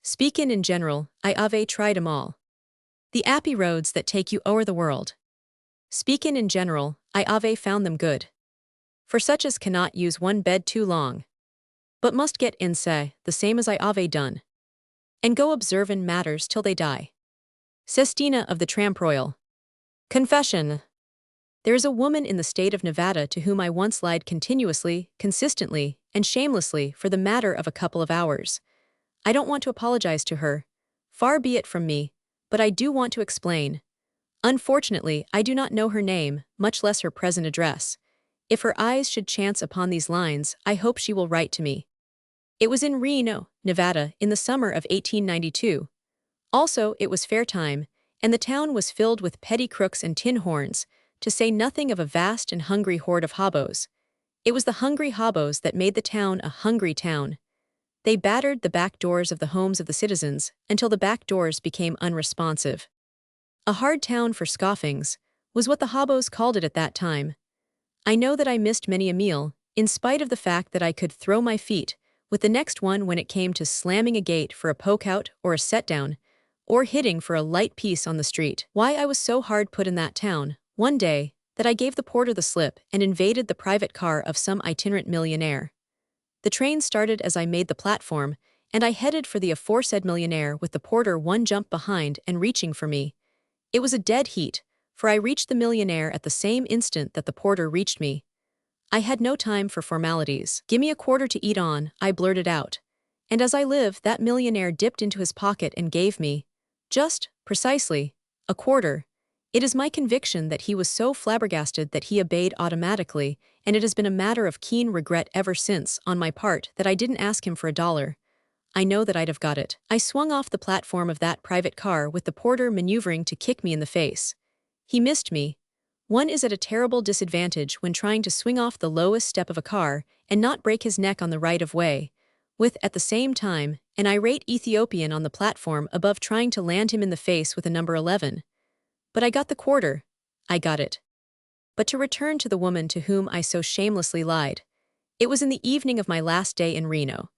Speakin' in general, I ave tried 'em all. The appy roads that take you o'er the world. Speakin' in general, I ave found them good. For such as cannot use one bed too long. But must get in say, the same as I ave done. And go observin' matters till they die. Sestina of the Tramp Royal. Confession. There is a woman in the state of Nevada to whom I once lied continuously, consistently, and shamelessly for the matter of a couple of hours. I don't want to apologize to her. Far be it from me, but I do want to explain. Unfortunately, I do not know her name, much less her present address. If her eyes should chance upon these lines, I hope she will write to me. It was in Reno, Nevada, in the summer of 1892. Also, it was fair time, and the town was filled with petty crooks and tin horns, to say nothing of a vast and hungry horde of hobos. It was the hungry hobos that made the town a hungry town. They battered the back doors of the homes of the citizens until the back doors became unresponsive. A hard town for scoffings was what the hobos called it at that time. I know that I missed many a meal, in spite of the fact that I could throw my feet with the next one when it came to slamming a gate for a poke-out or a set-down, or hitting for a light piece on the street. Why I was so hard put in that town, one day, that I gave the porter the slip and invaded the private car of some itinerant millionaire. The train started as I made the platform, and I headed for the aforesaid millionaire with the porter one jump behind and reaching for me. It was a dead heat, for I reached the millionaire at the same instant that the porter reached me. I had no time for formalities. "Gimme a quarter to eat on," I blurted out. And as I live, that millionaire dipped into his pocket and gave me, just, precisely, a quarter. It is my conviction that he was so flabbergasted that he obeyed automatically, and it has been a matter of keen regret ever since, on my part, that I didn't ask him for $1. I know that I'd have got it. I swung off the platform of that private car with the porter maneuvering to kick me in the face. He missed me. One is at a terrible disadvantage when trying to swing off the lowest step of a car and not break his neck on the right-of-way, with, at the same time, an irate Ethiopian on the platform above trying to land him in the face with a number 11. But I got the quarter. I got it. But to return to the woman to whom I so shamelessly lied. It was in the evening of my last day in Reno.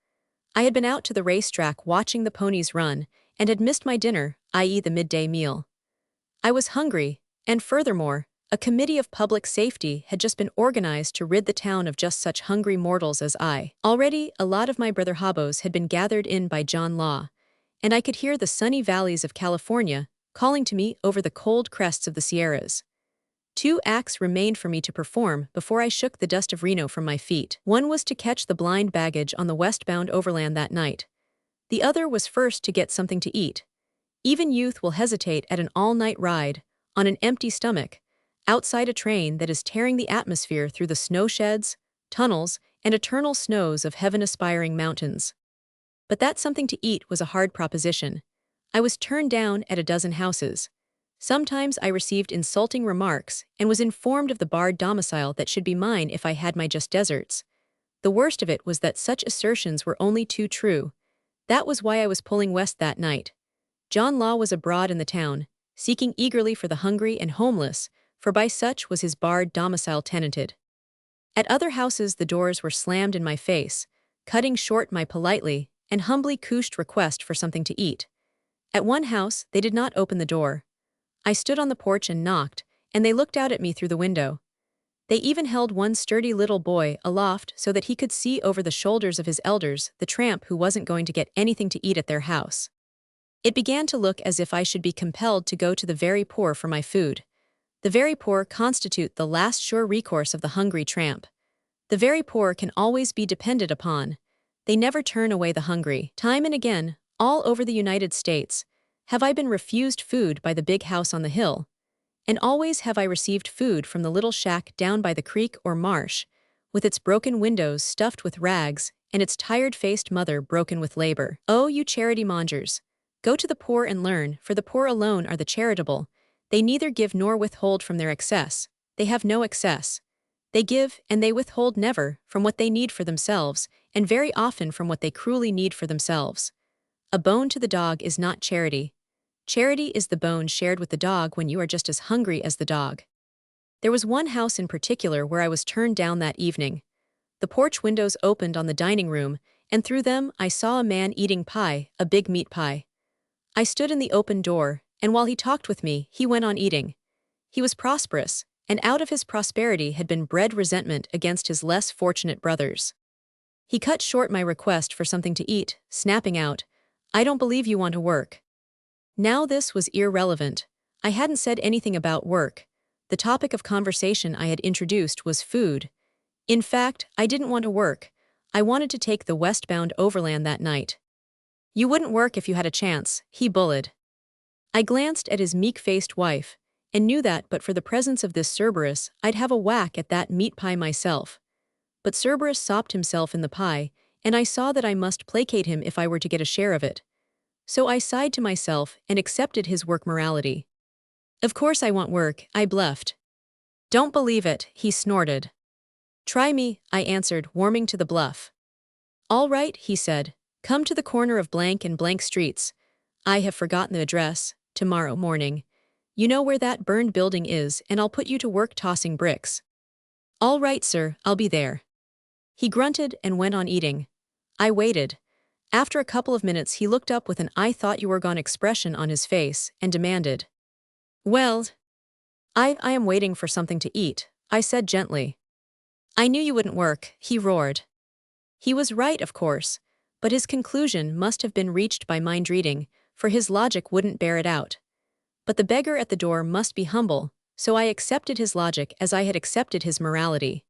I had been out to the racetrack watching the ponies run and had missed my dinner, i.e. the midday meal. I was hungry, and furthermore, a committee of public safety had just been organized to rid the town of just such hungry mortals as I. Already, a lot of my brother hobos had been gathered in by John Law, and I could hear the sunny valleys of California calling to me over the cold crests of the Sierras. 2 acts remained for me to perform before I shook the dust of Reno from my feet. One was to catch the blind baggage on the westbound overland that night. The other was first to get something to eat. Even youth will hesitate at an all-night ride, on an empty stomach, outside a train that is tearing the atmosphere through the snowsheds, tunnels, and eternal snows of heaven-aspiring mountains. But that something to eat was a hard proposition. I was turned down at a dozen houses. Sometimes I received insulting remarks and was informed of the barred domicile that should be mine if I had my just deserts. The worst of it was that such assertions were only too true. That was why I was pulling west that night. John Law was abroad in the town, seeking eagerly for the hungry and homeless, for by such was his barred domicile tenanted. At other houses the doors were slammed in my face, cutting short my politely and humbly couched request for something to eat. At one house, they did not open the door. I stood on the porch and knocked, and they looked out at me through the window. They even held one sturdy little boy aloft so that he could see over the shoulders of his elders the tramp who wasn't going to get anything to eat at their house. It began to look as if I should be compelled to go to the very poor for my food. The very poor constitute the last sure recourse of the hungry tramp. The very poor can always be depended upon. They never turn away the hungry. Time and again, all over the United States, have I been refused food by the big house on the hill. And always have I received food from the little shack down by the creek or marsh, with its broken windows stuffed with rags and its tired-faced mother broken with labor. Oh, you charity mongers! Go to the poor and learn, for the poor alone are the charitable. They neither give nor withhold from their excess. They have no excess. They give, and they withhold never, from what they need for themselves, and very often from what they cruelly need for themselves. A bone to the dog is not charity. Charity is the bone shared with the dog when you are just as hungry as the dog. There was one house in particular where I was turned down that evening. The porch windows opened on the dining room, and through them I saw a man eating pie, a big meat pie. I stood in the open door, and while he talked with me, he went on eating. He was prosperous, and out of his prosperity had been bred resentment against his less fortunate brothers. He cut short my request for something to eat, snapping out, "I don't believe you want to work." Now this was irrelevant. I hadn't said anything about work. The topic of conversation I had introduced was food. In fact, I didn't want to work. I wanted to take the westbound overland that night. "You wouldn't work if you had a chance," he bullied. I glanced at his meek-faced wife, and knew that but for the presence of this Cerberus, I'd have a whack at that meat pie myself. But Cerberus sopped himself in the pie, and I saw that I must placate him if I were to get a share of it. So I sighed to myself and accepted his work morality. "Of course I want work," I bluffed. "Don't believe it," he snorted. "Try me," I answered, warming to the bluff. "All right," he said. "Come to the corner of blank and blank streets. I have forgotten the address. Tomorrow morning. You know where that burned building is, and I'll put you to work tossing bricks." "All right, sir, I'll be there." He grunted and went on eating. I waited. After a couple of minutes he looked up with an "I thought you were gone" expression on his face, and demanded, "Well?" I am waiting for something to eat," I said gently. "I knew you wouldn't work," he roared. He was right, of course, but his conclusion must have been reached by mind reading, for his logic wouldn't bear it out. But the beggar at the door must be humble, so I accepted his logic as I had accepted his morality.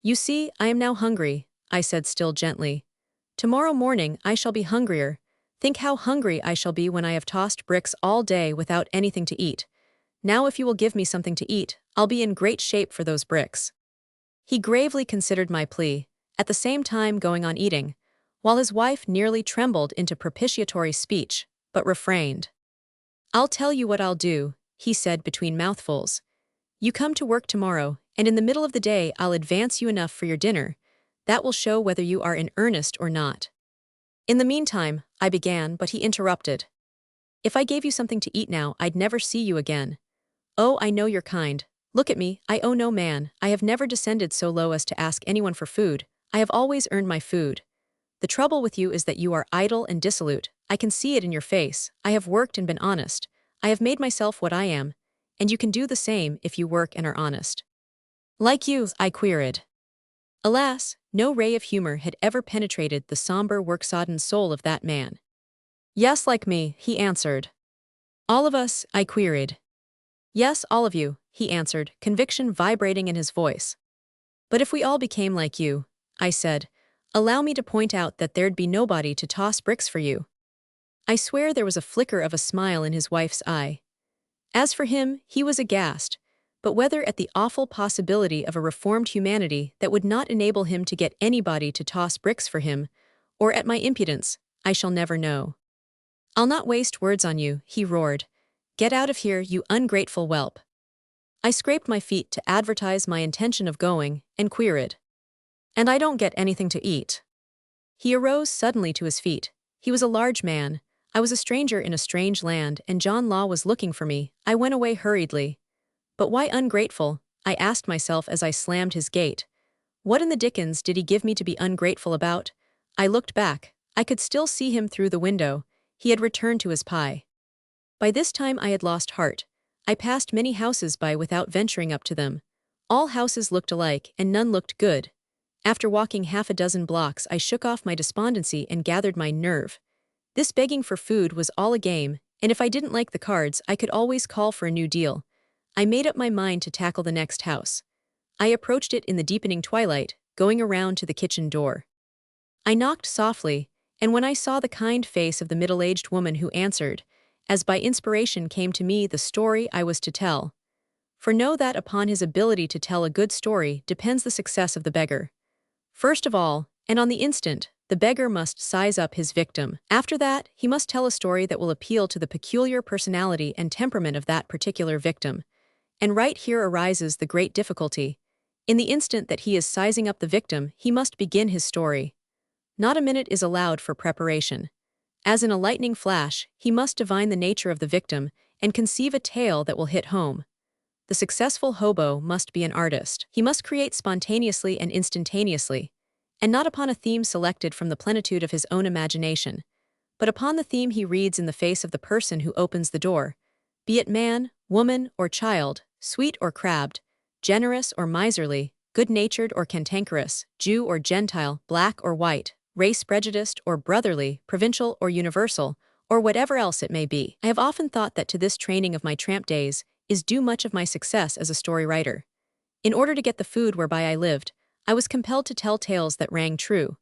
"You see, I am now hungry," I said still gently. "Tomorrow morning I shall be hungrier. Think how hungry I shall be when I have tossed bricks all day without anything to eat. Now if you will give me something to eat, I'll be in great shape for those bricks." He gravely considered my plea, at the same time going on eating, while his wife nearly trembled into propitiatory speech, but refrained. "I'll tell you what I'll do," he said between mouthfuls. "You come to work tomorrow, and in the middle of the day I'll advance you enough for your dinner. That will show whether you are in earnest or not." "In the meantime," I began, but he interrupted. "If I gave you something to eat now, I'd never see you again. Oh, I know you're kind. Look at me, I owe no man. I have never descended so low as to ask anyone for food. I have always earned my food. The trouble with you is that you are idle and dissolute. I can see it in your face. I have worked and been honest. I have made myself what I am, and you can do the same if you work and are honest." "Like you?" I queried. Alas, no ray of humor had ever penetrated the somber, work-sodden soul of that man. "Yes, like me," he answered. "All of us?" I queried. "Yes, all of you," he answered, conviction vibrating in his voice. "But if we all became like you," I said, "allow me to point out that there'd be nobody to toss bricks for you." I swear there was a flicker of a smile in his wife's eye. As for him, he was aghast, but whether at the awful possibility of a reformed humanity that would not enable him to get anybody to toss bricks for him, or at my impudence, I shall never know. "I'll not waste words on you," he roared. "Get out of here, you ungrateful whelp." I scraped my feet to advertise my intention of going, and queried, "And I don't get anything to eat?" He arose suddenly to his feet. He was a large man. I was a stranger in a strange land, and John Law was looking for me. I went away hurriedly. But why ungrateful? I asked myself as I slammed his gate. What in the dickens did he give me to be ungrateful about? I looked back. I could still see him through the window. He had returned to his pie. By this time I had lost heart. I passed many houses by without venturing up to them. All houses looked alike, and none looked good. After walking half a dozen blocks, I shook off my despondency and gathered my nerve. This begging for food was all a game, and if I didn't like the cards, I could always call for a new deal. I made up my mind to tackle the next house. I approached it in the deepening twilight, going around to the kitchen door. I knocked softly, and when I saw the kind face of the middle-aged woman who answered, as by inspiration came to me the story I was to tell. For know that upon his ability to tell a good story depends the success of the beggar. First of all, and on the instant, the beggar must size up his victim. After that, he must tell a story that will appeal to the peculiar personality and temperament of that particular victim. And right here arises the great difficulty. In the instant that he is sizing up the victim, he must begin his story. Not a minute is allowed for preparation. As in a lightning flash, he must divine the nature of the victim and conceive a tale that will hit home. The successful hobo must be an artist. He must create spontaneously and instantaneously. and not upon a theme selected from the plenitude of his own imagination, but upon the theme he reads in the face of the person who opens the door, be it man, woman, or child, sweet or crabbed, generous or miserly, good-natured or cantankerous, Jew or Gentile, black or white, race-prejudiced or brotherly, provincial or universal, or whatever else it may be. I have often thought that to this training of my tramp days is due much of my success as a story writer. In order to get the food whereby I lived, I was compelled to tell tales that rang true.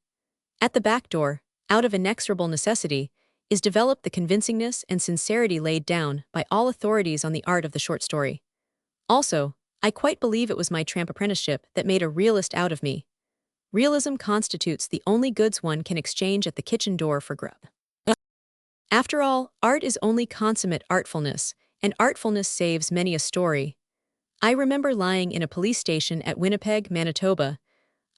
At the back door, out of inexorable necessity, is developed the convincingness and sincerity laid down by all authorities on the art of the short story. Also, I quite believe it was my tramp apprenticeship that made a realist out of me. Realism constitutes the only goods one can exchange at the kitchen door for grub. After all, art is only consummate artfulness, and artfulness saves many a story. I remember lying in a police station at Winnipeg, Manitoba.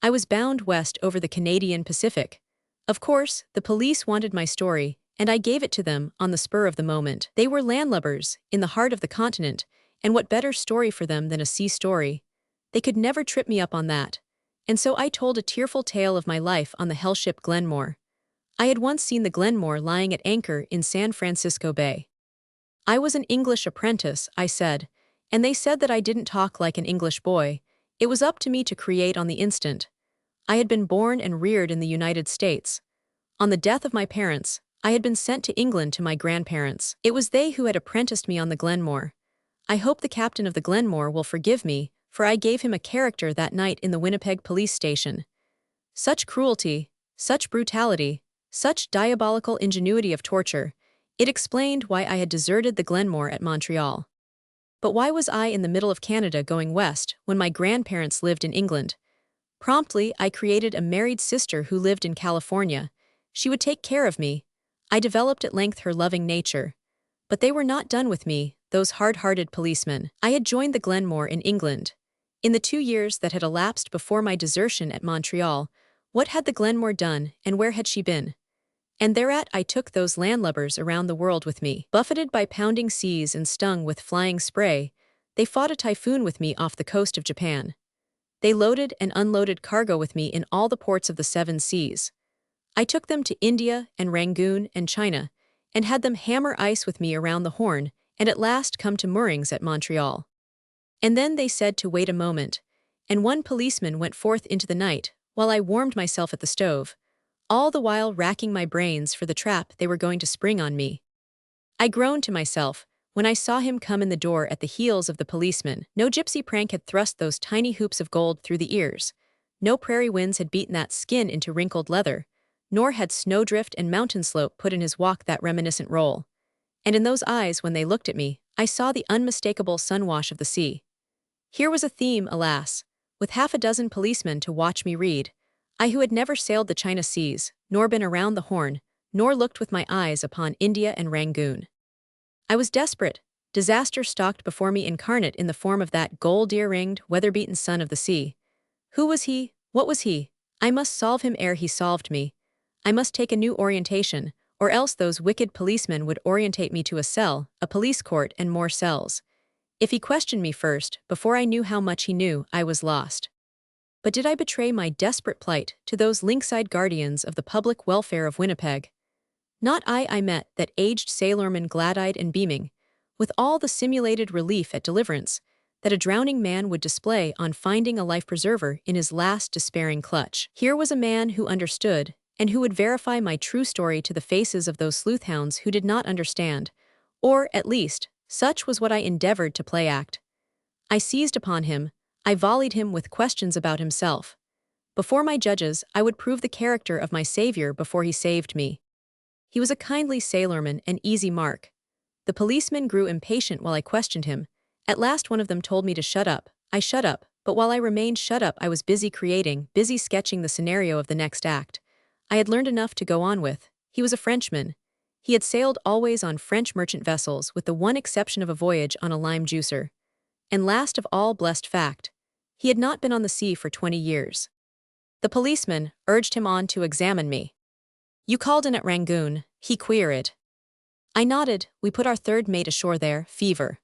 I was bound west over the Canadian Pacific. Of course, the police wanted my story, and I gave it to them on the spur of the moment. They were landlubbers in the heart of the continent, and what better story for them than a sea story? They could never trip me up on that. And so I told a tearful tale of my life on the hell ship Glenmore. I had once seen the Glenmore lying at anchor in San Francisco Bay. I was an English apprentice, I said, and they said that I didn't talk like an English boy. It was up to me to create on the instant. I had been born and reared in the United States. On the death of my parents, I had been sent to England to my grandparents. It was they who had apprenticed me on the Glenmore. I hope the captain of the Glenmore will forgive me, for I gave him a character that night in the Winnipeg police station. Such cruelty, such brutality, such diabolical ingenuity of torture, it explained why I had deserted the Glenmore at Montreal. But why was I in the middle of Canada going west when my grandparents lived in England? Promptly, I created a married sister who lived in California. She would take care of me. I developed at length her loving nature. But they were not done with me, those hard-hearted policemen. I had joined the Glenmore in England. In the 2 years that had elapsed before my desertion at Montreal, what had the Glenmore done, and where had she been? And thereat I took those landlubbers around the world with me. Buffeted by pounding seas and stung with flying spray, they fought a typhoon with me off the coast of Japan. They loaded and unloaded cargo with me in all the ports of the 7 seas. I took them to India and Rangoon and China, and had them hammer ice with me around the Horn, and at last come to moorings at Montreal. And then they said to wait a moment, and one policeman went forth into the night, while I warmed myself at the stove, all the while racking my brains for the trap they were going to spring on me. I groaned to myself when I saw him come in the door at the heels of the policeman. No gypsy prank had thrust those tiny hoops of gold through the ears. No prairie winds had beaten that skin into wrinkled leather, nor had snowdrift and mountain slope put in his walk that reminiscent roll. And in those eyes, when they looked at me, I saw the unmistakable sunwash of the sea. Here was a theme, alas, with half a dozen policemen to watch me read. I who had never sailed the China seas, nor been around the Horn, nor looked with my eyes upon India and Rangoon. I was desperate. Disaster stalked before me incarnate in the form of that gold-ear-ringed, weather-beaten son of the sea. Who was he? What was he? I must solve him ere he solved me. I must take a new orientation, or else those wicked policemen would orientate me to a cell, a police court, and more cells. If he questioned me first, before I knew how much he knew, I was lost. But did I betray my desperate plight to those lynx-eyed guardians of the public welfare of Winnipeg? Not I met that aged sailorman glad-eyed and beaming, with all the simulated relief at deliverance that a drowning man would display on finding a life-preserver in his last despairing clutch. Here was a man who understood, and who would verify my true story to the faces of those sleuth-hounds who did not understand, or, at least, such was what I endeavored to play-act. I seized upon him, I volleyed him with questions about himself. Before my judges, I would prove the character of my savior before he saved me. He was a kindly sailorman and easy mark. The policemen grew impatient while I questioned him. At last one of them told me to shut up. I shut up, but while I remained shut up I was busy busy sketching the scenario of the next act. I had learned enough to go on with. He was a Frenchman. He had sailed always on French merchant vessels with the one exception of a voyage on a lime juicer. And last of all blessed fact, he had not been on the sea for 20 years. The policeman urged him on to examine me. "You called in at Rangoon," he queried. I nodded. "We put our third mate ashore there, fever."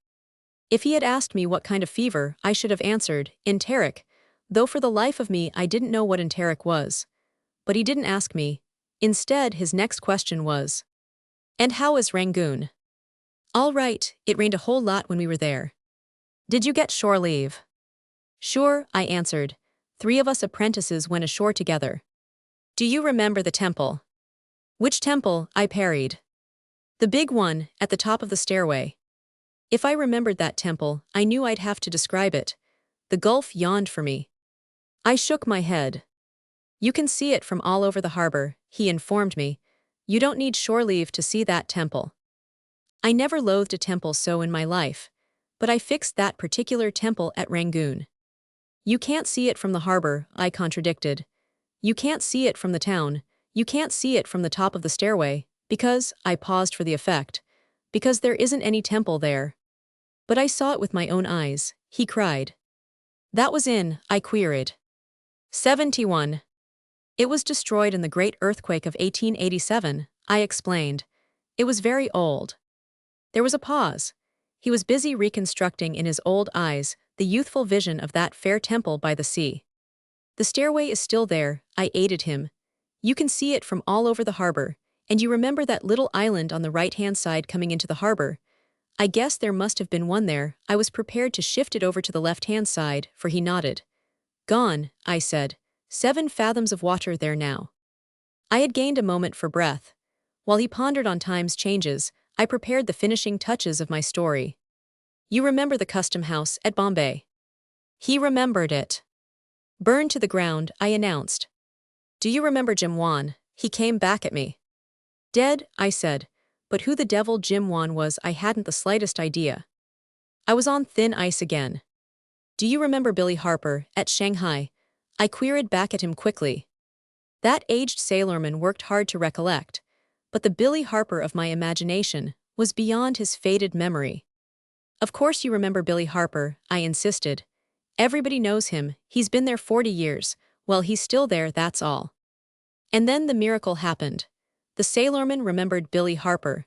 If he had asked me what kind of fever, I should have answered, enteric, though for the life of me I didn't know what enteric was. But he didn't ask me. Instead, his next question was, "And how is Rangoon?" "All right, it rained a whole lot when we were there." "Did you get shore leave?" "Sure," I answered. 3 of us apprentices went ashore together. "Do you remember the temple?" "Which temple?" I parried. "The big one, at the top of the stairway." If I remembered that temple, I knew I'd have to describe it. The gulf yawned for me. I shook my head. "You can see it from all over the harbor," he informed me. "You don't need shore leave to see that temple." I never loathed a temple so in my life, but I fixed that particular temple at Rangoon. "You can't see it from the harbor," I contradicted. "You can't see it from the town. You can't see it from the top of the stairway, because," I paused for the effect, "because there isn't any temple there." "But I saw it with my own eyes," he cried. "That was in," I queried. 71. "It was destroyed in the Great Earthquake of 1887, I explained. "It was very old." There was a pause. He was busy reconstructing in his old eyes the youthful vision of that fair temple by the sea. "The stairway is still there," I aided him. "You can see it from all over the harbor, and you remember that little island on the right-hand side coming into the harbor? I guess there must have been one there." I was prepared to shift it over to the left-hand side, for he nodded. "Gone," I said. 7 fathoms of water there now." I had gained a moment for breath. While he pondered on time's changes, I prepared the finishing touches of my story. "You remember the custom house at Bombay?" He remembered it. "Burned to the ground," I announced. "Do you remember Jim Wan?" He came back at me. "Dead," I said, but who the devil Jim Wan was I hadn't the slightest idea. I was on thin ice again. "Do you remember Billy Harper, at Shanghai?" I queried back at him quickly. That aged sailorman worked hard to recollect, but the Billy Harper of my imagination was beyond his faded memory. "Of course you remember Billy Harper," I insisted. "Everybody knows him, he's been there 40 years, well he's still there, that's all." And then the miracle happened. The sailorman remembered Billy Harper.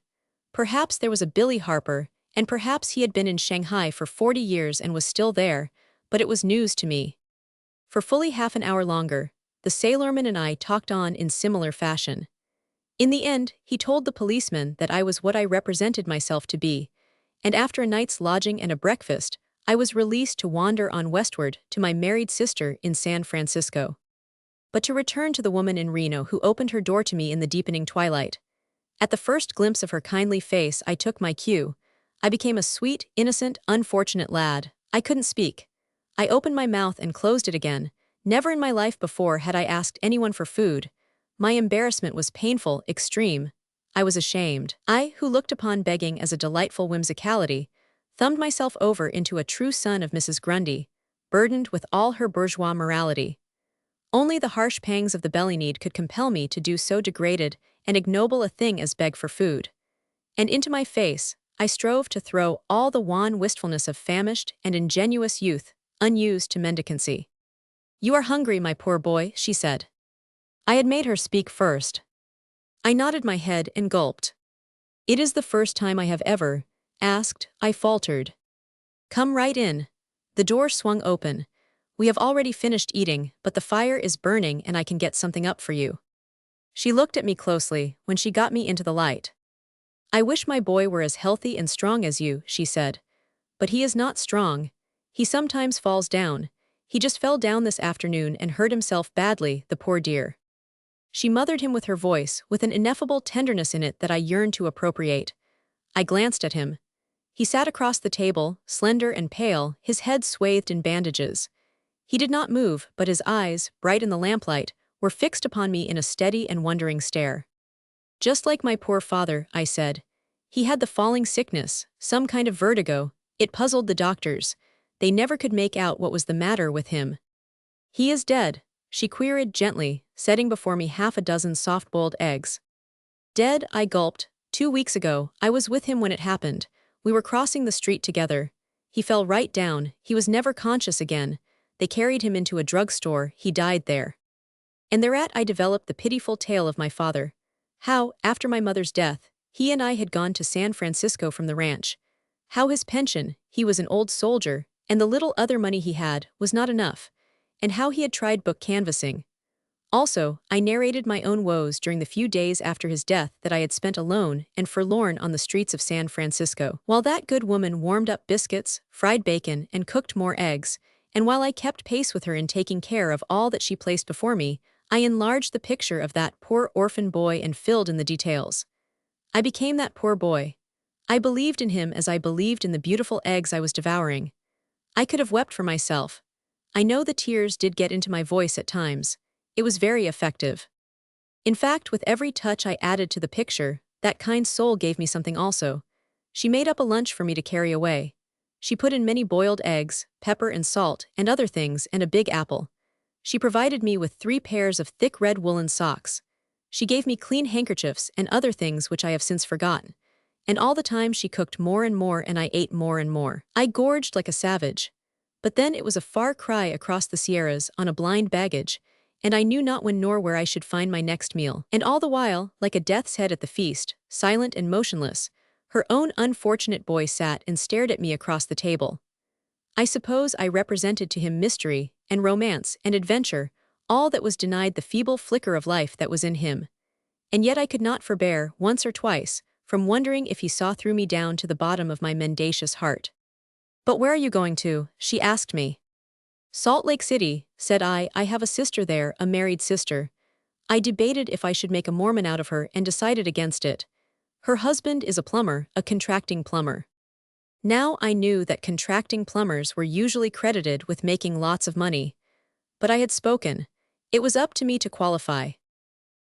Perhaps there was a Billy Harper, and perhaps he had been in Shanghai for 40 years and was still there, but it was news to me. For fully half an hour longer, the sailorman and I talked on in similar fashion. In the end, he told the policeman that I was what I represented myself to be, and after a night's lodging and a breakfast, I was released to wander on westward to my married sister in San Francisco. But to return to the woman in Reno who opened her door to me in the deepening twilight. At the first glimpse of her kindly face, I took my cue. I became a sweet, innocent, unfortunate lad. I couldn't speak. I opened my mouth and closed it again. Never in my life before had I asked anyone for food. My embarrassment was painful, extreme. I was ashamed. I, who looked upon begging as a delightful whimsicality, thumbed myself over into a true son of Mrs. Grundy, burdened with all her bourgeois morality. Only the harsh pangs of the belly need could compel me to do so degraded and ignoble a thing as beg for food. And into my face, I strove to throw all the wan wistfulness of famished and ingenuous youth, unused to mendicancy. "You are hungry, my poor boy," she said. I had made her speak first. I nodded my head and gulped. "It is the first time I have ever asked," I faltered. "Come right in." The door swung open. "We have already finished eating, but the fire is burning and I can get something up for you." She looked at me closely when she got me into the light. "I wish my boy were as healthy and strong as you," she said. "But he is not strong. He sometimes falls down. He just fell down this afternoon and hurt himself badly, the poor dear." She mothered him with her voice, with an ineffable tenderness in it that I yearned to appropriate. I glanced at him. He sat across the table, slender and pale, his head swathed in bandages. He did not move, but his eyes, bright in the lamplight, were fixed upon me in a steady and wondering stare. "Just like my poor father," I said. "He had the falling sickness, some kind of vertigo. It puzzled the doctors. They never could make out what was the matter with him." "He is dead?" she queried gently, setting before me half a dozen soft-boiled eggs. "Dead," I gulped. 2 weeks ago, I was with him when it happened. We were crossing the street together. He fell right down, he was never conscious again. They carried him into a drugstore, he died there." And thereat I developed the pitiful tale of my father. How, after my mother's death, he and I had gone to San Francisco from the ranch. How his pension, he was an old soldier, and the little other money he had, was not enough. And how he had tried book canvassing. Also, I narrated my own woes during the few days after his death that I had spent alone and forlorn on the streets of San Francisco. While that good woman warmed up biscuits, fried bacon, and cooked more eggs, and while I kept pace with her in taking care of all that she placed before me, I enlarged the picture of that poor orphan boy and filled in the details. I became that poor boy. I believed in him as I believed in the beautiful eggs I was devouring. I could have wept for myself. I know the tears did get into my voice at times. It was very effective. In fact, with every touch I added to the picture, that kind soul gave me something also. She made up a lunch for me to carry away. She put in many boiled eggs, pepper and salt, and other things, and a big apple. She provided me with 3 pairs of thick red woolen socks. She gave me clean handkerchiefs and other things which I have since forgotten. And all the time she cooked more and more and I ate more and more. I gorged like a savage. But then it was a far cry across the Sierras on a blind baggage, and I knew not when nor where I should find my next meal. And all the while, like a death's head at the feast, silent and motionless, her own unfortunate boy sat and stared at me across the table. I suppose I represented to him mystery, and romance, and adventure, all that was denied the feeble flicker of life that was in him. And yet I could not forbear, once or twice, from wondering if he saw through me down to the bottom of my mendacious heart. "But where are you going to?" she asked me. "Salt Lake City," said I have a sister there, a married sister. I debated if I should make a Mormon out of her and decided against it. Her husband is a plumber, a contracting plumber. Now I knew that contracting plumbers were usually credited with making lots of money. But I had spoken. It was up to me to qualify.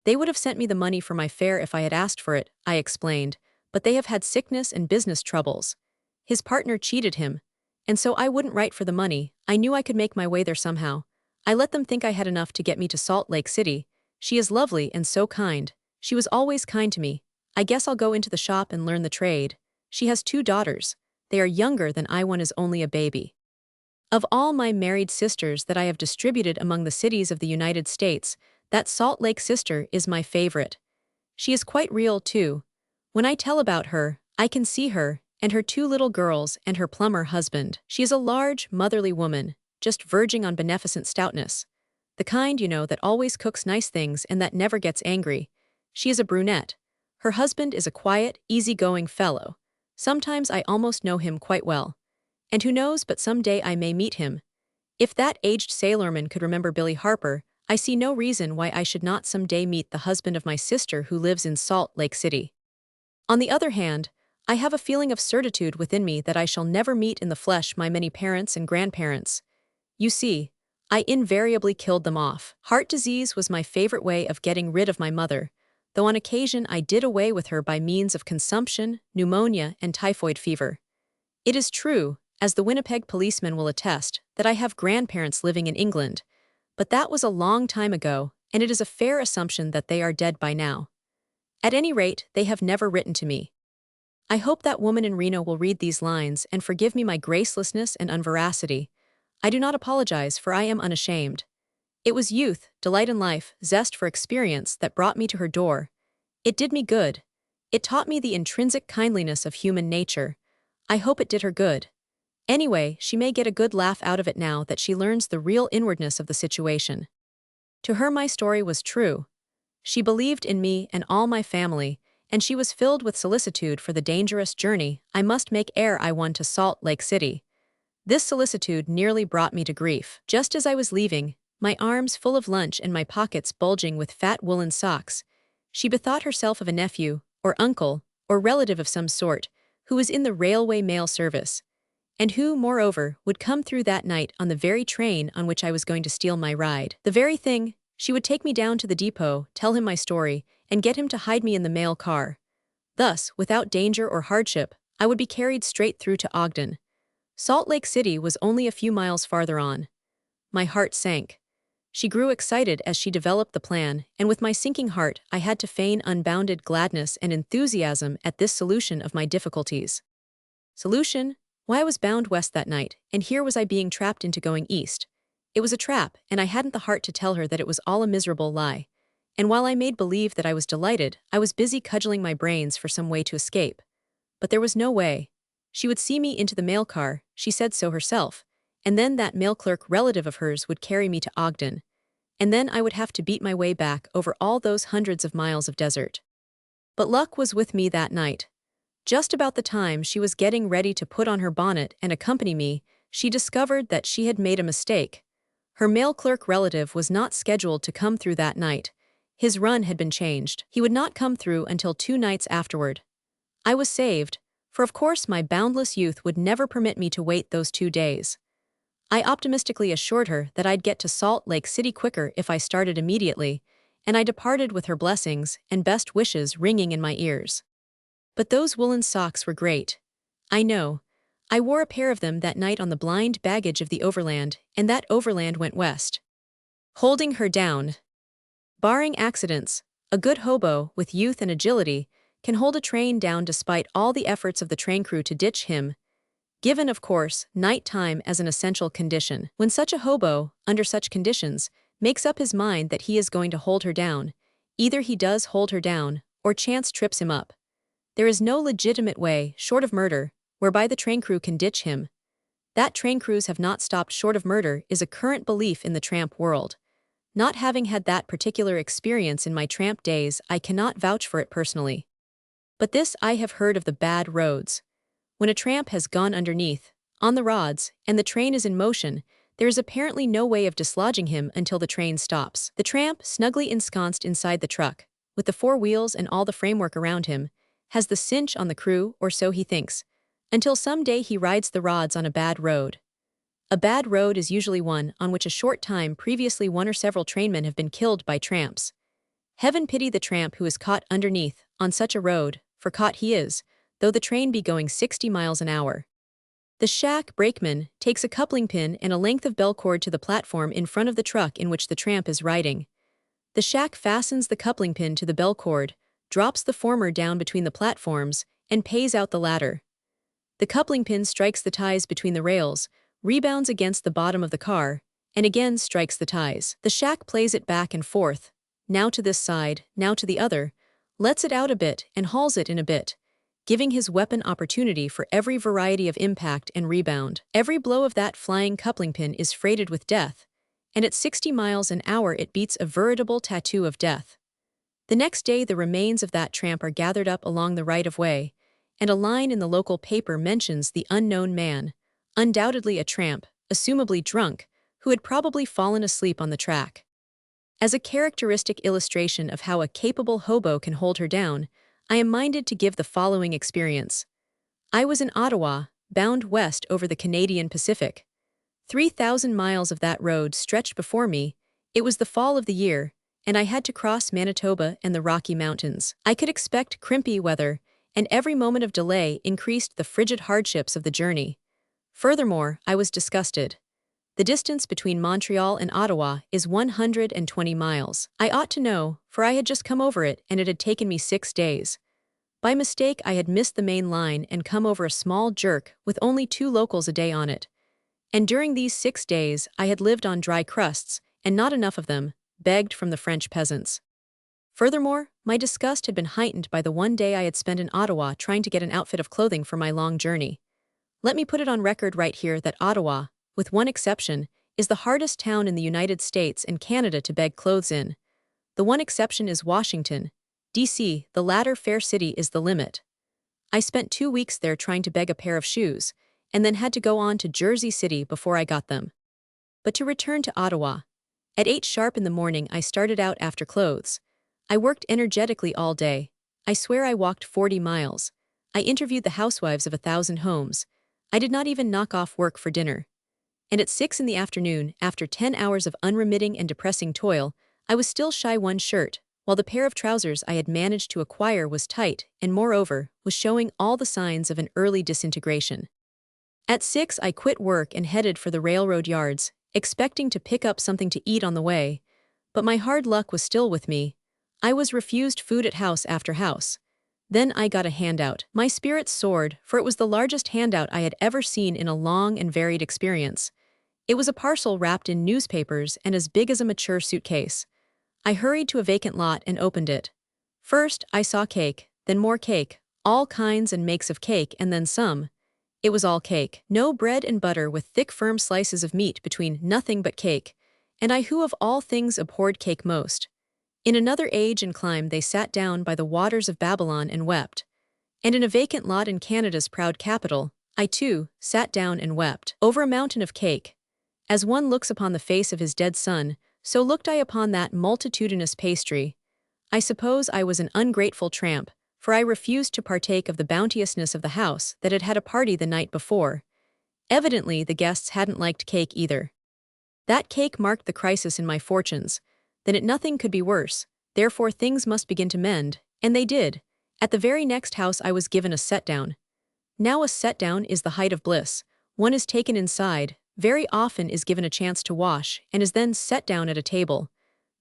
"They would have sent me the money for my fare if I had asked for it," I explained, "but they have had sickness and business troubles. His partner cheated him. And so I wouldn't write for the money. I knew I could make my way there somehow. I let them think I had enough to get me to Salt Lake City. She is lovely and so kind. She was always kind to me. I guess I'll go into the shop and learn the trade. She has 2 daughters. They are younger than I. One is only a baby. Of all my married sisters that I have distributed among the cities of the United States, that Salt Lake sister is my favorite. She is quite real, too. When I tell about her, I can see her, and her 2 little girls, and her plumber husband. She is a large, motherly woman, just verging on beneficent stoutness. The kind, you know, that always cooks nice things and that never gets angry. She is a brunette. Her husband is a quiet, easy-going fellow. Sometimes I almost know him quite well. And who knows but some day I may meet him. If that aged sailorman could remember Billy Harper, I see no reason why I should not some day meet the husband of my sister who lives in Salt Lake City. On the other hand, I have a feeling of certitude within me that I shall never meet in the flesh my many parents and grandparents. You see, I invariably killed them off. Heart disease was my favorite way of getting rid of my mother, though on occasion I did away with her by means of consumption, pneumonia, and typhoid fever. It is true, as the Winnipeg policeman will attest, that I have grandparents living in England, but that was a long time ago, and it is a fair assumption that they are dead by now. At any rate, they have never written to me. I hope that woman in Reno will read these lines and forgive me my gracelessness and unveracity. I do not apologize, for I am unashamed. It was youth, delight in life, zest for experience that brought me to her door. It did me good. It taught me the intrinsic kindliness of human nature. I hope it did her good. Anyway, she may get a good laugh out of it now that she learns the real inwardness of the situation. To her my story was true. She believed in me and all my family, and she was filled with solicitude for the dangerous journey I must make ere I won to Salt Lake City. This solicitude nearly brought me to grief. Just as I was leaving, my arms full of lunch and my pockets bulging with fat woolen socks, she bethought herself of a nephew, or uncle, or relative of some sort, who was in the railway mail service, and who, moreover, would come through that night on the very train on which I was going to steal my ride. The very thing, she would take me down to the depot, tell him my story, and get him to hide me in the mail car. Thus, without danger or hardship, I would be carried straight through to Ogden. Salt Lake City was only a few miles farther on. My heart sank. She grew excited as she developed the plan, and with my sinking heart I had to feign unbounded gladness and enthusiasm at this solution of my difficulties. Solution? Why, I was bound west that night, and here was I being trapped into going east. It was a trap, and I hadn't the heart to tell her that it was all a miserable lie. And while I made believe that I was delighted, I was busy cudgeling my brains for some way to escape. But there was no way. She would see me into the mail car, she said so herself, and then that mail clerk relative of hers would carry me to Ogden. and then I would have to beat my way back over all those hundreds of miles of desert. But luck was with me that night. Just about the time she was getting ready to put on her bonnet and accompany me, she discovered that she had made a mistake. Her mail clerk relative was not scheduled to come through that night. His run had been changed. He would not come through until 2 nights afterward. I was saved, for of course my boundless youth would never permit me to wait those 2 days. I optimistically assured her that I'd get to Salt Lake City quicker if I started immediately, and I departed with her blessings and best wishes ringing in my ears. But those woolen socks were great. I know. I wore a pair of them that night on the blind baggage of the overland, and that overland went west. Holding her down. Barring accidents, a good hobo, with youth and agility, can hold a train down despite all the efforts of the train crew to ditch him, given, of course, night time as an essential condition. When such a hobo, under such conditions, makes up his mind that he is going to hold her down, either he does hold her down, or chance trips him up. There is no legitimate way, short of murder, whereby the train crew can ditch him. That train crews have not stopped short of murder is a current belief in the tramp world. Not having had that particular experience in my tramp days, I cannot vouch for it personally. But this I have heard of the bad roads. When a tramp has gone underneath, on the rods, and the train is in motion, there is apparently no way of dislodging him until the train stops. The tramp, snugly ensconced inside the truck, with the 4 wheels and all the framework around him, has the cinch on the crew, or so he thinks, until some day he rides the rods on a bad road. A bad road is usually one on which a short time previously one or several trainmen have been killed by tramps. Heaven pity the tramp who is caught underneath, on such a road, for caught he is, though the train be going 60 miles an hour. The shack brakeman takes a coupling pin and a length of bell cord to the platform in front of the truck in which the tramp is riding. The shack fastens the coupling pin to the bell cord, drops the former down between the platforms, and pays out the latter. The coupling pin strikes the ties between the rails, rebounds against the bottom of the car, and again strikes the ties. The shack plays it back and forth, now to this side, now to the other, lets it out a bit and hauls it in a bit, giving his weapon opportunity for every variety of impact and rebound. Every blow of that flying coupling pin is freighted with death, and at 60 miles an hour it beats a veritable tattoo of death. The next day the remains of that tramp are gathered up along the right-of-way, and a line in the local paper mentions the unknown man, undoubtedly a tramp, assumably drunk, who had probably fallen asleep on the track. As a characteristic illustration of how a capable hobo can hold her down, I am minded to give the following experience. I was in Ottawa, bound west over the Canadian Pacific. 3,000 miles of that road stretched before me. It was the fall of the year, and I had to cross Manitoba and the Rocky Mountains. I could expect crimpy weather, and every moment of delay increased the frigid hardships of the journey. Furthermore, I was disgusted. The distance between Montreal and Ottawa is 120 miles. I ought to know, for I had just come over it and it had taken me 6 days. By mistake I had missed the main line and come over a small jerk with only 2 locals a day on it. And during these 6 days I had lived on dry crusts, and not enough of them, begged from the French peasants. Furthermore, my disgust had been heightened by the 1 day I had spent in Ottawa trying to get an outfit of clothing for my long journey. Let me put it on record right here that Ottawa, with one exception, is the hardest town in the United States and Canada to beg clothes in. The one exception is Washington, D.C., the latter fair city is the limit. I spent 2 weeks there trying to beg a pair of shoes, and then had to go on to Jersey City before I got them. But to return to Ottawa. At 8 sharp in the morning I started out after clothes. I worked energetically all day. I swear I walked 40 miles. I interviewed the housewives of 1,000 homes. I did not even knock off work for dinner. And at 6 in the afternoon, after 10 hours of unremitting and depressing toil, I was still shy 1 shirt, while the pair of trousers I had managed to acquire was tight and, moreover, was showing all the signs of an early disintegration. At 6 I quit work and headed for the railroad yards, expecting to pick up something to eat on the way. But my hard luck was still with me. I was refused food at house after house. Then I got a handout. My spirits soared, for it was the largest handout I had ever seen in a long and varied experience. It was a parcel wrapped in newspapers and as big as a mature suitcase. I hurried to a vacant lot and opened it. First, I saw cake, then more cake, all kinds and makes of cake, and then some. It was all cake. No bread and butter with thick firm slices of meat between, nothing but cake. And I who of all things abhorred cake most. In another age and clime they sat down by the waters of Babylon and wept. And in a vacant lot in Canada's proud capital, I too sat down and wept. Over a mountain of cake. As one looks upon the face of his dead son, so looked I upon that multitudinous pastry. I suppose I was an ungrateful tramp, for I refused to partake of the bounteousness of the house that had had a party the night before. Evidently the guests hadn't liked cake either. That cake marked the crisis in my fortunes. Then nothing could be worse, therefore things must begin to mend, and they did. At the very next house I was given a set-down. Now a set-down is the height of bliss. One is taken inside, very often is given a chance to wash, and is then set down at a table.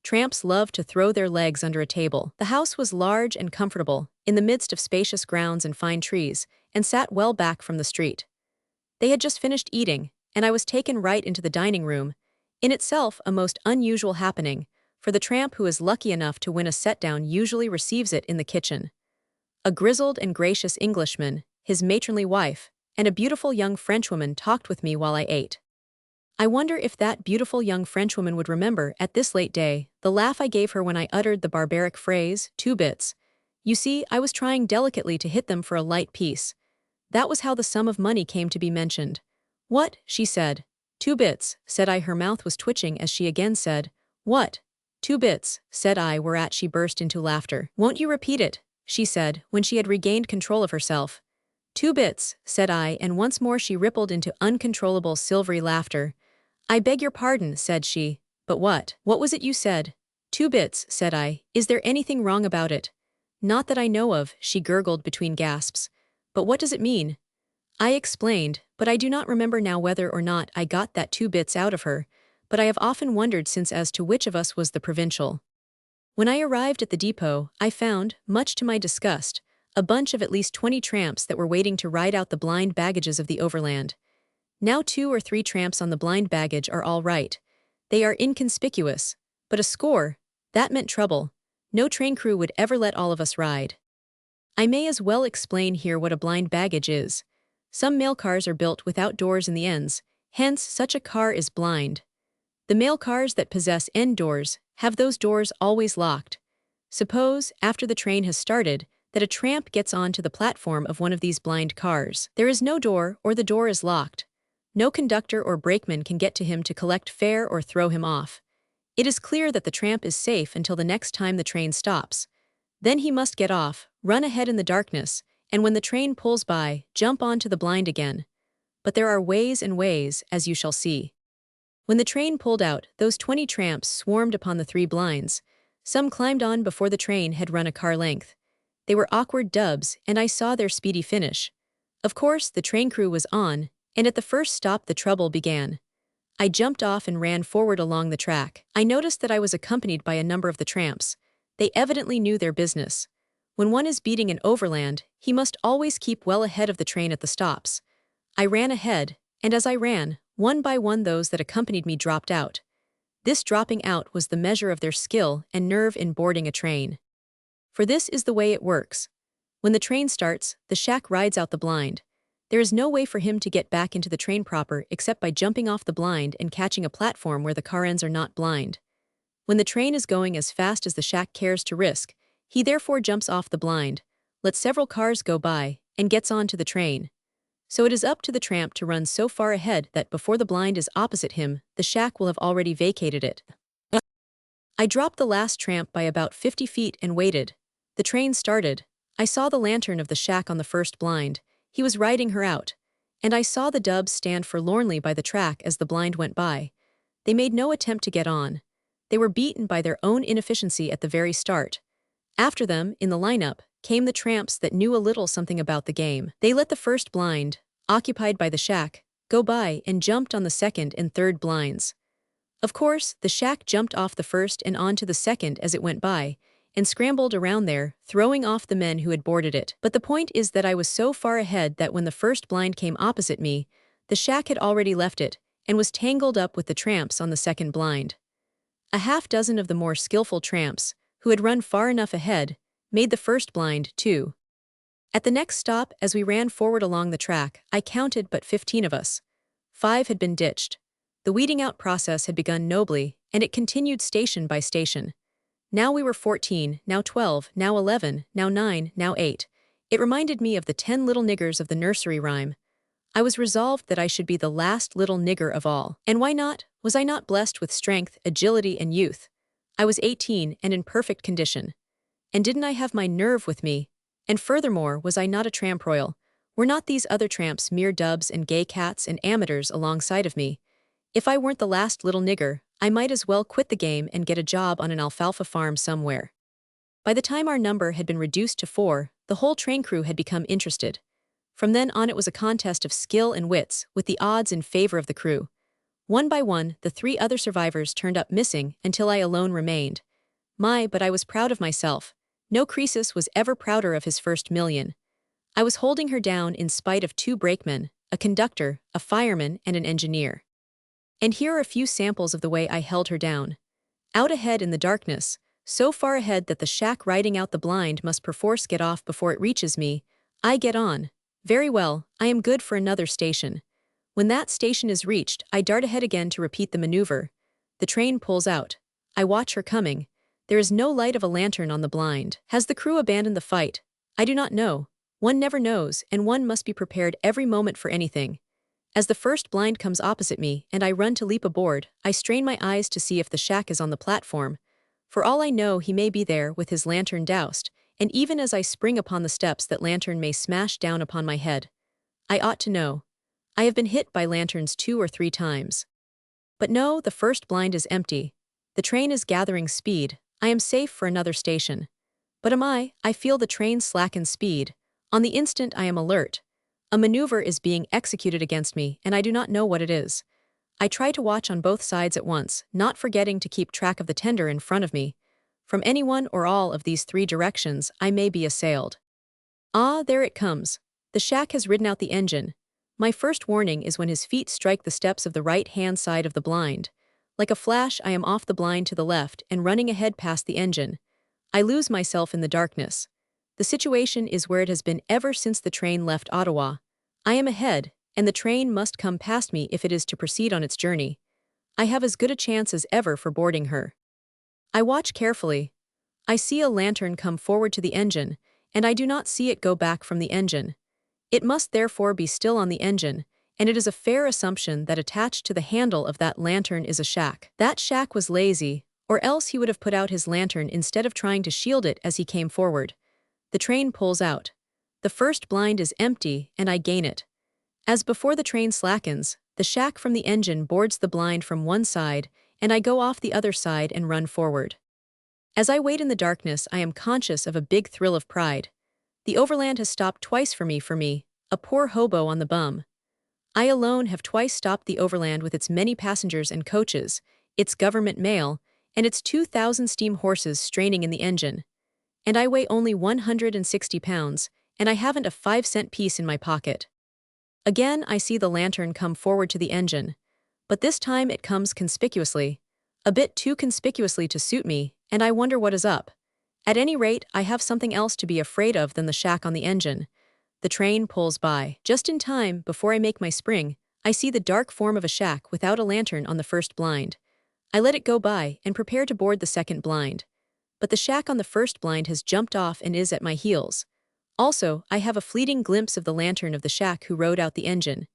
Tramps love to throw their legs under a table. The house was large and comfortable, in the midst of spacious grounds and fine trees, and sat well back from the street. They had just finished eating, and I was taken right into the dining room, in itself a most unusual happening, for the tramp who is lucky enough to win a set-down usually receives it in the kitchen. A grizzled and gracious Englishman, his matronly wife, and a beautiful young Frenchwoman talked with me while I ate. I wonder if that beautiful young Frenchwoman would remember, at this late day, the laugh I gave her when I uttered the barbaric phrase, 2 bits. You see, I was trying delicately to hit them for a light piece. That was how the sum of money came to be mentioned. What? She said. 2 bits, said I. Her mouth was twitching as she again said, What? 2 bits, said I, whereat she burst into laughter. Won't you repeat it? She said, when she had regained control of herself. 2 bits, said I, and once more she rippled into uncontrollable silvery laughter. I beg your pardon, said she, but what? What was it you said? 2 bits, said I. Is there anything wrong about it? Not that I know of, she gurgled between gasps. But what does it mean? I explained, but I do not remember now whether or not I got that 2 bits out of her, but I have often wondered since as to which of us was the provincial. When I arrived at the depot, I found, much to my disgust, a bunch of at least 20 tramps that were waiting to ride out the blind baggages of the overland. Now 2 or 3 tramps on the blind baggage are all right. They are inconspicuous, but a score, that meant trouble. No train crew would ever let all of us ride. I may as well explain here what a blind baggage is. Some mail cars are built without doors in the ends, hence such a car is blind. The mail cars that possess end doors have those doors always locked. Suppose, after the train has started, that a tramp gets onto the platform of one of these blind cars. There is no door, or the door is locked. No conductor or brakeman can get to him to collect fare or throw him off. It is clear that the tramp is safe until the next time the train stops. Then he must get off, run ahead in the darkness, and when the train pulls by, jump onto the blind again. But there are ways and ways, as you shall see. When the train pulled out, those 20 tramps swarmed upon the 3 blinds. Some climbed on before the train had run a car length. They were awkward dubs, and I saw their speedy finish. Of course, the train crew was on, and at the first stop the trouble began. I jumped off and ran forward along the track. I noticed that I was accompanied by a number of the tramps. They evidently knew their business. When one is beating an overland, he must always keep well ahead of the train at the stops. I ran ahead, and as I ran, one by one those that accompanied me dropped out. This dropping out was the measure of their skill and nerve in boarding a train. For this is the way it works. When the train starts, the shack rides out the blind. There is no way for him to get back into the train proper except by jumping off the blind and catching a platform where the car ends are not blind. When the train is going as fast as the shack cares to risk, he therefore jumps off the blind, lets several cars go by, and gets on to the train. So it is up to the tramp to run so far ahead that before the blind is opposite him, the shack will have already vacated it. I dropped the last tramp by about 50 feet and waited. The train started. I saw the lantern of the shack on the first blind. He was riding her out. And I saw the dubs stand forlornly by the track as the blind went by. They made no attempt to get on. They were beaten by their own inefficiency at the very start. After them, in the lineup, came the tramps that knew a little something about the game. They let the first blind, occupied by the shack, go by and jumped on the second and third blinds. Of course, the shack jumped off the first and onto the second as it went by, and scrambled around there, throwing off the men who had boarded it. But the point is that I was so far ahead that when the first blind came opposite me, the shack had already left it, and was tangled up with the tramps on the second blind. A half-dozen of the more skillful tramps, who had run far enough ahead, made the first blind, too. At the next stop, as we ran forward along the track, I counted but 15 of us. 5 had been ditched. The weeding out process had begun nobly, and it continued station by station. Now we were 14, now 12, now 11, now 9, now 8. It reminded me of the 10 little niggers of the nursery rhyme. I was resolved that I should be the last little nigger of all. And why not? Was I not blessed with strength, agility, and youth? I was 18 and in perfect condition. And didn't I have my nerve with me? And furthermore, was I not a tramp royal? Were not these other tramps mere dubs and gay cats and amateurs alongside of me? If I weren't the last little nigger, I might as well quit the game and get a job on an alfalfa farm somewhere. By the time our number had been reduced to 4, the whole train crew had become interested. From then on it was a contest of skill and wits, with the odds in favor of the crew. One by one, the 3 other survivors turned up missing until I alone remained. But I was proud of myself. No Croesus was ever prouder of his first million. I was holding her down in spite of 2 brakemen, a conductor, a fireman, and an engineer. And here are a few samples of the way I held her down. Out ahead in the darkness, so far ahead that the shack riding out the blind must perforce get off before it reaches me, I get on. Very well, I am good for another station. When that station is reached, I dart ahead again to repeat the maneuver. The train pulls out. I watch her coming. There is no light of a lantern on the blind. Has the crew abandoned the fight? I do not know. One never knows, and one must be prepared every moment for anything. As the first blind comes opposite me and I run to leap aboard, I strain my eyes to see if the shack is on the platform. For all I know, he may be there with his lantern doused, and even as I spring upon the steps, that lantern may smash down upon my head. I ought to know. I have been hit by lanterns 2 or 3 times. But no, the first blind is empty. The train is gathering speed. I am safe for another station. But am I? I feel the train slacken speed. On the instant I am alert. A maneuver is being executed against me, and I do not know what it is. I try to watch on both sides at once, not forgetting to keep track of the tender in front of me. From any one or all of these 3 directions, I may be assailed. Ah, there it comes. The shack has ridden out the engine. My first warning is when his feet strike the steps of the right-hand side of the blind. Like a flash, I am off the blind to the left and running ahead past the engine. I lose myself in the darkness. The situation is where it has been ever since the train left Ottawa. I am ahead, and the train must come past me if it is to proceed on its journey. I have as good a chance as ever for boarding her. I watch carefully. I see a lantern come forward to the engine, and I do not see it go back from the engine. It must therefore be still on the engine, and it is a fair assumption that attached to the handle of that lantern is a shack. That shack was lazy, or else he would have put out his lantern instead of trying to shield it as he came forward. The train pulls out. The first blind is empty, and I gain it. As before, the train slackens, the shack from the engine boards the blind from one side, and I go off the other side and run forward. As I wait in the darkness, I am conscious of a big thrill of pride. The overland has stopped twice for me, a poor hobo on the bum. I alone have twice stopped the overland with its many passengers and coaches, its government mail, and its 2,000 steam horses straining in the engine. And I weigh only 160 pounds, and I haven't a 5-cent piece in my pocket. Again, I see the lantern come forward to the engine, but this time it comes conspicuously, a bit too conspicuously to suit me, and I wonder what is up. At any rate, I have something else to be afraid of than the shack on the engine. The train pulls by. Just in time, before I make my spring, I see the dark form of a shack without a lantern on the first blind. I let it go by and prepare to board the second blind. But the shack on the first blind has jumped off and is at my heels. Also, I have a fleeting glimpse of the lantern of the shack who rode out the engine.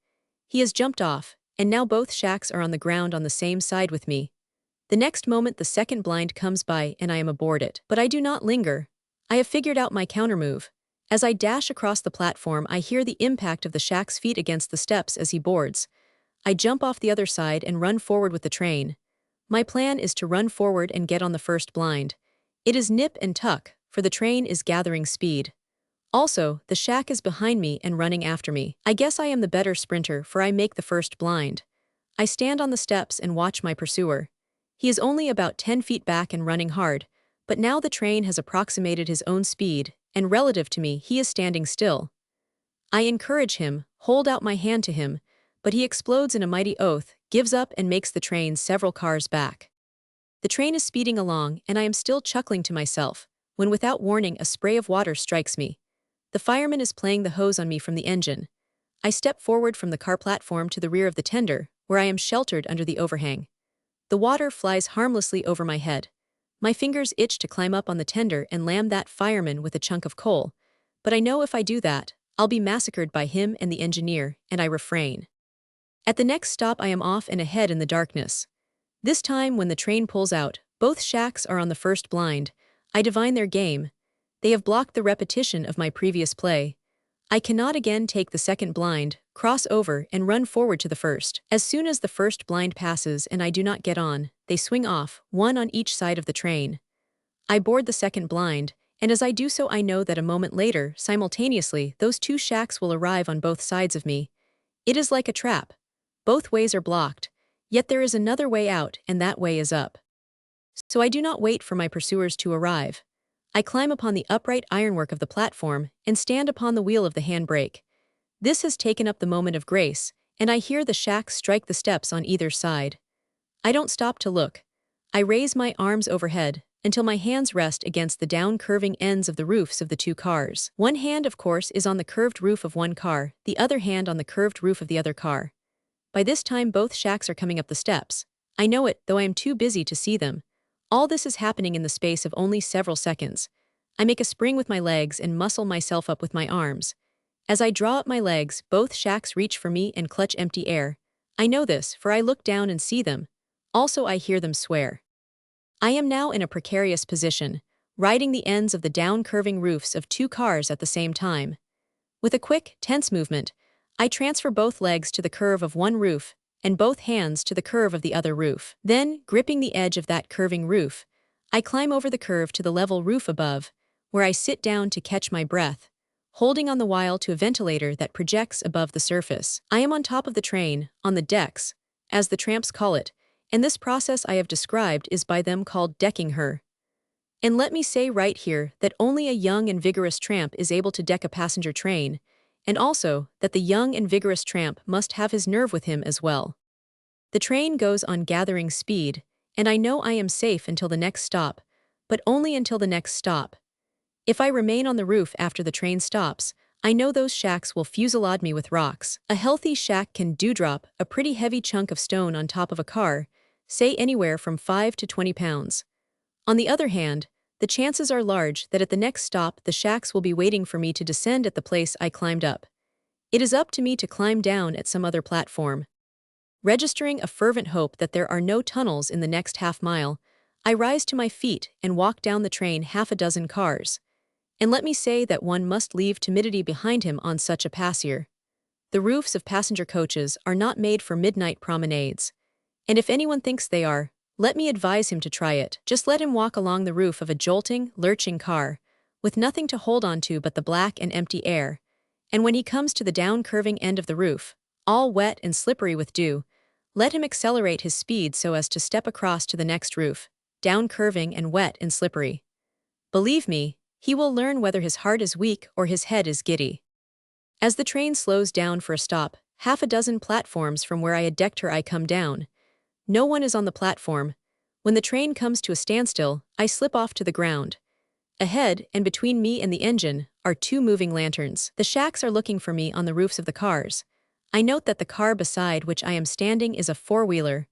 He has jumped off, and now both shacks are on the ground on the same side with me. The next moment the second blind comes by and I am aboard it. But I do not linger. I have figured out my countermove. As I dash across the platform, I hear the impact of the shack's feet against the steps as he boards. I jump off the other side and run forward with the train. My plan is to run forward and get on the first blind. It is nip and tuck, for the train is gathering speed. Also, the shack is behind me and running after me. I guess I am the better sprinter, for I make the first blind. I stand on the steps and watch my pursuer. He is only about 10 feet back and running hard, but now the train has approximated his own speed, and relative to me, he is standing still. I encourage him, hold out my hand to him, but he explodes in a mighty oath, gives up and makes the train several cars back. The train is speeding along, and I am still chuckling to myself, when without warning a spray of water strikes me. The fireman is playing the hose on me from the engine. I step forward from the car platform to the rear of the tender, where I am sheltered under the overhang. The water flies harmlessly over my head. My fingers itch to climb up on the tender and lam that fireman with a chunk of coal, but I know if I do that, I'll be massacred by him and the engineer, and I refrain. At the next stop I am off and ahead in the darkness. This time when the train pulls out, both shacks are on the first blind. I divine their game. They have blocked the repetition of my previous play. I cannot again take the second blind, cross over, and run forward to the first. As soon as the first blind passes and I do not get on, they swing off, one on each side of the train. I board the second blind, and as I do so I know that a moment later, simultaneously, those two shacks will arrive on both sides of me. It is like a trap. Both ways are blocked, yet there is another way out, and that way is up. So I do not wait for my pursuers to arrive. I climb upon the upright ironwork of the platform and stand upon the wheel of the handbrake. This has taken up the moment of grace, and I hear the shacks strike the steps on either side. I don't stop to look. I raise my arms overhead until my hands rest against the down-curving ends of the roofs of the two cars. One hand, of course, is on the curved roof of one car, the other hand on the curved roof of the other car. By this time both shacks are coming up the steps. I know it, though I am too busy to see them. All this is happening in the space of only several seconds. I make a spring with my legs and muscle myself up with my arms. As I draw up my legs, both shacks reach for me and clutch empty air. I know this, for I look down and see them. Also I hear them swear. I am now in a precarious position, riding the ends of the down-curving roofs of two cars at the same time. With a quick, tense movement, I transfer both legs to the curve of one roof and both hands to the curve of the other roof. Then, gripping the edge of that curving roof, I climb over the curve to the level roof above, where I sit down to catch my breath, holding on the while to a ventilator that projects above the surface. I am on top of the train, on the decks, as the tramps call it, and this process I have described is by them called decking her. And let me say right here that only a young and vigorous tramp is able to deck a passenger train, and also that the young and vigorous tramp must have his nerve with him as well. The train goes on gathering speed, and I know I am safe until the next stop, but only until the next stop. If I remain on the roof after the train stops, I know those shacks will fusillade me with rocks. A healthy shack can dewdrop a pretty heavy chunk of stone on top of a car, say anywhere from 5 to 20 pounds. On the other hand, the chances are large that at the next stop the shacks will be waiting for me to descend at the place I climbed up. It is up to me to climb down at some other platform. Registering a fervent hope that there are no tunnels in the next half mile, I rise to my feet and walk down the train half a dozen cars. And let me say that one must leave timidity behind him on such a passier. The roofs of passenger coaches are not made for midnight promenades. And if anyone thinks they are, let me advise him to try it. Just let him walk along the roof of a jolting, lurching car, with nothing to hold on to but the black and empty air, and when he comes to the down-curving end of the roof, all wet and slippery with dew, let him accelerate his speed so as to step across to the next roof, down-curving and wet and slippery. Believe me, he will learn whether his heart is weak or his head is giddy. As the train slows down for a stop, half a dozen platforms from where I had decked her I come down. No one is on the platform. When the train comes to a standstill, I slip off to the ground. Ahead, and between me and the engine, are two moving lanterns. The shacks are looking for me on the roofs of the cars. I note that the car beside which I am standing is a four-wheeler,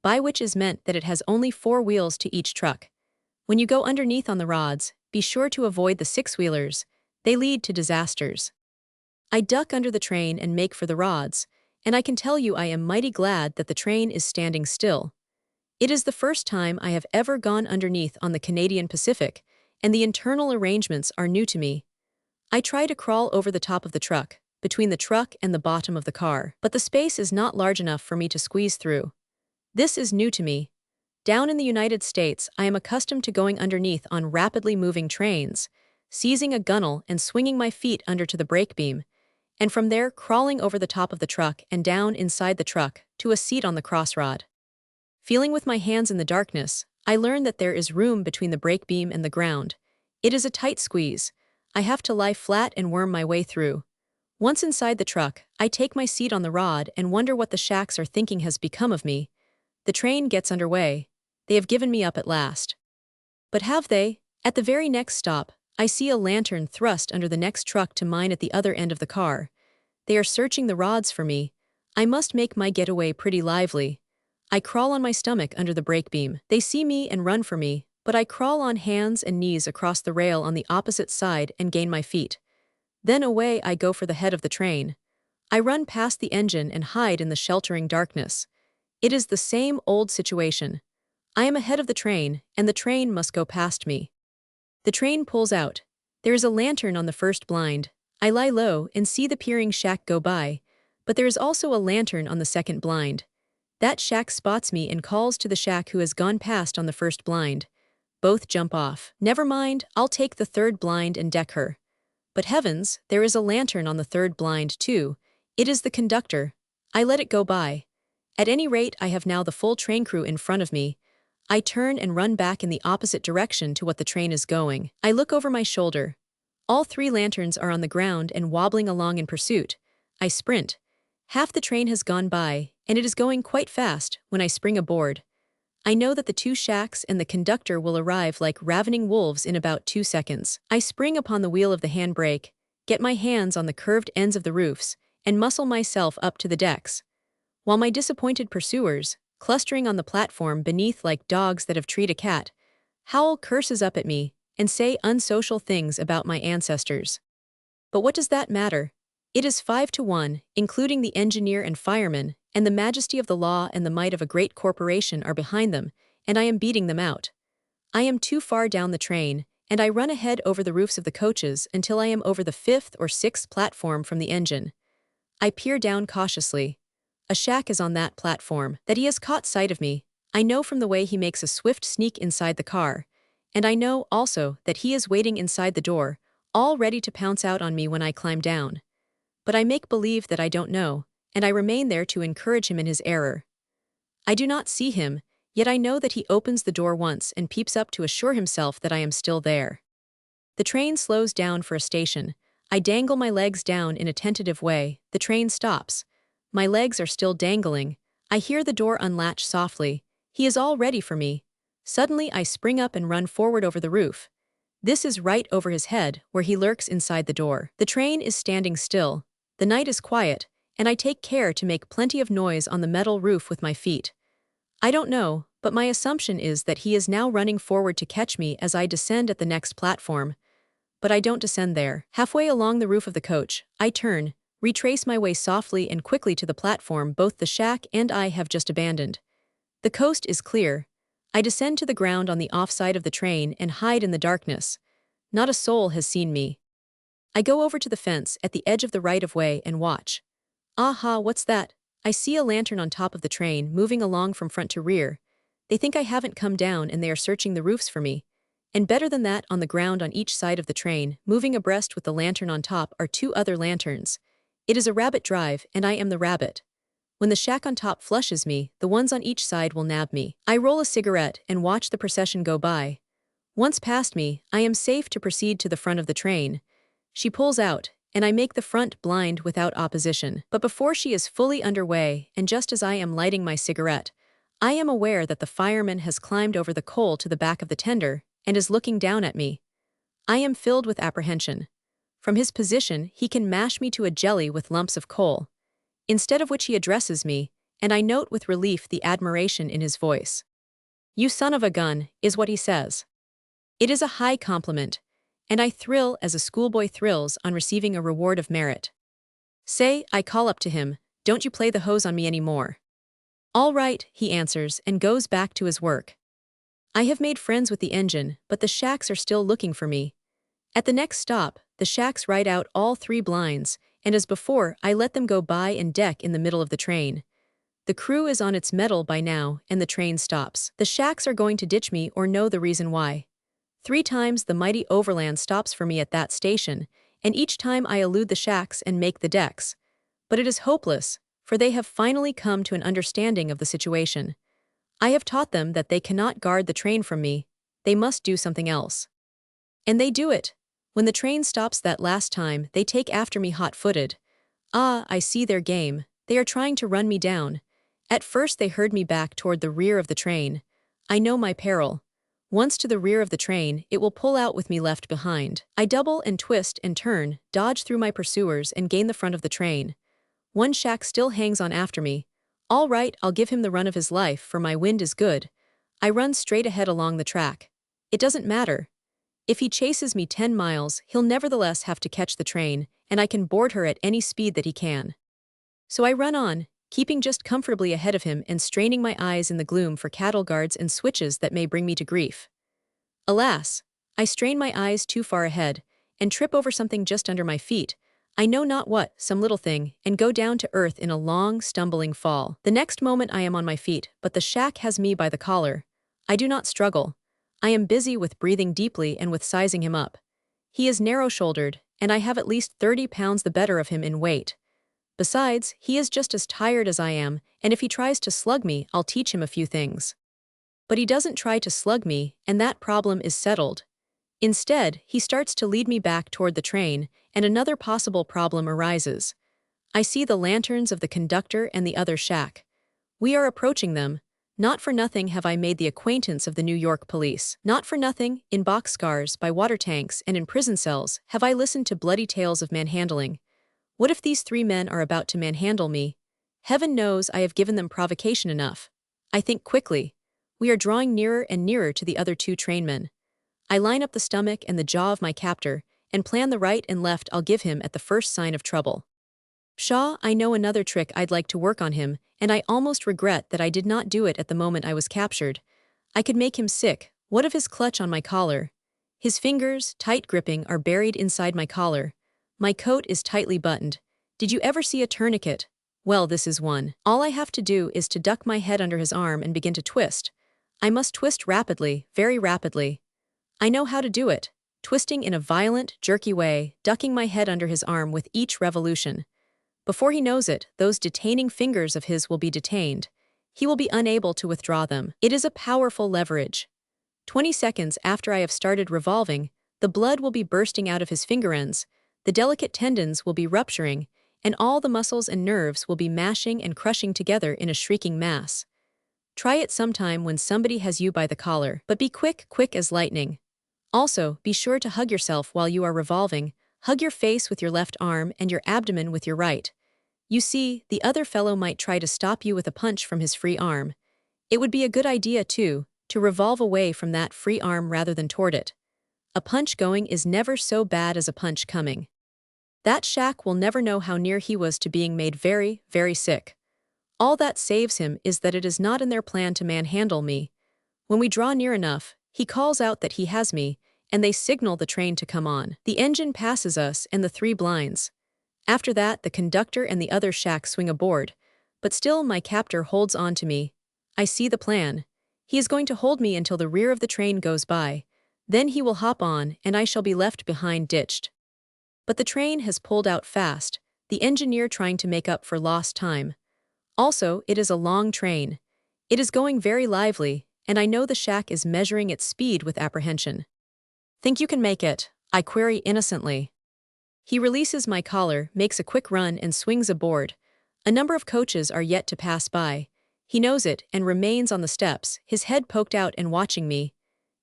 by which is meant that it has only 4 wheels to each truck. When you go underneath on the rods, be sure to avoid the 6-wheelers. They lead to disasters. I duck under the train and make for the rods, and I can tell you I am mighty glad that the train is standing still. It is the first time I have ever gone underneath on the Canadian Pacific, and the internal arrangements are new to me. I try to crawl over the top of the truck, between the truck and the bottom of the car, but the space is not large enough for me to squeeze through. This is new to me. Down in the United States, I am accustomed to going underneath on rapidly moving trains, seizing a gunnel and swinging my feet under to the brake beam, and from there crawling over the top of the truck and down inside the truck to a seat on the crossrod. Feeling with my hands in the darkness, I learn that there is room between the brake beam and the ground. It is a tight squeeze. I have to lie flat and worm my way through. Once inside the truck, I take my seat on the rod and wonder what the shacks are thinking has become of me. The train gets underway. They have given me up at last. But have they? At the very next stop, I see a lantern thrust under the next truck to mine at the other end of the car. They are searching the rods for me. I must make my getaway pretty lively. I crawl on my stomach under the brake beam. They see me and run for me, but I crawl on hands and knees across the rail on the opposite side and gain my feet. Then away I go for the head of the train. I run past the engine and hide in the sheltering darkness. It is the same old situation. I am ahead of the train, and the train must go past me. The train pulls out. There is a lantern on the first blind. I lie low and see the peering shack go by, but there is also a lantern on the second blind. That shack spots me and calls to the shack who has gone past on the first blind. Both jump off. Never mind, I'll take the third blind and deck her. But heavens, there is a lantern on the third blind too. It is the conductor. I let it go by. At any rate, I have now the full train crew in front of me. I turn and run back in the opposite direction to what the train is going. I look over my shoulder. All 3 lanterns are on the ground and wobbling along in pursuit. I sprint. Half the train has gone by, and it is going quite fast when I spring aboard. I know that the 2 shacks and the conductor will arrive like ravening wolves in about 2 seconds. I spring upon the wheel of the handbrake, get my hands on the curved ends of the roofs, and muscle myself up to the decks. While my disappointed pursuers, clustering on the platform beneath like dogs that have treed a cat, howl curses up at me and say unsocial things about my ancestors. But what does that matter? It is 5-1, including the engineer and fireman, and the majesty of the law and the might of a great corporation are behind them, and I am beating them out. I am too far down the train, and I run ahead over the roofs of the coaches until I am over the 5th or 6th platform from the engine. I peer down cautiously. A shack is on that platform. That he has caught sight of me, I know from the way he makes a swift sneak inside the car, and I know also that he is waiting inside the door, all ready to pounce out on me when I climb down. But I make believe that I don't know, and I remain there to encourage him in his error. I do not see him, yet I know that he opens the door once and peeps up to assure himself that I am still there. The train slows down for a station. I dangle my legs down in a tentative way. The train stops. My legs are still dangling. I hear the door unlatch softly. He is all ready for me. Suddenly I spring up and run forward over the roof. This is right over his head, where he lurks inside the door. The train is standing still. The night is quiet, and I take care to make plenty of noise on the metal roof with my feet. I don't know, but my assumption is that he is now running forward to catch me as I descend at the next platform. But I don't descend there. Halfway along the roof of the coach, I turn, retrace my way softly and quickly to the platform both the shack and I have just abandoned. The coast is clear. I descend to the ground on the offside of the train and hide in the darkness. Not a soul has seen me. I go over to the fence at the edge of the right-of-way and watch. Aha, what's that? I see a lantern on top of the train moving along from front to rear. They think I haven't come down and they are searching the roofs for me. And better than that, on the ground on each side of the train, moving abreast with the lantern on top, are 2 other lanterns. It is a rabbit drive, and I am the rabbit. When the shack on top flushes me, the ones on each side will nab me. I roll a cigarette and watch the procession go by. Once past me, I am safe to proceed to the front of the train. She pulls out, and I make the front blind without opposition. But before she is fully underway, and just as I am lighting my cigarette, I am aware that the fireman has climbed over the coal to the back of the tender and is looking down at me. I am filled with apprehension. From his position, he can mash me to a jelly with lumps of coal. Instead of which he addresses me, and I note with relief the admiration in his voice. "You son of a gun," is what he says. It is a high compliment, and I thrill as a schoolboy thrills on receiving a reward of merit. "Say," I call up to him, "don't you play the hose on me anymore." "All right," he answers and goes back to his work. I have made friends with the engine, but the shacks are still looking for me. At the next stop, the shacks ride out all 3 blinds, and as before, I let them go by and deck in the middle of the train. The crew is on its mettle by now, and the train stops. The shacks are going to ditch me or know the reason why. 3 times the mighty overland stops for me at that station, and each time I elude the shacks and make the decks. But it is hopeless, for they have finally come to an understanding of the situation. I have taught them that they cannot guard the train from me. They must do something else. And they do it. When the train stops that last time, they take after me hot-footed. Ah, I see their game. They are trying to run me down. At first they herd me back toward the rear of the train. I know my peril. Once to the rear of the train, it will pull out with me left behind. I double and twist and turn, dodge through my pursuers and gain the front of the train. One shack still hangs on after me. All right, I'll give him the run of his life, for my wind is good. I run straight ahead along the track. It doesn't matter. If he chases me 10 miles, he'll nevertheless have to catch the train, and I can board her at any speed that he can. So I run on, keeping just comfortably ahead of him and straining my eyes in the gloom for cattle guards and switches that may bring me to grief. Alas, I strain my eyes too far ahead, and trip over something just under my feet, I know not what, some little thing, and go down to earth in a long, stumbling fall. The next moment I am on my feet, but the shack has me by the collar. I do not struggle. I am busy with breathing deeply and with sizing him up. He is narrow-shouldered, and I have at least 30 pounds the better of him in weight. Besides, he is just as tired as I am, and if he tries to slug me, I'll teach him a few things. But he doesn't try to slug me, and that problem is settled. Instead, he starts to lead me back toward the train, and another possible problem arises. I see the lanterns of the conductor and the other shack. We are approaching them. Not for nothing have I made the acquaintance of the New York police. Not for nothing, in boxcars, by water tanks, and in prison cells, have I listened to bloody tales of manhandling. What if these 3 men are about to manhandle me? Heaven knows I have given them provocation enough. I think quickly. We are drawing nearer and nearer to the other 2 trainmen. I line up the stomach and the jaw of my captor, and plan the right and left I'll give him at the first sign of trouble. Pshaw, I know another trick I'd like to work on him, and I almost regret that I did not do it at the moment I was captured. I could make him sick. What of his clutch on my collar? His fingers, tight gripping, are buried inside my collar. My coat is tightly buttoned. Did you ever see a tourniquet? Well, this is one. All I have to do is to duck my head under his arm and begin to twist. I must twist rapidly, very rapidly. I know how to do it, twisting in a violent, jerky way, ducking my head under his arm with each revolution. Before he knows it, those detaining fingers of his will be detained. He will be unable to withdraw them. It is a powerful leverage. 20 seconds after I have started revolving, the blood will be bursting out of his finger ends, the delicate tendons will be rupturing, and all the muscles and nerves will be mashing and crushing together in a shrieking mass. Try it sometime when somebody has you by the collar, but be quick, quick as lightning. Also, be sure to hug yourself while you are revolving. Hug your face with your left arm and your abdomen with your right. You see, the other fellow might try to stop you with a punch from his free arm. It would be a good idea, too, to revolve away from that free arm rather than toward it. A punch going is never so bad as a punch coming. That shack will never know how near he was to being made very, very sick. All that saves him is that it is not in their plan to manhandle me. When we draw near enough, he calls out that he has me, and they signal the train to come on. The engine passes us and the 3 blinds. After that, the conductor and the other shack swing aboard, but still my captor holds on to me. I see the plan. He is going to hold me until the rear of the train goes by. Then he will hop on, and I shall be left behind ditched. But the train has pulled out fast, the engineer trying to make up for lost time. Also, it is a long train. It is going very lively, and I know the shack is measuring its speed with apprehension. Think you can make it? I query innocently. He releases my collar, makes a quick run, and swings aboard. A number of coaches are yet to pass by. He knows it and remains on the steps, his head poked out and watching me.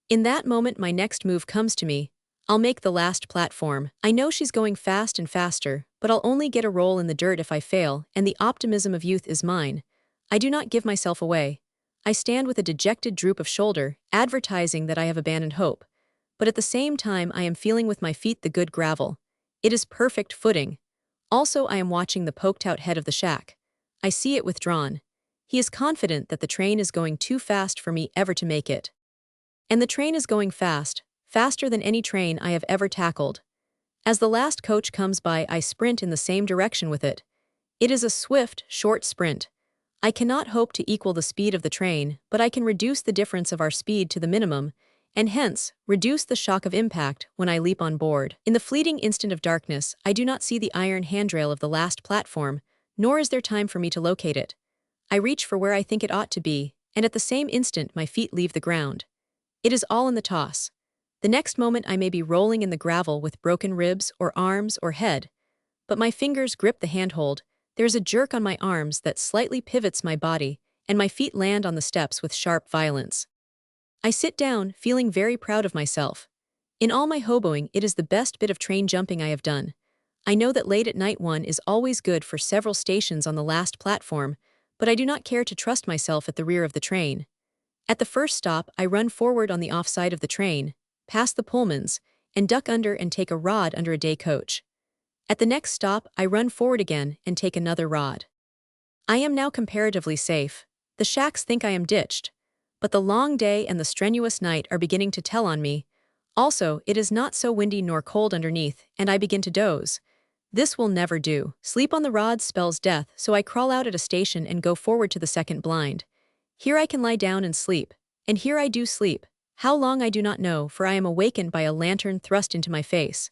In that moment my next move comes to me. I'll make the last platform. I know she's going fast and faster, but I'll only get a roll in the dirt if I fail, and the optimism of youth is mine. I do not give myself away. I stand with a dejected droop of shoulder, advertising that I have abandoned hope. But at the same time I am feeling with my feet the good gravel. It is perfect footing. Also I am watching the poked-out head of the shack. I see it withdrawn. He is confident that the train is going too fast for me ever to make it. And the train is going fast, faster than any train I have ever tackled. As the last coach comes by, I sprint in the same direction with it. It is a swift, short sprint. I cannot hope to equal the speed of the train, but I can reduce the difference of our speed to the minimum, and hence, reduce the shock of impact when I leap on board. In the fleeting instant of darkness, I do not see the iron handrail of the last platform, nor is there time for me to locate it. I reach for where I think it ought to be, and at the same instant my feet leave the ground. It is all in the toss. The next moment I may be rolling in the gravel with broken ribs or arms or head. But my fingers grip the handhold, there's a jerk on my arms that slightly pivots my body, and my feet land on the steps with sharp violence. I sit down, feeling very proud of myself. In all my hoboing, it is the best bit of train jumping I have done. I know that late at night one is always good for several stations on the last platform, but I do not care to trust myself at the rear of the train. At the first stop, I run forward on the offside of the train, past the Pullmans, and duck under and take a rod under a day coach. At the next stop, I run forward again and take another rod. I am now comparatively safe. The shacks think I am ditched. But the long day and the strenuous night are beginning to tell on me. Also, it is not so windy nor cold underneath, and I begin to doze. This will never do. Sleep on the rods spells death, so I crawl out at a station and go forward to the second blind. Here I can lie down and sleep. And here I do sleep. How long I do not know, for I am awakened by a lantern thrust into my face.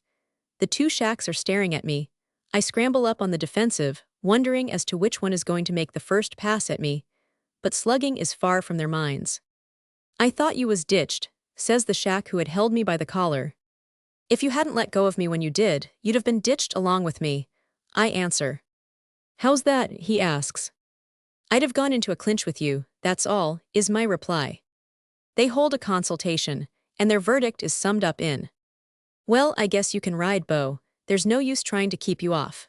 The two shacks are staring at me. I scramble up on the defensive, wondering as to which one is going to make the first pass at me. But slugging is far from their minds. "I thought you was ditched," says the shack who had held me by the collar. "If you hadn't let go of me when you did, you'd have been ditched along with me," I answer. "How's that?" he asks. "I'd have gone into a clinch with you, that's all," is my reply. They hold a consultation, and their verdict is summed up in, "Well, I guess you can ride, Bo. There's no use trying to keep you off."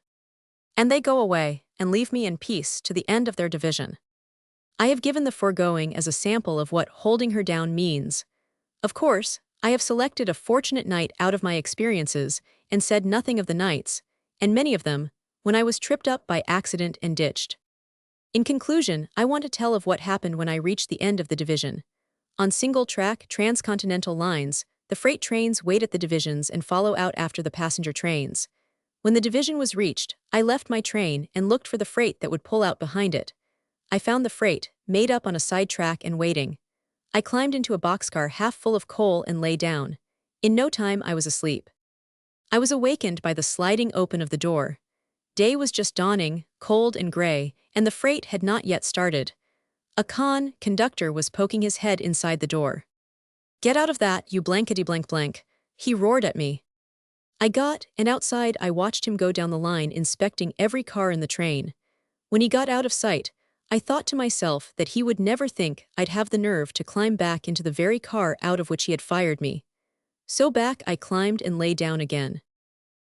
And they go away, and leave me in peace to the end of their division. I have given the foregoing as a sample of what holding her down means. Of course, I have selected a fortunate night out of my experiences and said nothing of the nights, and many of them, when I was tripped up by accident and ditched. In conclusion, I want to tell of what happened when I reached the end of the division. On single-track, transcontinental lines, the freight trains wait at the divisions and follow out after the passenger trains. When the division was reached, I left my train and looked for the freight that would pull out behind it. I found the freight, made up on a side track and waiting. I climbed into a boxcar half full of coal and lay down. In no time I was asleep. I was awakened by the sliding open of the door. Day was just dawning, cold and gray, and the freight had not yet started. A conductor was poking his head inside the door. "Get out of that, you blankety blank blank," he roared at me. I got, and outside I watched him go down the line inspecting every car in the train. When he got out of sight, I thought to myself that he would never think I'd have the nerve to climb back into the very car out of which he had fired me. So back I climbed and lay down again.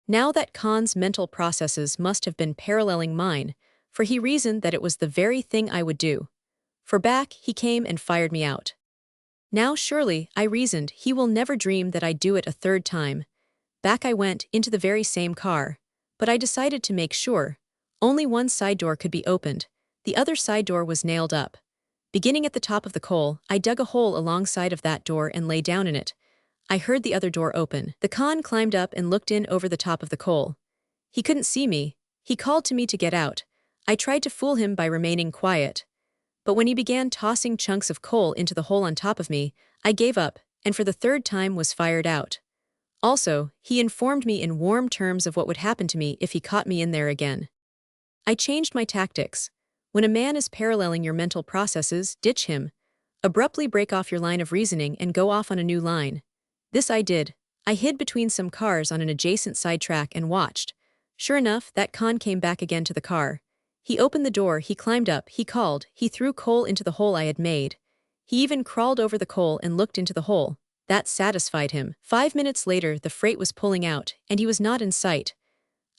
Now that Khan's mental processes must have been paralleling mine, for he reasoned that it was the very thing I would do. For back he came and fired me out. Now surely, I reasoned, he will never dream that I'd do it a third time. Back I went, into the very same car. But I decided to make sure. Only one side door could be opened. The other side door was nailed up. Beginning at the top of the coal, I dug a hole alongside of that door and lay down in it. I heard the other door open. The Khan climbed up and looked in over the top of the coal. He couldn't see me. He called to me to get out. I tried to fool him by remaining quiet. But when he began tossing chunks of coal into the hole on top of me, I gave up, and for the third time was fired out. Also, he informed me in warm terms of what would happen to me if he caught me in there again. I changed my tactics. When a man is paralleling your mental processes, ditch him. Abruptly break off your line of reasoning and go off on a new line. This I did. I hid between some cars on an adjacent sidetrack and watched. Sure enough, that Khan came back again to the car. He opened the door, he climbed up, he called, he threw coal into the hole I had made. He even crawled over the coal and looked into the hole. That satisfied him. 5 minutes later, the freight was pulling out, and he was not in sight.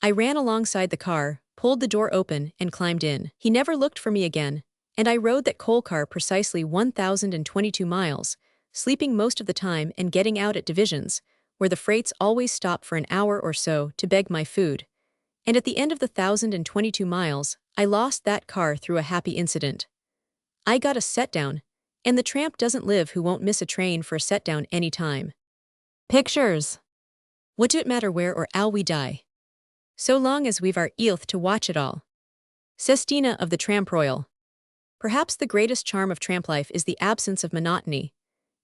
I ran alongside the car, pulled the door open, and climbed in. He never looked for me again, and I rode that coal car precisely 1,022 miles, sleeping most of the time and getting out at divisions, where the freights always stop for an hour or so to beg my food. And at the end of the 1,022 miles, I lost that car through a happy incident. I got a set-down, and the tramp doesn't live who won't miss a train for a set-down any time. Pictures. What do it matter where or how we die? So long as we've our earth to watch it all. Sestina of the Tramp Royal. Perhaps the greatest charm of tramp life is the absence of monotony.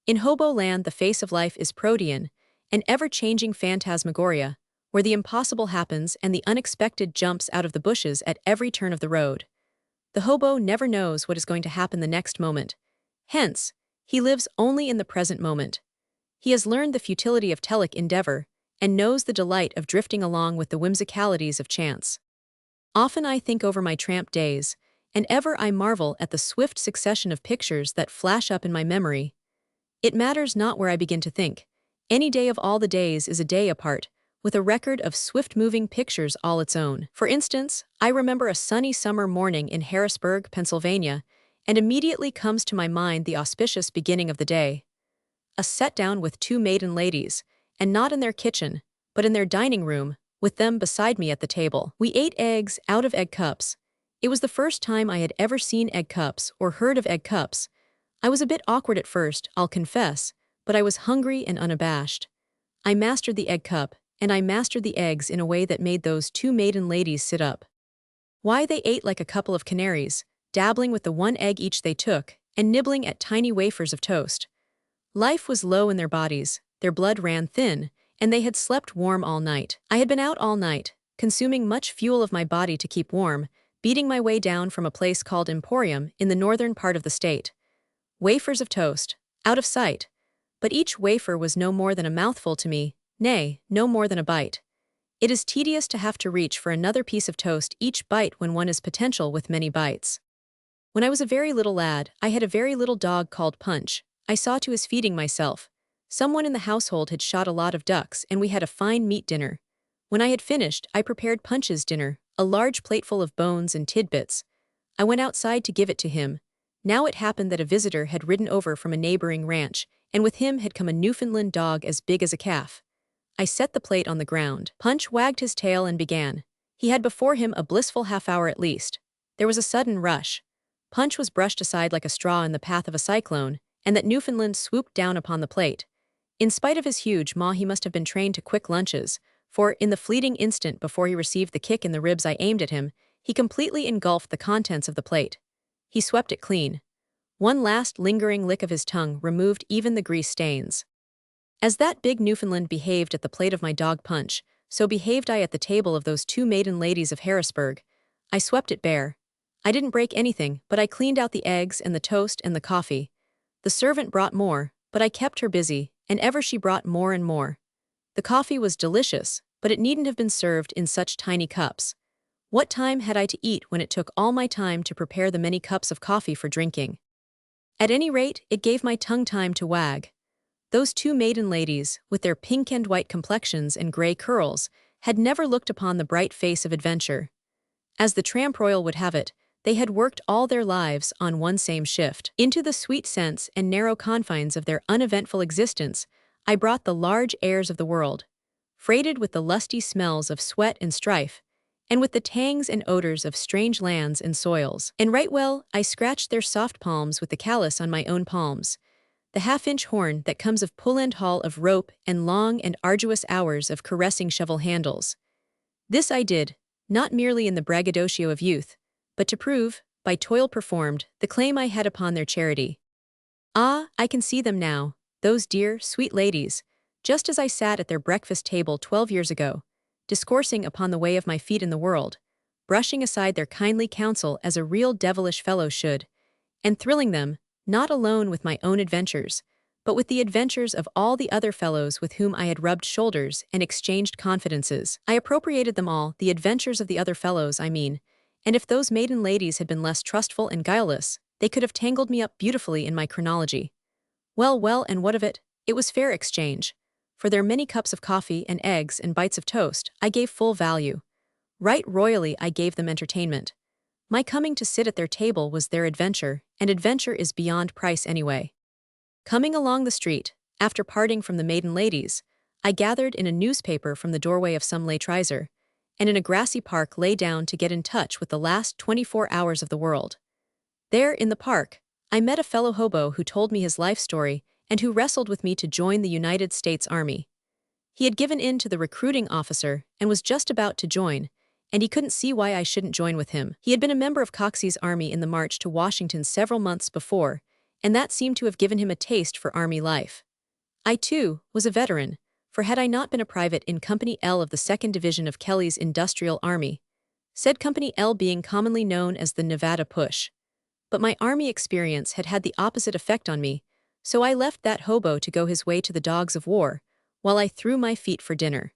In hobo land, the face of life is protean, an ever-changing phantasmagoria, where the impossible happens and the unexpected jumps out of the bushes at every turn of the road. The hobo never knows what is going to happen the next moment. Hence, he lives only in the present moment. He has learned the futility of telic endeavor, and knows the delight of drifting along with the whimsicalities of chance. Often I think over my tramp days, and ever I marvel at the swift succession of pictures that flash up in my memory. It matters not where I begin to think. Any day of all the days is a day apart, with a record of swift-moving pictures all its own. For instance, I remember a sunny summer morning in Harrisburg, Pennsylvania, and immediately comes to my mind the auspicious beginning of the day. A set-down with two maiden ladies, and not in their kitchen, but in their dining room, with them beside me at the table. We ate eggs out of egg cups. It was the first time I had ever seen egg cups or heard of egg cups. I was a bit awkward at first, I'll confess, but I was hungry and unabashed. I mastered the egg cup, and I mastered the eggs in a way that made those two maiden ladies sit up. Why, they ate like a couple of canaries, dabbling with the one egg each they took, and nibbling at tiny wafers of toast. Life was low in their bodies, their blood ran thin, and they had slept warm all night. I had been out all night, consuming much fuel of my body to keep warm, beating my way down from a place called Emporium in the northern part of the state. Wafers of toast, out of sight. But each wafer was no more than a mouthful to me, nay, no more than a bite. It is tedious to have to reach for another piece of toast each bite when one is potential with many bites. When I was a very little lad, I had a very little dog called Punch. I saw to his feeding myself. Someone in the household had shot a lot of ducks and we had a fine meat dinner. When I had finished, I prepared Punch's dinner, a large plateful of bones and tidbits. I went outside to give it to him. Now it happened that a visitor had ridden over from a neighboring ranch, and with him had come a Newfoundland dog as big as a calf. I set the plate on the ground. Punch wagged his tail and began. He had before him a blissful half-hour at least. There was a sudden rush. Punch was brushed aside like a straw in the path of a cyclone, and that Newfoundland swooped down upon the plate. In spite of his huge maw, he must have been trained to quick lunches, for, in the fleeting instant before he received the kick in the ribs I aimed at him, he completely engulfed the contents of the plate. He swept it clean. One last lingering lick of his tongue removed even the grease stains. As that big Newfoundland behaved at the plate of my dog Punch, so behaved I at the table of those two maiden ladies of Harrisburg. I swept it bare. I didn't break anything, but I cleaned out the eggs and the toast and the coffee. The servant brought more, but I kept her busy, and ever she brought more and more. The coffee was delicious, but it needn't have been served in such tiny cups. What time had I to eat when it took all my time to prepare the many cups of coffee for drinking? At any rate, it gave my tongue time to wag. Those two maiden ladies, with their pink and white complexions and gray curls, had never looked upon the bright face of adventure. As the tramp royal would have it, they had worked all their lives on one same shift. Into the sweet sense and narrow confines of their uneventful existence, I brought the large airs of the world, freighted with the lusty smells of sweat and strife, and with the tangs and odors of strange lands and soils. And right well, I scratched their soft palms with the callus on my own palms, the half-inch horn that comes of pull and haul of rope and long and arduous hours of caressing shovel handles. This I did, not merely in the braggadocio of youth, but to prove, by toil performed, the claim I had upon their charity. Ah, I can see them now, those dear, sweet ladies, just as I sat at their breakfast table 12 years ago, discoursing upon the way of my feet in the world, brushing aside their kindly counsel as a real devilish fellow should, and thrilling them, not alone with my own adventures, but with the adventures of all the other fellows with whom I had rubbed shoulders and exchanged confidences. I appropriated them all, the adventures of the other fellows, I mean, and if those maiden ladies had been less trustful and guileless, they could have tangled me up beautifully in my chronology. Well, and what of it? It was fair exchange. For their many cups of coffee and eggs and bites of toast, I gave full value. Right royally I gave them entertainment. My coming to sit at their table was their adventure, and adventure is beyond price anyway. Coming along the street, after parting from the maiden ladies, I gathered in a newspaper from the doorway of some latrizer, and in a grassy park lay down to get in touch with the last 24 hours of the world. There, in the park, I met a fellow hobo who told me his life story and who wrestled with me to join the United States Army. He had given in to the recruiting officer and was just about to join, and he couldn't see why I shouldn't join with him. He had been a member of Coxey's army in the march to Washington several months before, and that seemed to have given him a taste for army life. I, too, was a veteran, for had I not been a private in Company L of the 2nd Division of Kelly's Industrial Army, said Company L being commonly known as the Nevada Push. But my army experience had had the opposite effect on me, so I left that hobo to go his way to the dogs of war, while I threw my feet for dinner.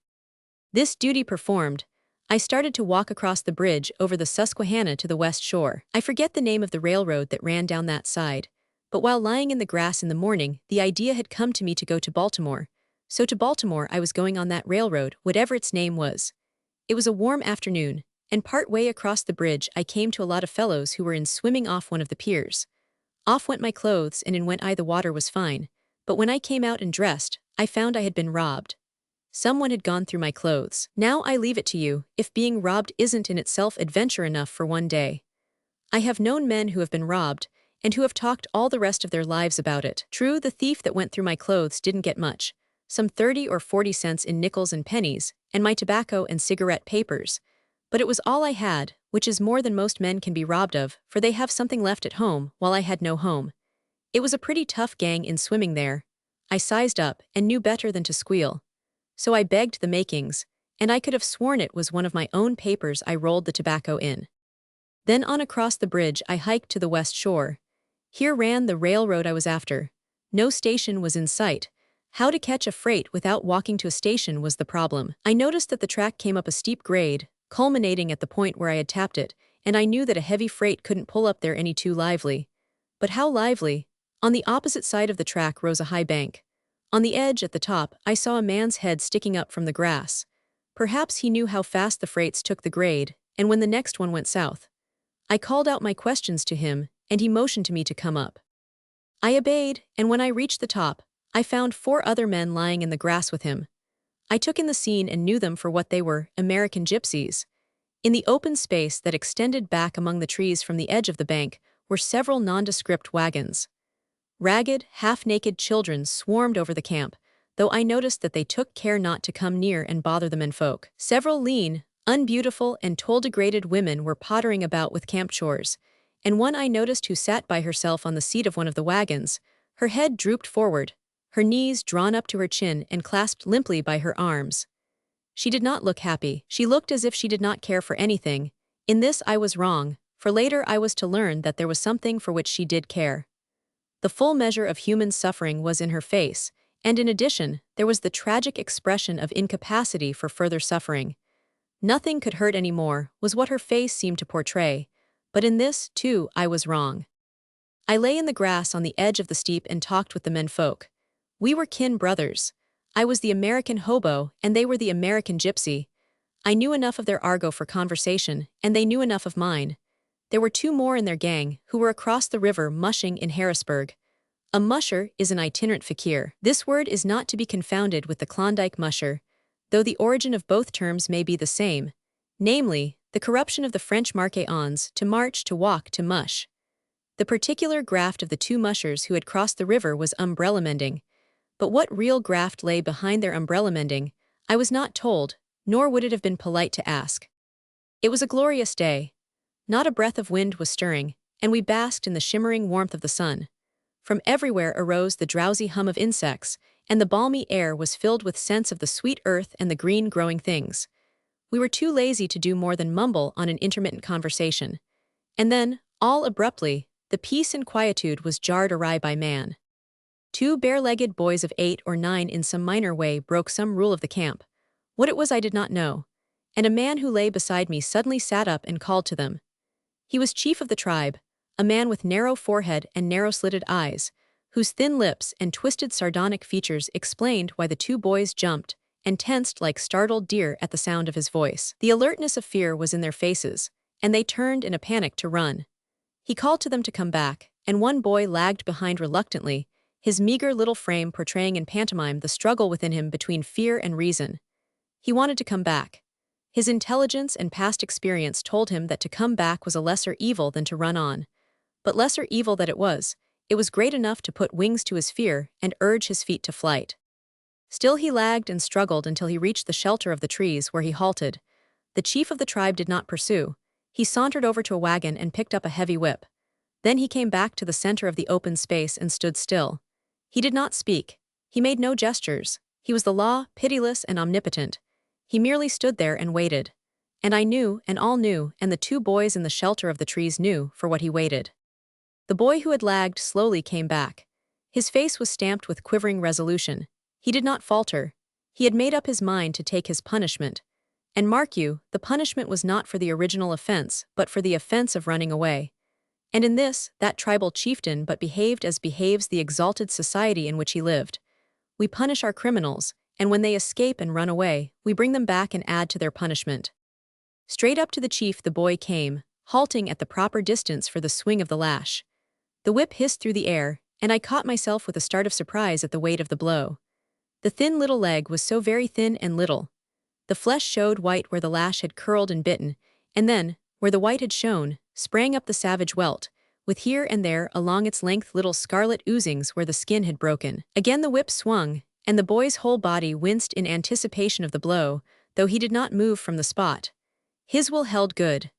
This duty performed, I started to walk across the bridge over the Susquehanna to the west shore. I forget the name of the railroad that ran down that side, but while lying in the grass in the morning, the idea had come to me to go to Baltimore, So to Baltimore I was going on that railroad, whatever its name was. It was a warm afternoon, and part way across the bridge I came to a lot of fellows who were in swimming off one of the piers. Off went my clothes and in went I. The water was fine, but when I came out and dressed, I found I had been robbed. Someone had gone through my clothes. Now I leave it to you if being robbed isn't in itself adventure enough for one day. I have known men who have been robbed, and who have talked all the rest of their lives about it. True, the thief that went through my clothes didn't get much, some 30 or 40 cents in nickels and pennies, and my tobacco and cigarette papers. But it was all I had, which is more than most men can be robbed of, for they have something left at home, while I had no home. It was a pretty tough gang in swimming there. I sized up, and knew better than to squeal. So I begged the makings, and I could have sworn it was one of my own papers I rolled the tobacco in. Then on across the bridge I hiked to the west shore. Here ran the railroad I was after. No station was in sight. How to catch a freight without walking to a station was the problem. I noticed that the track came up a steep grade, culminating at the point where I had tapped it, and I knew that a heavy freight couldn't pull up there any too lively. But how lively? On the opposite side of the track rose a high bank. On the edge at the top, I saw a man's head sticking up from the grass. Perhaps he knew how fast the freights took the grade, and when the next one went south. I called out my questions to him, and he motioned to me to come up. I obeyed, and when I reached the top, I found 4 other men lying in the grass with him. I took in the scene and knew them for what they were, American gypsies. In the open space that extended back among the trees from the edge of the bank were several nondescript wagons. Ragged, half-naked children swarmed over the camp, though I noticed that they took care not to come near and bother the menfolk. Several lean, unbeautiful and toll-degraded women were pottering about with camp chores, and one I noticed who sat by herself on the seat of one of the wagons, her head drooped forward, her knees drawn up to her chin and clasped limply by her arms. She did not look happy. She looked as if she did not care for anything. In this I was wrong, for later I was to learn that there was something for which she did care. The full measure of human suffering was in her face, and in addition, there was the tragic expression of incapacity for further suffering. Nothing could hurt any more, was what her face seemed to portray, but in this, too, I was wrong. I lay in the grass on the edge of the steep and talked with the menfolk. We were kin brothers. I was the American hobo, and they were the American gypsy. I knew enough of their argot for conversation, and they knew enough of mine. There were 2 more in their gang, who were across the river mushing in Harrisburg. A musher is an itinerant fakir. This word is not to be confounded with the Klondike musher, though the origin of both terms may be the same, namely, the corruption of the French marqué ons, to march, to walk, to mush. The particular graft of the 2 mushers who had crossed the river was umbrella mending, but what real graft lay behind their umbrella mending, I was not told, nor would it have been polite to ask. It was a glorious day. Not a breath of wind was stirring, and we basked in the shimmering warmth of the sun. From everywhere arose the drowsy hum of insects, and the balmy air was filled with scents of the sweet earth and the green growing things. We were too lazy to do more than mumble on an intermittent conversation. And then, all abruptly, the peace and quietude was jarred awry by man. 2 bare-legged boys of 8 or 9 in some minor way broke some rule of the camp. What it was I did not know. And a man who lay beside me suddenly sat up and called to them. He was chief of the tribe, a man with narrow forehead and narrow-slitted eyes, whose thin lips and twisted sardonic features explained why the 2 boys jumped and tensed like startled deer at the sound of his voice. The alertness of fear was in their faces, and they turned in a panic to run. He called to them to come back, and one boy lagged behind reluctantly, his meager little frame portraying in pantomime the struggle within him between fear and reason. He wanted to come back. His intelligence and past experience told him that to come back was a lesser evil than to run on. But lesser evil that it was great enough to put wings to his fear and urge his feet to flight. Still he lagged and struggled until he reached the shelter of the trees, where he halted. The chief of the tribe did not pursue. He sauntered over to a wagon and picked up a heavy whip. Then he came back to the center of the open space and stood still. He did not speak. He made no gestures. He was the law, pitiless and omnipotent. He merely stood there and waited. And I knew, and all knew, and the 2 boys in the shelter of the trees knew, for what he waited. The boy who had lagged slowly came back. His face was stamped with quivering resolution. He did not falter. He had made up his mind to take his punishment. And mark you, the punishment was not for the original offense, but for the offense of running away. And in this, that tribal chieftain but behaved as behaves the exalted society in which he lived. We punish our criminals, and when they escape and run away, we bring them back and add to their punishment. Straight up to the chief the boy came, halting at the proper distance for the swing of the lash. The whip hissed through the air, and I caught myself with a start of surprise at the weight of the blow. The thin little leg was so very thin and little. The flesh showed white where the lash had curled and bitten, and then, where the white had shown, sprang up the savage welt, with here and there along its length little scarlet oozings where the skin had broken. Again the whip swung, and the boy's whole body winced in anticipation of the blow, though he did not move from the spot. His will held good.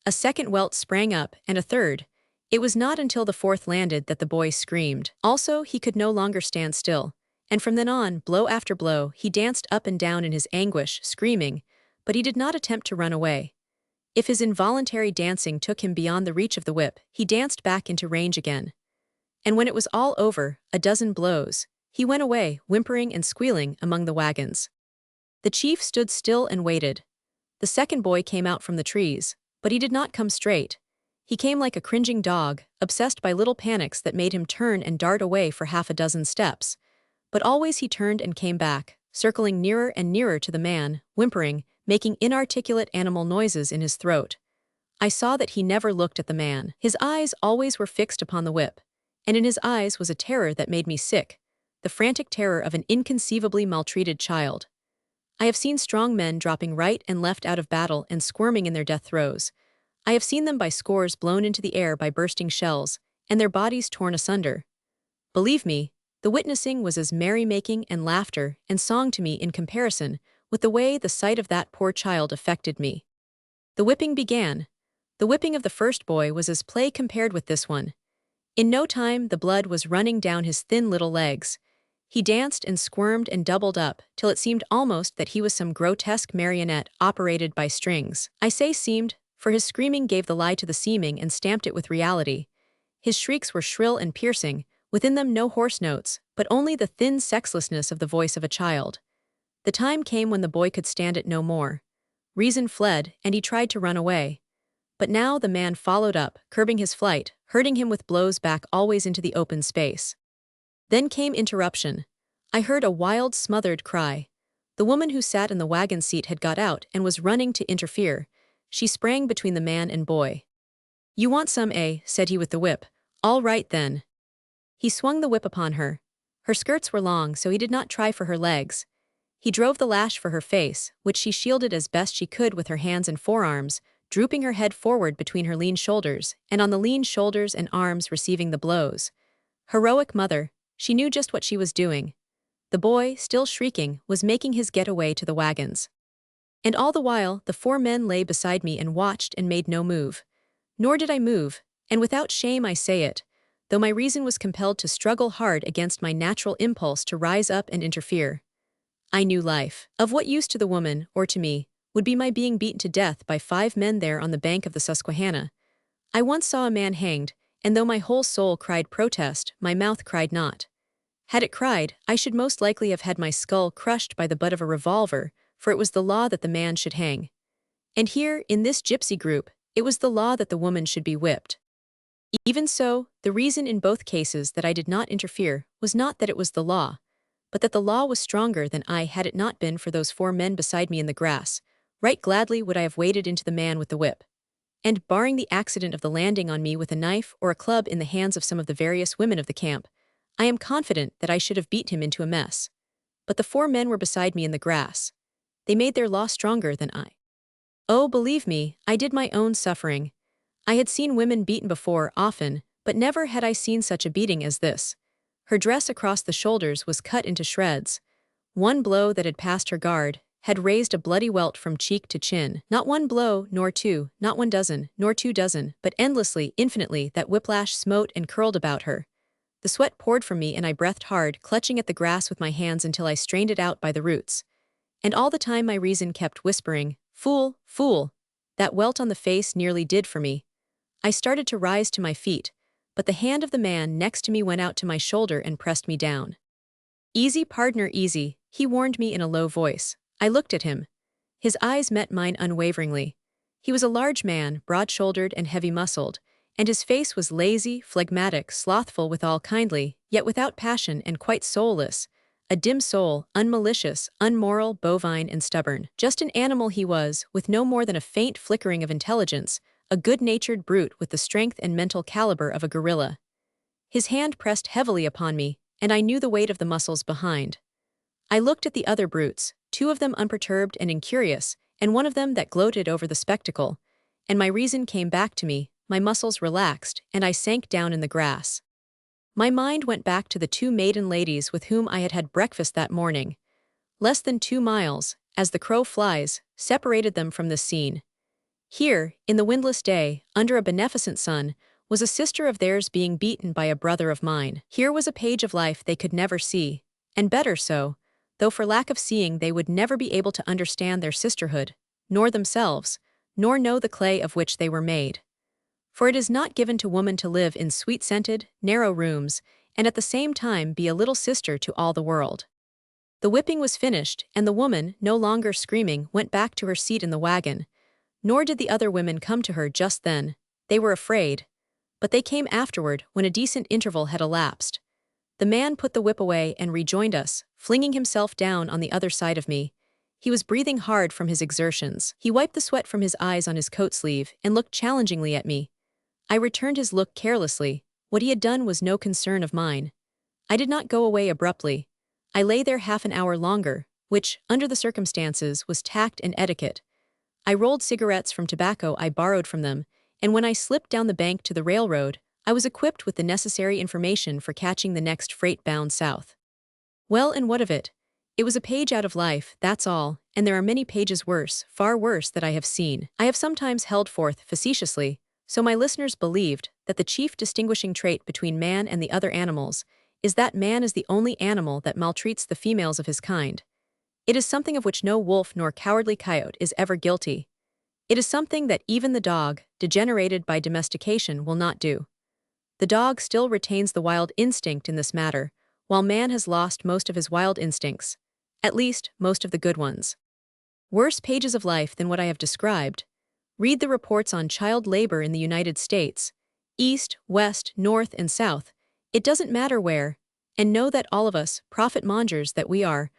A second welt sprang up, and a third. It was not until the fourth landed that the boy screamed. Also, he could no longer stand still, and from then on, blow after blow, he danced up and down in his anguish, screaming, but he did not attempt to run away. If his involuntary dancing took him beyond the reach of the whip, he danced back into range again. And when it was all over, a dozen blows, he went away, whimpering and squealing, among the wagons. The chief stood still and waited. The second boy came out from the trees, but he did not come straight. He came like a cringing dog, obsessed by little panics that made him turn and dart away for half a dozen steps. But always he turned and came back, circling nearer and nearer to the man, whimpering, making inarticulate animal noises in his throat. I saw that he never looked at the man. His eyes always were fixed upon the whip, and in his eyes was a terror that made me sick, the frantic terror of an inconceivably maltreated child. I have seen strong men dropping right and left out of battle and squirming in their death throes. I have seen them by scores blown into the air by bursting shells, and their bodies torn asunder. Believe me, the witnessing was as merrymaking and laughter and song to me in comparison with the way the sight of that poor child affected me. The whipping began. The whipping of the first boy was as play compared with this one. In no time the blood was running down his thin little legs. He danced and squirmed and doubled up till it seemed almost that he was some grotesque marionette operated by strings. I say seemed, for his screaming gave the lie to the seeming and stamped it with reality. His shrieks were shrill and piercing, within them no hoarse notes, but only the thin sexlessness of the voice of a child. The time came when the boy could stand it no more. Reason fled, and he tried to run away. But now the man followed up, curbing his flight, hurting him with blows back always into the open space. Then came interruption. I heard a wild, smothered cry. The woman who sat in the wagon seat had got out and was running to interfere. She sprang between the man and boy. "You want some, eh?" said he with the whip. "All right then." He swung the whip upon her. Her skirts were long, so he did not try for her legs. He drove the lash for her face, which she shielded as best she could with her hands and forearms, drooping her head forward between her lean shoulders, and on the lean shoulders and arms receiving the blows. Heroic mother, she knew just what she was doing. The boy, still shrieking, was making his getaway to the wagons. And all the while, the four men lay beside me and watched and made no move. Nor did I move, and without shame I say it, though my reason was compelled to struggle hard against my natural impulse to rise up and interfere. I knew life. Of what use to the woman, or to me, would be my being beaten to death by 5 men there on the bank of the Susquehanna. I once saw a man hanged, and though my whole soul cried protest, my mouth cried not. Had it cried, I should most likely have had my skull crushed by the butt of a revolver, for it was the law that the man should hang. And here, in this gypsy group, it was the law that the woman should be whipped. Even so, the reason in both cases that I did not interfere was not that it was the law, but that the law was stronger than I had it not been for those 4 men beside me in the grass. Right gladly would I have waded into the man with the whip. And, barring the accident of the landing on me with a knife or a club in the hands of some of the various women of the camp, I am confident that I should have beat him into a mess. But the 4 men were beside me in the grass. They made their law stronger than I. Oh, believe me, I did my own suffering. I had seen women beaten before, often, but never had I seen such a beating as this. Her dress across the shoulders was cut into shreds. One blow that had passed her guard had raised a bloody welt from cheek to chin. Not one blow, nor 2, not 1 dozen, nor 2 dozen, but endlessly, infinitely, that whiplash smote and curled about her. The sweat poured from me and I breathed hard, clutching at the grass with my hands until I strained it out by the roots. And all the time my reason kept whispering, "Fool, fool! That welt on the face nearly did for me." I started to rise to my feet, but the hand of the man next to me went out to my shoulder and pressed me down. "Easy, pardner, easy," he warned me in a low voice. I looked at him. His eyes met mine unwaveringly. He was a large man, broad-shouldered and heavy-muscled, and his face was lazy, phlegmatic, slothful withal kindly, yet without passion and quite soulless, a dim soul, unmalicious, unmoral, bovine, and stubborn. Just an animal he was, with no more than a faint flickering of intelligence, a good-natured brute with the strength and mental caliber of a gorilla. His hand pressed heavily upon me, and I knew the weight of the muscles behind. I looked at the other brutes, two of them unperturbed and incurious, and one of them that gloated over the spectacle, and my reason came back to me, my muscles relaxed, and I sank down in the grass. My mind went back to the two maiden ladies with whom I had had breakfast that morning. Less than 2 miles, as the crow flies, separated them from this scene. Here, in the windless day, under a beneficent sun, was a sister of theirs being beaten by a brother of mine. Here was a page of life they could never see, and better so, though for lack of seeing they would never be able to understand their sisterhood, nor themselves, nor know the clay of which they were made. For it is not given to woman to live in sweet-scented, narrow rooms, and at the same time be a little sister to all the world. The whipping was finished, and the woman, no longer screaming, went back to her seat in the wagon. Nor did the other women come to her just then. They were afraid. But they came afterward, when a decent interval had elapsed. The man put the whip away and rejoined us, flinging himself down on the other side of me. He was breathing hard from his exertions. He wiped the sweat from his eyes on his coat sleeve and looked challengingly at me. I returned his look carelessly. What he had done was no concern of mine. I did not go away abruptly. I lay there half an hour longer, which, under the circumstances, was tact and etiquette. I rolled cigarettes from tobacco I borrowed from them, and when I slipped down the bank to the railroad, I was equipped with the necessary information for catching the next freight bound south. Well, and what of it? It was a page out of life, that's all, and there are many pages worse, far worse, that I have seen. I have sometimes held forth facetiously, so my listeners believed, that the chief distinguishing trait between man and the other animals is that man is the only animal that maltreats the females of his kind. It is something of which no wolf nor cowardly coyote is ever guilty. It is something that even the dog, degenerated by domestication, will not do. The dog still retains the wild instinct in this matter, while man has lost most of his wild instincts, at least most of the good ones. Worse pages of life than what I have described. Read the reports on child labor in the United States, East, West, North, and South. It doesn't matter where, and know that all of us, profit-mongers that we are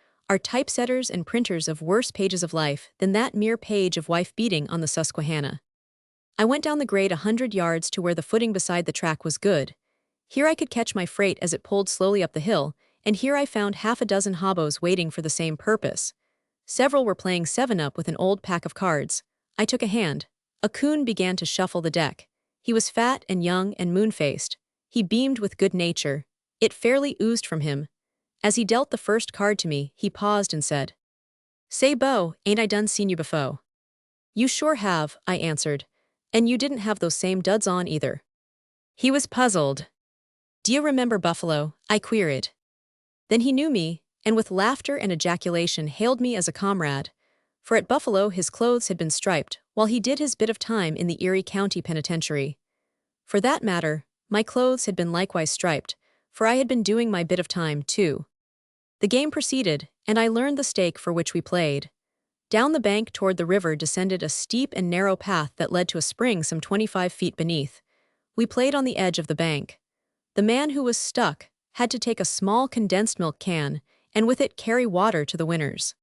typesetters and printers of worse pages of life than that mere page of wife beating on the Susquehanna. I went down the grade 100 yards to where the footing beside the track was good. Here I could catch my freight as it pulled slowly up the hill, and here I found half a dozen hobos waiting for the same purpose. Several were playing 7-up with an old pack of cards. I took a hand. A coon began to shuffle the deck. He was fat and young and moon-faced. He beamed with good nature. It fairly oozed from him. As he dealt the first card to me, he paused and said, "Say, Bo, ain't I done seen you befo'?" "You sure have," I answered. "And you didn't have those same duds on either." He was puzzled. "D'you remember Buffalo?" I queried. Then he knew me, and with laughter and ejaculation hailed me as a comrade. For at Buffalo his clothes had been striped, while he did his bit of time in the Erie County Penitentiary. For that matter, my clothes had been likewise striped, for I had been doing my bit of time, too. The game proceeded, and I learned the stake for which we played. Down the bank toward the river descended a steep and narrow path that led to a spring some 25 feet beneath. We played on the edge of the bank. The man who was stuck had to take a small condensed milk can, and with it carry water to the winners.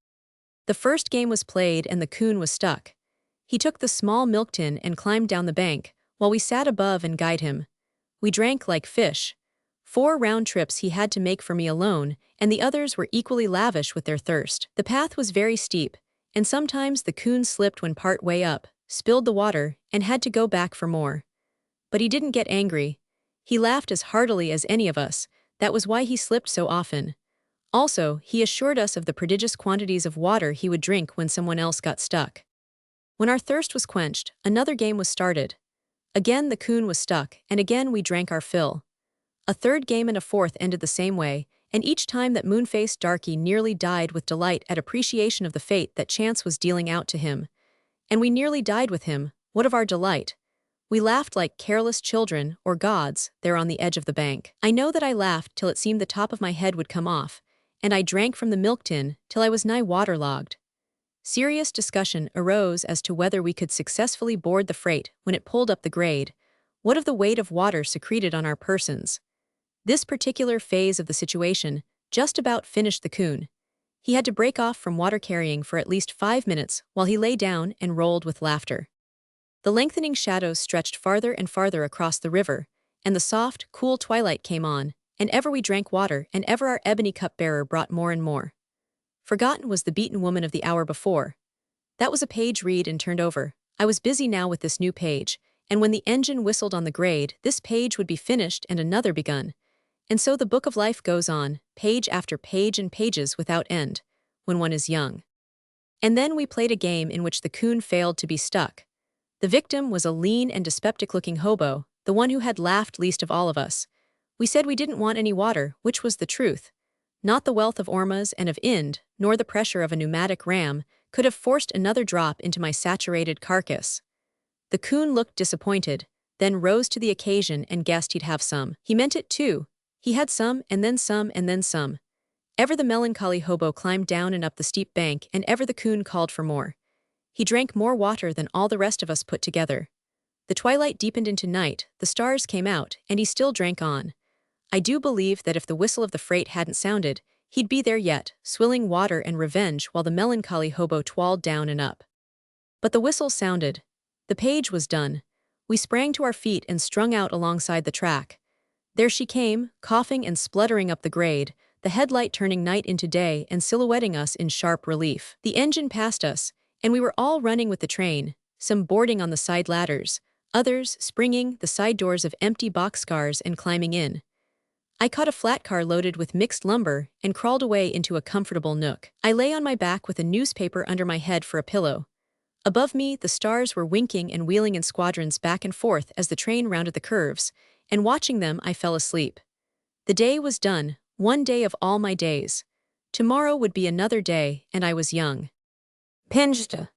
The first game was played and the coon was stuck. He took the small milk tin and climbed down the bank, while we sat above and guided him. We drank like fish. 4 round trips he had to make for me alone, and the others were equally lavish with their thirst. The path was very steep, and sometimes the coon slipped when part way up, spilled the water, and had to go back for more. But he didn't get angry. He laughed as heartily as any of us. That was why he slipped so often. Also, he assured us of the prodigious quantities of water he would drink when someone else got stuck. When our thirst was quenched, another game was started. Again the coon was stuck, and again we drank our fill. A third game and a fourth ended the same way, and each time that moon-faced darky nearly died with delight at appreciation of the fate that chance was dealing out to him. And we nearly died with him. What of our delight? We laughed like careless children, or gods, there on the edge of the bank. I know that I laughed till it seemed the top of my head would come off, and I drank from the milk tin till I was nigh waterlogged. Serious discussion arose as to whether we could successfully board the freight when it pulled up the grade. What of the weight of water secreted on our persons? This particular phase of the situation Just about finished the coon. He had to break off from water carrying for at least 5 minutes while he lay down and rolled with laughter. The lengthening shadows stretched farther and farther across the river, and the soft, cool twilight came on, and ever we drank water and ever our ebony cup-bearer brought more and more. Forgotten was the beaten woman of the hour before. That was a page read and turned over. I was busy now with this new page, and when the engine whistled on the grade, this page would be finished and another begun. And so the book of life goes on, page after page and pages without end, when one is young. And then we played a game in which the coon failed to be stuck. The victim was a lean and dyspeptic-looking hobo, the one who had laughed least of all of us. We said we didn't want any water, which was the truth. Not the wealth of Ormuz and of Ind, nor the pressure of a pneumatic ram, could have forced another drop into my saturated carcass. The coon looked disappointed, then rose to the occasion and guessed he'd have some. He meant it too. He had some, and then some, and then some. Ever the melancholy hobo climbed down and up the steep bank, and ever the coon called for more. He drank more water than all the rest of us put together. The twilight deepened into night, the stars came out, and he still drank on. I do believe that if the whistle of the freight hadn't sounded, he'd be there yet, swilling water and revenge while the melancholy hobo twalled down and up. But the whistle sounded. The page was done. We sprang to our feet and strung out alongside the track. There she came, coughing and spluttering up the grade, the headlight turning night into day and silhouetting us in sharp relief. The engine passed us, and we were all running with the train, some boarding on the side ladders, others springing the side doors of empty boxcars and climbing in. I caught a flat car loaded with mixed lumber and crawled away into a comfortable nook. I lay on my back with a newspaper under my head for a pillow. Above me, the stars were winking and wheeling in squadrons back and forth as the train rounded the curves, and watching them I fell asleep. The day was done, one day of all my days. Tomorrow would be another day, and I was young. Pinchta.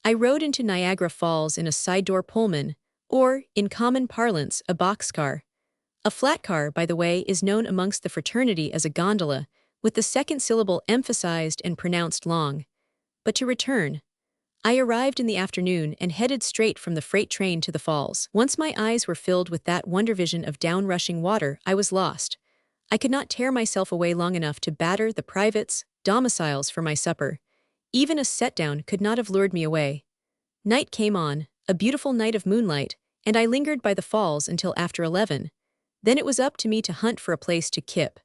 I rode into Niagara Falls in a side-door Pullman, or, in common parlance, a boxcar. A flat car, by the way, is known amongst the fraternity as a gondola, with the second syllable emphasized and pronounced long. But to return. I arrived in the afternoon and headed straight from the freight train to the falls. Once my eyes were filled with that wonder vision of down-rushing water, I was lost. I could not tear myself away long enough to batter the privates' domiciles for my supper. Even a set-down could not have lured me away. Night came on, a beautiful night of moonlight, and I lingered by the falls until after 11. Then it was up to me to hunt for a place to kip.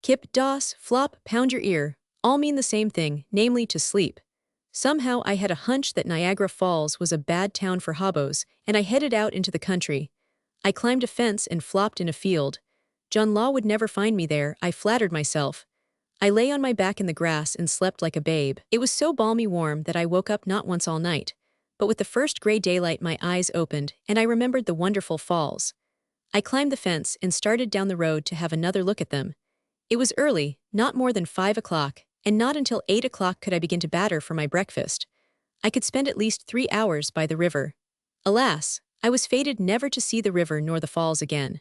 Kip, dos, flop, pound your ear, all mean the same thing, namely to sleep. Somehow I had a hunch that Niagara Falls was a bad town for hobos, and I headed out into the country. I climbed a fence and flopped in a field. John Law would never find me there, I flattered myself. I lay on my back in the grass and slept like a babe. It was so balmy warm that I woke up not once all night. But with the first gray daylight my eyes opened, and I remembered the wonderful falls. I climbed the fence and started down the road to have another look at them. It was early, not more than 5 o'clock, and not until 8 o'clock could I begin to batter for my breakfast. I could spend at least 3 hours by the river. Alas, I was fated never to see the river nor the falls again.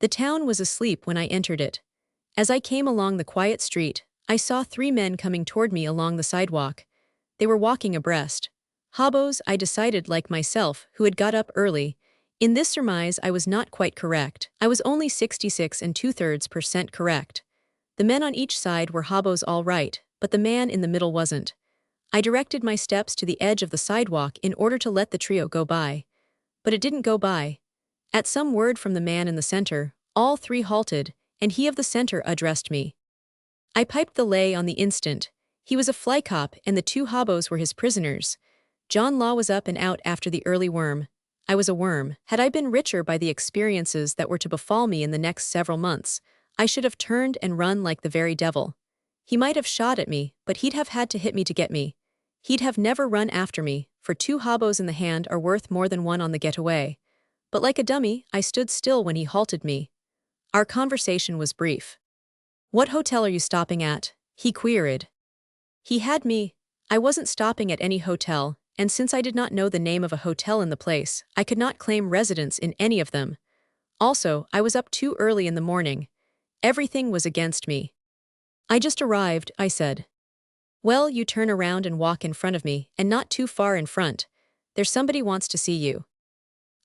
The town was asleep when I entered it. As I came along the quiet street, I saw 3 men coming toward me along the sidewalk. They were walking abreast. Hobos, I decided, like myself, who had got up early. In this surmise I was not quite correct. I was only 66 2/3% correct. The men on each side were hobos all right, but the man in the middle wasn't. I directed my steps to the edge of the sidewalk in order to let the trio go by. But it didn't go by. At some word from the man in the center, all 3 halted, and he of the center addressed me. I piped the lay on the instant. He was a fly cop, and the 2 hobos were his prisoners. John Law was up and out after the early worm. I was a worm. Had I been richer by the experiences that were to befall me in the next several months, I should have turned and run like the very devil. He might have shot at me, but he'd have had to hit me to get me. He'd have never run after me, for 2 hobos in the hand are worth more than 1 on the getaway. But like a dummy, I stood still when he halted me. Our conversation was brief. "What hotel are you stopping at?" he queried. He had me. I wasn't stopping at any hotel, and since I did not know the name of a hotel in the place, I could not claim residence in any of them. Also, I was up too early in the morning. Everything was against me. "I just arrived," I said. "Well, you turn around and walk in front of me, and not too far in front. There's somebody wants to see you."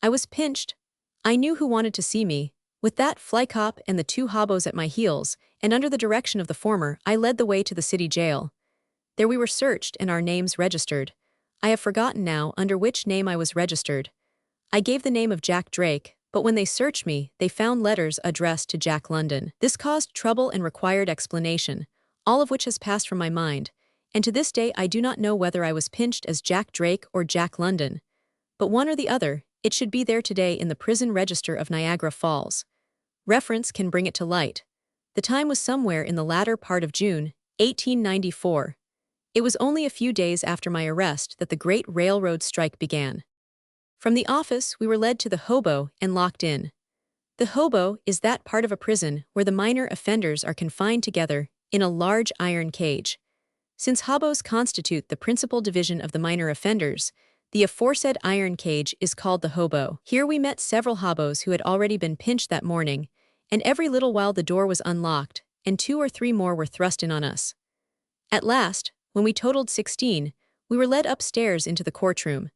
I was pinched. I knew who wanted to see me. With that fly cop and the two hobos at my heels, and under the direction of the former, I led the way to the city jail. There we were searched and our names registered. I have forgotten now under which name I was registered. I gave the name of Jack Drake, but when they searched me, they found letters addressed to Jack London. This caused trouble and required explanation, all of which has passed from my mind, and to this day I do not know whether I was pinched as Jack Drake or Jack London. But one or the other, it should be there today in the prison register of Niagara Falls. Reference can bring it to light. The time was somewhere in the latter part of June, 1894. It was only a few days after my arrest that the great railroad strike began. From the office, we were led to the hobo and locked in. The hobo is that part of a prison where the minor offenders are confined together in a large iron cage. Since hobos constitute the principal division of the minor offenders, the aforesaid iron cage is called the hobo. Here we met several hobos who had already been pinched that morning, and every little while the door was unlocked, and 2 or 3 more were thrust in on us. At last, when we totaled 16, we were led upstairs into the courtroom.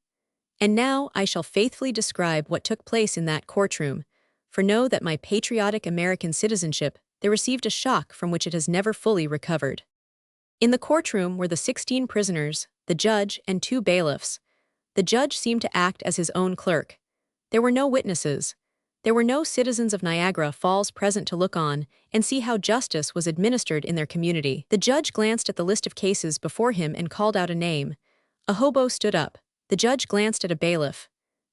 And now I shall faithfully describe what took place in that courtroom, for know that my patriotic American citizenship there received a shock from which it has never fully recovered. In the courtroom were the 16 prisoners, the judge, and 2 bailiffs. The judge seemed to act as his own clerk. There were no witnesses. There were no citizens of Niagara Falls present to look on and see how justice was administered in their community. The judge glanced at the list of cases before him and called out a name. A hobo stood up. The judge glanced at a bailiff.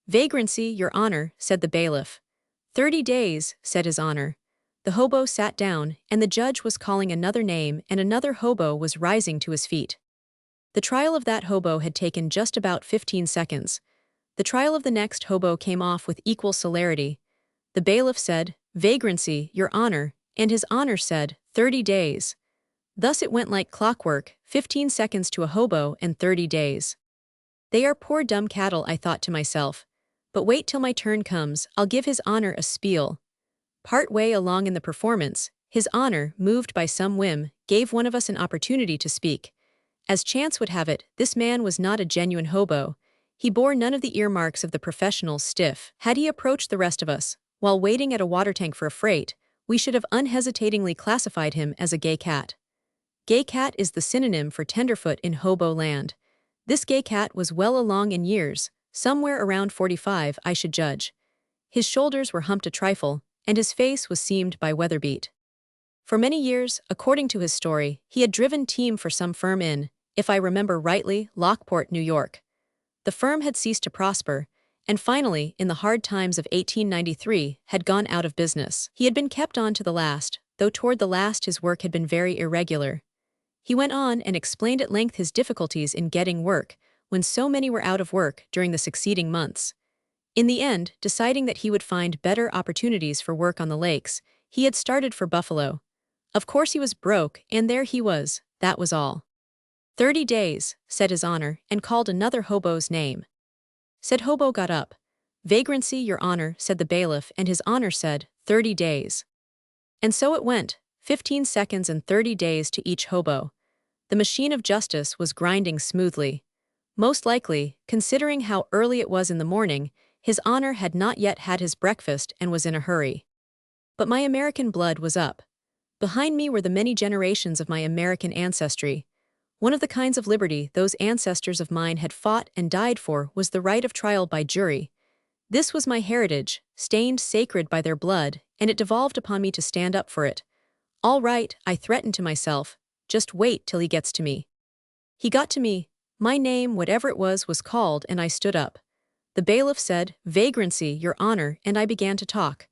"Vagrancy, Your Honor," said the bailiff. "30 days," said His Honor. The hobo sat down, and the judge was calling another name, and another hobo was rising to his feet. The trial of that hobo had taken just about 15 seconds. The trial of the next hobo came off with equal celerity. The bailiff said, "Vagrancy, Your Honor," and His Honor said, 30 days. Thus it went like clockwork, 15 seconds to a hobo and 30 days. They are poor dumb cattle, I thought to myself. But wait till my turn comes, I'll give His Honor a spiel. Part way along in the performance, His Honor, moved by some whim, gave one of us an opportunity to speak. As chance would have it, this man was not a genuine hobo. He bore none of the earmarks of the professional stiff. Had he approached the rest of us, while waiting at a water tank for a freight, we should have unhesitatingly classified him as a gay cat. Gay cat is the synonym for tenderfoot in hobo land. This gay cat was well along in years, somewhere around 45, I should judge. His shoulders were humped a trifle, and his face was seamed by weatherbeat. For many years, according to his story, he had driven team for some firm in, if I remember rightly, Lockport, New York. The firm had ceased to prosper, and finally, in the hard times of 1893, had gone out of business. He had been kept on to the last, though toward the last his work had been very irregular. He went on and explained at length his difficulties in getting work, when so many were out of work during the succeeding months. In the end, deciding that he would find better opportunities for work on the lakes, he had started for Buffalo. Of course he was broke, and there he was, that was all. 30 days, said His Honor, and called another hobo's name. Said hobo got up. Vagrancy, Your Honor, said the bailiff, and His Honor said, 30 days. And so it went, 15 seconds and 30 days to each hobo. The machine of justice was grinding smoothly. Most likely, considering how early it was in the morning, His Honor had not yet had his breakfast and was in a hurry. But my American blood was up. Behind me were the many generations of my American ancestry. One of the kinds of liberty those ancestors of mine had fought and died for was the right of trial by jury. This was my heritage, stained sacred by their blood, and it devolved upon me to stand up for it. All right, I threatened to myself, just wait till he gets to me. He got to me. My name, whatever it was called, and I stood up. The bailiff said, "Vagrancy, Your Honor," and I began to talk.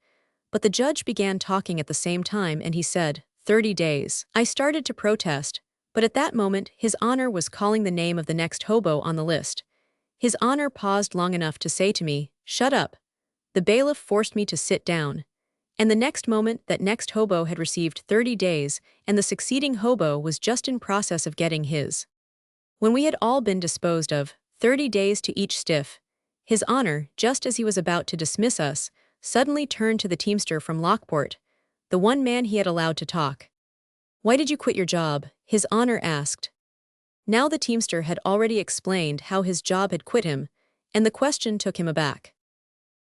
But the judge began talking at the same time, and he said, 30 days. I started to protest, but at that moment His Honor was calling the name of the next hobo on the list. His Honor paused long enough to say to me, "Shut up." The bailiff forced me to sit down. And the next moment that next hobo had received 30 days, and the succeeding hobo was just in process of getting his. When we had all been disposed of, 30 days to each stiff, His Honor, just as he was about to dismiss us, suddenly turned to the teamster from Lockport, the one man he had allowed to talk. "Why did you quit your job?" His Honor asked. Now the teamster had already explained how his job had quit him, and the question took him aback.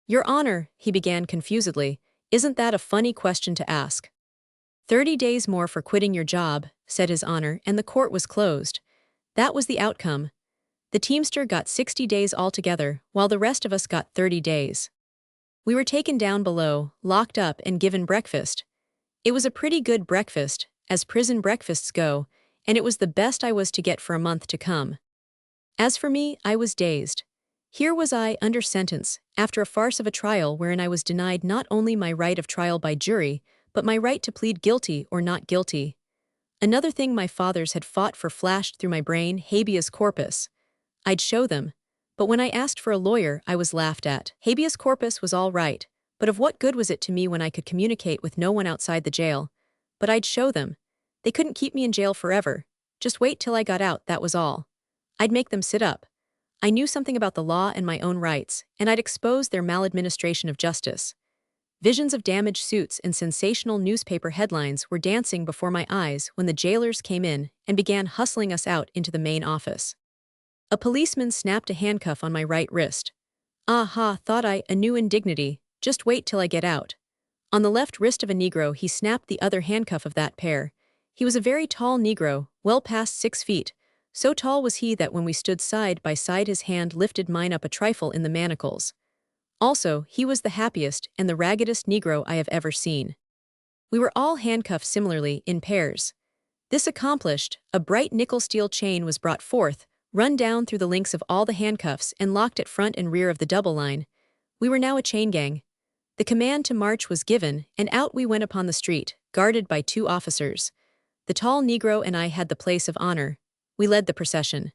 "Your Honor," he began confusedly, Isn't that a funny question to ask? 30 days more for quitting your job, said His Honor, and the court was closed. That was the outcome. The Teamster got 60 days altogether, while the rest of us got 30 days. We were taken down below, locked up, and given breakfast. It was a pretty good breakfast, as prison breakfasts go, and it was the best I was to get for a month to come. As for me, I was dazed. Here was I under sentence, after a farce of a trial wherein I was denied not only my right of trial by jury, but my right to plead guilty or not guilty. Another thing my fathers had fought for flashed through my brain: habeas corpus. I'd show them. But when I asked for a lawyer, I was laughed at. Habeas corpus was all right, but of what good was it to me when I could communicate with no one outside the jail? But I'd show them. They couldn't keep me in jail forever. Just wait till I got out, that was all. I'd make them sit up. I knew something about the law and my own rights, and I'd expose their maladministration of justice. Visions of damaged suits and sensational newspaper headlines were dancing before my eyes when the jailers came in and began hustling us out into the main office. A policeman snapped a handcuff on my right wrist. Aha, thought I, a new indignity, just wait till I get out. On the left wrist of a Negro he snapped the other handcuff of that pair. He was a very tall Negro, well past 6 feet. So tall was he that when we stood side by side his hand lifted mine up a trifle in the manacles. Also, he was the happiest and the raggedest Negro I have ever seen. We were all handcuffed similarly, in pairs. This accomplished, a bright nickel steel chain was brought forth, run down through the links of all the handcuffs and locked at front and rear of the double line. We were now a chain gang. The command to march was given, and out we went upon the street, guarded by 2 officers. The tall Negro and I had the place of honor. We led the procession.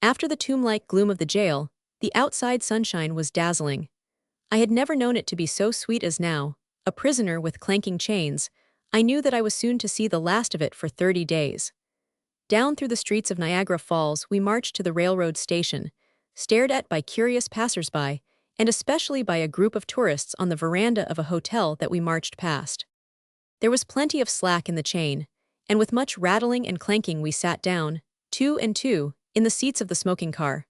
After the tomb-like gloom of the jail, the outside sunshine was dazzling. I had never known it to be so sweet as now. A prisoner with clanking chains, I knew that I was soon to see the last of it for 30 days. Down through the streets of Niagara Falls we marched to the railroad station, stared at by curious passers-by, and especially by a group of tourists on the veranda of a hotel that we marched past. There was plenty of slack in the chain, and with much rattling and clanking we sat down, 2 and 2, in the seats of the smoking car.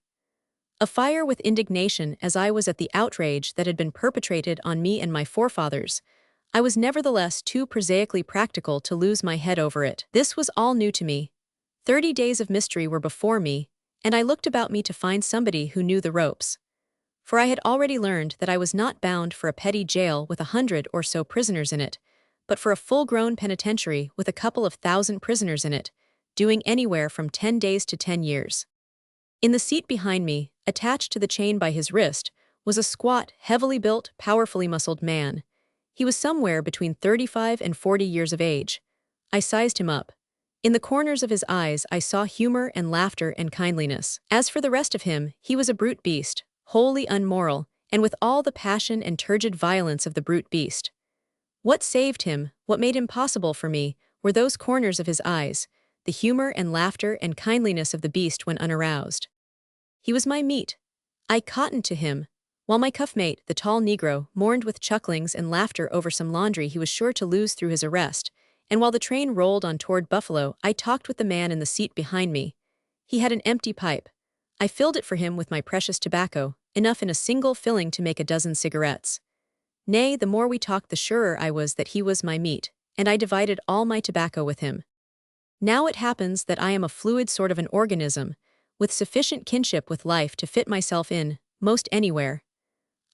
Afire with indignation as I was at the outrage that had been perpetrated on me and my forefathers, I was nevertheless too prosaically practical to lose my head over it. This was all new to me. 30 days of mystery were before me, and I looked about me to find somebody who knew the ropes. For I had already learned that I was not bound for a petty jail with 100 or so prisoners in it, but for a full-grown penitentiary with a couple of thousand prisoners in it, doing anywhere from 10 days to 10 years. In the seat behind me, attached to the chain by his wrist, was a squat, heavily built, powerfully muscled man. He was somewhere between 35 and 40 years of age. I sized him up. In the corners of his eyes I saw humor and laughter and kindliness. As for the rest of him, he was a brute beast, wholly unmoral, and with all the passion and turgid violence of the brute beast. What saved him, what made him possible for me, were those corners of his eyes, the humor and laughter and kindliness of the beast when unaroused. He was my meat. I cottoned to him, while my cuffmate, the tall Negro, mourned with chucklings and laughter over some laundry he was sure to lose through his arrest, and while the train rolled on toward Buffalo, I talked with the man in the seat behind me. He had an empty pipe. I filled it for him with my precious tobacco, enough in a single filling to make a dozen cigarettes. Nay, the more we talked the surer I was that he was my meat, and I divided all my tobacco with him. Now it happens that I am a fluid sort of an organism, with sufficient kinship with life to fit myself in, most anywhere.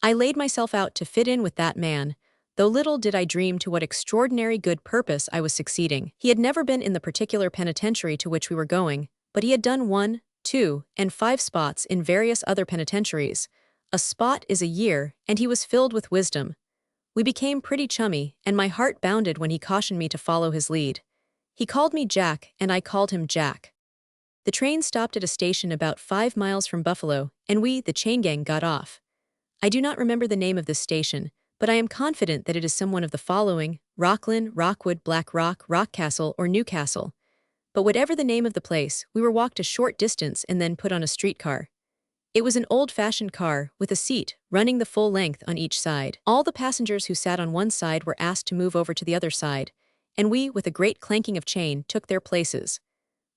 I laid myself out to fit in with that man, though little did I dream to what extraordinary good purpose I was succeeding. He had never been in the particular penitentiary to which we were going, but he had done 1, 2, and 5 spots in various other penitentiaries. A spot is a year, and he was filled with wisdom. We became pretty chummy, and my heart bounded when he cautioned me to follow his lead. He called me Jack, and I called him Jack. The train stopped at a station about 5 miles from Buffalo, and we, the chain gang, got off. I do not remember the name of this station, but I am confident that it is some one of the following: Rockland, Rockwood, Black Rock, Rockcastle, or Newcastle. But whatever the name of the place, we were walked a short distance and then put on a streetcar. It was an old-fashioned car, with a seat, running the full length on each side. All the passengers who sat on one side were asked to move over to the other side, and we, with a great clanking of chain, took their places.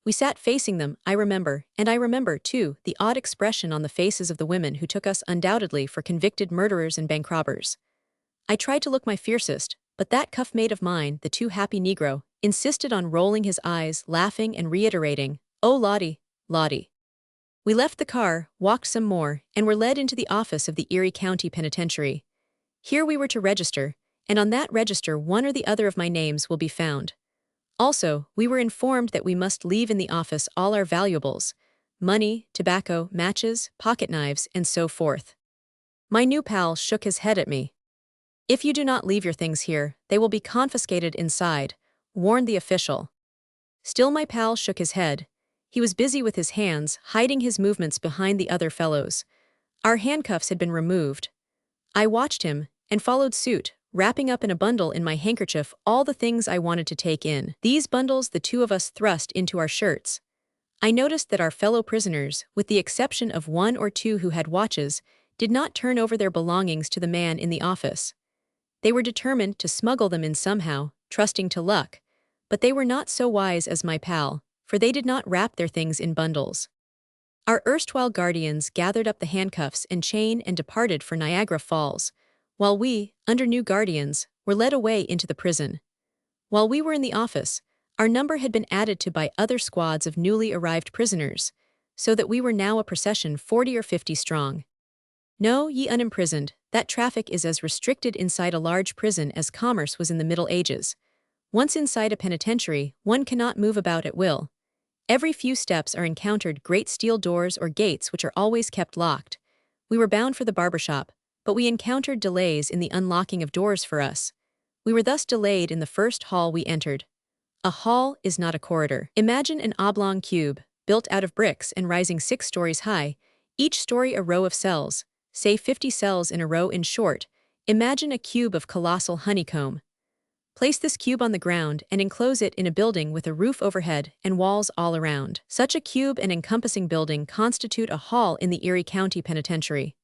We sat facing them, I remember, and I remember, too, the odd expression on the faces of the women who took us undoubtedly for convicted murderers and bank robbers. I tried to look my fiercest, but that cuff mate of mine, the too happy Negro, insisted on rolling his eyes, laughing and reiterating, "Oh Lottie, Lottie." We left the car, walked some more, and were led into the office of the Erie County Penitentiary. Here we were to register, and on that register one or the other of my names will be found. Also, we were informed that we must leave in the office all our valuables: money, tobacco, matches, pocket knives, and so forth. My new pal shook his head at me. "If you do not leave your things here, they will be confiscated inside," warned the official. Still my pal shook his head. He was busy with his hands, hiding his movements behind the other fellows. Our handcuffs had been removed. I watched him, and followed suit, wrapping up in a bundle in my handkerchief all the things I wanted to take in. These bundles the two of us thrust into our shirts. I noticed that our fellow prisoners, with the exception of one or two who had watches, did not turn over their belongings to the man in the office. They were determined to smuggle them in somehow, trusting to luck, but they were not so wise as my pal, for they did not wrap their things in bundles. Our erstwhile guardians gathered up the handcuffs and chain and departed for Niagara Falls, while we, under new guardians, were led away into the prison. While we were in the office, our number had been added to by other squads of newly arrived prisoners, so that we were now a procession 40 or 50 strong. Know, ye unimprisoned, that traffic is as restricted inside a large prison as commerce was in the Middle Ages. Once inside a penitentiary, one cannot move about at will. Every few steps are encountered great steel doors or gates which are always kept locked. We were bound for the barber shop, but we encountered delays in the unlocking of doors for us. We were thus delayed in the first hall we entered. A hall is not a corridor. Imagine an oblong cube, built out of bricks and rising 6 stories high, each story a row of cells, say 50 cells in a row. In short, imagine a cube of colossal honeycomb. Place this cube on the ground and enclose it in a building with a roof overhead and walls all around. Such a cube and encompassing building constitute a hall in the Erie County Penitentiary.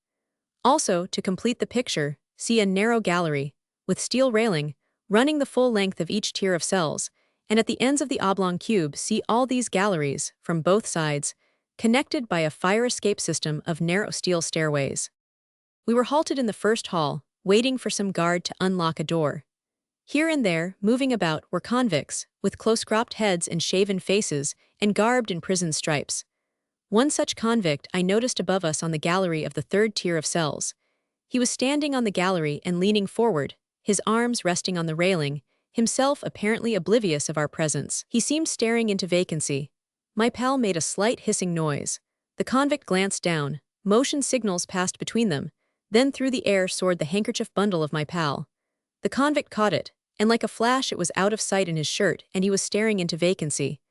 Also, to complete the picture, see a narrow gallery, with steel railing, running the full length of each tier of cells, and at the ends of the oblong cube see all these galleries, from both sides, connected by a fire escape system of narrow steel stairways. We were halted in the first hall, waiting for some guard to unlock a door. Here and there, moving about, were convicts, with close-cropped heads and shaven faces, and garbed in prison stripes. One such convict I noticed above us on the gallery of the 3rd tier of cells. He was standing on the gallery and leaning forward, his arms resting on the railing, himself apparently oblivious of our presence. He seemed staring into vacancy. My pal made a slight hissing noise. The convict glanced down, motion signals passed between them, then through the air soared the handkerchief bundle of my pal. The convict caught it, and like a flash it was out of sight in his shirt and he was staring into vacancy.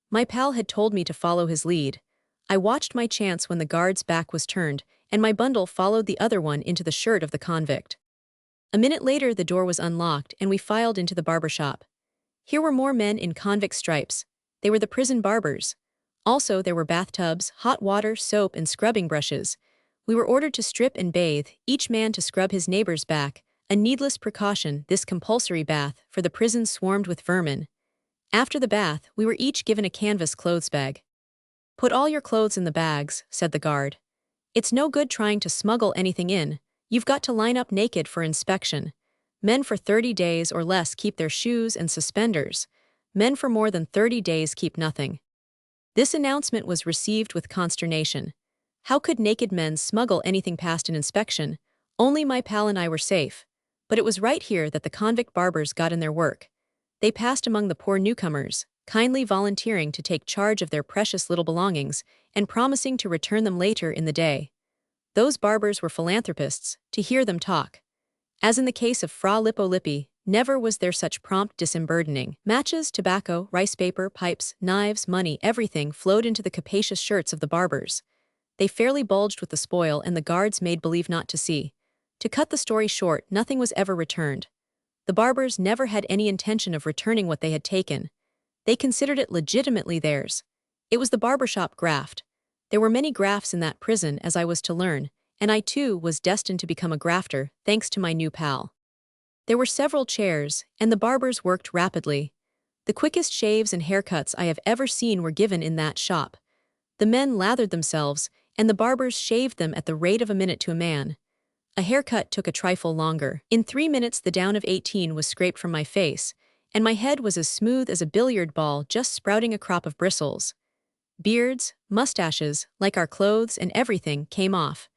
My pal had told me to follow his lead. I watched my chance when the guard's back was turned, and my bundle followed the other one into the shirt of the convict. A minute later the door was unlocked and we filed into the barber shop. Here were more men in convict stripes. They were the prison barbers. Also there were bathtubs, hot water, soap, and scrubbing brushes. We were ordered to strip and bathe, each man to scrub his neighbor's back. A needless precaution, this compulsory bath, for the prison swarmed with vermin. After the bath, we were each given a canvas clothes bag. "Put all your clothes in the bags," said the guard. "It's no good trying to smuggle anything in. You've got to line up naked for inspection. Men for 30 days or less keep their shoes and suspenders. Men for more than 30 days keep nothing." This announcement was received with consternation. How could naked men smuggle anything past an inspection? Only my pal and I were safe. But it was right here that the convict barbers got in their work. They passed among the poor newcomers, kindly volunteering to take charge of their precious little belongings and promising to return them later in the day. Those barbers were philanthropists, to hear them talk. As in the case of Fra Lippo Lippi, never was there such prompt disemburdening. Matches, tobacco, rice paper, pipes, knives, money, everything flowed into the capacious shirts of the barbers. They fairly bulged with the spoil and the guards made believe not to see. To cut the story short, nothing was ever returned. The barbers never had any intention of returning what they had taken. They considered it legitimately theirs. It was the barbershop graft. There were many grafts in that prison, as I was to learn, and I too was destined to become a grafter, thanks to my new pal. There were several chairs, and the barbers worked rapidly. The quickest shaves and haircuts I have ever seen were given in that shop. The men lathered themselves, and the barbers shaved them at the rate of a minute to a man. A haircut took a trifle longer. In 3 minutes the down of 18 was scraped from my face, and my head was as smooth as a billiard ball just sprouting a crop of bristles. Beards, mustaches, like our clothes and everything, came off.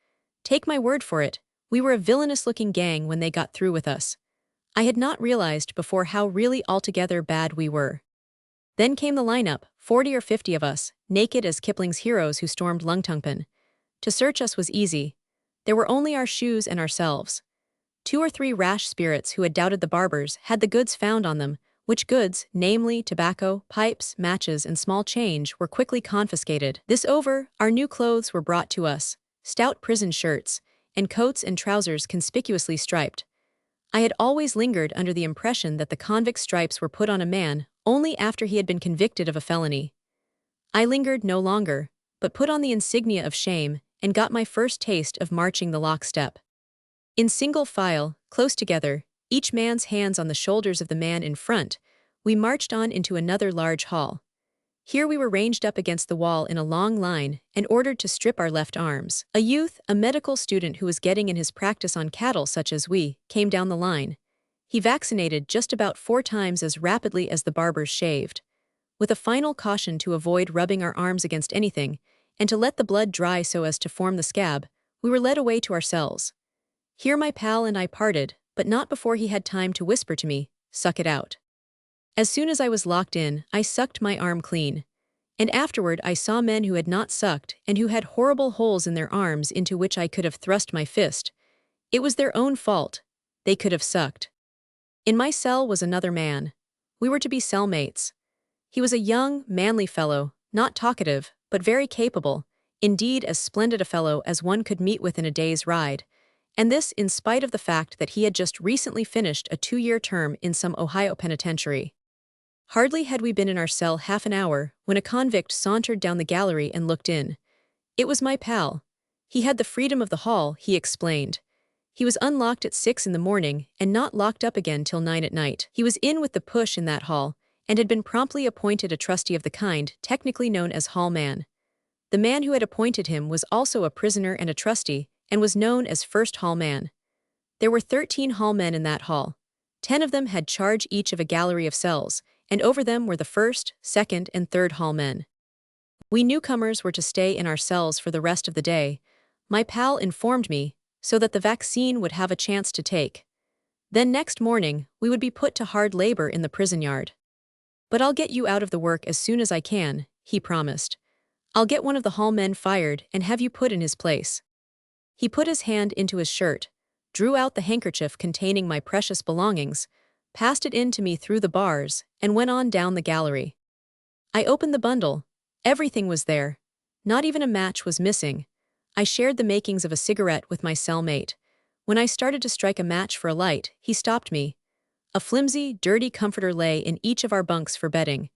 Take my word for it, we were a villainous-looking gang when they got through with us. I had not realized before how really altogether bad we were. Then came the lineup, 40 or 50 of us, naked as Kipling's heroes who stormed Lungtungpan. To search us was easy. There were only our shoes and ourselves. 2 or 3 rash spirits who had doubted the barbers had the goods found on them, which goods, namely tobacco, pipes, matches, and small change, were quickly confiscated. This over, our new clothes were brought to us, stout prison shirts, and coats and trousers conspicuously striped. I had always lingered under the impression that the convict stripes were put on a man only after he had been convicted of a felony. I lingered no longer, but put on the insignia of shame and got my first taste of marching the lockstep. In single file, close together, each man's hands on the shoulders of the man in front, we marched on into another large hall. Here we were ranged up against the wall in a long line and ordered to strip our left arms. A youth, a medical student who was getting in his practice on cattle such as we, came down the line. He vaccinated just about 4 times as rapidly as the barbers shaved. With a final caution to avoid rubbing our arms against anything, and to let the blood dry so as to form the scab, we were led away to our cells. Here my pal and I parted, but not before he had time to whisper to me, "Suck it out." As soon as I was locked in, I sucked my arm clean. And afterward I saw men who had not sucked and who had horrible holes in their arms into which I could have thrust my fist. It was their own fault. They could have sucked. In my cell was another man. We were to be cellmates. He was a young, manly fellow, not talkative, but very capable, indeed as splendid a fellow as one could meet with in a day's ride, and this in spite of the fact that he had just recently finished a 2-year term in some Ohio penitentiary. Hardly had we been in our cell half an hour when a convict sauntered down the gallery and looked in. It was my pal. He had the freedom of the hall, he explained. He was unlocked at 6 in the morning and not locked up again till 9 at night. He was in with the push in that hall and had been promptly appointed a trustee of the kind, technically known as hall man. The man who had appointed him was also a prisoner and a trustee and was known as first hall man. There were 13 hall men in that hall. 10 of them had charge each of a gallery of cells, and over them were the first, second, and third hall men. We newcomers were to stay in our cells for the rest of the day, my pal informed me, so that the vaccine would have a chance to take. Then next morning, we would be put to hard labor in the prison yard. "But I'll get you out of the work as soon as I can," he promised. "I'll get one of the hall men fired and have you put in his place." He put his hand into his shirt, drew out the handkerchief containing my precious belongings, passed it in to me through the bars, and went on down the gallery. I opened the bundle. Everything was there. Not even a match was missing. I shared the makings of a cigarette with my cellmate. When I started to strike a match for a light, he stopped me. A flimsy, dirty comforter lay in each of our bunks for bedding.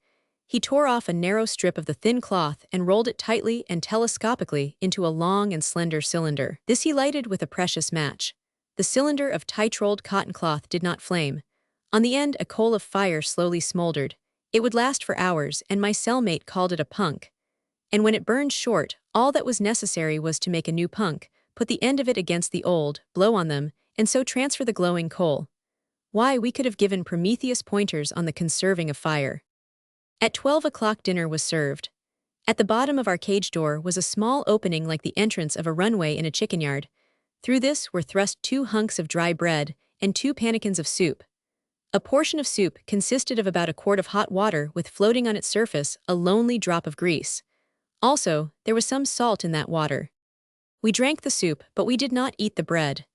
He tore off a narrow strip of the thin cloth and rolled it tightly and telescopically into a long and slender cylinder. This he lighted with a precious match. The cylinder of tight-rolled cotton cloth did not flame. On the end, a coal of fire slowly smoldered. It would last for hours, and my cellmate called it a punk. And when it burned short, all that was necessary was to make a new punk, put the end of it against the old, blow on them, and so transfer the glowing coal. Why, we could have given Prometheus pointers on the conserving of fire. At 12 o'clock dinner was served. At the bottom of our cage door was a small opening like the entrance of a runway in a chicken yard. Through this were thrust 2 hunks of dry bread and 2 pannikins of soup. A portion of soup consisted of about a quart of hot water with floating on its surface a lonely drop of grease. Also, there was some salt in that water. We drank the soup, but we did not eat the bread.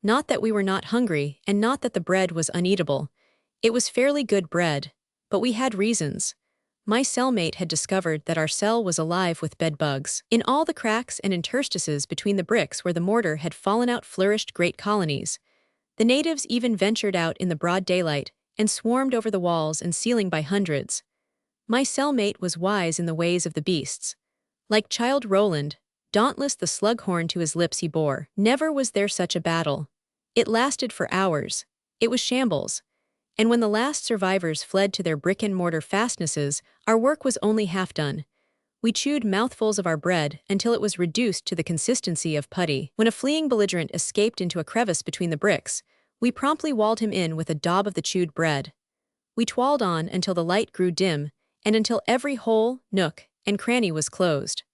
Not that we were not hungry, and not that the bread was uneatable. It was fairly good bread, but we had reasons. My cellmate had discovered that our cell was alive with bed bugs. In all the cracks and interstices between the bricks where the mortar had fallen out flourished great colonies. The natives even ventured out in the broad daylight and swarmed over the walls and ceiling by hundreds. My cellmate was wise in the ways of the beasts. Like Child Roland, dauntless the slughorn to his lips he bore. Never was there such a battle. It lasted for hours. It was shambles. And when the last survivors fled to their brick-and-mortar fastnesses, our work was only half done. We chewed mouthfuls of our bread until it was reduced to the consistency of putty. When a fleeing belligerent escaped into a crevice between the bricks, we promptly walled him in with a daub of the chewed bread. We twirled on until the light grew dim, and until every hole, nook, and cranny was closed.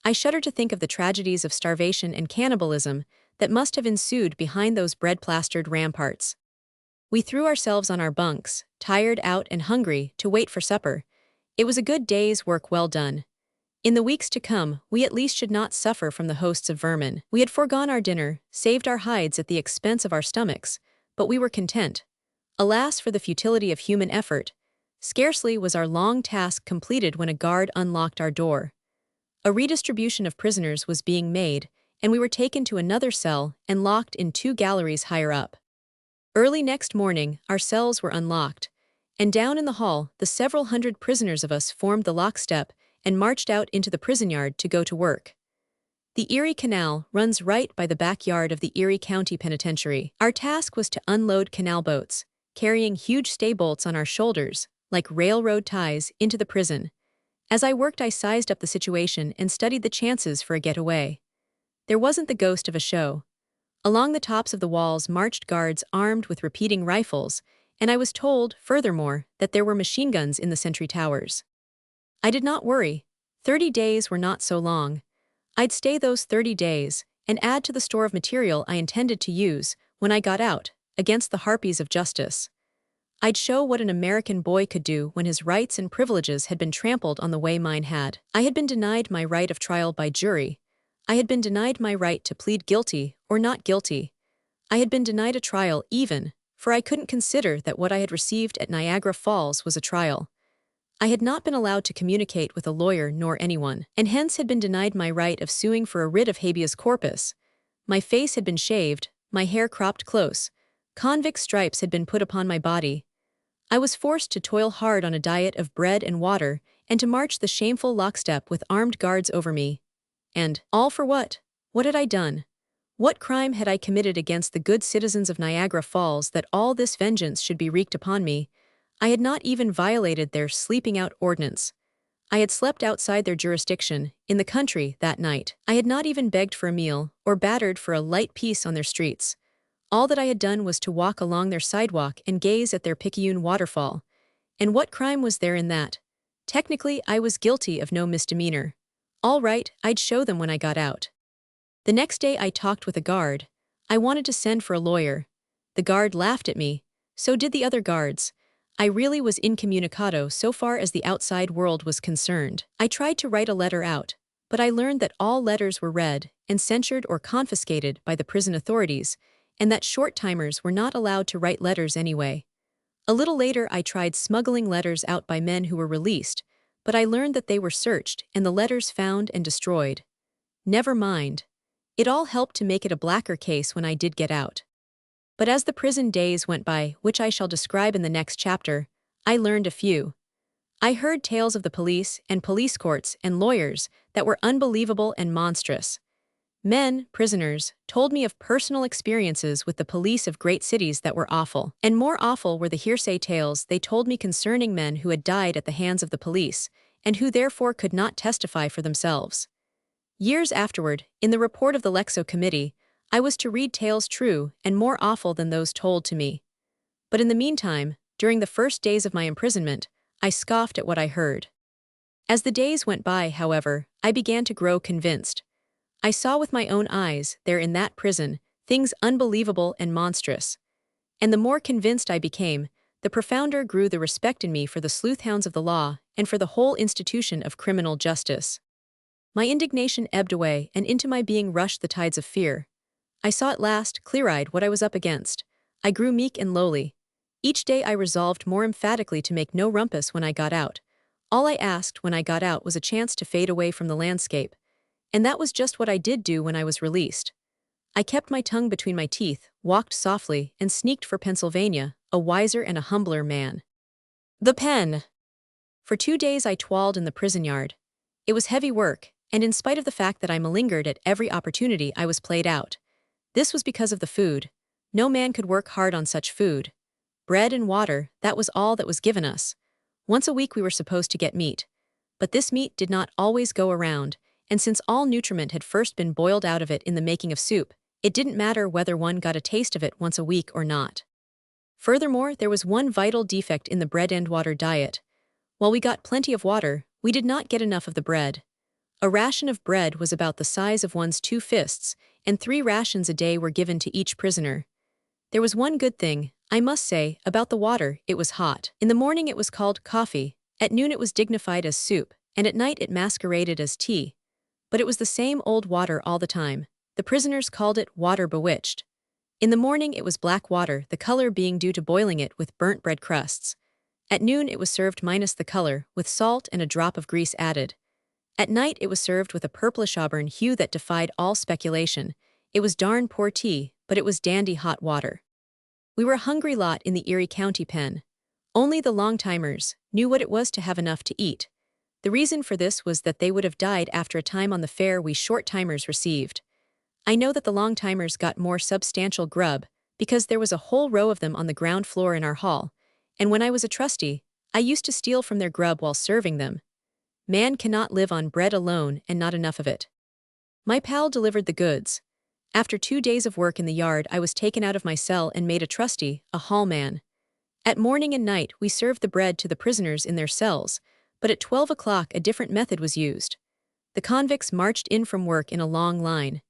I shudder to think of the tragedies of starvation and cannibalism that must have ensued behind those bread-plastered ramparts. We threw ourselves on our bunks, tired out and hungry, to wait for supper. It was a good day's work well done. In the weeks to come, we at least should not suffer from the hosts of vermin. We had foregone our dinner, saved our hides at the expense of our stomachs, but we were content. Alas for the futility of human effort. Scarcely was our long task completed when a guard unlocked our door. A redistribution of prisoners was being made, and we were taken to another cell and locked in 2 galleries higher up. Early next morning, our cells were unlocked, and down in the hall, the several hundred prisoners of us formed the lockstep and marched out into the prison yard to go to work. The Erie Canal runs right by the backyard of the Erie County Penitentiary. Our task was to unload canal boats, carrying huge stay bolts on our shoulders, like railroad ties, into the prison. As I worked, I sized up the situation and studied the chances for a getaway. There wasn't the ghost of a show. Along the tops of the walls marched guards armed with repeating rifles, and I was told, furthermore, that there were machine guns in the sentry towers. I did not worry. 30 days were not so long. I'd stay those 30 days and add to the store of material I intended to use when I got out, against the harpies of justice. I'd show what an American boy could do when his rights and privileges had been trampled on the way mine had. I had been denied my right of trial by jury. I had been denied my right to plead guilty or not guilty. I had been denied a trial even, for I couldn't consider that what I had received at Niagara Falls was a trial. I had not been allowed to communicate with a lawyer nor anyone, and hence had been denied my right of suing for a writ of habeas corpus. My face had been shaved, my hair cropped close, convict stripes had been put upon my body. I was forced to toil hard on a diet of bread and water, and to march the shameful lockstep with armed guards over me. And, all for what? What had I done? What crime had I committed against the good citizens of Niagara Falls that all this vengeance should be wreaked upon me? I had not even violated their sleeping out ordinance. I had slept outside their jurisdiction, in the country, that night. I had not even begged for a meal, or battered for a light piece on their streets. All that I had done was to walk along their sidewalk and gaze at their Picayune waterfall. And what crime was there in that? Technically, I was guilty of no misdemeanor. All right, I'd show them when I got out. The next day I talked with a guard. I wanted to send for a lawyer. The guard laughed at me. So did the other guards. I really was incommunicado so far as the outside world was concerned. I tried to write a letter out, but I learned that all letters were read and censured or confiscated by the prison authorities, and that short-timers were not allowed to write letters anyway. A little later I tried smuggling letters out by men who were released, but I learned that they were searched and the letters found and destroyed. Never mind. It all helped to make it a blacker case when I did get out. But as the prison days went by, which I shall describe in the next chapter, I learned a few. I heard tales of the police and police courts and lawyers that were unbelievable and monstrous. Men, prisoners, told me of personal experiences with the police of great cities that were awful. And more awful were the hearsay tales they told me concerning men who had died at the hands of the police, and who therefore could not testify for themselves. Years afterward, in the report of the Lexo Committee, I was to read tales true and more awful than those told to me. But in the meantime, during the first days of my imprisonment, I scoffed at what I heard. As the days went by, however, I began to grow convinced. I saw with my own eyes, there in that prison, things unbelievable and monstrous. And the more convinced I became, the profounder grew the respect in me for the sleuthhounds of the law and for the whole institution of criminal justice. My indignation ebbed away, and into my being rushed the tides of fear. I saw at last, clear-eyed, what I was up against. I grew meek and lowly. Each day I resolved more emphatically to make no rumpus when I got out. All I asked when I got out was a chance to fade away from the landscape. And that was just what I did do when I was released. I kept my tongue between my teeth, walked softly, and sneaked for Pennsylvania, a wiser and a humbler man. The pen. For 2 days I toiled in the prison yard. It was heavy work, and in spite of the fact that I malingered at every opportunity, I was played out. This was because of the food. No man could work hard on such food. Bread and water, that was all that was given us. Once a week we were supposed to get meat. But this meat did not always go around, and since all nutriment had first been boiled out of it in the making of soup, it didn't matter whether one got a taste of it once a week or not. Furthermore, there was one vital defect in the bread and water diet. While we got plenty of water, we did not get enough of the bread. A ration of bread was about the size of one's 2 fists, and 3 rations a day were given to each prisoner. There was one good thing, I must say, about the water: it was hot. In the morning it was called coffee, at noon it was dignified as soup, and at night it masqueraded as tea. But it was the same old water all the time. The prisoners called it water bewitched. In the morning it was black water, the color being due to boiling it with burnt bread crusts. At noon it was served minus the color, with salt and a drop of grease added. At night it was served with a purplish auburn hue that defied all speculation. It was darn poor tea, but it was dandy hot water. We were a hungry lot in the Erie County pen. Only the long-timers knew what it was to have enough to eat. The reason for this was that they would have died after a time on the fare we short-timers received. I know that the long-timers got more substantial grub because there was a whole row of them on the ground floor in our hall, and when I was a trustee, I used to steal from their grub while serving them. Man cannot live on bread alone and not enough of it. My pal delivered the goods. After 2 days of work in the yard, I was taken out of my cell and made a trustee, a hall man. At morning and night, we served the bread to the prisoners in their cells, but at 12 o'clock a different method was used. The convicts marched in from work in a long line.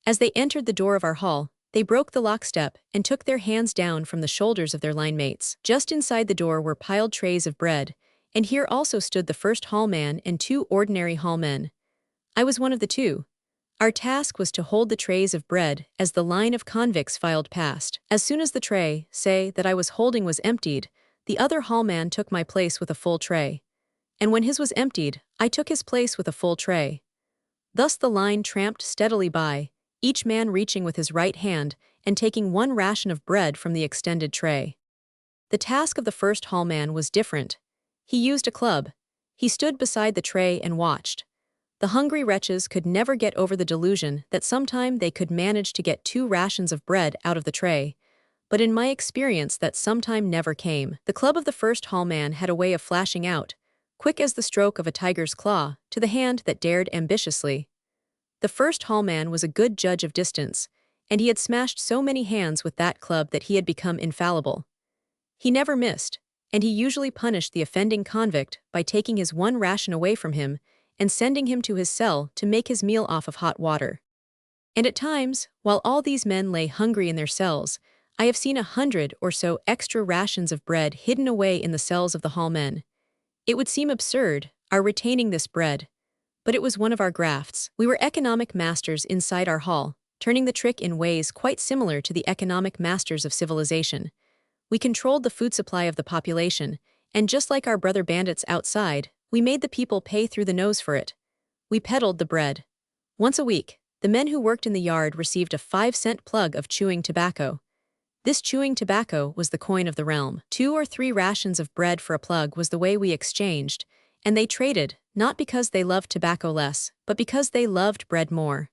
As they entered the door of our hall, they broke the lockstep and took their hands down from the shoulders of their line mates. Just inside the door were piled trays of bread, and here also stood the first hall man and 2 ordinary hall men. I was one of the 2. Our task was to hold the trays of bread as the line of convicts filed past. As soon as the tray, say, that I was holding was emptied, the other hall man took my place with a full tray. And when his was emptied, I took his place with a full tray. Thus the line tramped steadily by, each man reaching with his right hand and taking 1 ration of bread from the extended tray. The task of the first hall man was different. He used a club. He stood beside the tray and watched. The hungry wretches could never get over the delusion that sometime they could manage to get 2 rations of bread out of the tray, but in my experience that sometime never came. The club of the first hall man had a way of flashing out, quick as the stroke of a tiger's claw, to the hand that dared ambitiously. The first hall man was a good judge of distance, and he had smashed so many hands with that club that he had become infallible. He never missed, and he usually punished the offending convict by taking his 1 ration away from him and sending him to his cell to make his meal off of hot water. And at times, while all these men lay hungry in their cells, I have seen 100 or so extra rations of bread hidden away in the cells of the hall men. It would seem absurd, our retaining this bread, but it was one of our grafts. We were economic masters inside our hall, turning the trick in ways quite similar to the economic masters of civilization. We controlled the food supply of the population, and just like our brother bandits outside, we made the people pay through the nose for it. We peddled the bread. Once a week, the men who worked in the yard received a 5-cent plug of chewing tobacco. This chewing tobacco was the coin of the realm. 2 or 3 rations of bread for a plug was the way we exchanged, and they traded, not because they loved tobacco less, but because they loved bread more.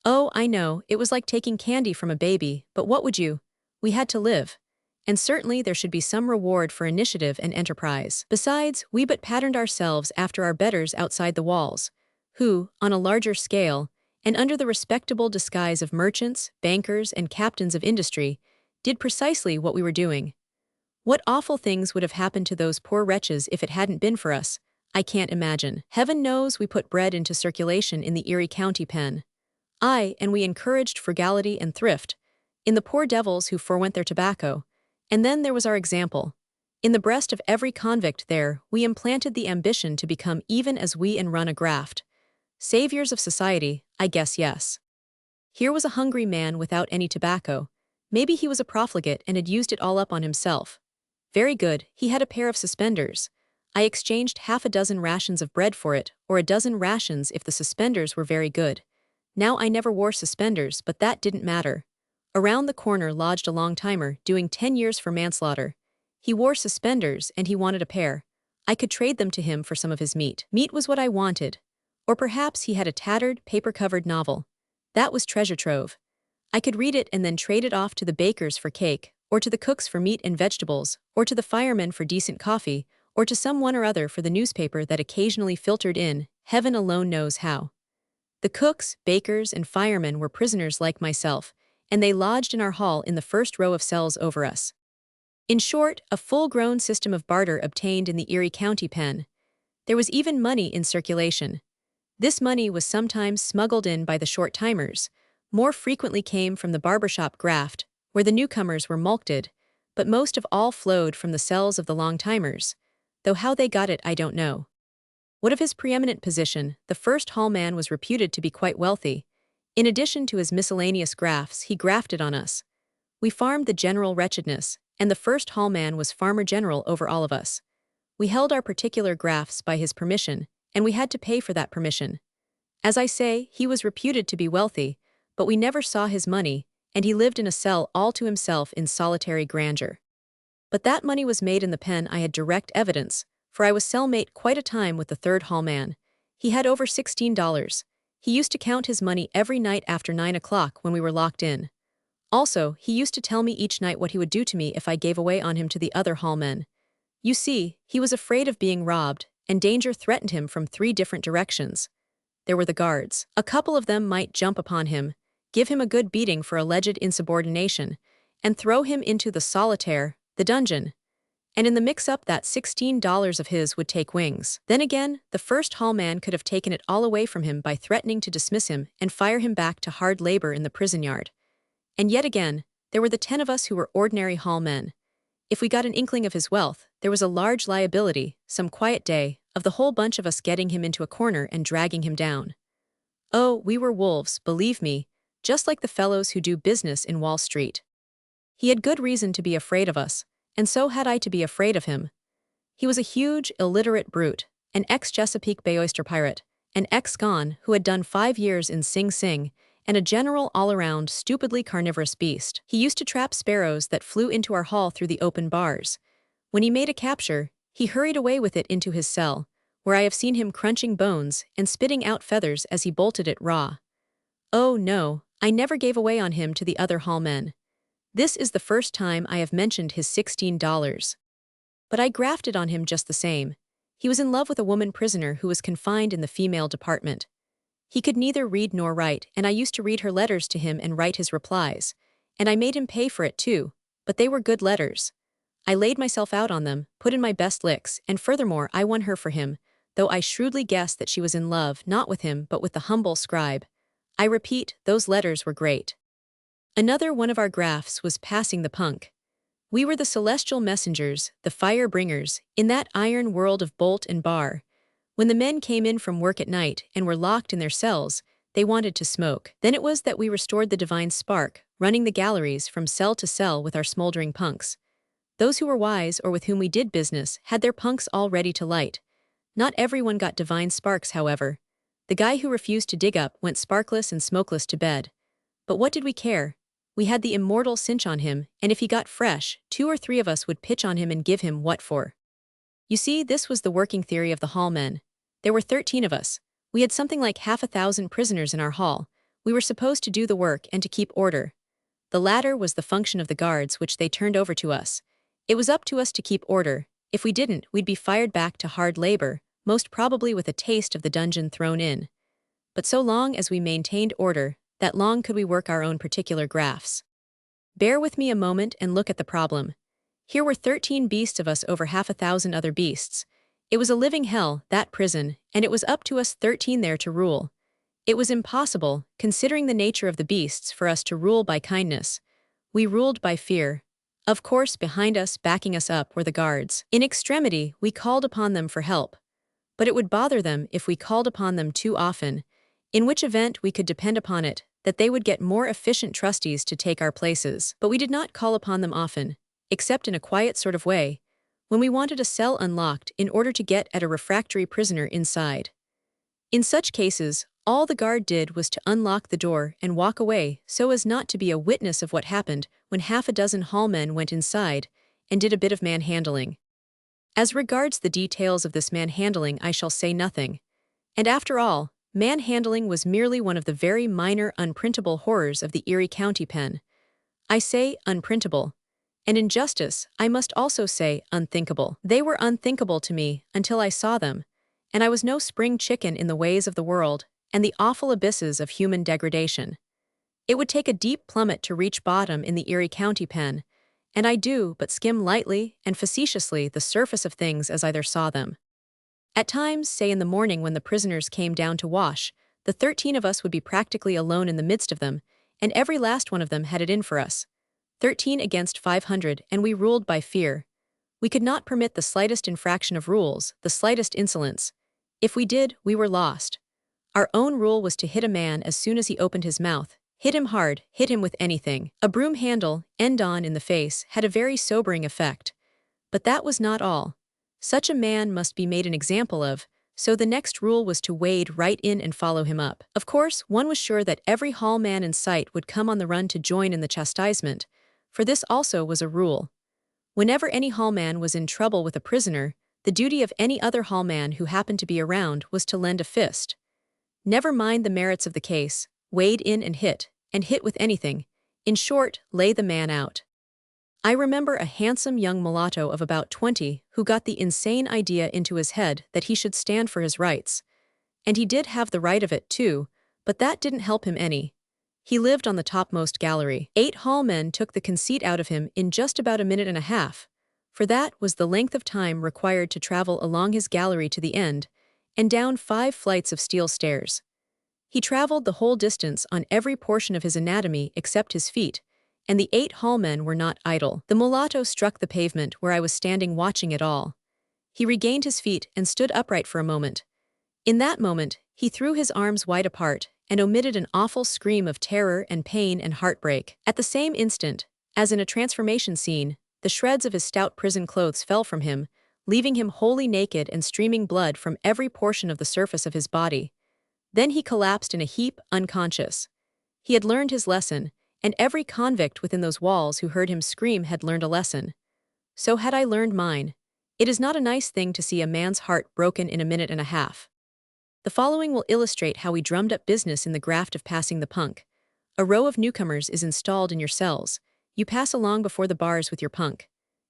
Oh, I know, it was like taking candy from a baby, but what would you? We had to live. And certainly there should be some reward for initiative and enterprise. Besides, we but patterned ourselves after our betters outside the walls, who, on a larger scale, and under the respectable disguise of merchants, bankers, and captains of industry, did precisely what we were doing. What awful things would have happened to those poor wretches if it hadn't been for us, I can't imagine. Heaven knows we put bread into circulation in the Erie County pen. Aye, and we encouraged frugality and thrift, in the poor devils who forewent their tobacco. And then there was our example. In the breast of every convict there, we implanted the ambition to become even as we and run a graft. Saviors of society, I guess yes. Here was a hungry man without any tobacco. Maybe he was a profligate and had used it all up on himself. Very good, he had a pair of suspenders. I exchanged 6 rations of bread for it, or 12 rations if the suspenders were very good. Now I never wore suspenders, but that didn't matter. Around the corner lodged a long-timer, doing 10 years for manslaughter. He wore suspenders and he wanted a pair. I could trade them to him for some of his meat. Meat was what I wanted. Or perhaps he had a tattered, paper-covered novel. That was treasure trove. I could read it and then trade it off to the bakers for cake, or to the cooks for meat and vegetables, or to the firemen for decent coffee, or to someone or other for the newspaper that occasionally filtered in, heaven alone knows how. The cooks, bakers, and firemen were prisoners like myself, and they lodged in our hall in the first row of cells over us. In short, a full-grown system of barter obtained in the Erie County pen. There was even money in circulation. This money was sometimes smuggled in by the short-timers, more frequently came from the barbershop graft, where the newcomers were mulcted, but most of all flowed from the cells of the long-timers, though how they got it I don't know. What of his preeminent position, the first hall man was reputed to be quite wealthy. In addition to his miscellaneous grafts, he grafted on us. We farmed the general wretchedness, and the first hall man was farmer general over all of us. We held our particular grafts by his permission, and we had to pay for that permission. As I say, he was reputed to be wealthy, but we never saw his money, and he lived in a cell all to himself in solitary grandeur. But that money was made in the pen. I had direct evidence, for I was cellmate quite a time with the third hall man. He had over $16. He used to count his money every night after 9 o'clock when we were locked in. Also, he used to tell me each night what he would do to me if I gave away on him to the other hall men. You see, he was afraid of being robbed, and danger threatened him from 3 different directions. There were the guards. A couple of them might jump upon him, give him a good beating for alleged insubordination, and throw him into the solitaire, the dungeon. And in the mix-up that $16 of his would take wings. Then again, the first hall man could have taken it all away from him by threatening to dismiss him and fire him back to hard labor in the prison yard. And yet again, there were the 10 of us who were ordinary hall men. If we got an inkling of his wealth, there was a large liability, some quiet day, of the whole bunch of us getting him into a corner and dragging him down. Oh, we were wolves, believe me, just like the fellows who do business in Wall Street. He had good reason to be afraid of us, and so had I to be afraid of him. He was a huge, illiterate brute, an ex-Chesapeake Bay oyster pirate, an ex-con who had done 5 years in Sing Sing, and a general all-around, stupidly carnivorous beast. He used to trap sparrows that flew into our hall through the open bars. When he made a capture, he hurried away with it into his cell, where I have seen him crunching bones and spitting out feathers as he bolted it raw. Oh no, I never gave away on him to the other hall men. This is the first time I have mentioned his $16. But I grafted on him just the same. He was in love with a woman prisoner who was confined in the female department. He could neither read nor write, and I used to read her letters to him and write his replies. And I made him pay for it too, but they were good letters. I laid myself out on them, put in my best licks, and furthermore I won her for him, though I shrewdly guessed that she was in love not with him but with the humble scribe. I repeat, those letters were great. Another one of our grafts was passing the punk. We were the celestial messengers, the fire bringers, in that iron world of bolt and bar. When the men came in from work at night and were locked in their cells, they wanted to smoke. Then it was that we restored the divine spark, running the galleries from cell to cell with our smoldering punks. Those who were wise or with whom we did business had their punks all ready to light. Not everyone got divine sparks, however. The guy who refused to dig up went sparkless and smokeless to bed. But what did we care? We had the immortal cinch on him, and if he got fresh, 2 or 3 of us would pitch on him and give him what for. You see, this was the working theory of the hall men. There were 13 of us. We had something like 1,000 prisoners in our hall. We were supposed to do the work and to keep order. The latter was the function of the guards, which they turned over to us. It was up to us to keep order. If we didn't, we'd be fired back to hard labor, most probably with a taste of the dungeon thrown in. But so long as we maintained order, that long could we work our own particular grafts. Bear with me a moment and look at the problem. Here were 13 beasts of us over 1,000 other beasts. It was a living hell, that prison, and it was up to us 13 there to rule. It was impossible, considering the nature of the beasts, for us to rule by kindness. We ruled by fear. Of course, behind us, backing us up, were the guards. In extremity, we called upon them for help. But it would bother them if we called upon them too often, in which event we could depend upon it that they would get more efficient trustees to take our places. But we did not call upon them often, except in a quiet sort of way, when we wanted a cell unlocked in order to get at a refractory prisoner inside. In such cases, all the guard did was to unlock the door and walk away so as not to be a witness of what happened when 6 hall men went inside and did a bit of manhandling. As regards the details of this manhandling, I shall say nothing. And after all, manhandling was merely one of the very minor unprintable horrors of the Erie County pen. I say unprintable. And in justice, I must also say unthinkable. They were unthinkable to me until I saw them, and I was no spring chicken in the ways of the world and the awful abysses of human degradation. It would take a deep plummet to reach bottom in the Erie County pen, and I do but skim lightly and facetiously the surface of things as I there saw them. At times, say in the morning when the prisoners came down to wash, the 13 of us would be practically alone in the midst of them, and every last one of them had it in for us. 13 against 500, and we ruled by fear. We could not permit the slightest infraction of rules, the slightest insolence. If we did, we were lost. Our own rule was to hit a man as soon as he opened his mouth. Hit him hard, hit him with anything. A broom handle, end on in the face, had a very sobering effect. But that was not all. Such a man must be made an example of, so the next rule was to wade right in and follow him up. Of course, one was sure that every hall man in sight would come on the run to join in the chastisement, for this also was a rule. Whenever any hall man was in trouble with a prisoner, the duty of any other hall man who happened to be around was to lend a fist. Never mind the merits of the case, wade in and hit with anything. In short, lay the man out. I remember a handsome young mulatto of about 20 who got the insane idea into his head that he should stand for his rights. And he did have the right of it, too, but that didn't help him any. He lived on the topmost gallery. 8 hall men took the conceit out of him in just about a minute and a half, for that was the length of time required to travel along his gallery to the end, and down 5 flights of steel stairs. He traveled the whole distance on every portion of his anatomy except his feet, and the 8 hall men were not idle. The mulatto struck the pavement where I was standing watching it all. He regained his feet and stood upright for a moment. In that moment, he threw his arms wide apart and omitted an awful scream of terror and pain and heartbreak. At the same instant, as in a transformation scene, the shreds of his stout prison clothes fell from him, leaving him wholly naked and streaming blood from every portion of the surface of his body. Then he collapsed in a heap, unconscious. He had learned his lesson, and every convict within those walls who heard him scream had learned a lesson. So had I learned mine. It is not a nice thing to see a man's heart broken in a minute and a half. The following will illustrate how we drummed up business in the graft of passing the punk. A row of newcomers is installed in your cells. You pass along before the bars with your punk.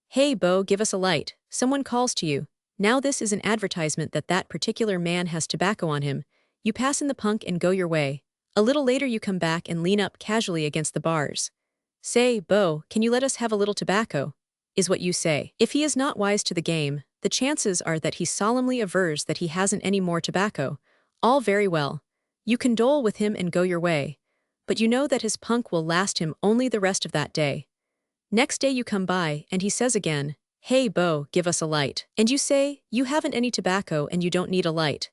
Hey, Bo, give us a light. Someone calls to you. Now this is an advertisement that that particular man has tobacco on him. You pass in the punk and go your way. A little later you come back and lean up casually against the bars. Say, Bo, can you let us have a little tobacco? Is what you say. If he is not wise to the game, the chances are that he solemnly avers that he hasn't any more tobacco. All very well. You condole with him and go your way. But you know that his punk will last him only the rest of that day. Next day you come by, and he says again, Hey, Bo, give us a light. And you say, you haven't any tobacco and you don't need a light.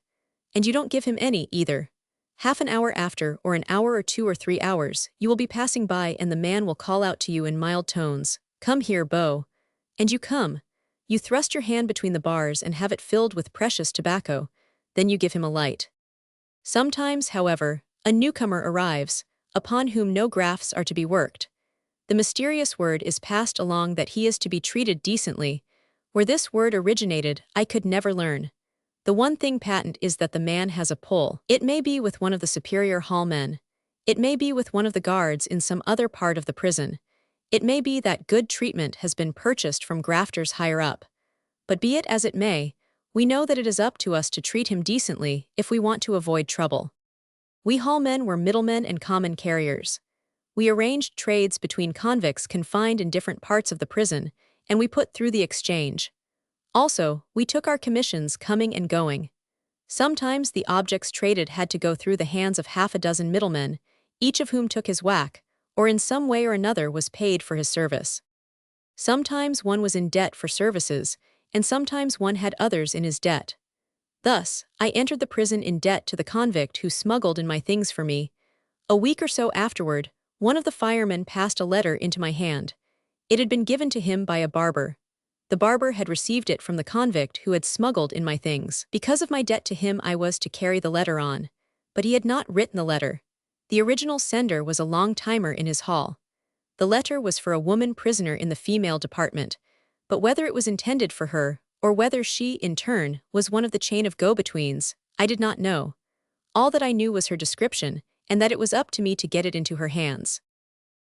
And you don't give him any, either. Half an hour after, or an hour or 2 or 3 hours, you will be passing by and the man will call out to you in mild tones, Come here, Bo. And you come. You thrust your hand between the bars and have it filled with precious tobacco. Then you give him a light. Sometimes, however, a newcomer arrives, upon whom no grafts are to be worked. The mysterious word is passed along that he is to be treated decently. Where this word originated, I could never learn. The one thing patent is that the man has a pull. It may be with one of the superior hall men. It may be with one of the guards in some other part of the prison. It may be that good treatment has been purchased from grafters higher up. But be it as it may, we know that it is up to us to treat him decently if we want to avoid trouble. We hall men were middlemen and common carriers. We arranged trades between convicts confined in different parts of the prison, and we put through the exchange. Also, we took our commissions coming and going. Sometimes the objects traded had to go through the hands of half a dozen middlemen, each of whom took his whack, or in some way or another was paid for his service. Sometimes one was in debt for services, and sometimes one had others in his debt. Thus, I entered the prison in debt to the convict who smuggled in my things for me. A week or so afterward, one of the firemen passed a letter into my hand. It had been given to him by a barber. The barber had received it from the convict who had smuggled in my things. Because of my debt to him, I was to carry the letter on. But he had not written the letter. The original sender was a long-timer in his hall. The letter was for a woman prisoner in the female department, but whether it was intended for her, or whether she, in turn, was one of the chain of go-betweens, I did not know. All that I knew was her description, and that it was up to me to get it into her hands.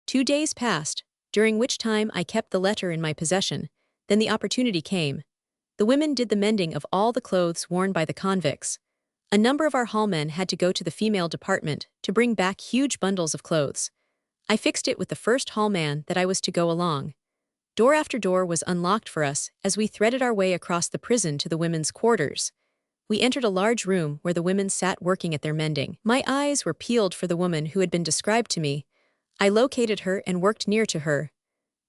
2 days passed, during which time I kept the letter in my possession. Then the opportunity came. The women did the mending of all the clothes worn by the convicts. A number of our hallmen had to go to the female department to bring back huge bundles of clothes. I fixed it with the first hallman that I was to go along. Door after door was unlocked for us as we threaded our way across the prison to the women's quarters. We entered a large room where the women sat working at their mending. My eyes were peeled for the woman who had been described to me. I located her and worked near to her.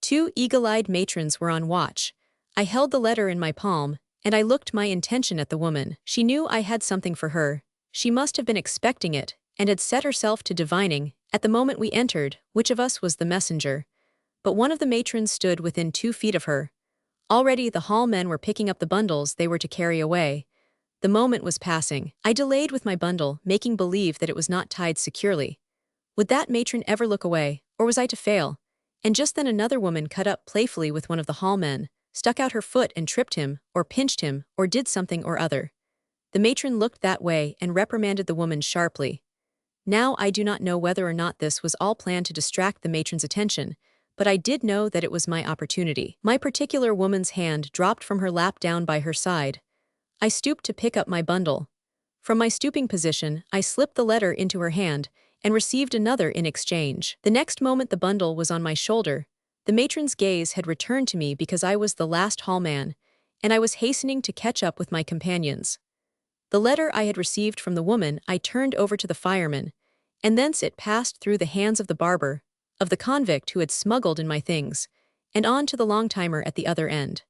Two eagle-eyed matrons were on watch. I held the letter in my palm, and I looked my intention at the woman. She knew I had something for her. She must have been expecting it, and had set herself to divining, at the moment we entered, which of us was the messenger. But one of the matrons stood within 2 feet of her. Already the hall men were picking up the bundles they were to carry away. The moment was passing. I delayed with my bundle, making believe that it was not tied securely. Would that matron ever look away, or was I to fail? And just then another woman cut up playfully with one of the hall men, stuck out her foot and tripped him, or pinched him, or did something or other. The matron looked that way and reprimanded the woman sharply. Now I do not know whether or not this was all planned to distract the matron's attention, but I did know that it was my opportunity. My particular woman's hand dropped from her lap down by her side. I stooped to pick up my bundle. From my stooping position, I slipped the letter into her hand and received another in exchange. The next moment the bundle was on my shoulder. The matron's gaze had returned to me because I was the last hallman, and I was hastening to catch up with my companions. The letter I had received from the woman I turned over to the fireman, and thence it passed through the hands of the barber, of the convict who had smuggled in my things, and on to the long-timer at the other end.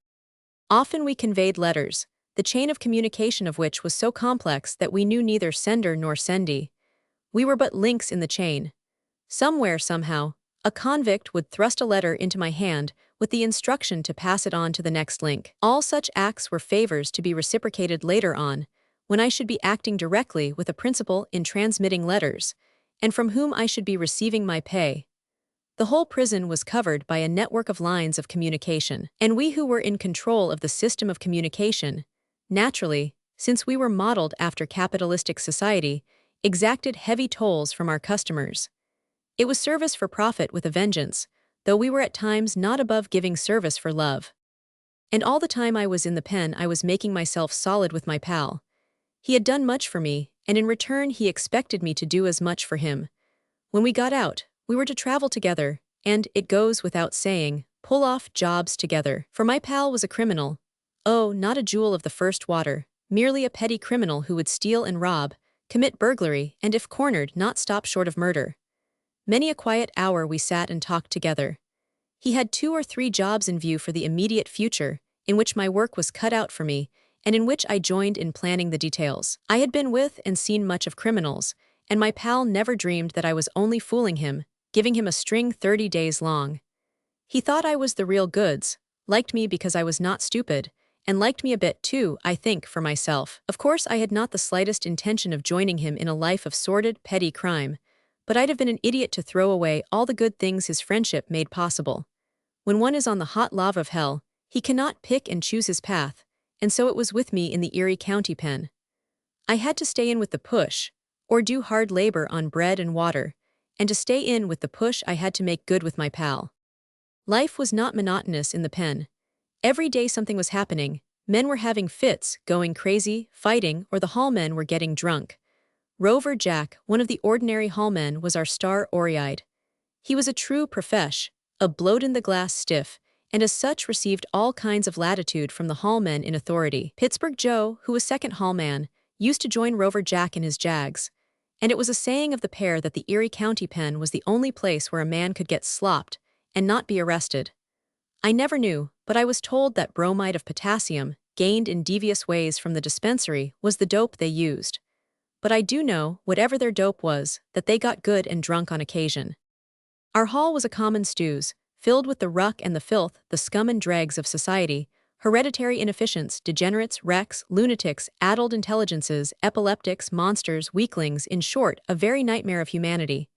Often we conveyed letters, the chain of communication of which was so complex that we knew neither sender nor sendee. We were but links in the chain. Somewhere, somehow, a convict would thrust a letter into my hand with the instruction to pass it on to the next link. All such acts were favors to be reciprocated later on, when I should be acting directly with a principal in transmitting letters, and from whom I should be receiving my pay. The whole prison was covered by a network of lines of communication, and we who were in control of the system of communication, naturally, since we were modeled after capitalistic society, exacted heavy tolls from our customers. It was service for profit with a vengeance, though we were at times not above giving service for love. And all the time I was in the pen I was making myself solid with my pal. He had done much for me, and in return he expected me to do as much for him. When we got out, we were to travel together, and, it goes without saying, pull off jobs together. For my pal was a criminal. Oh, not a jewel of the first water, merely a petty criminal who would steal and rob, commit burglary, and if cornered not stop short of murder. Many a quiet hour we sat and talked together. He had 2 or 3 jobs in view for the immediate future, in which my work was cut out for me, and in which I joined in planning the details. I had been with and seen much of criminals, and my pal never dreamed that I was only fooling him, giving him a string 30 days long. He thought I was the real goods, liked me because I was not stupid, and liked me a bit too, I think, for myself. Of course I had not the slightest intention of joining him in a life of sordid, petty crime, but I'd have been an idiot to throw away all the good things his friendship made possible. When one is on the hot lava of hell, he cannot pick and choose his path, and so it was with me in the Erie County pen. I had to stay in with the push, or do hard labor on bread and water, and to stay in with the push I had to make good with my pal. Life was not monotonous in the pen. Every day something was happening. Men were having fits, going crazy, fighting, or the hallmen were getting drunk. Rover Jack, one of the ordinary hallmen, was our star oreeyed. He was a true profesh, a blowed-in-the-glass stiff, and as such received all kinds of latitude from the hallmen in authority. Pittsburgh Joe, who was second hallman, used to join Rover Jack in his jags, and it was a saying of the pair that the Erie County pen was the only place where a man could get slopped and not be arrested. I never knew, but I was told that bromide of potassium, gained in devious ways from the dispensary, was the dope they used. But I do know, whatever their dope was, that they got good and drunk on occasion. Our hall was a common stews, filled with the ruck and the filth, the scum and dregs of society, hereditary inefficients, degenerates, wrecks, lunatics, addled intelligences, epileptics, monsters, weaklings, in short, a very nightmare of humanity.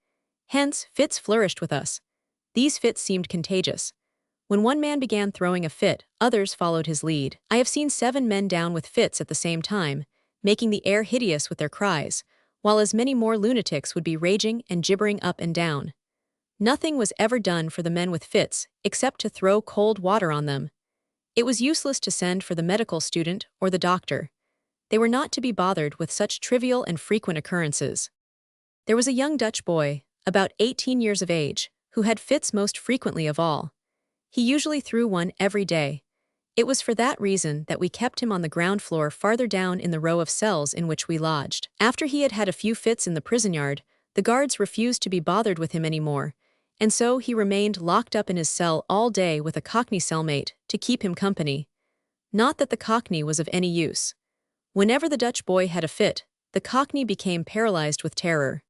Hence, fits flourished with us. These fits seemed contagious. When one man began throwing a fit, others followed his lead. I have seen 7 men down with fits at the same time, making the air hideous with their cries, while as many more lunatics would be raging and gibbering up and down. Nothing was ever done for the men with fits except to throw cold water on them. It was useless to send for the medical student or the doctor. They were not to be bothered with such trivial and frequent occurrences. There was a young Dutch boy, about 18 years of age, who had fits most frequently of all. He usually threw one every day. It was for that reason that we kept him on the ground floor farther down in the row of cells in which we lodged. After he had had a few fits in the prison yard, the guards refused to be bothered with him anymore, and so he remained locked up in his cell all day with a Cockney cellmate to keep him company. Not that the Cockney was of any use. Whenever the Dutch boy had a fit, the Cockney became paralyzed with terror.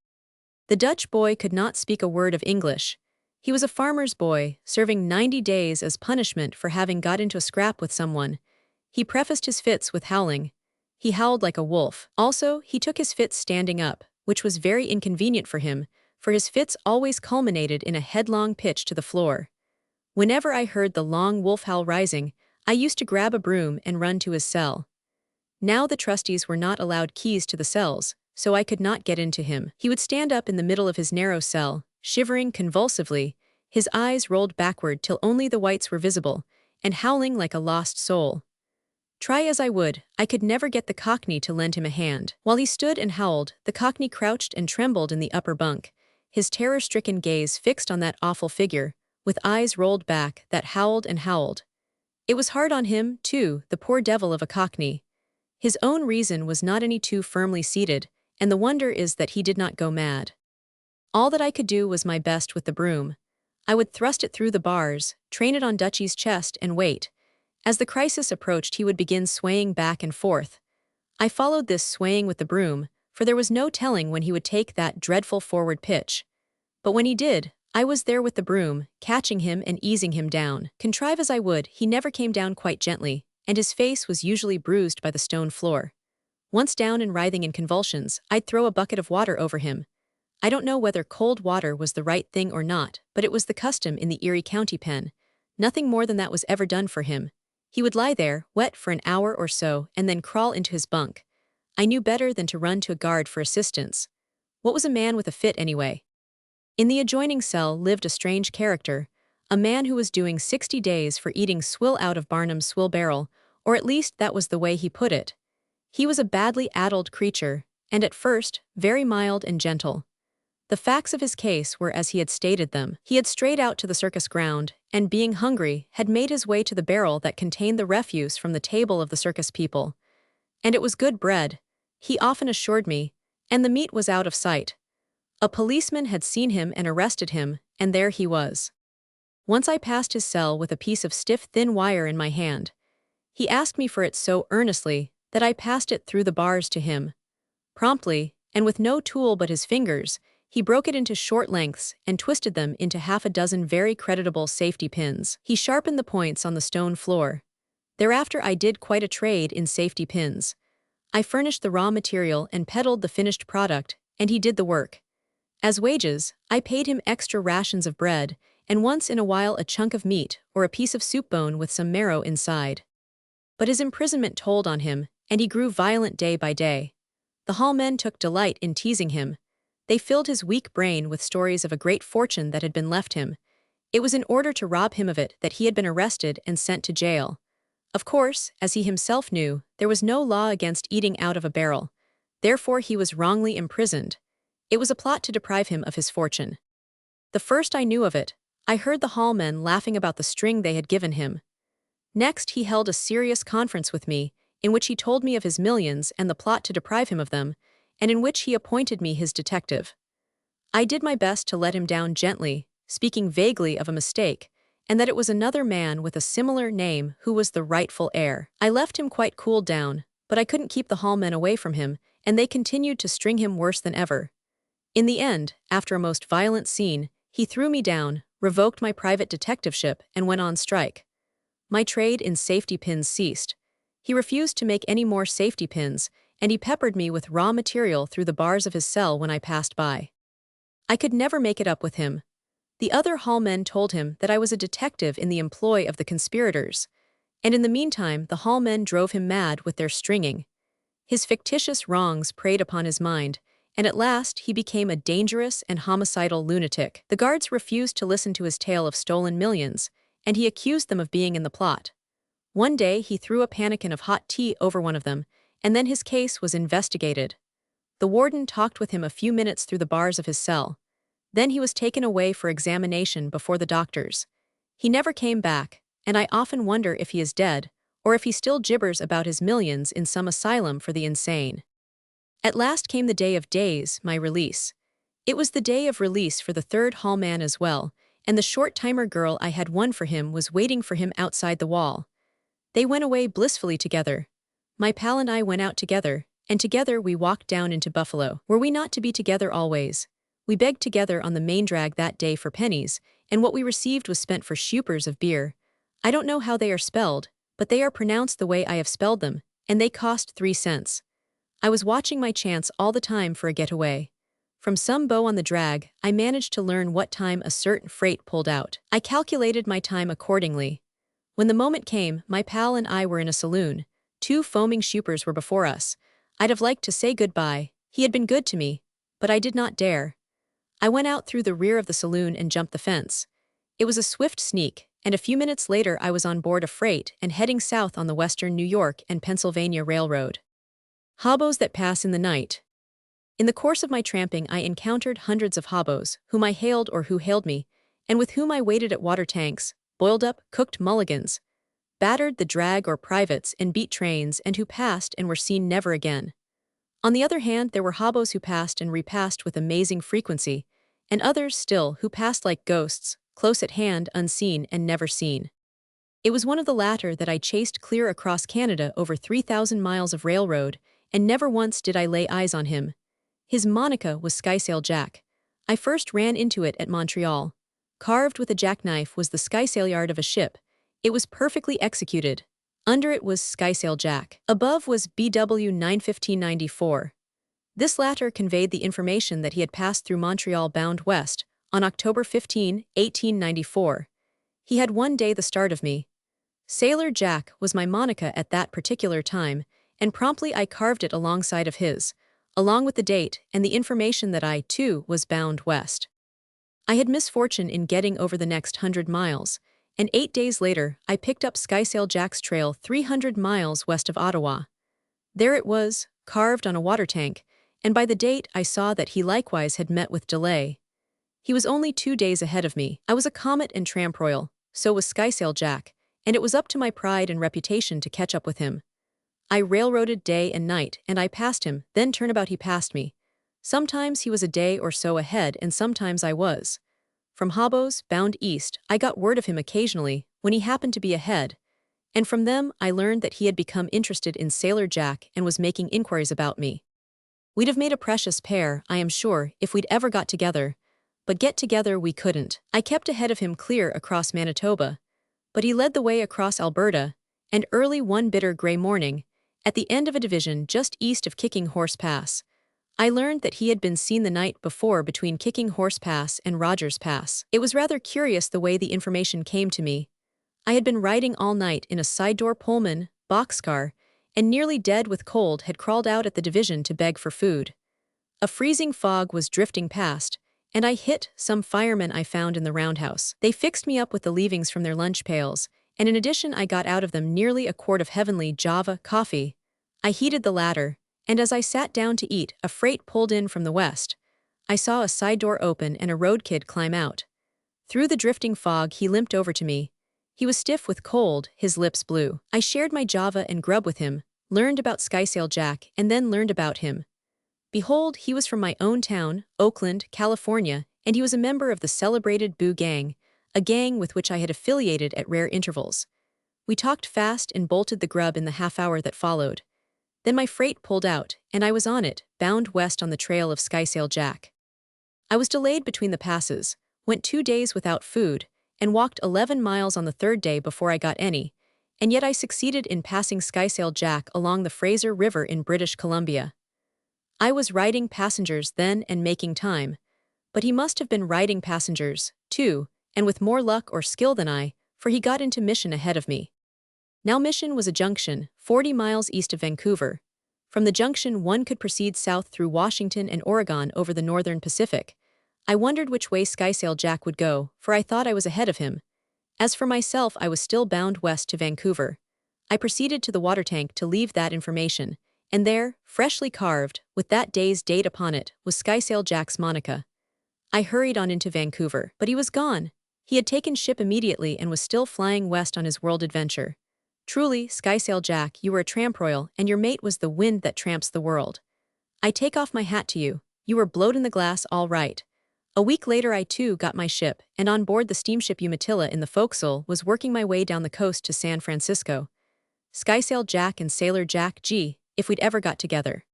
The Dutch boy could not speak a word of English. He was a farmer's boy, serving 90 days as punishment for having got into a scrap with someone. He prefaced his fits with howling. He howled like a wolf. Also, he took his fits standing up, which was very inconvenient for him, for his fits always culminated in a headlong pitch to the floor. Whenever I heard the long wolf howl rising, I used to grab a broom and run to his cell. Now the trustees were not allowed keys to the cells, so I could not get into him. He would stand up in the middle of his narrow cell, shivering convulsively, his eyes rolled backward till only the whites were visible, and howling like a lost soul. Try as I would, I could never get the Cockney to lend him a hand. While he stood and howled, the Cockney crouched and trembled in the upper bunk, his terror-stricken gaze fixed on that awful figure, with eyes rolled back, that howled and howled. It was hard on him, too, the poor devil of a Cockney. His own reason was not any too firmly seated, and the wonder is that he did not go mad. All that I could do was my best with the broom. I would thrust it through the bars, train it on Dutchy's chest, and wait. As the crisis approached, he would begin swaying back and forth. I followed this swaying with the broom, for there was no telling when he would take that dreadful forward pitch. But when he did, I was there with the broom, catching him and easing him down. Contrive as I would, he never came down quite gently, and his face was usually bruised by the stone floor. Once down and writhing in convulsions, I'd throw a bucket of water over him. I don't know whether cold water was the right thing or not, but it was the custom in the Erie County pen. Nothing more than that was ever done for him. He would lie there, wet for an hour or so, and then crawl into his bunk. I knew better than to run to a guard for assistance. What was a man with a fit anyway? In the adjoining cell lived a strange character, a man who was doing 60 days for eating swill out of Barnum's swill barrel, or at least that was the way he put it. He was a badly addled creature, and at first, very mild and gentle. The facts of his case were as he had stated them. He had strayed out to the circus ground, and being hungry, had made his way to the barrel that contained the refuse from the table of the circus people. And it was good bread, he often assured me, and the meat was out of sight. A policeman had seen him and arrested him, and there he was. Once I passed his cell with a piece of stiff thin wire in my hand. He asked me for it so earnestly that I passed it through the bars to him. Promptly, and with no tool but his fingers, he broke it into short lengths and twisted them into half a dozen very creditable safety pins. He sharpened the points on the stone floor. Thereafter I did quite a trade in safety pins. I furnished the raw material and peddled the finished product, and he did the work. As wages, I paid him extra rations of bread, and once in a while a chunk of meat or a piece of soup bone with some marrow inside. But his imprisonment told on him, and he grew violent day by day. The hall men took delight in teasing him. They filled his weak brain with stories of a great fortune that had been left him. It was in order to rob him of it that he had been arrested and sent to jail. Of course, as he himself knew, there was no law against eating out of a barrel. Therefore he was wrongly imprisoned. It was a plot to deprive him of his fortune. The first I knew of it, I heard the hall men laughing about the string they had given him. Next he held a serious conference with me, in which he told me of his millions and the plot to deprive him of them, and in which he appointed me his detective. I did my best to let him down gently, speaking vaguely of a mistake, and that it was another man with a similar name who was the rightful heir. I left him quite cooled down, but I couldn't keep the hall men away from him, and they continued to string him worse than ever. In the end, after a most violent scene, he threw me down, revoked my private detectiveship, and went on strike. My trade in safety pins ceased. He refused to make any more safety pins, and he peppered me with raw material through the bars of his cell when I passed by. I could never make it up with him. The other hall men told him that I was a detective in the employ of the conspirators, and in the meantime the hall men drove him mad with their stringing. His fictitious wrongs preyed upon his mind, and at last he became a dangerous and homicidal lunatic. The guards refused to listen to his tale of stolen millions, and he accused them of being in the plot. One day he threw a pannikin of hot tea over one of them, and then his case was investigated. The warden talked with him a few minutes through the bars of his cell. Then he was taken away for examination before the doctors. He never came back, and I often wonder if he is dead, or if he still gibbers about his millions in some asylum for the insane. At last came the day of days, my release. It was the day of release for the third hall man as well, and the short-timer girl I had won for him was waiting for him outside the wall. They went away blissfully together. My pal and I went out together, and together we walked down into Buffalo. Were we not to be together always? We begged together on the main drag that day for pennies, and what we received was spent for shoopers of beer. I don't know how they are spelled, but they are pronounced the way I have spelled them, and they cost 3 cents. I was watching my chance all the time for a getaway. From some bow on the drag, I managed to learn what time a certain freight pulled out. I calculated my time accordingly. When the moment came, my pal and I were in a saloon. 2 foaming shoopers were before us. I'd have liked to say goodbye. He had been good to me, but I did not dare. I went out through the rear of the saloon and jumped the fence. It was a swift sneak, and a few minutes later I was on board a freight and heading south on the western New York and Pennsylvania Railroad. Hobos that pass in the night. In the course of my tramping I encountered hundreds of hobos, whom I hailed or who hailed me, and with whom I waited at water tanks, boiled up, cooked mulligans, battered the drag or privates and beat trains, and who passed and were seen never again. On the other hand, there were hobos who passed and repassed with amazing frequency, and others still who passed like ghosts, close at hand, unseen and never seen. It was one of the latter that I chased clear across Canada over 3,000 miles of railroad, and never once did I lay eyes on him. His monica was Skysail Jack. I first ran into it at Montreal. Carved with a jackknife was the skysail yard of a ship. It was perfectly executed. Under it was Skysail Jack. Above was BW 91594. This latter conveyed the information that he had passed through Montreal bound west on October 15, 1894. He had one day the start of me. Sailor Jack was my monica at that particular time, and promptly I carved it alongside of his, along with the date and the information that I, too, was bound west. I had misfortune in getting over the next 100 miles, and 8 days later I picked up Skysail Jack's trail 300 miles west of Ottawa. There it was, carved on a water tank, and by the date I saw that he likewise had met with delay. He was only 2 days ahead of me. I was a comet and tramp royal, so was Skysail Jack, and it was up to my pride and reputation to catch up with him. I railroaded day and night, and I passed him, then turnabout he passed me. Sometimes he was a day or so ahead, and sometimes I was. From hobos, bound east, I got word of him occasionally, when he happened to be ahead, and from them I learned that he had become interested in Sailor Jack and was making inquiries about me. We'd have made a precious pair, I am sure, if we'd ever got together, but get together we couldn't. I kept ahead of him clear across Manitoba, but he led the way across Alberta, and early one bitter gray morning, at the end of a division just east of Kicking Horse Pass, I learned that he had been seen the night before between Kicking Horse Pass and Rogers Pass. It was rather curious the way the information came to me. I had been riding all night in a side-door Pullman, boxcar, and nearly dead with cold had crawled out at the division to beg for food. A freezing fog was drifting past, and I hit some firemen I found in the roundhouse. They fixed me up with the leavings from their lunch pails, and in addition I got out of them nearly a quart of heavenly Java coffee. I heated the latter, and as I sat down to eat, a freight pulled in from the west. I saw a side door open and a road kid climb out. Through the drifting fog he limped over to me. He was stiff with cold, his lips blue. I shared my Java and grub with him, learned about Skysail Jack, and then learned about him. Behold, he was from my own town, Oakland, California, and he was a member of the celebrated Boo Gang, a gang with which I had affiliated at rare intervals. We talked fast and bolted the grub in the half-hour that followed. Then my freight pulled out, and I was on it, bound west on the trail of Skysail Jack. I was delayed between the passes, went 2 days without food, and walked 11 miles on the third day before I got any, and yet I succeeded in passing Skysail Jack along the Fraser River in British Columbia. I was riding passengers then and making time, but he must have been riding passengers, too, and with more luck or skill than I, for he got into Mission ahead of me. Now Mission was a junction, 40 miles east of Vancouver. From the junction, one could proceed south through Washington and Oregon over the northern Pacific. I wondered which way Skysail Jack would go, for I thought I was ahead of him. As for myself, I was still bound west to Vancouver. I proceeded to the water tank to leave that information, and there, freshly carved, with that day's date upon it, was Skysail Jack's Monica. I hurried on into Vancouver, but he was gone. He had taken ship immediately and was still flying west on his world adventure. Truly, Skysail Jack, you were a tramp royal, and your mate was the wind that tramps the world. I take off my hat to you. You were blowed in the glass all right. A week later I too got my ship, and on board the steamship Umatilla in the forecastle was working my way down the coast to San Francisco. Skysail Jack and Sailor Jack, gee, if we'd ever got together.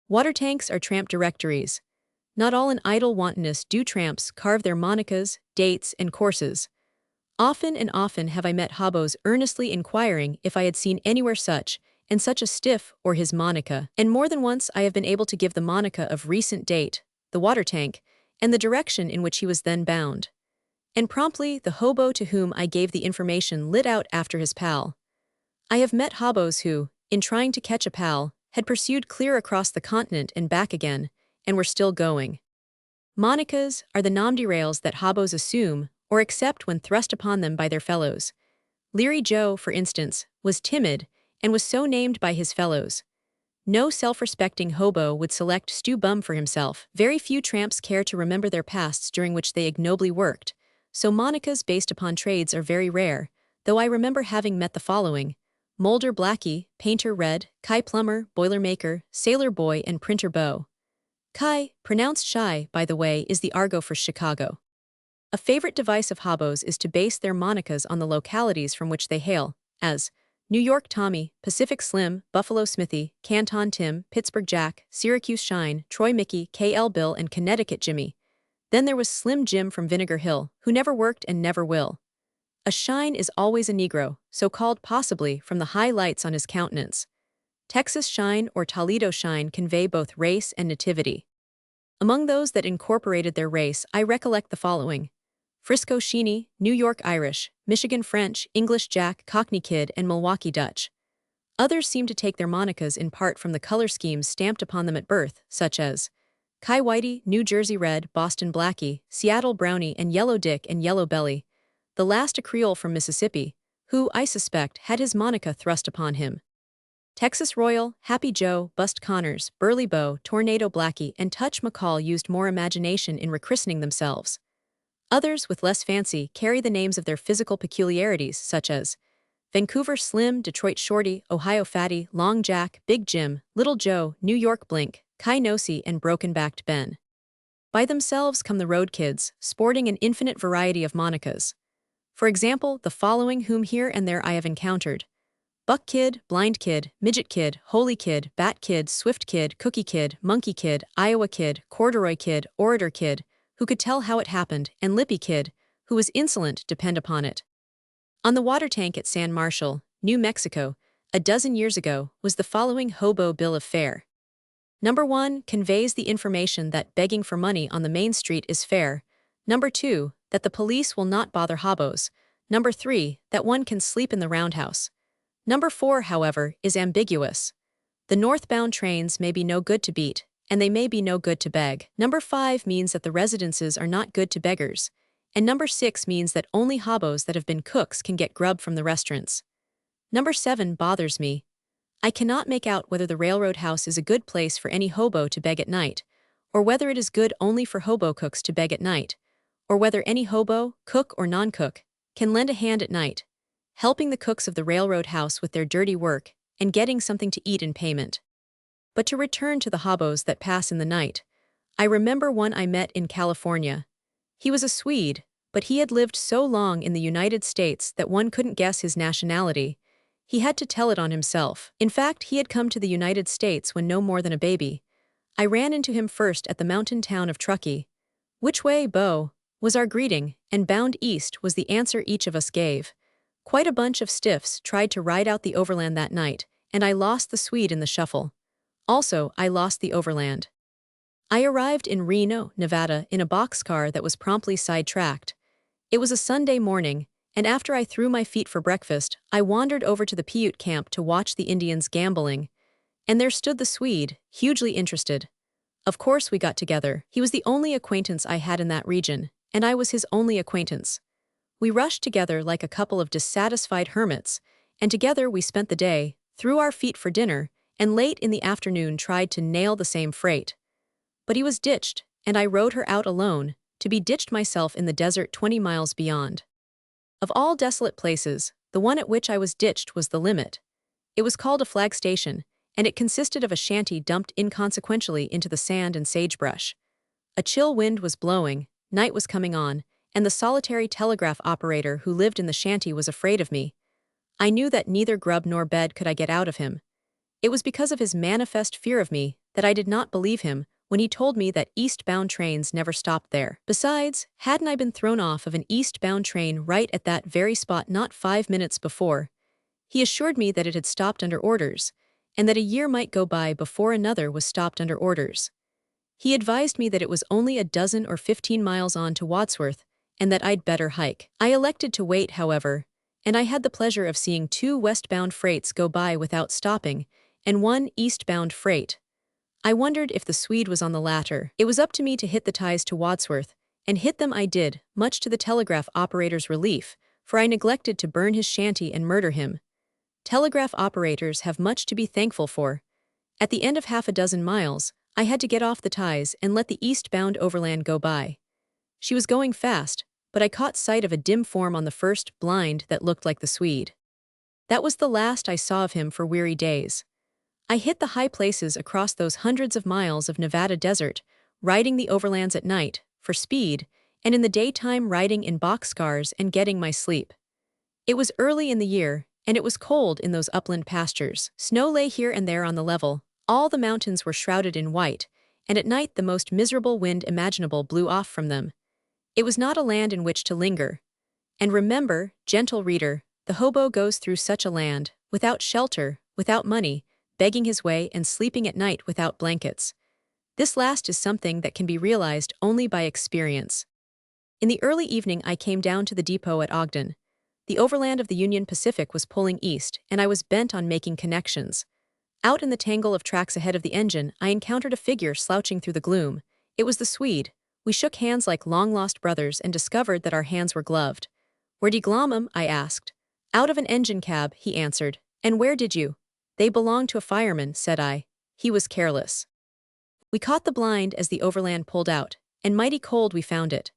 Water tanks are tramp directories. Not all in idle wantonness do tramps carve their monicas, dates, and courses. Often and often have I met hobos earnestly inquiring if I had seen anywhere such, and such a stiff, or his monica, and more than once I have been able to give the monica of recent date, the water tank, and the direction in which he was then bound. And promptly the hobo to whom I gave the information lit out after his pal. I have met hobos who, in trying to catch a pal, had pursued clear across the continent and back again, and were still going. Monicas are the nom de rails that hobos assume or accept when thrust upon them by their fellows. Leary Joe, for instance, was timid, and was so named by his fellows. No self-respecting hobo would select Stu Bum for himself. Very few tramps care to remember their pasts during which they ignobly worked, so monicas based upon trades are very rare, though I remember having met the following: Molder Blackie, Painter Red, Kai Plumber, Boilermaker, Sailor Boy, and Printer Beau. Kai, pronounced shy, by the way, is the argot for Chicago. A favorite device of hobos is to base their monicas on the localities from which they hail, as New York Tommy, Pacific Slim, Buffalo Smithy, Canton Tim, Pittsburgh Jack, Syracuse Shine, Troy Mickey, KL Bill, and Connecticut Jimmy. Then there was Slim Jim from Vinegar Hill, who never worked and never will. A shine is always a Negro, so called possibly from the high lights on his countenance. Texas Shine or Toledo Shine convey both race and nativity. Among those that incorporated their race, I recollect the following: Frisco Sheeny, New York Irish, Michigan French, English Jack, Cockney Kid, and Milwaukee Dutch. Others seem to take their monicas in part from the color schemes stamped upon them at birth, such as Kai Whitey, New Jersey Red, Boston Blackie, Seattle Brownie, and Yellow Dick and Yellow Belly, the last a Creole from Mississippi, who, I suspect, had his monica thrust upon him. Texas Royal, Happy Joe, Bust Connors, Burly Beau, Tornado Blackie, and Touch McCall used more imagination in rechristening themselves. Others, with less fancy, carry the names of their physical peculiarities, such as Vancouver Slim, Detroit Shorty, Ohio Fatty, Long Jack, Big Jim, Little Joe, New York Blink, Kai Nosey, and Broken-Backed Ben. By themselves come the road kids, sporting an infinite variety of monicas. For example, the following whom here and there I have encountered: Buck Kid, Blind Kid, Midget Kid, Holy Kid, Bat Kid, Swift Kid, Cookie Kid, Monkey Kid, Iowa Kid, Corduroy Kid, Orator Kid, who could tell how it happened, and Lippy Kid, who was insolent, depend upon it. On the water tank at San Marshal, New Mexico, a dozen years ago, was the following hobo bill of fare. Number 1 conveys the information that begging for money on the main street is fair. Number 2, that the police will not bother hobos. Number 3, that one can sleep in the roundhouse. Number 4, however, is ambiguous. The northbound trains may be no good to beat, and they may be no good to beg. Number 5 means that the residences are not good to beggars. And number 6 means that only hobos that have been cooks can get grub from the restaurants. Number 7 bothers me. I cannot make out whether the railroad house is a good place for any hobo to beg at night, or whether it is good only for hobo cooks to beg at night, or whether any hobo, cook or non-cook, can lend a hand at night, helping the cooks of the railroad house with their dirty work and getting something to eat in payment. But to return to the hobos that pass in the night, I remember one I met in California. He was a Swede, but he had lived so long in the United States that one couldn't guess his nationality. He had to tell it on himself. In fact, he had come to the United States when no more than a baby. I ran into him first at the mountain town of Truckee. "Which way, Beau?" was our greeting, and "bound east" was the answer each of us gave. Quite a bunch of stiffs tried to ride out the overland that night, and I lost the Swede in the shuffle. Also, I lost the overland. I arrived in Reno, Nevada, in a boxcar that was promptly sidetracked. It was a Sunday morning, and after I threw my feet for breakfast, I wandered over to the Paiute camp to watch the Indians gambling. And there stood the Swede, hugely interested. Of course we got together. He was the only acquaintance I had in that region, and I was his only acquaintance. We rushed together like a couple of dissatisfied hermits, and together we spent the day, threw our feet for dinner, and late in the afternoon tried to nail the same freight. But he was ditched, and I rode her out alone, to be ditched myself in the desert 20 miles beyond. Of all desolate places, the one at which I was ditched was the limit. It was called a flag station, and it consisted of a shanty dumped inconsequentially into the sand and sagebrush. A chill wind was blowing, night was coming on, and the solitary telegraph operator who lived in the shanty was afraid of me. I knew that neither grub nor bed could I get out of him. It was because of his manifest fear of me that I did not believe him when he told me that eastbound trains never stopped there. Besides, hadn't I been thrown off of an eastbound train right at that very spot not 5 minutes before? He assured me that it had stopped under orders, and that a year might go by before another was stopped under orders. He advised me that it was only a dozen or 15 miles on to Wadsworth, and that I'd better hike. I elected to wait, however, and I had the pleasure of seeing 2 westbound freights go by without stopping, and 1 eastbound freight. I wondered if the Swede was on the latter. It was up to me to hit the ties to Wadsworth, and hit them I did, much to the telegraph operator's relief, for I neglected to burn his shanty and murder him. Telegraph operators have much to be thankful for. At the end of half a dozen miles, I had to get off the ties and let the eastbound overland go by. She was going fast, but I caught sight of a dim form on the first blind that looked like the Swede. That was the last I saw of him for weary days. I hit the high places across those hundreds of miles of Nevada desert, riding the overlands at night, for speed, and in the daytime riding in boxcars and getting my sleep. It was early in the year, and it was cold in those upland pastures. Snow lay here and there on the level, all the mountains were shrouded in white, and at night the most miserable wind imaginable blew off from them. It was not a land in which to linger. And remember, gentle reader, the hobo goes through such a land, without shelter, without money, begging his way and sleeping at night without blankets. This last is something that can be realized only by experience. In the early evening I came down to the depot at Ogden. The overland of the Union Pacific was pulling east, and I was bent on making connections. Out in the tangle of tracks ahead of the engine, I encountered a figure slouching through the gloom. It was the Swede. We shook hands like long-lost brothers and discovered that our hands were gloved. "Where'd you glom 'em?" I asked. "Out of an engine cab," he answered. "And where did you?" "They belonged to a fireman," said I. "He was careless." We caught the blind as the overland pulled out, and mighty cold we found it.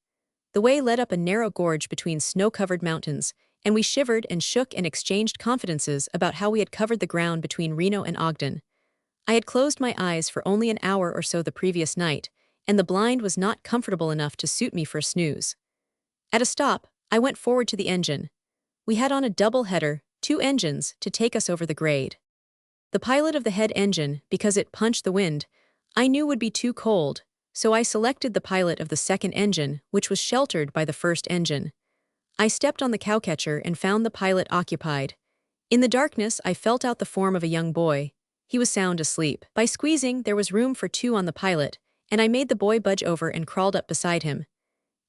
The way led up a narrow gorge between snow-covered mountains, and we shivered and shook and exchanged confidences about how we had covered the ground between Reno and Ogden. I had closed my eyes for only an hour or so the previous night, and the blind was not comfortable enough to suit me for a snooze. At a stop, I went forward to the engine. We had on a double-header, 2 engines, to take us over the grade. The pilot of the head engine, because it punched the wind, I knew would be too cold, so I selected the pilot of the second engine, which was sheltered by the first engine. I stepped on the cowcatcher and found the pilot occupied. In the darkness, I felt out the form of a young boy. He was sound asleep. By squeezing, there was room for 2 on the pilot, and I made the boy budge over and crawled up beside him.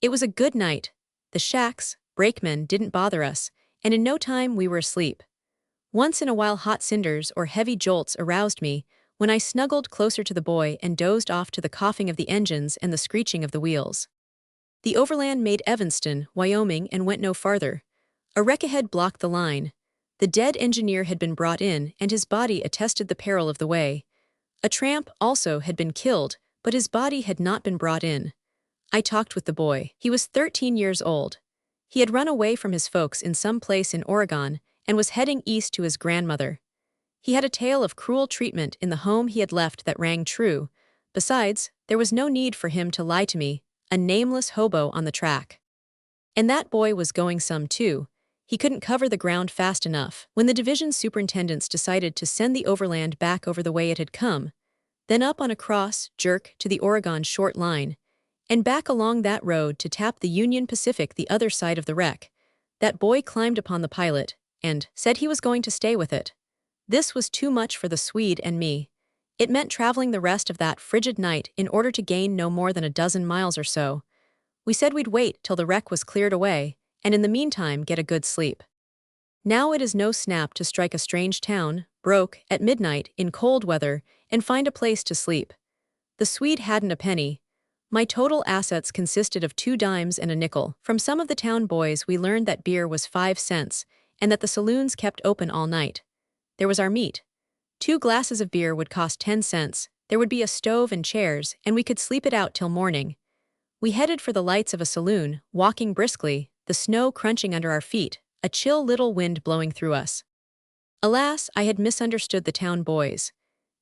It was a good night. The shacks, brakemen didn't bother us, and in no time we were asleep. Once in a while hot cinders or heavy jolts aroused me, when I snuggled closer to the boy and dozed off to the coughing of the engines and the screeching of the wheels. The overland made Evanston, Wyoming, and went no farther. A wreck ahead blocked the line. The dead engineer had been brought in, and his body attested the peril of the way. A tramp, also, had been killed, but his body had not been brought in. I talked with the boy. He was 13 years old. He had run away from his folks in some place in Oregon, and was heading east to his grandmother. He had a tale of cruel treatment in the home he had left that rang true. Besides, there was no need for him to lie to me, a nameless hobo on the track. And that boy was going some too. He couldn't cover the ground fast enough. When the division superintendents decided to send the overland back over the way it had come, then up on a cross, jerk, to the Oregon short line, and back along that road to tap the Union Pacific the other side of the wreck, that boy climbed upon the pilot, and said he was going to stay with it. This was too much for the Swede and me. It meant traveling the rest of that frigid night in order to gain no more than a dozen miles or so. We said we'd wait till the wreck was cleared away, and in the meantime get a good sleep. Now it is no snap to strike a strange town, broke, at midnight, in cold weather, and find a place to sleep. The Swede hadn't a penny. My total assets consisted of 2 dimes and a nickel. From some of the town boys we learned that beer was 5 cents, and that the saloons kept open all night. There was our meat. 2 glasses of beer would cost 10 cents, there would be a stove and chairs, and we could sleep it out till morning. We headed for the lights of a saloon, walking briskly, the snow crunching under our feet, a chill little wind blowing through us. Alas, I had misunderstood the town boys.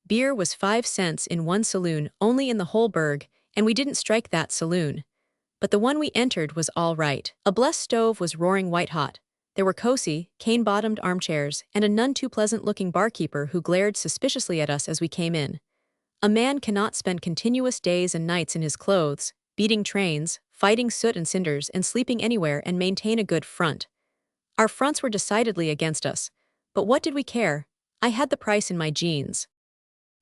Beer was 5 cents in one saloon only in the whole burg, and we didn't strike that saloon. But the one we entered was all right. A blessed stove was roaring white-hot. There were cosy, cane-bottomed armchairs, and a none too pleasant-looking barkeeper who glared suspiciously at us as we came in. A man cannot spend continuous days and nights in his clothes, beating trains, fighting soot and cinders, and sleeping anywhere and maintain a good front. Our fronts were decidedly against us, but what did we care? I had the price in my jeans.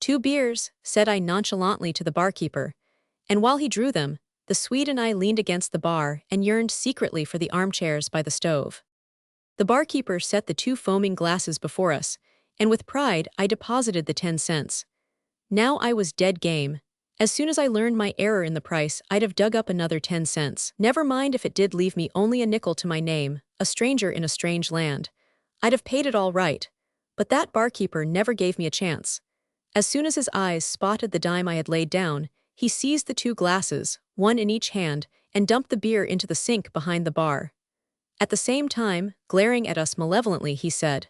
2 beers, said I nonchalantly to the barkeeper, and while he drew them, the Swede and I leaned against the bar and yearned secretly for the armchairs by the stove. The barkeeper set the 2 foaming glasses before us, and with pride I deposited the 10 cents. Now I was dead game. As soon as I learned my error in the price, I'd have dug up another 10 cents. Never mind if it did leave me only a nickel to my name, a stranger in a strange land. I'd have paid it all right. But that barkeeper never gave me a chance. As soon as his eyes spotted the dime I had laid down, he seized the 2 glasses, one in each hand, and dumped the beer into the sink behind the bar. At the same time, glaring at us malevolently, he said,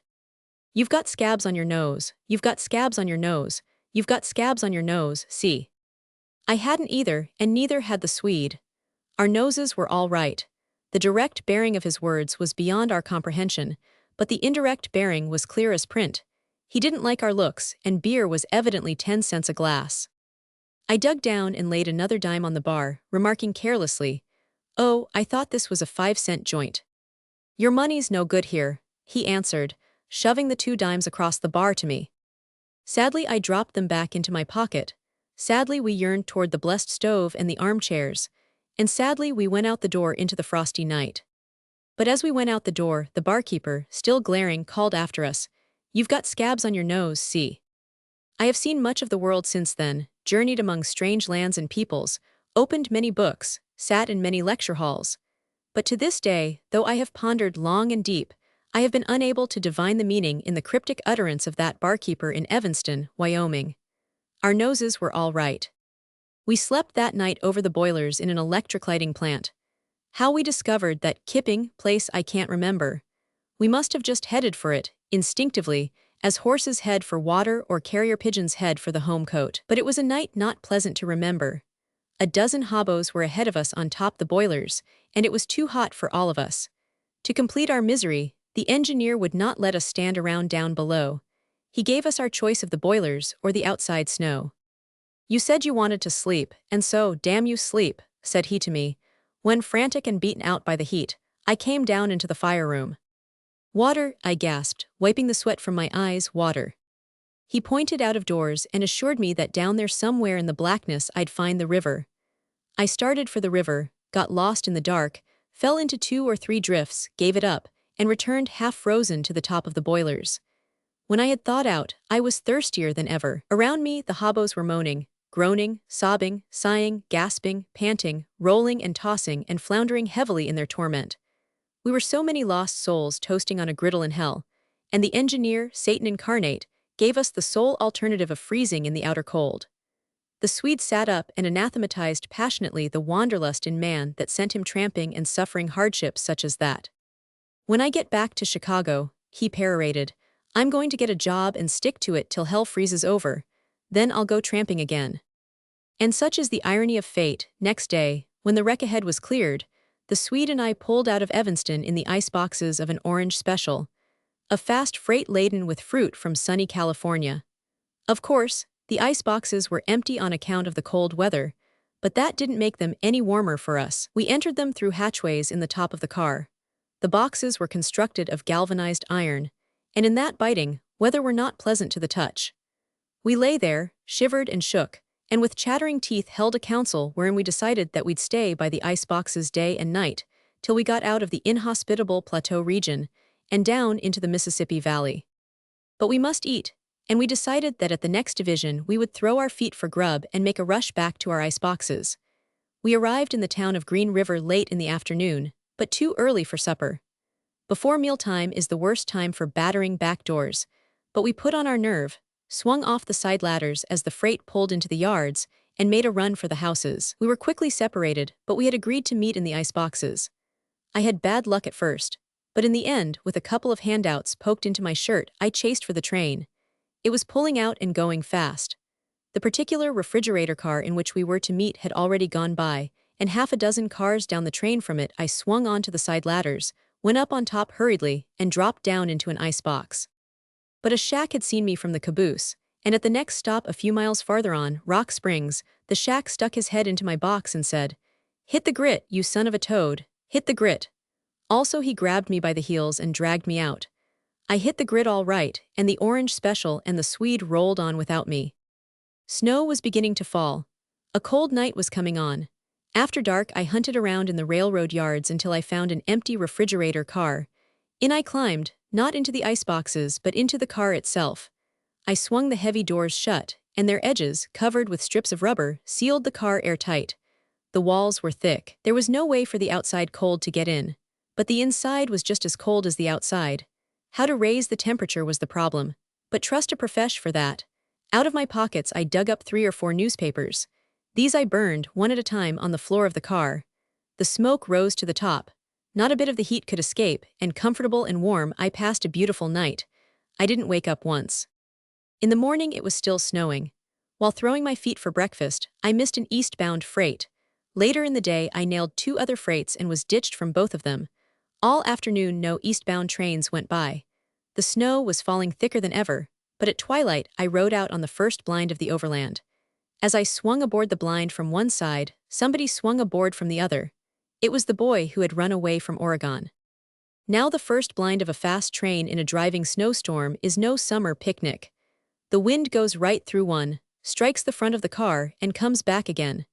"You've got scabs on your nose, you've got scabs on your nose, you've got scabs on your nose, see." I hadn't either, and neither had the Swede. Our noses were all right. The direct bearing of his words was beyond our comprehension, but the indirect bearing was clear as print. He didn't like our looks, and beer was evidently 10 cents a glass. I dug down and laid another dime on the bar, remarking carelessly, "Oh, I thought this was a 5-cent joint." "Your money's no good here," he answered, shoving the 2 dimes across the bar to me. Sadly, I dropped them back into my pocket. Sadly, we yearned toward the blessed stove and the armchairs, and sadly we went out the door into the frosty night. But as we went out the door, the barkeeper, still glaring, called after us, "You've got scabs on your nose, see." I have seen much of the world since then, journeyed among strange lands and peoples, opened many books, sat in many lecture halls. But to this day, though I have pondered long and deep, I have been unable to divine the meaning in the cryptic utterance of that barkeeper in Evanston, Wyoming. Our noses were all right. We slept that night over the boilers in an electric lighting plant. How we discovered that kipping place I can't remember. We must have just headed for it, instinctively, as horses head for water or carrier pigeons head for the home coat. But it was a night not pleasant to remember. A dozen hobos were ahead of us on top the boilers, and it was too hot for all of us. To complete our misery, the engineer would not let us stand around down below. He gave us our choice of the boilers or the outside snow. "You said you wanted to sleep, and so, damn you, sleep," said he to me. When, frantic and beaten out by the heat, I came down into the fire room. "Water," I gasped, wiping the sweat from my eyes, "water." He pointed out of doors and assured me that down there somewhere in the blackness I'd find the river. I started for the river, got lost in the dark, fell into 2 or 3 drifts, gave it up, and returned half-frozen to the top of the boilers. When I had thawed out, I was thirstier than ever. Around me, the hobos were moaning, groaning, sobbing, sighing, gasping, panting, rolling and tossing and floundering heavily in their torment. We were so many lost souls toasting on a griddle in hell, and the engineer, Satan incarnate, gave us the sole alternative of freezing in the outer cold. The Swede sat up and anathematized passionately the wanderlust in man that sent him tramping and suffering hardships such as that. "When I get back to Chicago," he perorated, "I'm going to get a job and stick to it till hell freezes over. Then I'll go tramping again." And such is the irony of fate, next day, when the wreck ahead was cleared, the Swede and I pulled out of Evanston in the ice boxes of an orange special, a fast freight laden with fruit from sunny California. Of course, the ice boxes were empty on account of the cold weather, but that didn't make them any warmer for us. We entered them through hatchways in the top of the car. The boxes were constructed of galvanized iron, and in that biting, weather were not pleasant to the touch. We lay there, shivered and shook, and with chattering teeth held a council wherein we decided that we'd stay by the ice boxes day and night, till we got out of the inhospitable plateau region, and down into the Mississippi Valley. But we must eat, and we decided that at the next division we would throw our feet for grub and make a rush back to our ice boxes. We arrived in the town of Green River late in the afternoon, but too early for supper. Before mealtime is the worst time for battering back doors, but we put on our nerve, swung off the side ladders as the freight pulled into the yards, and made a run for the houses. We were quickly separated, but we had agreed to meet in the ice boxes. I had bad luck at first, but in the end, with a couple of handouts poked into my shirt, I chased for the train. It was pulling out and going fast. The particular refrigerator car in which we were to meet had already gone by, and half a dozen cars down the train from it I swung onto the side ladders, went up on top hurriedly, and dropped down into an ice box. But a shack had seen me from the caboose, and at the next stop a few miles farther on, Rock Springs, the shack stuck his head into my box and said, "Hit the grit, you son of a toad, hit the grit." Also he grabbed me by the heels and dragged me out. I hit the grit all right, and the orange special and the Swede rolled on without me. Snow was beginning to fall. A cold night was coming on. After dark I hunted around in the railroad yards until I found an empty refrigerator car. In I climbed, not into the ice boxes but into the car itself. I swung the heavy doors shut, and their edges, covered with strips of rubber, sealed the car airtight. The walls were thick. There was no way for the outside cold to get in, but the inside was just as cold as the outside. How to raise the temperature was the problem, but trust a profesh for that. Out of my pockets I dug up 3 or 4 newspapers. These I burned, one at a time, on the floor of the car. The smoke rose to the top. Not a bit of the heat could escape, and comfortable and warm I passed a beautiful night. I didn't wake up once. In the morning it was still snowing. While throwing my feet for breakfast, I missed an eastbound freight. Later in the day I nailed 2 other freights and was ditched from both of them. All afternoon no eastbound trains went by. The snow was falling thicker than ever, but at twilight I rode out on the first blind of the overland. As I swung aboard the blind from one side, somebody swung aboard from the other. It was the boy who had run away from Oregon. Now the first blind of a fast train in a driving snowstorm is no summer picnic. The wind goes right through one, strikes the front of the car, and comes back again.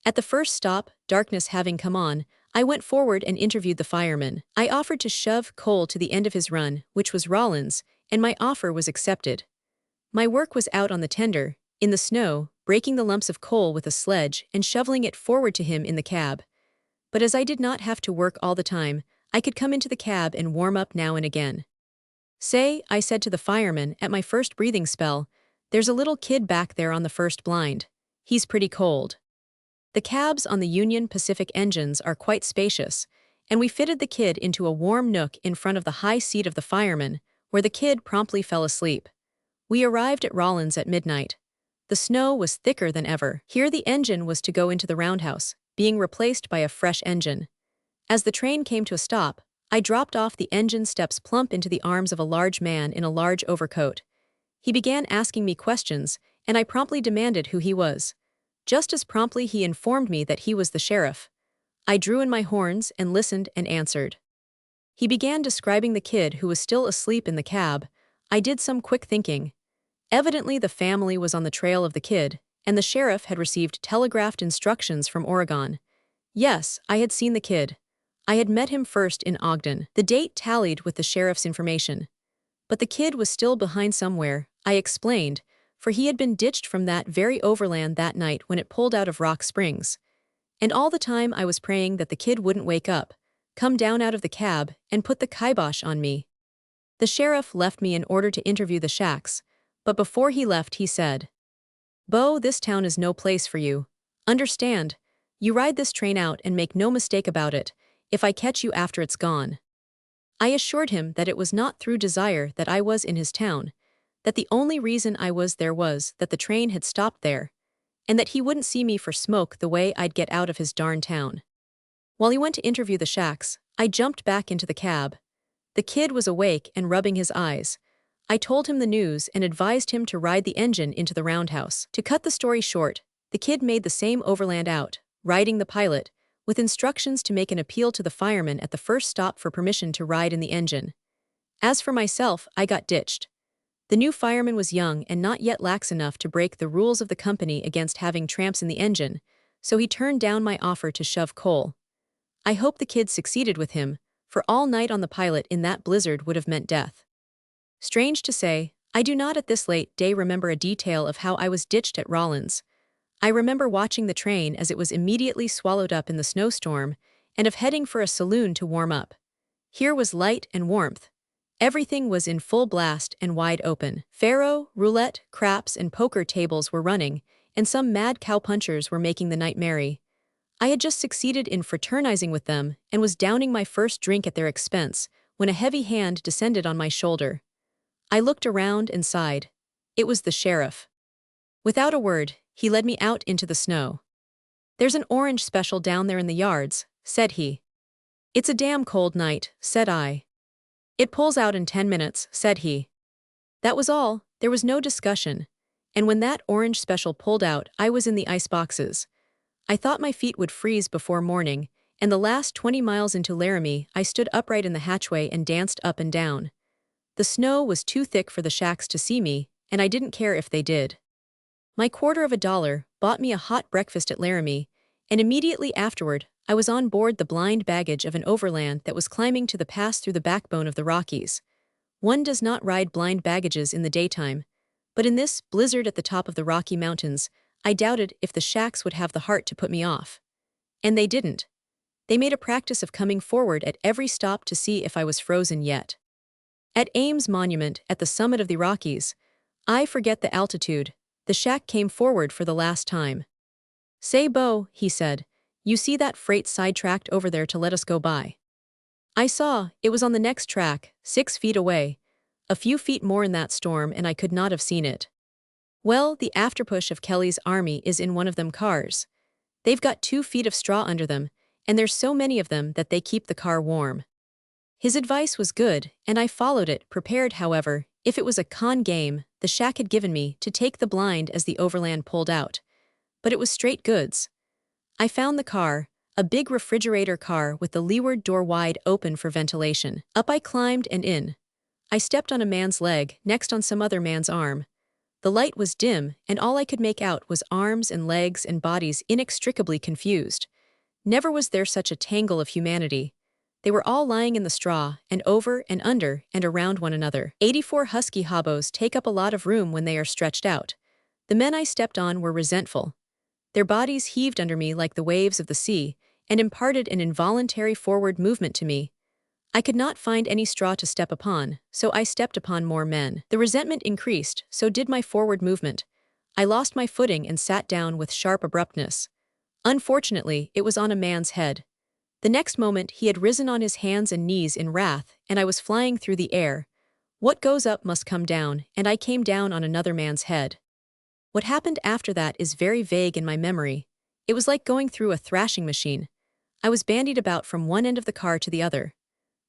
At the first stop, darkness having come on, I went forward and interviewed the fireman. I offered to shove coal to the end of his run, which was Rollins, and my offer was accepted. My work was out on the tender, in the snow, breaking the lumps of coal with a sledge and shoveling it forward to him in the cab. But as I did not have to work all the time, I could come into the cab and warm up now and again. "Say," I said to the fireman at my first breathing spell, "there's a little kid back there on the first blind. He's pretty cold." The cabs on the Union Pacific engines are quite spacious, and we fitted the kid into a warm nook in front of the high seat of the fireman, where the kid promptly fell asleep. We arrived at Rollins at midnight. The snow was thicker than ever. Here the engine was to go into the roundhouse, being replaced by a fresh engine. As the train came to a stop, I dropped off the engine steps plump into the arms of a large man in a large overcoat. He began asking me questions, and I promptly demanded who he was. Just as promptly he informed me that he was the sheriff. I drew in my horns and listened and answered. He began describing the kid who was still asleep in the cab. I did some quick thinking. Evidently the family was on the trail of the kid, and the sheriff had received telegraphed instructions from Oregon. Yes, I had seen the kid. I had met him first in Ogden. The date tallied with the sheriff's information. But the kid was still behind somewhere, I explained, for he had been ditched from that very overland that night when it pulled out of Rock Springs. And all the time I was praying that the kid wouldn't wake up, come down out of the cab, and put the kibosh on me. The sheriff left me in order to interview the shacks, but before he left he said, "Bo, this town is no place for you. Understand, you ride this train out and make no mistake about it, if I catch you after it's gone." I assured him that it was not through desire that I was in his town, that the only reason I was there was that the train had stopped there, and that he wouldn't see me for smoke the way I'd get out of his darn town. While he went to interview the shacks, I jumped back into the cab. The kid was awake and rubbing his eyes. I told him the news and advised him to ride the engine into the roundhouse. To cut the story short, the kid made the same overland out, riding the pilot, with instructions to make an appeal to the fireman at the first stop for permission to ride in the engine. As for myself, I got ditched. The new fireman was young and not yet lax enough to break the rules of the company against having tramps in the engine, so he turned down my offer to shove coal. I hope the kid succeeded with him, for all night on the pilot in that blizzard would have meant death. Strange to say, I do not at this late day remember a detail of how I was ditched at Rollins. I remember watching the train as it was immediately swallowed up in the snowstorm, and of heading for a saloon to warm up. Here was light and warmth. Everything was in full blast and wide open. Faro, roulette, craps, and poker tables were running, and some mad cowpunchers were making the night merry. I had just succeeded in fraternizing with them and was downing my first drink at their expense when a heavy hand descended on my shoulder. I looked around and sighed. It was the sheriff. Without a word, he led me out into the snow. "There's an orange special down there in the yards," said he. "It's a damn cold night," said I. "It pulls out in 10 minutes, said he. That was all, there was no discussion. And when that orange special pulled out, I was in the ice boxes. I thought my feet would freeze before morning, and the last 20 miles into Laramie, I stood upright in the hatchway and danced up and down. The snow was too thick for the shacks to see me, and I didn't care if they did. My $0.25 bought me a hot breakfast at Laramie, and immediately afterward, I was on board the blind baggage of an overland that was climbing to the pass through the backbone of the Rockies. One does not ride blind baggages in the daytime, but in this blizzard at the top of the Rocky Mountains, I doubted if the shacks would have the heart to put me off. And they didn't. They made a practice of coming forward at every stop to see if I was frozen yet. At Ames Monument, at the summit of the Rockies, I forget the altitude, the shack came forward for the last time. "Say, Bo," he said, "you see that freight sidetracked over there to let us go by?" I saw, it was on the next track, 6 feet away. A few feet more in that storm and I could not have seen it. Well, the afterpush of Kelly's army is in one of them cars. They've got 2 feet of straw under them, and there's so many of them that they keep the car warm. His advice was good, and I followed it, prepared, however, if it was a con game the shack had given me to take the blind as the overland pulled out. But it was straight goods. I found the car, a big refrigerator car with the leeward door wide open for ventilation. Up I climbed and in. I stepped on a man's leg, next on some other man's arm. The light was dim, and all I could make out was arms and legs and bodies inextricably confused. Never was there such a tangle of humanity. They were all lying in the straw, and over and under and around one another. 84 husky hobos take up a lot of room when they are stretched out. The men I stepped on were resentful. Their bodies heaved under me like the waves of the sea, and imparted an involuntary forward movement to me. I could not find any straw to step upon, so I stepped upon more men. The resentment increased, so did my forward movement. I lost my footing and sat down with sharp abruptness. Unfortunately, it was on a man's head. The next moment he had risen on his hands and knees in wrath, and I was flying through the air. What goes up must come down, and I came down on another man's head. What happened after that is very vague in my memory. It was like going through a thrashing machine. I was bandied about from one end of the car to the other.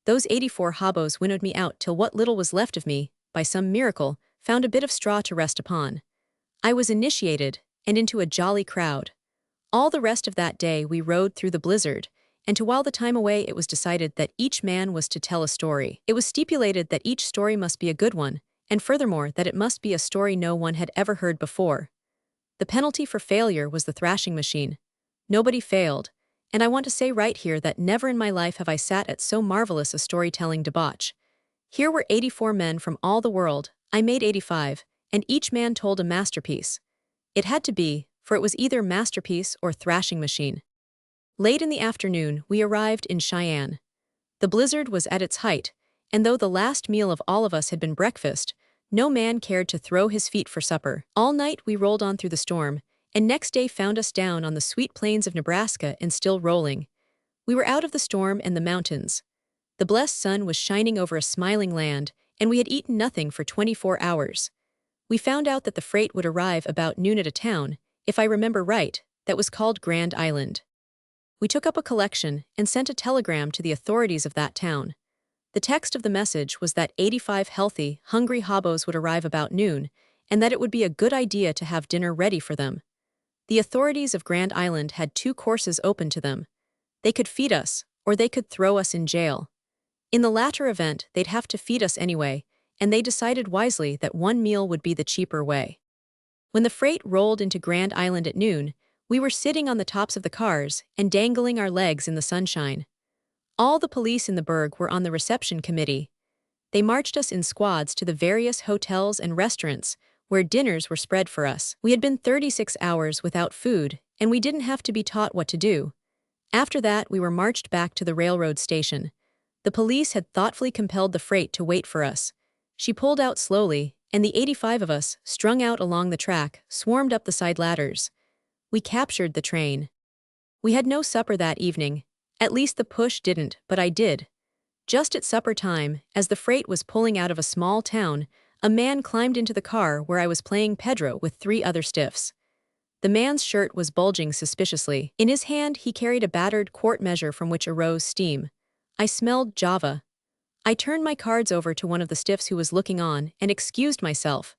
Those 84 hobos winnowed me out till what little was left of me, by some miracle, found a bit of straw to rest upon. I was initiated, and into a jolly crowd. All the rest of that day we rode through the blizzard, and to while the time away it was decided that each man was to tell a story. It was stipulated that each story must be a good one, and furthermore that it must be a story no one had ever heard before. The penalty for failure was the thrashing machine. Nobody failed, and I want to say right here that never in my life have I sat at so marvelous a storytelling debauch. Here were 84 men from all the world, I made 85, and each man told a masterpiece. It had to be, for it was either masterpiece or thrashing machine. Late in the afternoon, we arrived in Cheyenne. The blizzard was at its height, and though the last meal of all of us had been breakfast, no man cared to throw his feet for supper. All night we rolled on through the storm, and next day found us down on the sweet plains of Nebraska and still rolling. We were out of the storm and the mountains. The blessed sun was shining over a smiling land, and we had eaten nothing for 24 hours. We found out that the freight would arrive about noon at a town, if I remember right, that was called Grand Island. We took up a collection and sent a telegram to the authorities of that town. The text of the message was that 85 healthy, hungry hobos would arrive about noon, and that it would be a good idea to have dinner ready for them. The authorities of Grand Island had 2 courses open to them. They could feed us, or they could throw us in jail. In the latter event, they'd have to feed us anyway, and they decided wisely that one meal would be the cheaper way. When the freight rolled into Grand Island at noon, we were sitting on the tops of the cars and dangling our legs in the sunshine. All the police in the burg were on the reception committee. They marched us in squads to the various hotels and restaurants, where dinners were spread for us. We had been 36 hours without food, and we didn't have to be taught what to do. After that, we were marched back to the railroad station. The police had thoughtfully compelled the freight to wait for us. She pulled out slowly, and the 85 of us, strung out along the track, swarmed up the side ladders. We captured the train. We had no supper that evening. At least the push didn't, but I did. Just at supper time, as the freight was pulling out of a small town, a man climbed into the car where I was playing Pedro with 3 other stiffs. The man's shirt was bulging suspiciously. In his hand he carried a battered quart measure from which arose steam. I smelled Java. I turned my cards over to one of the stiffs who was looking on and excused myself.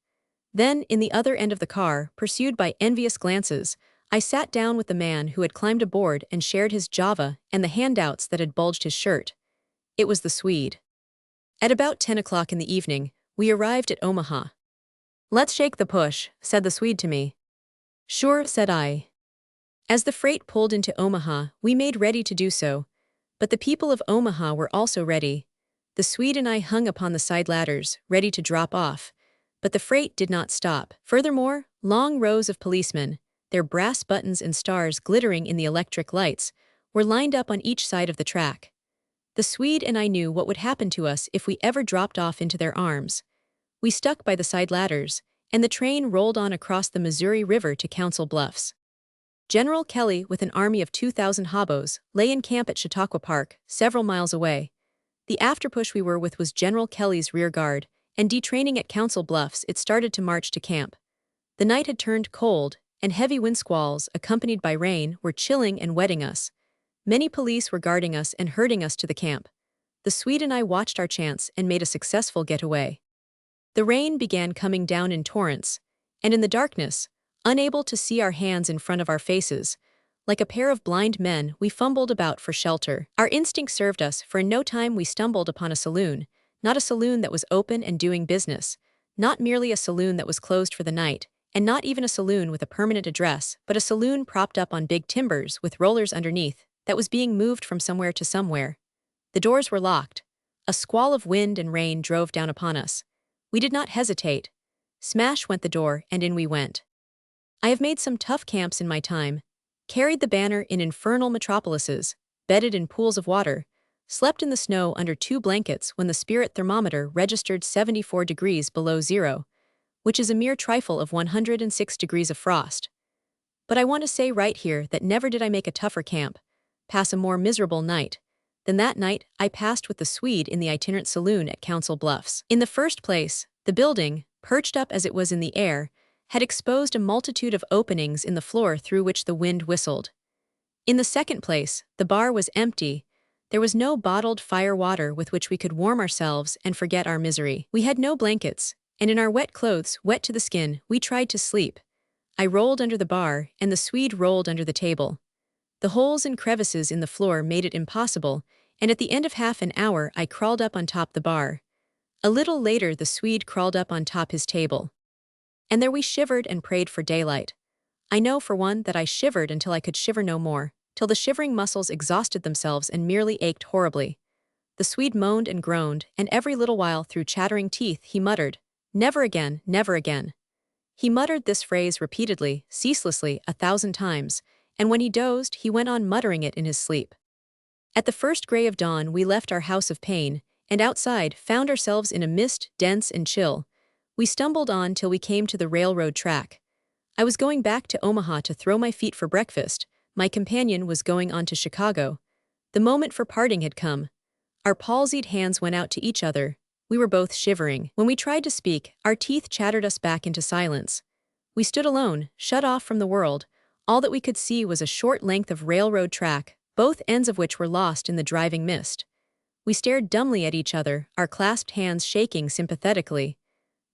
Then, in the other end of the car, pursued by envious glances, I sat down with the man who had climbed aboard and shared his Java and the handouts that had bulged his shirt. It was the Swede. At about 10 o'clock in the evening, we arrived at Omaha. "Let's shake the push," said the Swede to me. "Sure," said I. As the freight pulled into Omaha, we made ready to do so. But the people of Omaha were also ready. The Swede and I hung upon the side ladders, ready to drop off. But the freight did not stop. Furthermore, long rows of policemen, their brass buttons and stars glittering in the electric lights, were lined up on each side of the track. The Swede and I knew what would happen to us if we ever dropped off into their arms. We stuck by the side ladders, and the train rolled on across the Missouri River to Council Bluffs. General Kelly, with an army of 2,000 hobos, lay in camp at Chautauqua Park, several miles away. The afterpush we were with was General Kelly's rear guard, and detraining at Council Bluffs, it started to march to camp. The night had turned cold, and heavy wind squalls, accompanied by rain, were chilling and wetting us. Many police were guarding us and herding us to the camp. The Swede and I watched our chance and made a successful getaway. The rain began coming down in torrents, and in the darkness, unable to see our hands in front of our faces, like a pair of blind men, we fumbled about for shelter. Our instinct served us, for in no time we stumbled upon a saloon, not a saloon that was open and doing business, not merely a saloon that was closed for the night, and not even a saloon with a permanent address, but a saloon propped up on big timbers with rollers underneath, that was being moved from somewhere to somewhere. The doors were locked. A squall of wind and rain drove down upon us. We did not hesitate. Smash went the door, and in we went. I have made some tough camps in my time, carried the banner in infernal metropolises, bedded in pools of water, slept in the snow under 2 blankets when the spirit thermometer registered 74 degrees below zero, which is a mere trifle of 106 degrees of frost. But I want to say right here that never did I make a tougher camp, pass a more miserable night, than that night I passed with the Swede in the itinerant saloon at Council Bluffs. In the first place, the building, perched up as it was in the air, had exposed a multitude of openings in the floor through which the wind whistled. In the second place, the bar was empty. There was no bottled fire water with which we could warm ourselves and forget our misery. We had no blankets, and in our wet clothes, wet to the skin, we tried to sleep. I rolled under the bar, and the Swede rolled under the table. The holes and crevices in the floor made it impossible, and at the end of half an hour I crawled up on top the bar. A little later the Swede crawled up on top his table. And there we shivered and prayed for daylight. I know, for one, that I shivered until I could shiver no more, till the shivering muscles exhausted themselves and merely ached horribly. The Swede moaned and groaned, and every little while through chattering teeth he muttered, "Never again, never again." He muttered this phrase repeatedly, ceaselessly, 1,000 times, and when he dozed he went on muttering it in his sleep. At the first gray of dawn we left our house of pain, and outside found ourselves in a mist dense and chill. We stumbled on till we came to the railroad track. I was going back to Omaha to throw my feet for breakfast. My companion was going on to Chicago. The moment for parting had come. Our palsied hands went out to each other. We were both shivering. When we tried to speak, our teeth chattered us back into silence. We stood alone, shut off from the world. All that we could see was a short length of railroad track, both ends of which were lost in the driving mist. We stared dumbly at each other, our clasped hands shaking sympathetically.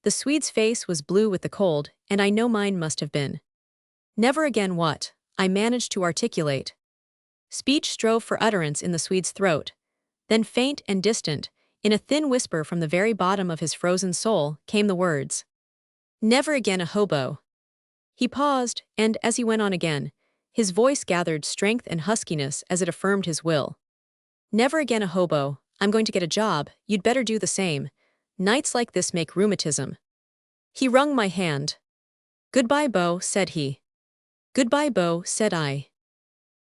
The Swede's face was blue with the cold, and I know mine must have been. Never again what? I managed to articulate. Speech strove for utterance in the Swede's throat. Then faint and distant, in a thin whisper from the very bottom of his frozen soul, came the words. "Never again a hobo." He paused, and, as he went on again, his voice gathered strength and huskiness as it affirmed his will. "Never again a hobo. I'm going to get a job, you'd better do the same. nights like this make rheumatism. He wrung my hand. Goodbye, Beau, said he. Goodbye, Beau, said I.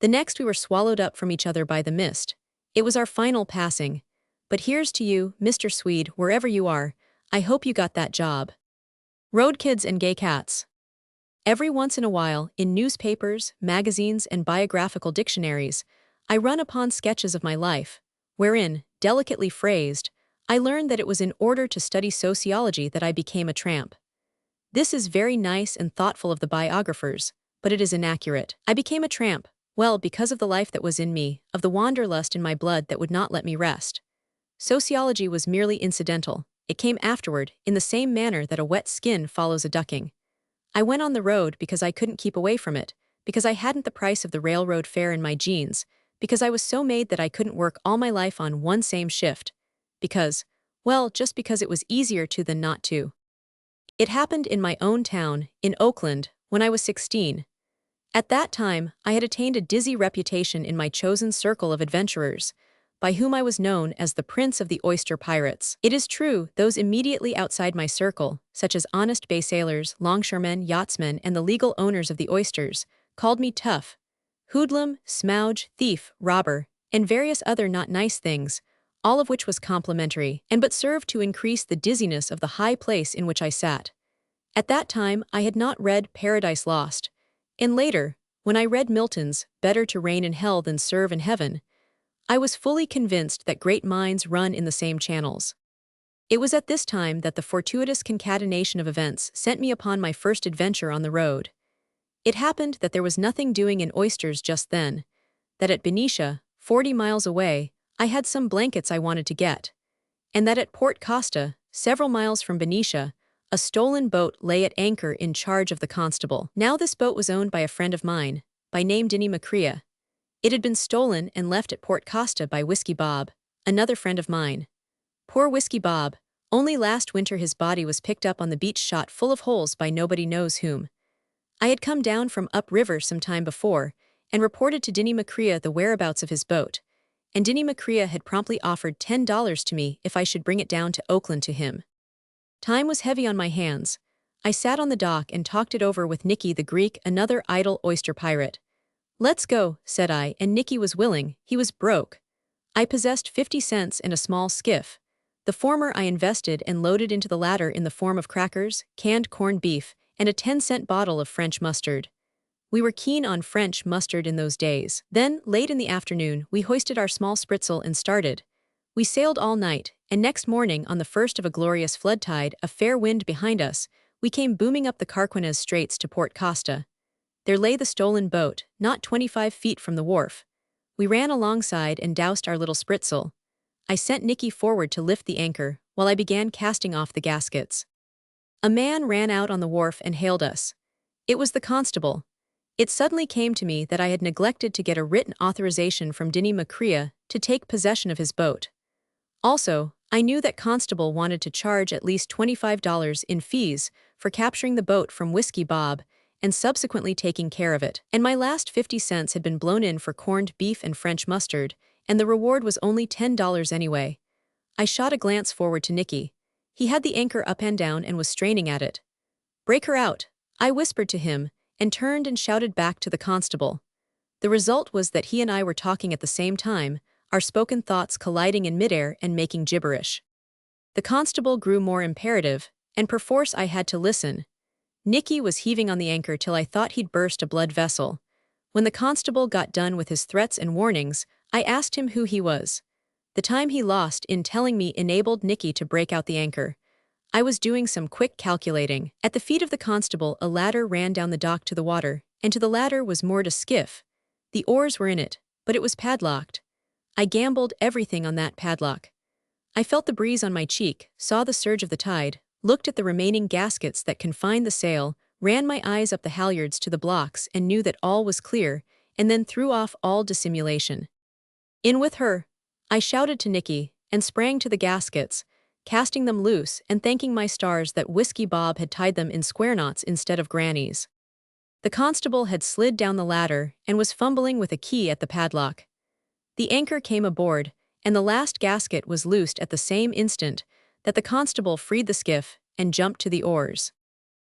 The next we were swallowed up from each other by the mist. It was our final passing. But here's to you, Mr. Swede, wherever you are. I hope you got that job. Road kids and gay cats. Every once in a while, in newspapers, magazines, and biographical dictionaries, I run upon sketches of my life, wherein, delicately phrased, I learned that it was in order to study sociology that I became a tramp. This is very nice and thoughtful of the biographers, but it is inaccurate. I became a tramp, well, because of the life that was in me, of the wanderlust in my blood that would not let me rest. Sociology was merely incidental. It came afterward, in the same manner that a wet skin follows a ducking. I went on the road because I couldn't keep away from it, because I hadn't the price of the railroad fare in my jeans, because I was so made that I couldn't work all my life on one same shift, because, well, just because it was easier to than not to. It happened in my own town, in Oakland, when I was 16. At that time, I had attained a dizzy reputation in my chosen circle of adventurers, by whom I was known as the Prince of the Oyster Pirates. It is true, those immediately outside my circle, such as honest bay sailors, longshoremen, yachtsmen, and the legal owners of the oysters, called me tough, hoodlum, smouge, thief, robber, and various other not nice things, all of which was complimentary, and but served to increase the dizziness of the high place in which I sat. At that time, I had not read Paradise Lost, and later, when I read Milton's Better to reign in hell than serve in heaven, I was fully convinced that great minds run in the same channels. It was at this time that the fortuitous concatenation of events sent me upon my first adventure on the road. It happened that there was nothing doing in oysters just then, that at Benicia, 40 miles away, I had some blankets I wanted to get, and that at Port Costa, several miles from Benicia, a stolen boat lay at anchor in charge of the constable. Now this boat was owned by a friend of mine, by name Denny McCrea. It had been stolen and left at Port Costa by Whiskey Bob, another friend of mine. Poor Whiskey Bob, only last winter his body was picked up on the beach shot full of holes by nobody knows whom. I had come down from upriver some time before, and reported to Denny McCrea the whereabouts of his boat, and Denny McCrea had promptly offered $10 to me if I should bring it down to Oakland to him. Time was heavy on my hands. I sat on the dock and talked it over with Nicky the Greek, another idle oyster pirate. Let's go, said I, and Nicky was willing. He was broke. I possessed 50 cents and a small skiff. The former I invested and loaded into the latter in the form of crackers, canned corned beef, and a 10-cent bottle of French mustard. We were keen on French mustard in those days. Then, late in the afternoon, we hoisted our small spritsail and started. We sailed all night, and next morning, on the first of a glorious flood tide, a fair wind behind us, we came booming up the Carquinez Straits to Port Costa. There lay the stolen boat, not 25 feet from the wharf. We ran alongside and doused our little spritsail. I sent Nicky forward to lift the anchor, while I began casting off the gaskets. A man ran out on the wharf and hailed us. It was the constable. It suddenly came to me that I had neglected to get a written authorization from Denny McCrea to take possession of his boat. Also, I knew that constable wanted to charge at least $25 in fees for capturing the boat from Whiskey Bob and subsequently taking care of it. And my last 50 cents had been blown in for corned beef and French mustard, and the reward was only $10 anyway. I shot a glance forward to Nicky. He had the anchor up and down and was straining at it. Break her out, I whispered to him, and turned and shouted back to the constable. The result was that he and I were talking at the same time, our spoken thoughts colliding in midair and making gibberish. The constable grew more imperative, and perforce I had to listen. Nicky was heaving on the anchor till I thought he'd burst a blood vessel. When the constable got done with his threats and warnings, I asked him who he was. The time he lost in telling me enabled Nicky to break out the anchor. I was doing some quick calculating. At the feet of the constable, a ladder ran down the dock to the water, and to the ladder was moored a skiff. The oars were in it, but it was padlocked. I gambled everything on that padlock. I felt the breeze on my cheek, saw the surge of the tide, looked at the remaining gaskets that confined the sail, ran my eyes up the halyards to the blocks and knew that all was clear, and then threw off all dissimulation. In with her! I shouted to Nicky, and sprang to the gaskets, casting them loose and thanking my stars that Whiskey Bob had tied them in square knots instead of grannies. The constable had slid down the ladder and was fumbling with a key at the padlock. The anchor came aboard, and the last gasket was loosed at the same instant that the constable freed the skiff and jumped to the oars.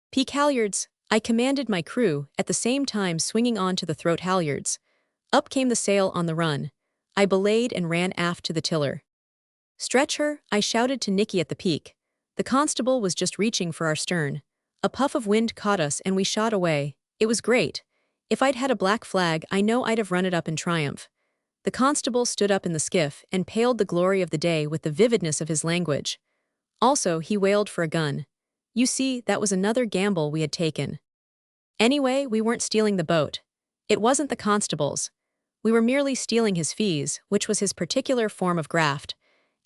"Peak halyards," I commanded my crew, at the same time swinging on to the throat halyards. Up came the sail on the run. I belayed and ran aft to the tiller. "Stretch her," I shouted to Nicky at the peak. The constable was just reaching for our stern. A puff of wind caught us and we shot away. It was great. If I'd had a black flag, I know I'd have run it up in triumph. The constable stood up in the skiff and paled the glory of the day with the vividness of his language. Also, he wailed for a gun. You see, that was another gamble we had taken. Anyway, we weren't stealing the boat. It wasn't the constable's. We were merely stealing his fees, which was his particular form of graft.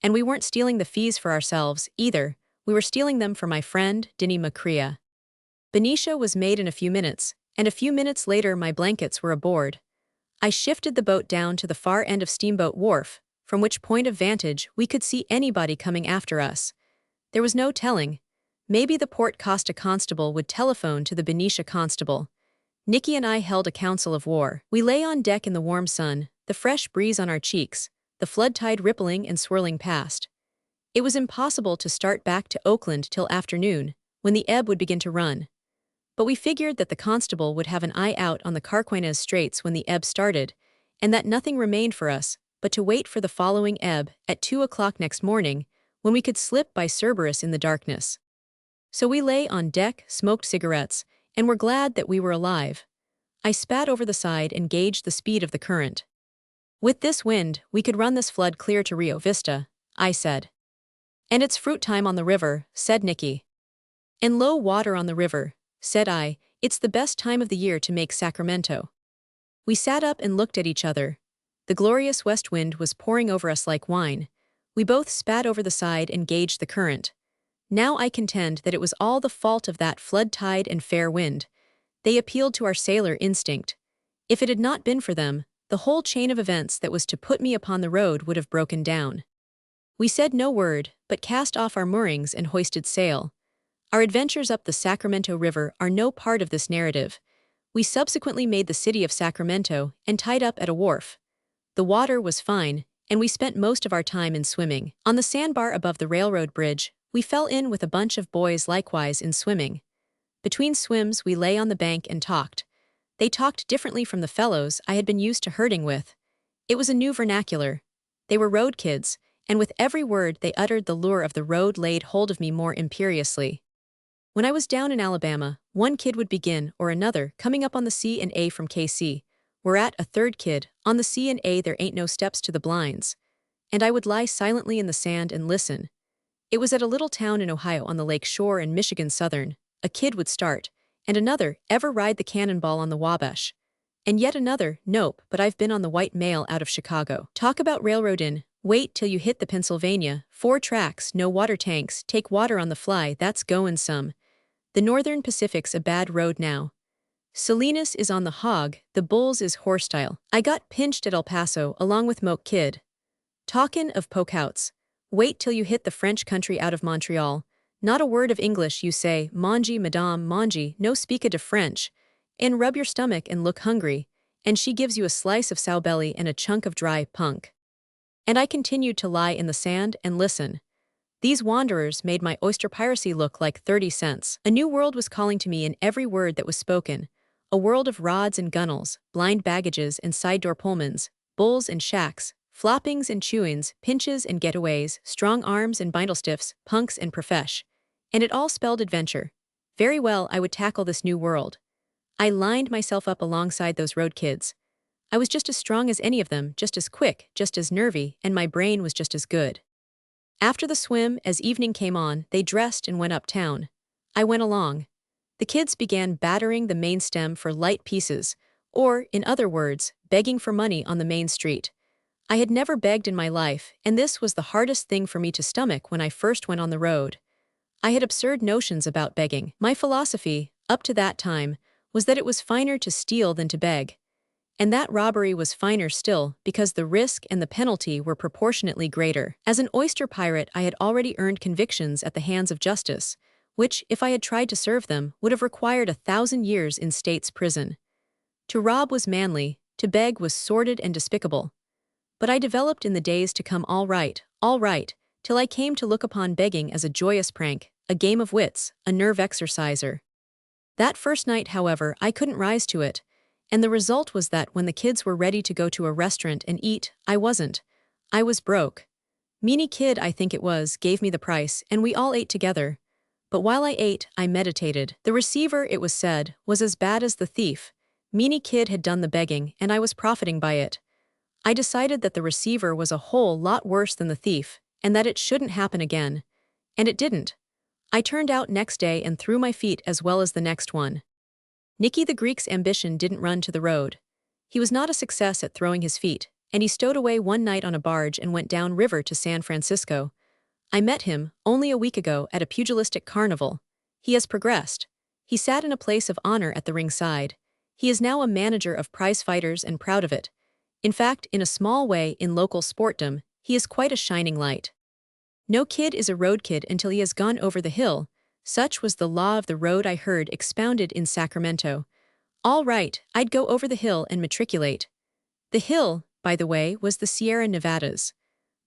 And we weren't stealing the fees for ourselves, either. We were stealing them for my friend, Dinny Macria. Benicia was made in a few minutes, and a few minutes later my blankets were aboard. I shifted the boat down to the far end of Steamboat Wharf, from which point of vantage we could see anybody coming after us. There was no telling. Maybe the Port Costa constable would telephone to the Benicia constable. Nicky and I held a council of war. We lay on deck in the warm sun, the fresh breeze on our cheeks, the flood tide rippling and swirling past. It was impossible to start back to Oakland till afternoon, when the ebb would begin to run. But we figured that the constable would have an eye out on the Carquinez Straits when the ebb started, and that nothing remained for us but to wait for the following ebb at 2 o'clock next morning, when we could slip by Cerberus in the darkness. So we lay on deck, smoked cigarettes, and were glad that we were alive. I spat over the side and gauged the speed of the current. "With this wind, we could run this flood clear to Rio Vista," I said. "And it's fruit time on the river," said Nicky. "And low water on the river," said I. "It's the best time of the year to make Sacramento." We sat up and looked at each other. The glorious west wind was pouring over us like wine. We both spat over the side and gauged the current. Now I contend that it was all the fault of that flood tide and fair wind. They appealed to our sailor instinct. If it had not been for them, the whole chain of events that was to put me upon the road would have broken down. We said no word, but cast off our moorings and hoisted sail. Our adventures up the Sacramento River are no part of this narrative. We subsequently made the city of Sacramento and tied up at a wharf. The water was fine, and we spent most of our time in swimming. On the sandbar above the railroad bridge, we fell in with a bunch of boys likewise in swimming. Between swims we lay on the bank and talked. They talked differently from the fellows I had been used to herding with. It was a new vernacular. They were road kids, and with every word they uttered the lure of the road laid hold of me more imperiously. When I was down in Alabama, one kid would begin, or another, coming up on the C&A from KC, whereat a third kid, on the C&A there ain't no steps to the blinds. And I would lie silently in the sand and listen. It was at a little town in Ohio on the lake shore in Michigan Southern. A kid would start, and another, ever ride the cannonball on the Wabash. And yet another, nope, but I've been on the White Mail out of Chicago. Talk about railroadin', wait till you hit the Pennsylvania, 4 tracks, no water tanks, take water on the fly, that's goin' some. The Northern Pacific's a bad road now. Salinas is on the hog, the Bulls is horsestyle. I got pinched at El Paso along with Moke Kid. Talkin' of pokeouts. Wait till you hit the French country out of Montreal. Not a word of English you say, mangy madame, mangy, no speaka de French. And rub your stomach and look hungry, and she gives you a slice of sow belly and a chunk of dry punk. And I continued to lie in the sand and listen. These wanderers made my oyster piracy look like 30 cents. A new world was calling to me in every word that was spoken. A world of rods and gunnels, blind baggages and side door Pullmans, bulls and shacks, floppings and chewings, pinches and getaways, strong arms and bindlestiffs, punks and profesh. And it all spelled adventure. Very well, I would tackle this new world. I lined myself up alongside those road kids. I was just as strong as any of them, just as quick, just as nervy, and my brain was just as good. After the swim, as evening came on, they dressed and went uptown. I went along. The kids began battering the main stem for light pieces, or, in other words, begging for money on the main street. I had never begged in my life, and this was the hardest thing for me to stomach when I first went on the road. I had absurd notions about begging. My philosophy, up to that time, was that it was finer to steal than to beg. And that robbery was finer still because the risk and the penalty were proportionately greater. As an oyster pirate, I had already earned convictions at the hands of justice, which, if I had tried to serve them, would have required 1,000 years in state's prison. To rob was manly, to beg was sordid and despicable. But I developed in the days to come all right, till I came to look upon begging as a joyous prank, a game of wits, a nerve exerciser. That first night, however, I couldn't rise to it, and the result was that when the kids were ready to go to a restaurant and eat, I wasn't. I was broke. Meanie Kid, I think it was, gave me the price, and we all ate together. But while I ate, I meditated. The receiver, it was said, was as bad as the thief. Meanie Kid had done the begging, and I was profiting by it. I decided that the receiver was a whole lot worse than the thief, and that it shouldn't happen again. And it didn't. I turned out next day and threw my feet as well as the next one. Nicky the Greek's ambition didn't run to the road. He was not a success at throwing his feet, and he stowed away one night on a barge and went down river to San Francisco. I met him, only a week ago, at a pugilistic carnival. He has progressed. He sat in a place of honor at the ringside. He is now a manager of prize fighters and proud of it. In fact, in a small way, in local sportdom, he is quite a shining light. No kid is a road kid until he has gone over the hill. Such was the law of the road I heard expounded in Sacramento. All right, I'd go over the hill and matriculate. The hill, by the way, was the Sierra Nevadas.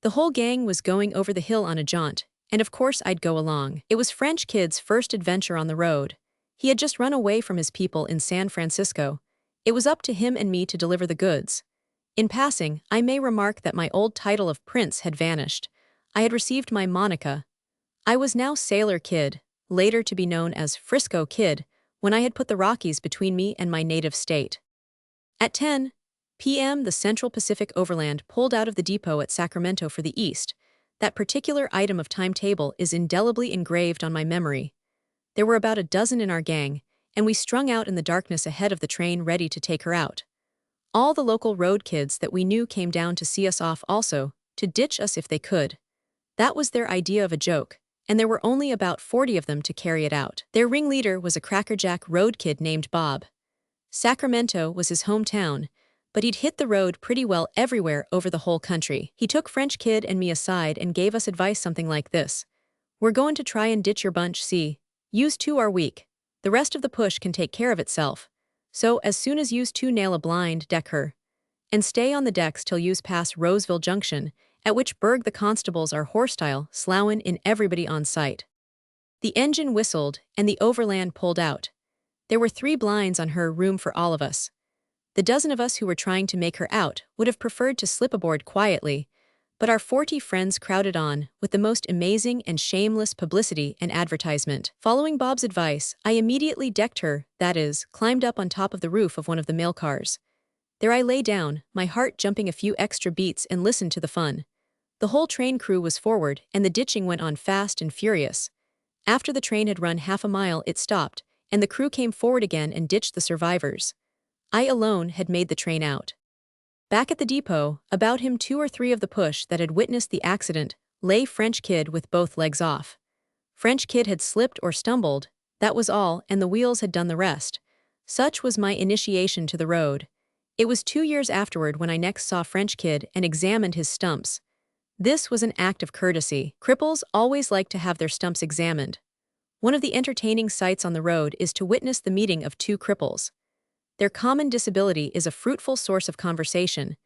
The whole gang was going over the hill on a jaunt, and of course I'd go along. It was French Kid's first adventure on the road. He had just run away from his people in San Francisco. It was up to him and me to deliver the goods. In passing, I may remark that my old title of Prince had vanished. I had received my moniker. I was now Sailor Kid, later to be known as Frisco Kid, when I had put the Rockies between me and my native state. At 10 p.m. the Central Pacific Overland pulled out of the depot at Sacramento for the east. That particular item of timetable is indelibly engraved on my memory. There were about a dozen in our gang, and we strung out in the darkness ahead of the train ready to take her out. All the local road kids that we knew came down to see us off also, to ditch us if they could. That was their idea of a joke, and there were only about 40 of them to carry it out. Their ringleader was a crackerjack road kid named Bob. Sacramento was his hometown, but he'd hit the road pretty well everywhere over the whole country. He took French Kid and me aside and gave us advice something like this. We're going to try and ditch your bunch, see? Yous two are weak. The rest of the push can take care of itself. So as soon as yous two nail a blind, deck her. And stay on the decks till yous pass Roseville Junction, at which burg the constables are horsestyle, slowin' in everybody on sight. The engine whistled, and the overland pulled out. There were 3 blinds on her room for all of us. The dozen of us who were trying to make her out would have preferred to slip aboard quietly, but our 40 friends crowded on, with the most amazing and shameless publicity and advertisement. Following Bob's advice, I immediately decked her, that is, climbed up on top of the roof of one of the mail cars. There I lay down, my heart jumping a few extra beats, and listened to the fun. The whole train crew was forward, and the ditching went on fast and furious. After the train had run half a mile, it stopped, and the crew came forward again and ditched the survivors. I alone had made the train out. Back at the depot, about him 2 or 3 of the push that had witnessed the accident lay French Kid with both legs off. French Kid had slipped or stumbled, that was all, and the wheels had done the rest. Such was my initiation to the road. It was 2 years afterward when I next saw French Kid and examined his stumps. This was an act of courtesy. Cripples always like to have their stumps examined. One of the entertaining sights on the road is to witness the meeting of 2 cripples. Their common disability is a fruitful source of conversation,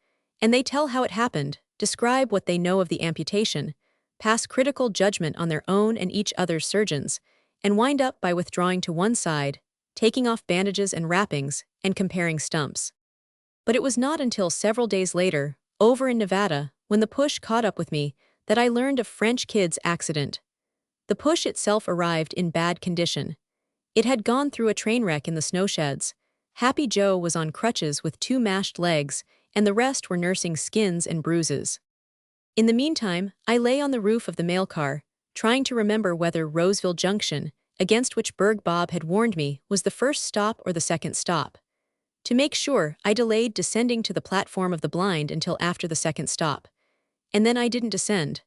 and they tell how it happened, describe what they know of the amputation, pass critical judgment on their own and each other's surgeons, and wind up by withdrawing to one side, taking off bandages and wrappings, and comparing stumps. But it was not until several days later, over in Nevada, when the push caught up with me, that I learned of French Kid's accident. The push itself arrived in bad condition. It had gone through a train wreck in the snowsheds. Happy Joe was on crutches with 2 mashed legs, and the rest were nursing skins and bruises. In the meantime, I lay on the roof of the mail car, trying to remember whether Roseville Junction, against which Berg Bob had warned me, was the first stop or the second stop. To make sure, I delayed descending to the platform of the blind until after the second stop. And then I didn't descend.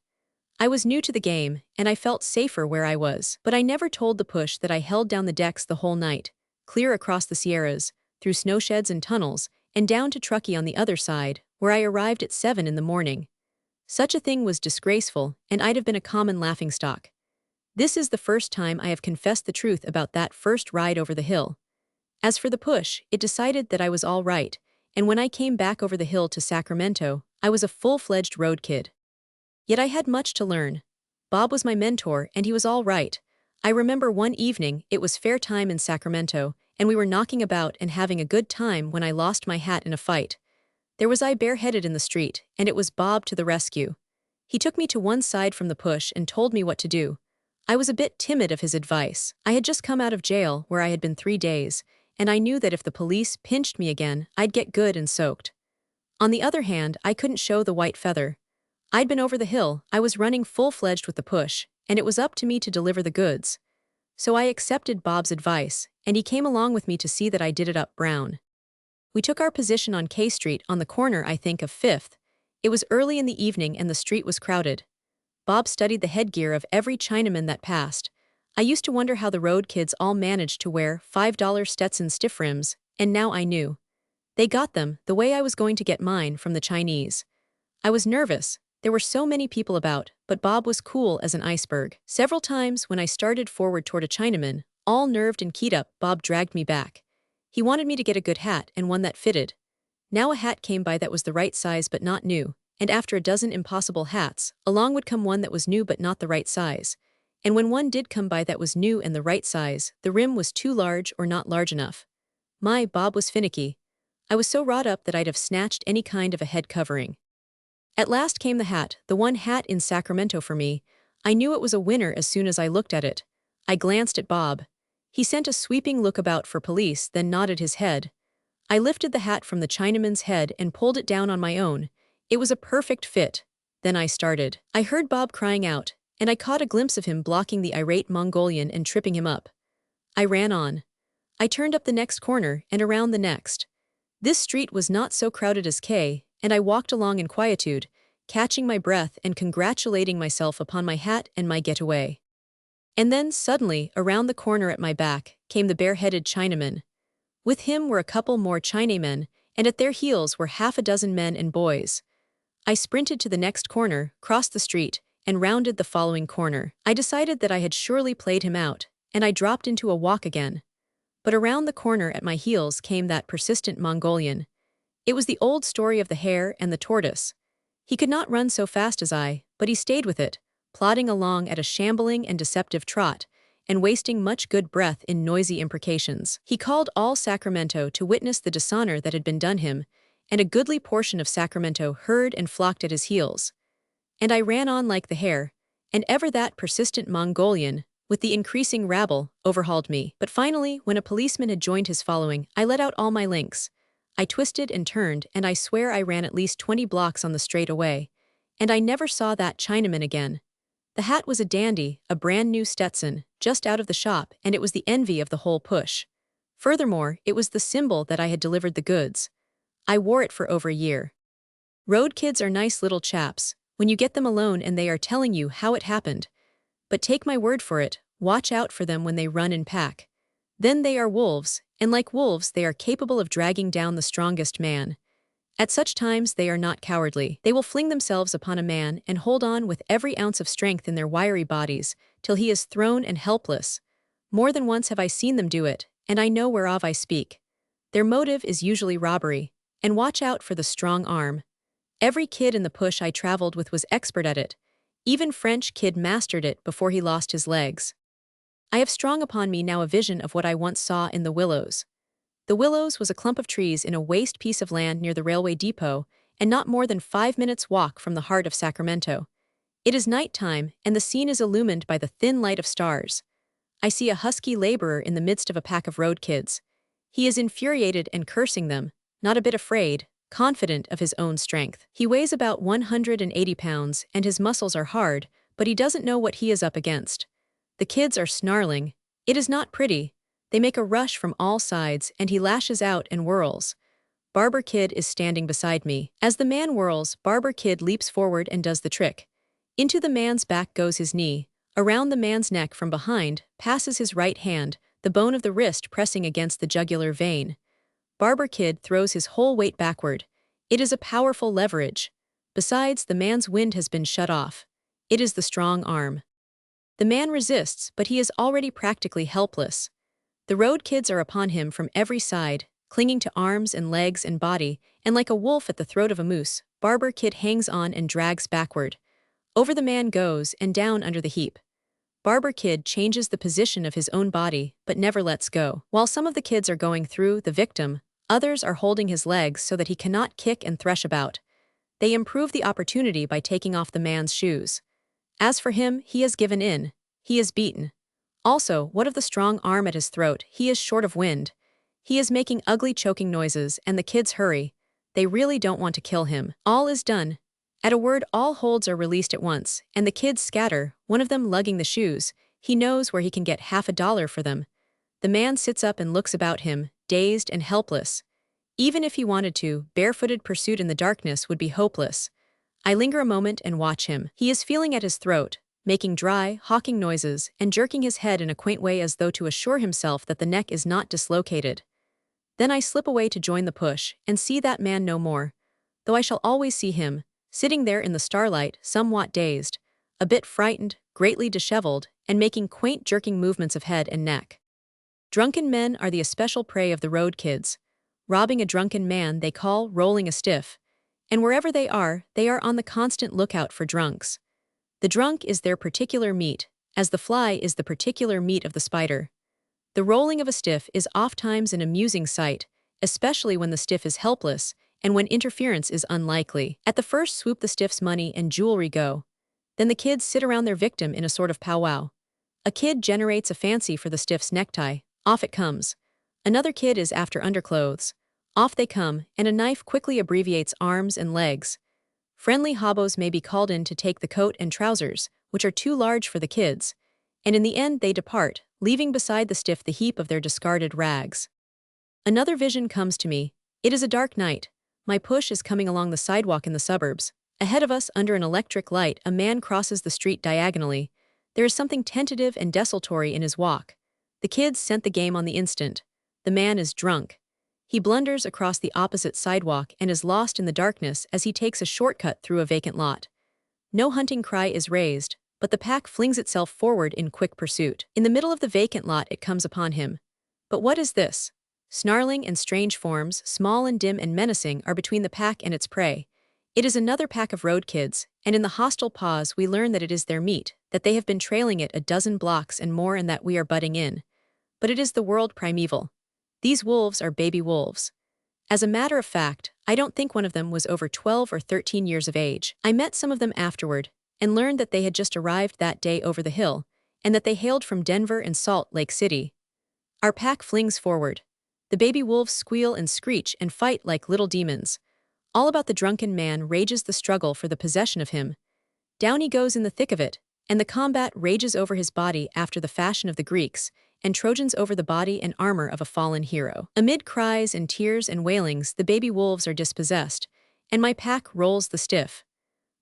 I was new to the game, and I felt safer where I was. But I never told the push that I held down the decks the whole night, clear across the Sierras, through snowsheds and tunnels, and down to Truckee on the other side, where I arrived at 7 in the morning. Such a thing was disgraceful, and I'd have been a common laughingstock. This is the first time I have confessed the truth about that first ride over the hill. As for the push, it decided that I was all right, and when I came back over the hill to Sacramento, I was a full-fledged road kid. Yet I had much to learn, Bob was my mentor, and he was all right. I remember one evening, it was fair time in Sacramento, and we were knocking about and having a good time when I lost my hat in a fight. There was I bareheaded in the street, and it was Bob to the rescue. He took me to one side from the push and told me what to do. I was a bit timid of his advice. I had just come out of jail, where I had been 3 days, and I knew that if the police pinched me again, I'd get good and soaked. On the other hand, I couldn't show the white feather. I'd been over the hill, I was running full-fledged with the push, and it was up to me to deliver the goods. So I accepted Bob's advice, and he came along with me to see that I did it up brown. We took our position on K Street on the corner, I think, of 5th. It was early in the evening and the street was crowded. Bob studied the headgear of every Chinaman that passed. I used to wonder how the road kids all managed to wear $5 Stetson stiff rims, and now I knew. They got them, the way I was going to get mine, from the Chinese. I was nervous. There were so many people about, but Bob was cool as an iceberg. Several times when I started forward toward a Chinaman, all nerved and keyed up, Bob dragged me back. He wanted me to get a good hat and one that fitted. Now a hat came by that was the right size but not new, and after a dozen impossible hats, along would come one that was new but not the right size. And when one did come by that was new and the right size, the rim was too large or not large enough. Bob was finicky. I was so wrought up that I'd have snatched any kind of a head covering. At last came the hat, the one hat in Sacramento for me. I knew it was a winner as soon as I looked at it. I glanced at Bob. He sent a sweeping look about for police, then nodded his head. I lifted the hat from the Chinaman's head and pulled it down on my own. It was a perfect fit. Then I started. I heard Bob crying out, and I caught a glimpse of him blocking the irate Mongolian and tripping him up. I ran on. I turned up the next corner and around the next. This street was not so crowded as K, and I walked along in quietude, catching my breath and congratulating myself upon my hat and my getaway. And then, suddenly, around the corner at my back, came the bareheaded Chinaman. With him were a couple more Chinamen, and at their heels were half a dozen men and boys. I sprinted to the next corner, crossed the street, and rounded the following corner. I decided that I had surely played him out, and I dropped into a walk again. But around the corner at my heels came that persistent Mongolian. It was the old story of the hare and the tortoise. He could not run so fast as I, but he stayed with it, plodding along at a shambling and deceptive trot, and wasting much good breath in noisy imprecations. He called all Sacramento to witness the dishonor that had been done him, and a goodly portion of Sacramento heard and flocked at his heels. And I ran on like the hare, and ever that persistent Mongolian, with the increasing rabble, overhauled me. But finally, when a policeman had joined his following, I let out all my links. I twisted and turned, and I swear I ran at least 20 blocks on the straight away. And I never saw that Chinaman again. The hat was a dandy, a brand new Stetson, just out of the shop, and it was the envy of the whole push. Furthermore, it was the symbol that I had delivered the goods. I wore it for over a year. Road kids are nice little chaps, when you get them alone and they are telling you how it happened. But take my word for it, watch out for them when they run in pack. Then they are wolves, and like wolves they are capable of dragging down the strongest man. At such times they are not cowardly. They will fling themselves upon a man and hold on with every ounce of strength in their wiry bodies, till he is thrown and helpless. More than once have I seen them do it, and I know whereof I speak. Their motive is usually robbery, and watch out for the strong arm. Every kid in the push I traveled with was expert at it. Even French kid mastered it before he lost his legs. I have strong upon me now a vision of what I once saw in the Willows. The Willows was a clump of trees in a waste piece of land near the railway depot, and not more than 5 minutes' walk from the heart of Sacramento. It is night time, and the scene is illumined by the thin light of stars. I see a husky laborer in the midst of a pack of road kids. He is infuriated and cursing them, not a bit afraid, confident of his own strength. He weighs about 180 pounds, and his muscles are hard, but he doesn't know what he is up against. The kids are snarling. It is not pretty. They make a rush from all sides, and he lashes out and whirls. Barber Kid is standing beside me. As the man whirls, Barber Kid leaps forward and does the trick. Into the man's back goes his knee. Around the man's neck from behind passes his right hand, the bone of the wrist pressing against the jugular vein. Barber Kid throws his whole weight backward. It is a powerful leverage. Besides, the man's wind has been shut off. It is the strong arm. The man resists, but he is already practically helpless. The road kids are upon him from every side, clinging to arms and legs and body, and like a wolf at the throat of a moose, Barber Kid hangs on and drags backward. Over the man goes and down under the heap. Barber Kid changes the position of his own body, but never lets go. While some of the kids are going through the victim, others are holding his legs so that he cannot kick and thresh about. They improve the opportunity by taking off the man's shoes. As for him, he has given in. He is beaten. Also, what of the strong arm at his throat? He is short of wind. He is making ugly choking noises, and the kids hurry. They really don't want to kill him. All is done. At a word, all holds are released at once, and the kids scatter, one of them lugging the shoes. He knows where he can get $50 for them. The man sits up and looks about him, dazed and helpless. Even if he wanted to, barefooted pursuit in the darkness would be hopeless. I linger a moment and watch him. He is feeling at his throat, making dry, hawking noises, and jerking his head in a quaint way as though to assure himself that the neck is not dislocated. Then I slip away to join the push, and see that man no more, though I shall always see him, sitting there in the starlight, somewhat dazed, a bit frightened, greatly disheveled, and making quaint jerking movements of head and neck. Drunken men are the especial prey of the road kids. Robbing a drunken man they call rolling a stiff, and wherever they are on the constant lookout for drunks. The drunk is their particular meat, as the fly is the particular meat of the spider. The rolling of a stiff is ofttimes an amusing sight, especially when the stiff is helpless, and when interference is unlikely. At the first swoop the stiff's money and jewelry go. Then the kids sit around their victim in a sort of powwow. A kid generates a fancy for the stiff's necktie. Off it comes. Another kid is after underclothes. Off they come, and a knife quickly abbreviates arms and legs. Friendly hobos may be called in to take the coat and trousers, which are too large for the kids, and in the end they depart, leaving beside the stiff the heap of their discarded rags. Another vision comes to me. It is a dark night. My push is coming along the sidewalk in the suburbs. Ahead of us, under an electric light, a man crosses the street diagonally. There is something tentative and desultory in his walk. The kids scent the game on the instant. The man is drunk. He blunders across the opposite sidewalk and is lost in the darkness as he takes a shortcut through a vacant lot. No hunting cry is raised, but the pack flings itself forward in quick pursuit. In the middle of the vacant lot it comes upon him. But what is this? Snarling and strange forms, small and dim and menacing, are between the pack and its prey. It is another pack of road kids, and in the hostile pause we learn that it is their meat, that they have been trailing it a dozen blocks and more, and that we are butting in. But it is the world primeval. These wolves are baby wolves. As a matter of fact, I don't think one of them was over 12 or 13 years of age. I met some of them afterward, and learned that they had just arrived that day over the hill, and that they hailed from Denver and Salt Lake City. Our pack flings forward. The baby wolves squeal and screech and fight like little demons. All about the drunken man rages the struggle for the possession of him. Down he goes in the thick of it, and the combat rages over his body after the fashion of the Greeks, and Trojans over the body and armor of a fallen hero. Amid cries and tears and wailings, the baby wolves are dispossessed, and my pack rolls the stiff.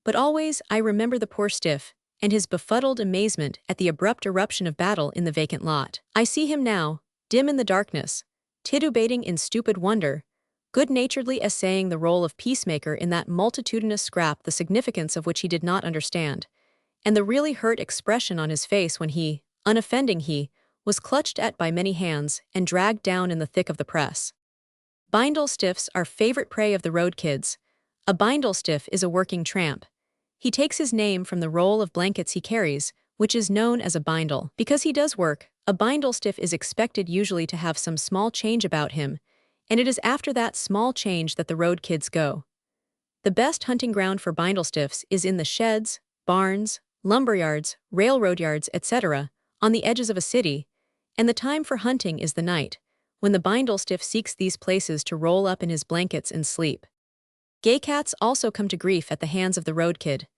But always I remember the poor stiff, and his befuddled amazement at the abrupt eruption of battle in the vacant lot. I see him now, dim in the darkness, titubating in stupid wonder, good-naturedly essaying the role of peacemaker in that multitudinous scrap, the significance of which he did not understand, and the really hurt expression on his face when he, unoffending he, was clutched at by many hands and dragged down in the thick of the press. Bindle stiffs are favorite prey of the road kids. A bindle stiff is a working tramp. He takes his name from the roll of blankets he carries, which is known as a bindle. Because he does work, a bindle stiff is expected usually to have some small change about him, and it is after that small change that the road kids go. The best hunting ground for bindle stiffs is in the sheds, barns, lumberyards, railroad yards, etc., on the edges of a city, and the time for hunting is the night, when the bindle stiff seeks these places to roll up in his blankets and sleep. Gay cats also come to grief at the hands of the road kid.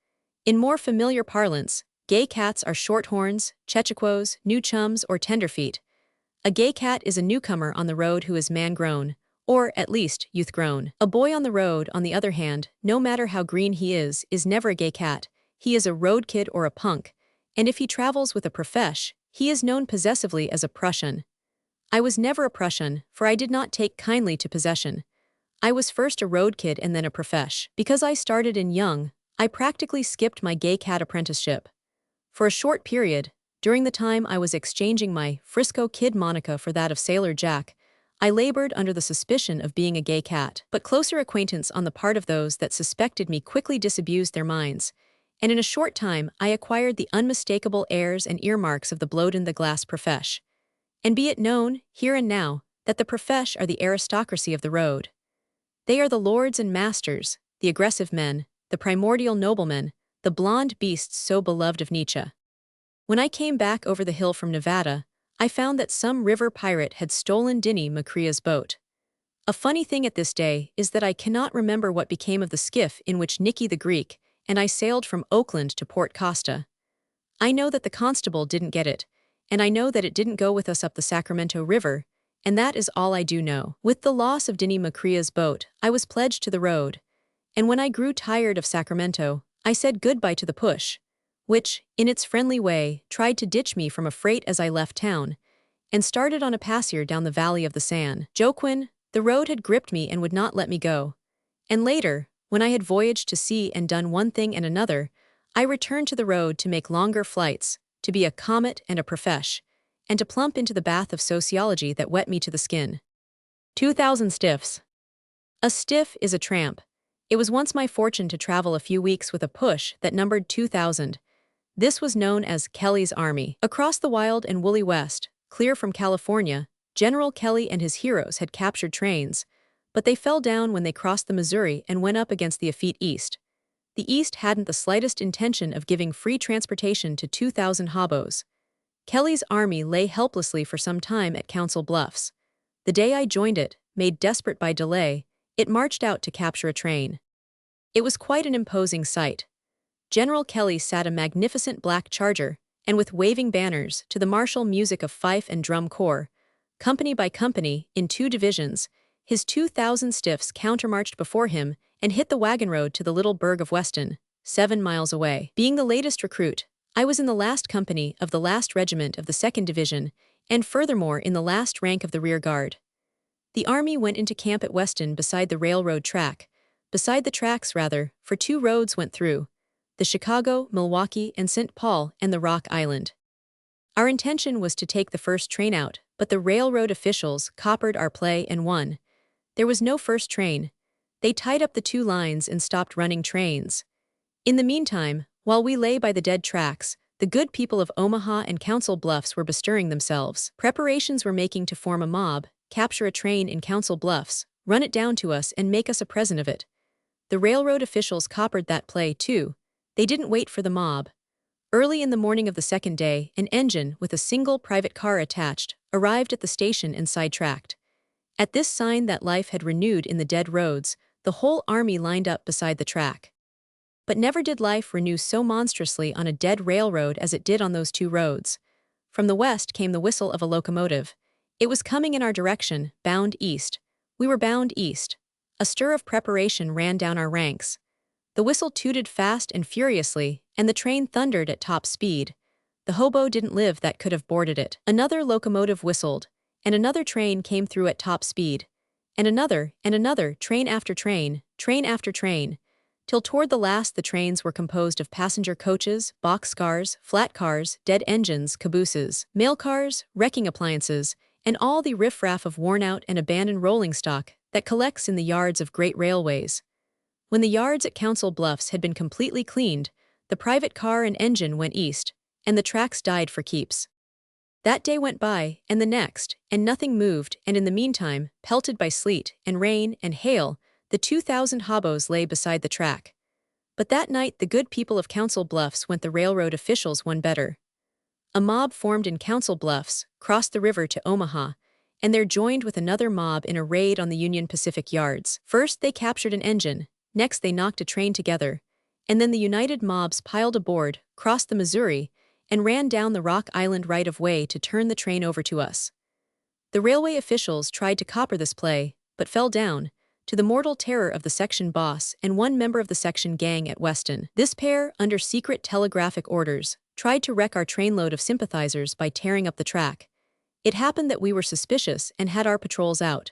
In more familiar parlance, gay cats are shorthorns, chechaquos, new chums, or tenderfeet. A gay cat is a newcomer on the road who is man-grown, or, at least, youth-grown. A boy on the road, on the other hand, no matter how green he is never a gay cat. He is a road kid or a punk, and if he travels with a profesh, he is known possessively as a Prussian. I was never a Prussian, for I did not take kindly to possession. I was first a road kid and then a profesh. Because I started in young, I practically skipped my gay cat apprenticeship. For a short period, during the time I was exchanging my Frisco Kid moniker for that of Sailor Jack, I labored under the suspicion of being a gay cat. But closer acquaintance on the part of those that suspected me quickly disabused their minds, and in a short time I acquired the unmistakable airs and earmarks of the Bloden the Glass profesh. And be it known, here and now, that the profesh are the aristocracy of the road. They are the lords and masters, the aggressive men, the primordial noblemen, the blonde beasts so beloved of Nietzsche. When I came back over the hill from Nevada, I found that some river pirate had stolen Dinny Macrea's boat. A funny thing at this day is that I cannot remember what became of the skiff in which Nicky the Greek and I sailed from Oakland to Port Costa. I know that the constable didn't get it, and I know that it didn't go with us up the Sacramento River, and that is all I do know. With the loss of Dinny Macrea's boat, I was pledged to the road, and when I grew tired of Sacramento, I said goodbye to the push, which, in its friendly way, tried to ditch me from a freight as I left town, and started on a pasear down the valley of the San Joaquin. The road had gripped me and would not let me go. And later, when I had voyaged to sea and done one thing and another, I returned to the road to make longer flights, to be a comet and a profesh, and to plump into the bath of sociology that wet me to the skin. 2,000 stiffs. A stiff is a tramp. It was once my fortune to travel a few weeks with a push that numbered 2,000. This was known as Kelly's Army. Across the wild and woolly West, clear from California, General Kelly and his heroes had captured trains, but they fell down when they crossed the Missouri and went up against the effete East. The East hadn't the slightest intention of giving free transportation to 2,000 hobos. Kelly's army lay helplessly for some time at Council Bluffs. The day I joined it, made desperate by delay, it marched out to capture a train. It was quite an imposing sight. General Kelly sat a magnificent black charger, and with waving banners, to the martial music of fife and drum corps, company by company, in 2 divisions, his 2,000 stiffs countermarched before him and hit the wagon road to the little burg of Weston, 7 miles away. Being the latest recruit, I was in the last company of the last regiment of the 2nd Division, and furthermore in the last rank of the rear guard. The army went into camp at Weston beside the railroad track, beside the tracks rather, for 2 roads went through, the Chicago, Milwaukee, and St. Paul and the Rock Island. Our intention was to take the first train out, but the railroad officials coppered our play and won. There was no first train. They tied up the 2 lines and stopped running trains. In the meantime, while we lay by the dead tracks, the good people of Omaha and Council Bluffs were bestirring themselves. Preparations were making to form a mob, capture a train in Council Bluffs, run it down to us and make us a present of it. The railroad officials coppered that play too. They didn't wait for the mob. Early in the morning of the 2nd day, an engine with a single private car attached arrived at the station and sidetracked. At this sign that life had renewed in the dead roads, the whole army lined up beside the track. But never did life renew so monstrously on a dead railroad as it did on those 2 roads. From the west came the whistle of a locomotive. It was coming in our direction, bound east. We were bound east. A stir of preparation ran down our ranks. The whistle tooted fast and furiously, and the train thundered at top speed. The hobo didn't live that could have boarded it. Another locomotive whistled, and another train came through at top speed. And another, train after train, till toward the last the trains were composed of passenger coaches, boxcars, flat cars, dead engines, cabooses, mail cars, wrecking appliances, and all the riffraff of worn-out and abandoned rolling stock that collects in the yards of great railways. When the yards at Council Bluffs had been completely cleaned, the private car and engine went east, and the tracks died for keeps. That day went by, and the next, and nothing moved, and in the meantime, pelted by sleet, and rain, and hail, the 2,000 hobos lay beside the track. But that night the good people of Council Bluffs went the railroad officials one better. A mob formed in Council Bluffs, crossed the river to Omaha, and there joined with another mob in a raid on the Union Pacific yards. First they captured an engine, next they knocked a train together, and then the united mobs piled aboard, crossed the Missouri, and ran down the Rock Island right-of-way to turn the train over to us. The railway officials tried to copper this play, but fell down, to the mortal terror of the section boss and one member of the section gang at Weston. This pair, under secret telegraphic orders, tried to wreck our trainload of sympathizers by tearing up the track. It happened that we were suspicious and had our patrols out.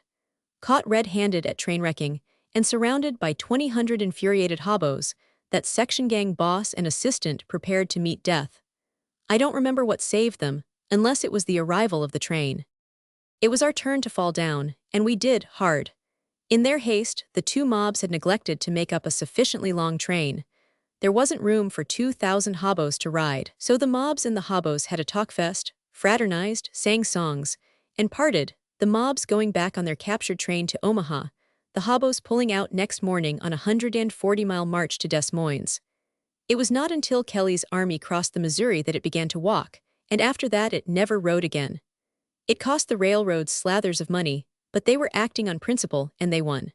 Caught red-handed at train wrecking, and surrounded by 2,000 infuriated hobos, that section gang boss and assistant prepared to meet death. I don't remember what saved them, unless it was the arrival of the train. It was our turn to fall down, and we did hard. In their haste, the 2 mobs had neglected to make up a sufficiently long train. There wasn't room for 2,000 hobos to ride, so the mobs and the hobos had a talkfest, fraternized, sang songs, and parted, the mobs going back on their captured train to Omaha, the hobos pulling out next morning on a 140-mile march to Des Moines. It was not until Kelly's army crossed the Missouri that it began to walk, and after that it never rode again. It cost the railroads slathers of money, but they were acting on principle and they won.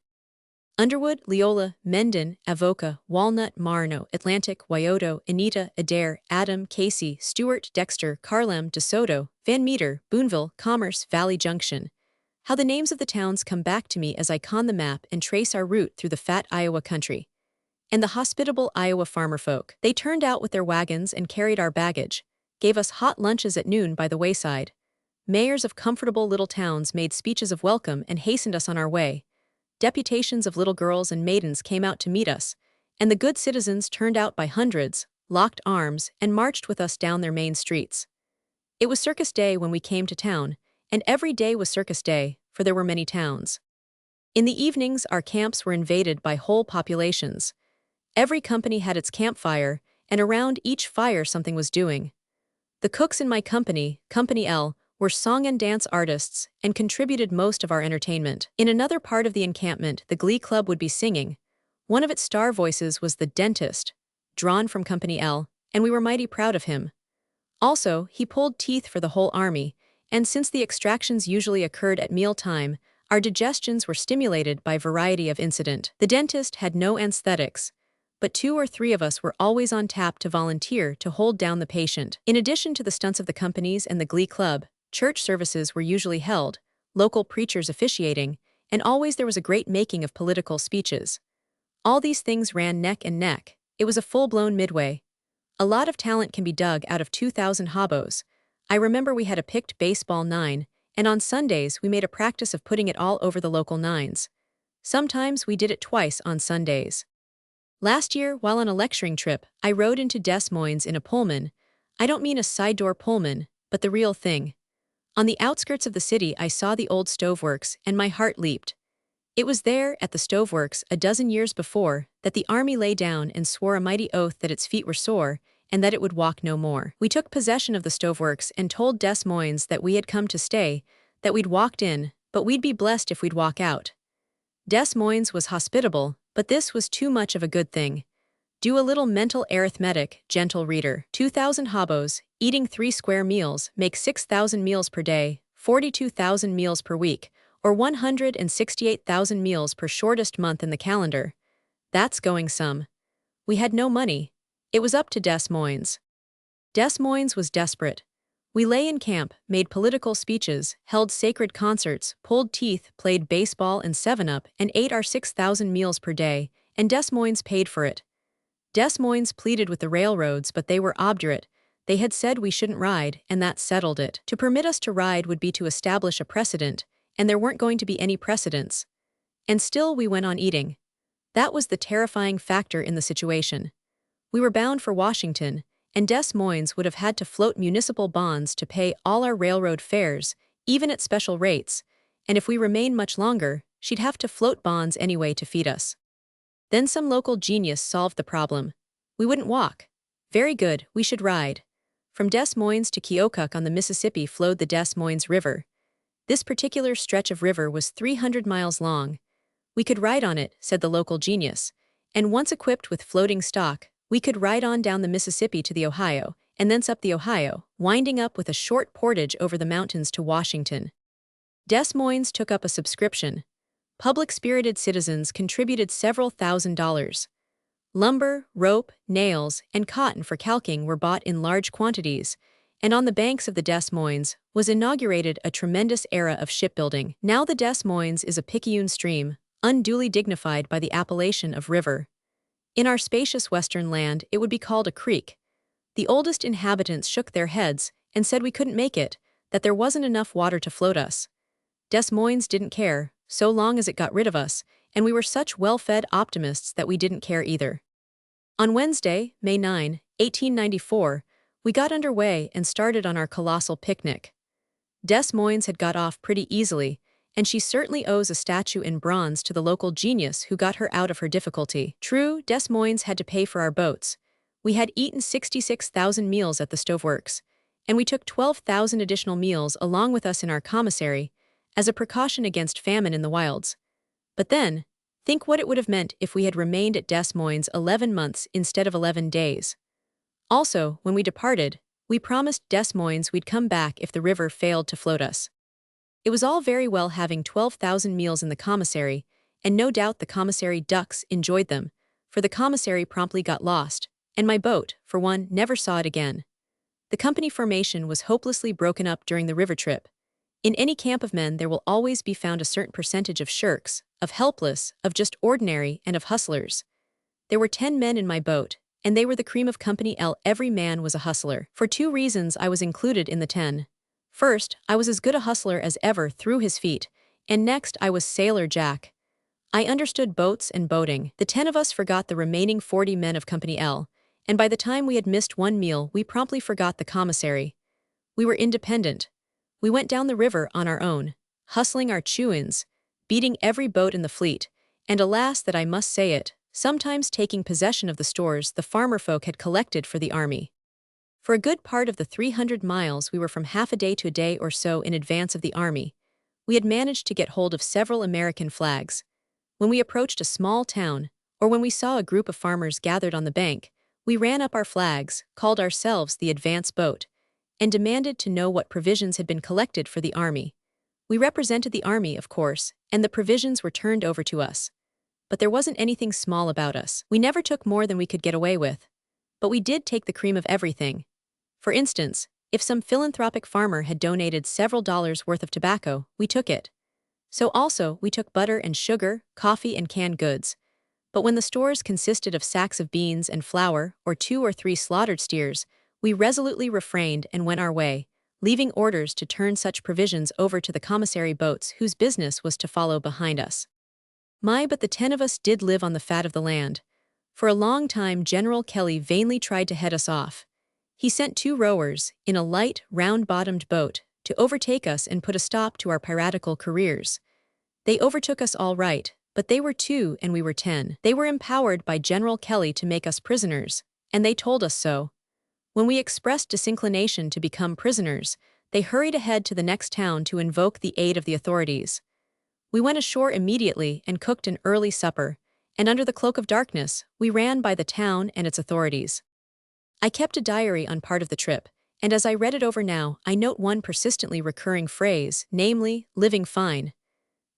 Underwood, Leola, Mendon, Avoca, Walnut, Marno, Atlantic, Wyoto, Anita, Adair, Adam, Casey, Stewart, Dexter, Carlem, DeSoto, Van Meter, Boonville, Commerce, Valley Junction. How the names of the towns come back to me as I con the map and trace our route through the fat Iowa country. And the hospitable Iowa farmer folk. They turned out with their wagons and carried our baggage, gave us hot lunches at noon by the wayside. Mayors of comfortable little towns made speeches of welcome and hastened us on our way. Deputations of little girls and maidens came out to meet us, and the good citizens turned out by hundreds, locked arms, and marched with us down their main streets. It was circus day when we came to town, and every day was circus day, for there were many towns. In the evenings, our camps were invaded by whole populations. Every company had its campfire, and around each fire something was doing. The cooks in my company, Company L, were song and dance artists and contributed most of our entertainment. In another part of the encampment, the Glee Club would be singing. One of its star voices was the dentist, drawn from Company L, and we were mighty proud of him. Also, he pulled teeth for the whole army, and since the extractions usually occurred at mealtime, our digestions were stimulated by variety of incident. The dentist had no anesthetics, but 2 or 3 of us were always on tap to volunteer to hold down the patient. In addition to the stunts of the companies and the Glee Club, church services were usually held, local preachers officiating, and always there was a great making of political speeches. All these things ran neck and neck. It was a full-blown midway. A lot of talent can be dug out of 2,000 hobos. I remember we had a picked baseball 9, and on Sundays we made a practice of putting it all over the local 9s. Sometimes we did it twice on Sundays. Last year, while on a lecturing trip, I rode into Des Moines in a Pullman. I don't mean a side-door Pullman, but the real thing. On the outskirts of the city, I saw the old stoveworks, and my heart leaped. It was there, at the stoveworks, a dozen years before, that the army lay down and swore a mighty oath that its feet were sore, and that it would walk no more. We took possession of the stoveworks and told Des Moines that we had come to stay, that we'd walked in, but we'd be blessed if we'd walk out. Des Moines was hospitable, but this was too much of a good thing. Do a little mental arithmetic, gentle reader. 2,000 hobos, eating 3 square meals, make 6,000 meals per day, 42,000 meals per week, or 168,000 meals per shortest month in the calendar. That's going some. We had no money. It was up to Des Moines. Des Moines was desperate. We lay in camp, made political speeches, held sacred concerts, pulled teeth, played baseball and 7-Up, and ate our 6,000 meals per day, and Des Moines paid for it. Des Moines pleaded with the railroads, but they were obdurate. They had said we shouldn't ride, and that settled it. To permit us to ride would be to establish a precedent, and there weren't going to be any precedents. And still we went on eating. That was the terrifying factor in the situation. We were bound for Washington, and Des Moines would have had to float municipal bonds to pay all our railroad fares, even at special rates, and if we remained much longer, she'd have to float bonds anyway to feed us. Then some local genius solved the problem. We wouldn't walk. Very good, we should ride. From Des Moines to Keokuk on the Mississippi flowed the Des Moines River. This particular stretch of river was 300 miles long. We could ride on it, said the local genius, and once equipped with floating stock, we could ride on down the Mississippi to the Ohio, and thence up the Ohio, winding up with a short portage over the mountains to Washington. Des Moines took up a subscription. Public-spirited citizens contributed several $1,000s. Lumber, rope, nails, and cotton for calking were bought in large quantities, and on the banks of the Des Moines was inaugurated a tremendous era of shipbuilding. Now the Des Moines is a picayune stream, unduly dignified by the appellation of river. In our spacious western land, it would be called a creek. The oldest inhabitants shook their heads and said we couldn't make it, that there wasn't enough water to float us. Des Moines didn't care, so long as it got rid of us, and we were such well-fed optimists that we didn't care either. On Wednesday, May 9, 1894, we got underway and started on our colossal picnic. Des Moines had got off pretty easily, And she certainly owes a statue in bronze to the local genius who got her out of her difficulty. True, Des Moines had to pay for our boats. We had eaten 66,000 meals at the stoveworks, and we took 12,000 additional meals along with us in our commissary, as a precaution against famine in the wilds. But then, think what it would have meant if we had remained at Des Moines 11 months instead of 11 days. Also, when we departed, we promised Des Moines we'd come back if the river failed to float us. It was all very well having 12,000 meals in the commissary, and no doubt the commissary ducks enjoyed them, for the commissary promptly got lost, and my boat, for one, never saw it again. The company formation was hopelessly broken up during the river trip. In any camp of men there will always be found a certain percentage of shirks, of helpless, of just ordinary, and of hustlers. There were 10 men in my boat, and they were the cream of Company L. Every man was a hustler. For 2 reasons I was included in the 10. First, I was as good a hustler as ever through his feet, and next I was Sailor Jack. I understood boats and boating. The 10 of us forgot the remaining 40 men of Company L, and by the time we had missed one meal we promptly forgot the commissary. We were independent. We went down the river on our own, hustling our chew-ins, beating every boat in the fleet, and alas that I must say it, sometimes taking possession of the stores the farmer folk had collected for the army. For a good part of the 300 miles we were from half a day to a day or so in advance of the army. We had managed to get hold of several American flags. When we approached a small town, or when we saw a group of farmers gathered on the bank, we ran up our flags, called ourselves the advance boat, and demanded to know what provisions had been collected for the army. We represented the army, of course, and the provisions were turned over to us. But there wasn't anything small about us. We never took more than we could get away with. But we did take the cream of everything. For instance, if some philanthropic farmer had donated several dollars worth of tobacco, we took it. So also, we took butter and sugar, coffee and canned goods. But when the stores consisted of sacks of beans and flour, or 2 or 3 slaughtered steers, we resolutely refrained and went our way, leaving orders to turn such provisions over to the commissary boats whose business was to follow behind us. But the 10 of us did live on the fat of the land. For a long time General Kelly vainly tried to head us off. He sent 2 rowers, in a light, round-bottomed boat, to overtake us and put a stop to our piratical careers. They overtook us all right, but they were 2 and we were 10. They were empowered by General Kelly to make us prisoners, and they told us so. When we expressed disinclination to become prisoners, they hurried ahead to the next town to invoke the aid of the authorities. We went ashore immediately and cooked an early supper, and under the cloak of darkness, we ran by the town and its authorities. I kept a diary on part of the trip, and as I read it over now, I note one persistently recurring phrase, namely, living fine.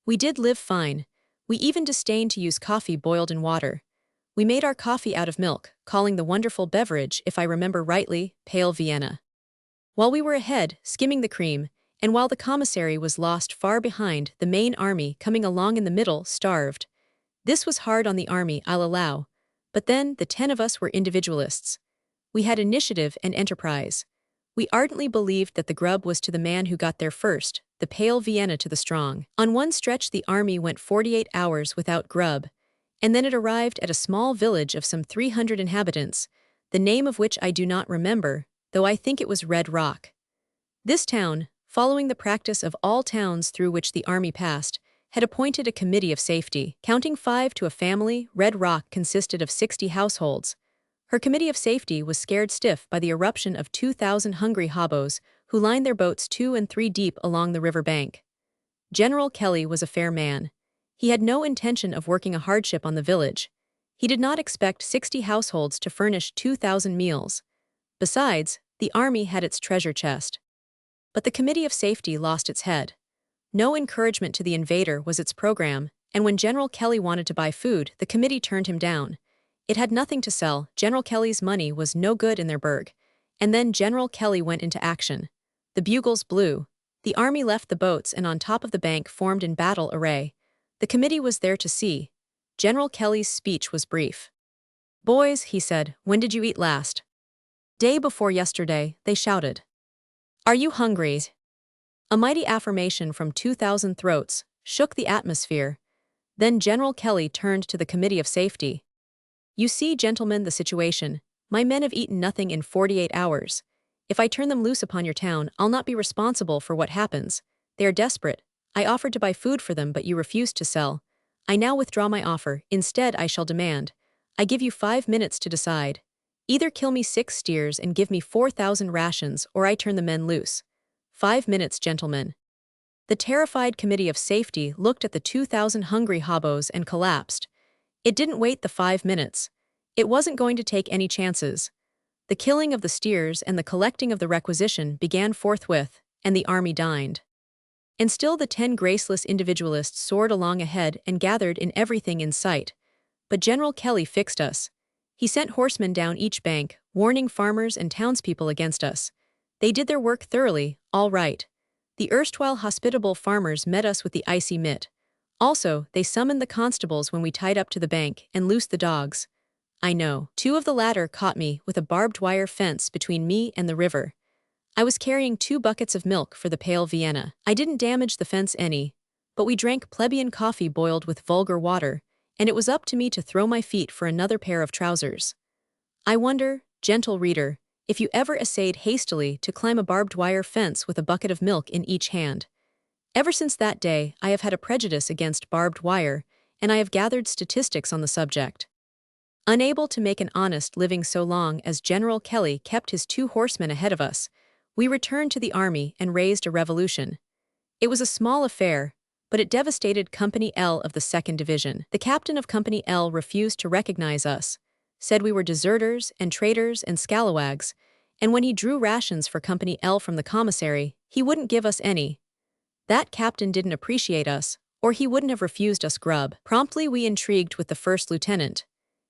We did live fine. We even disdained to use coffee boiled in water. We made our coffee out of milk, calling the wonderful beverage, if I remember rightly, pale Vienna. While we were ahead, skimming the cream, and while the commissary was lost far behind, the main army, coming along in the middle, starved. This was hard on the army, I'll allow. But then, the 10 of us were individualists. We had initiative and enterprise. We ardently believed that the grub was to the man who got there first, the pale Vienna to the strong. On one stretch the army went 48 hours without grub, and then it arrived at a small village of some 300 inhabitants, the name of which I do not remember, though I think it was Red Rock. This town, following the practice of all towns through which the army passed, had appointed a committee of safety. Counting 5 to a family, Red Rock consisted of 60 households. Her committee of safety was scared stiff by the eruption of 2,000 hungry hobos who lined their boats 2 and 3 deep along the river bank. General Kelly was a fair man. He had no intention of working a hardship on the village. He did not expect 60 households to furnish 2,000 meals. Besides, the army had its treasure chest. But the committee of safety lost its head. No encouragement to the invader was its program, and when General Kelly wanted to buy food, the committee turned him down. It had nothing to sell, General Kelly's money was no good in their burg. And then General Kelly went into action. The bugles blew. The army left the boats and on top of the bank formed in battle array. The committee was there to see. General Kelly's speech was brief. "Boys," he said, "when did you eat last?" "Day before yesterday," they shouted. "Are you hungry?" A mighty affirmation from 2,000 throats shook the atmosphere. Then General Kelly turned to the committee of safety. "You see, gentlemen, the situation. My men have eaten nothing in 48 hours. If I turn them loose upon your town, I'll not be responsible for what happens. They are desperate. I offered to buy food for them, but you refused to sell. I now withdraw my offer. Instead, I shall demand. I give you 5 minutes to decide. Either kill me 6 steers and give me 4,000 rations, or I turn the men loose. 5 minutes, gentlemen." The terrified committee of safety looked at the 2,000 hungry hobos and collapsed. It didn't wait the 5 minutes. It wasn't going to take any chances. The killing of the steers and the collecting of the requisition began forthwith, and the army dined. And still the 10 graceless individualists soared along ahead and gathered in everything in sight. But General Kelly fixed us. He sent horsemen down each bank, warning farmers and townspeople against us. They did their work thoroughly, all right. The erstwhile hospitable farmers met us with the icy mitt. Also, they summoned the constables when we tied up to the bank and loosed the dogs. I know. 2 of the latter caught me with a barbed wire fence between me and the river. I was carrying 2 buckets of milk for the pale Vienna. I didn't damage the fence any, but we drank plebeian coffee boiled with vulgar water, and it was up to me to throw my feet for another pair of trousers. I wonder, gentle reader, if you ever essayed hastily to climb a barbed wire fence with a bucket of milk in each hand. Ever since that day, I have had a prejudice against barbed wire, and I have gathered statistics on the subject. Unable to make an honest living so long as General Kelly kept his 2 horsemen ahead of us, we returned to the army and raised a revolution. It was a small affair, but it devastated Company L of the 2nd Division. The captain of Company L refused to recognize us, said we were deserters and traitors and scalawags, and when he drew rations for Company L from the commissary, he wouldn't give us any. That captain didn't appreciate us, or he wouldn't have refused us grub. Promptly we intrigued with the 1st lieutenant.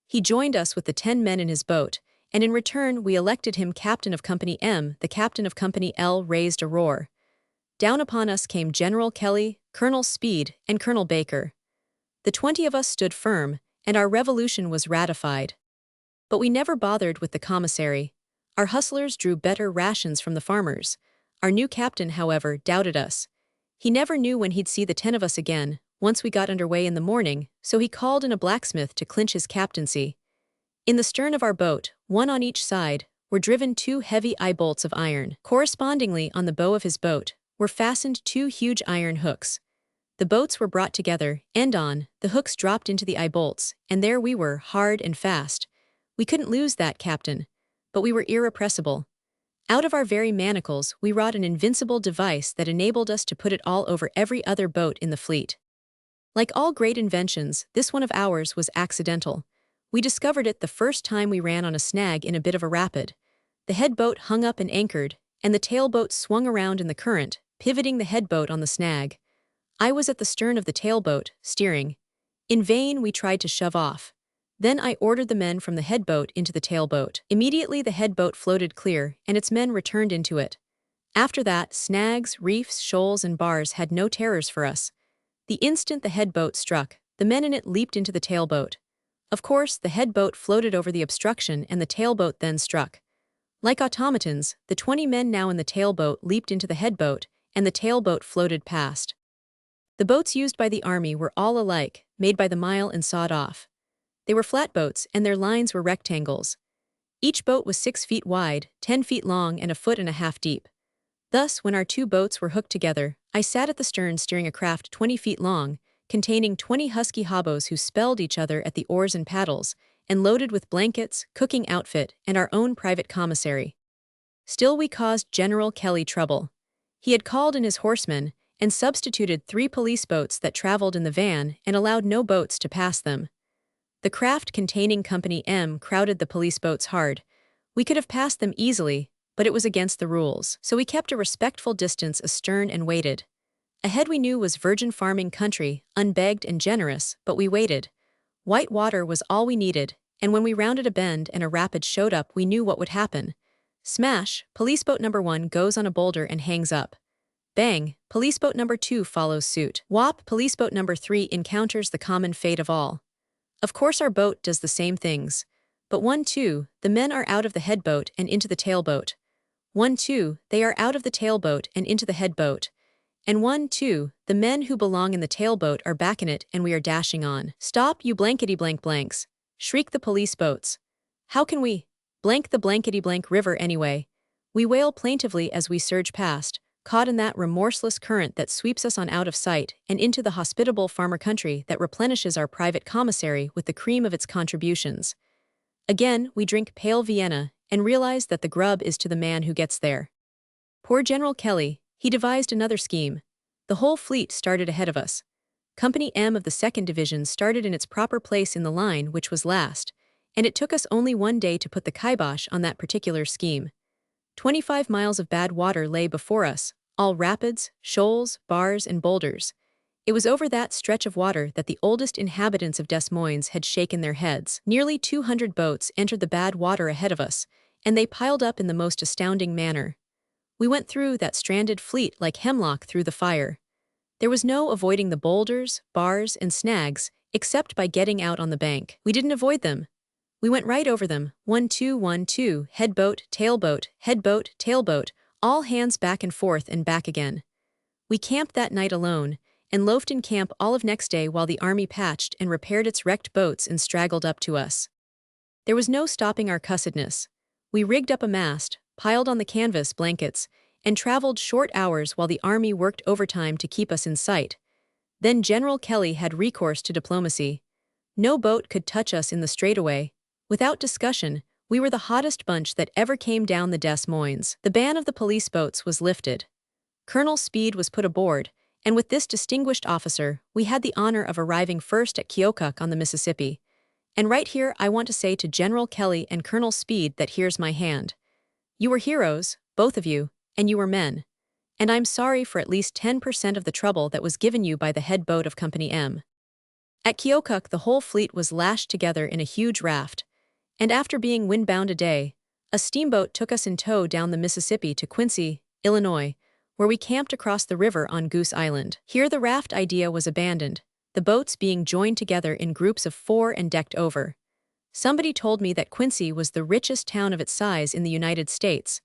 He joined us with the 10 men in his boat, and in return we elected him captain of Company M. The captain of Company L raised a roar. Down upon us came General Kelly, Colonel Speed, and Colonel Baker. The 20 of us stood firm, and our revolution was ratified. But we never bothered with the commissary. Our hustlers drew better rations from the farmers. Our new captain, however, doubted us. He never knew when he'd see the 10 of us again, once we got underway in the morning, so he called in a blacksmith to clinch his captaincy. In the stern of our boat, 1 on each side, were driven 2 heavy eye-bolts of iron. Correspondingly, on the bow of his boat, were fastened 2 huge iron hooks. The boats were brought together, end on, the hooks dropped into the eye-bolts, and there we were, hard and fast. We couldn't lose that captain, but we were irrepressible. Out of our very manacles, we wrought an invincible device that enabled us to put it all over every other boat in the fleet. Like all great inventions, this one of ours was accidental. We discovered it the first time we ran on a snag in a bit of a rapid. The head boat hung up and anchored, and the tail boat swung around in the current, pivoting the head boat on the snag. I was at the stern of the tail boat, steering. In vain we tried to shove off. Then I ordered the men from the head boat into the tail boat. Immediately the head boat floated clear, and its men returned into it. After that, snags, reefs, shoals, and bars had no terrors for us. The instant the head boat struck, the men in it leaped into the tail boat. Of course, the head boat floated over the obstruction and the tail boat then struck. Like automatons, the 20 men now in the tail boat leaped into the head boat, and the tail boat floated past. The boats used by the army were all alike, made by the mile and sawed off. They were flatboats, and their lines were rectangles. Each boat was 6 feet wide, 10 feet long, and 1.5 feet deep. Thus, when our 2 boats were hooked together, I sat at the stern steering a craft 20 feet long, containing 20 husky hobos who spelled each other at the oars and paddles, and loaded with blankets, cooking outfit, and our own private commissary. Still we caused General Kelly trouble. He had called in his horsemen, and substituted 3 police boats that traveled in the van and allowed no boats to pass them. The craft containing Company M crowded the police boats hard. We could have passed them easily, but it was against the rules, so we kept a respectful distance astern and waited. Ahead we knew was virgin farming country, unbegged and generous, but we waited. White water was all we needed, and when we rounded a bend and a rapid showed up, we knew what would happen. Smash, police boat number 1 goes on a boulder and hangs up. Bang, police boat number 2 follows suit. Whop, police boat number 3 encounters the common fate of all. Of course our boat does the same things. But 1-2, the men are out of the head boat and into the tail boat. 1-2, they are out of the tail boat and into the head boat. And 1-2, the men who belong in the tail boat are back in it and we are dashing on. Stop, you blankety-blank-blanks! Shriek the police boats. How can we blank the blankety-blank river anyway? We wail plaintively as we surge past, caught in that remorseless current that sweeps us on out of sight and into the hospitable farmer country that replenishes our private commissary with the cream of its contributions. Again, we drink pale Vienna and realize that the grub is to the man who gets there. Poor General Kelly, he devised another scheme. The whole fleet started ahead of us. Company M of the 2nd Division started in its proper place in the line, which was last, and it took us only one day to put the kibosh on that particular scheme. 25 miles of bad water lay before us, all rapids, shoals, bars, and boulders. It was over that stretch of water that the oldest inhabitants of Des Moines had shaken their heads. Nearly 200 boats entered the bad water ahead of us, and they piled up in the most astounding manner. We went through that stranded fleet like hemlock through the fire. There was no avoiding the boulders, bars, and snags, except by getting out on the bank. We didn't avoid them. We went right over them, 1-2, 1-2, head boat, tailboat, all hands back and forth and back again. We camped that night alone, and loafed in camp all of next day while the army patched and repaired its wrecked boats and straggled up to us. There was no stopping our cussedness. We rigged up a mast, piled on the canvas blankets, and traveled short hours while the army worked overtime to keep us in sight. Then General Kelly had recourse to diplomacy. No boat could touch us in the straightaway. Without discussion, we were the hottest bunch that ever came down the Des Moines. The ban of the police boats was lifted. Colonel Speed was put aboard, and with this distinguished officer, we had the honor of arriving first at Keokuk on the Mississippi. And right here I want to say to General Kelly and Colonel Speed that here's my hand. You were heroes, both of you, and you were men. And I'm sorry for at least 10% of the trouble that was given you by the head boat of Company M. At Keokuk, the whole fleet was lashed together in a huge raft, and after being windbound a day, a steamboat took us in tow down the Mississippi to Quincy, Illinois, where we camped across the river on Goose Island. Here the raft idea was abandoned, the boats being joined together in groups of 4 and decked over. Somebody told me that Quincy was the richest town of its size in the United States.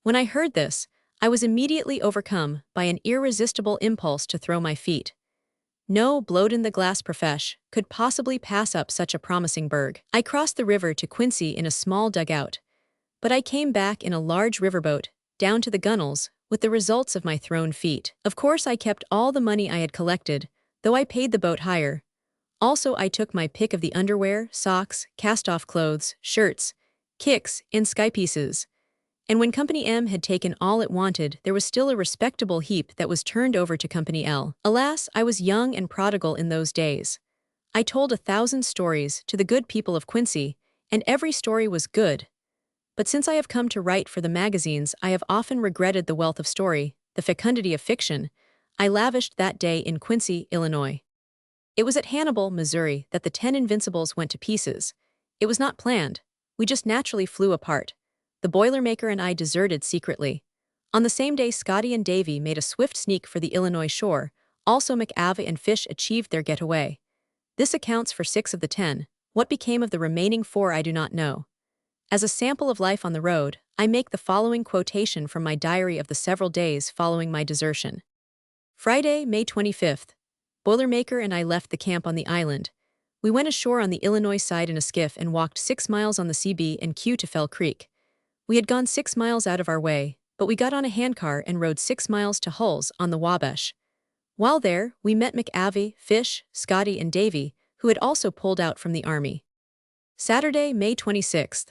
When I heard this, I was immediately overcome by an irresistible impulse to throw my feet. No blowed-in-the-glass profesh could possibly pass up such a promising burg. I crossed the river to Quincy in a small dugout, but I came back in a large riverboat, down to the gunwales, with the results of my thrown feet. Of course I kept all the money I had collected, though I paid the boat hire. Also I took my pick of the underwear, socks, cast-off clothes, shirts, kicks, and sky pieces. And when Company M had taken all it wanted, there was still a respectable heap that was turned over to Company L. Alas, I was young and prodigal in those days. I told 1,000 stories to the good people of Quincy, and every story was good. But since I have come to write for the magazines, I have often regretted the wealth of story, the fecundity of fiction, I lavished that day in Quincy, Illinois. It was at Hannibal, Missouri, that the 10 Invincibles went to pieces. It was not planned. We just naturally flew apart. The Boilermaker and I deserted secretly. On the same day, Scotty and Davy made a swift sneak for the Illinois shore. Also McAvey and Fish achieved their getaway. This accounts for 6 of the 10. What became of the remaining 4 I do not know. As a sample of life on the road, I make the following quotation from my diary of the several days following my desertion. Friday, May 25th. Boilermaker and I left the camp on the island. We went ashore on the Illinois side in a skiff and walked 6 miles on the CB and Q to Fell Creek. We had gone 6 miles out of our way, but we got on a handcar and rode 6 miles to Hulls on the Wabash. While there, we met McAvey, Fish, Scotty, and Davy, who had also pulled out from the army. Saturday, May 26th.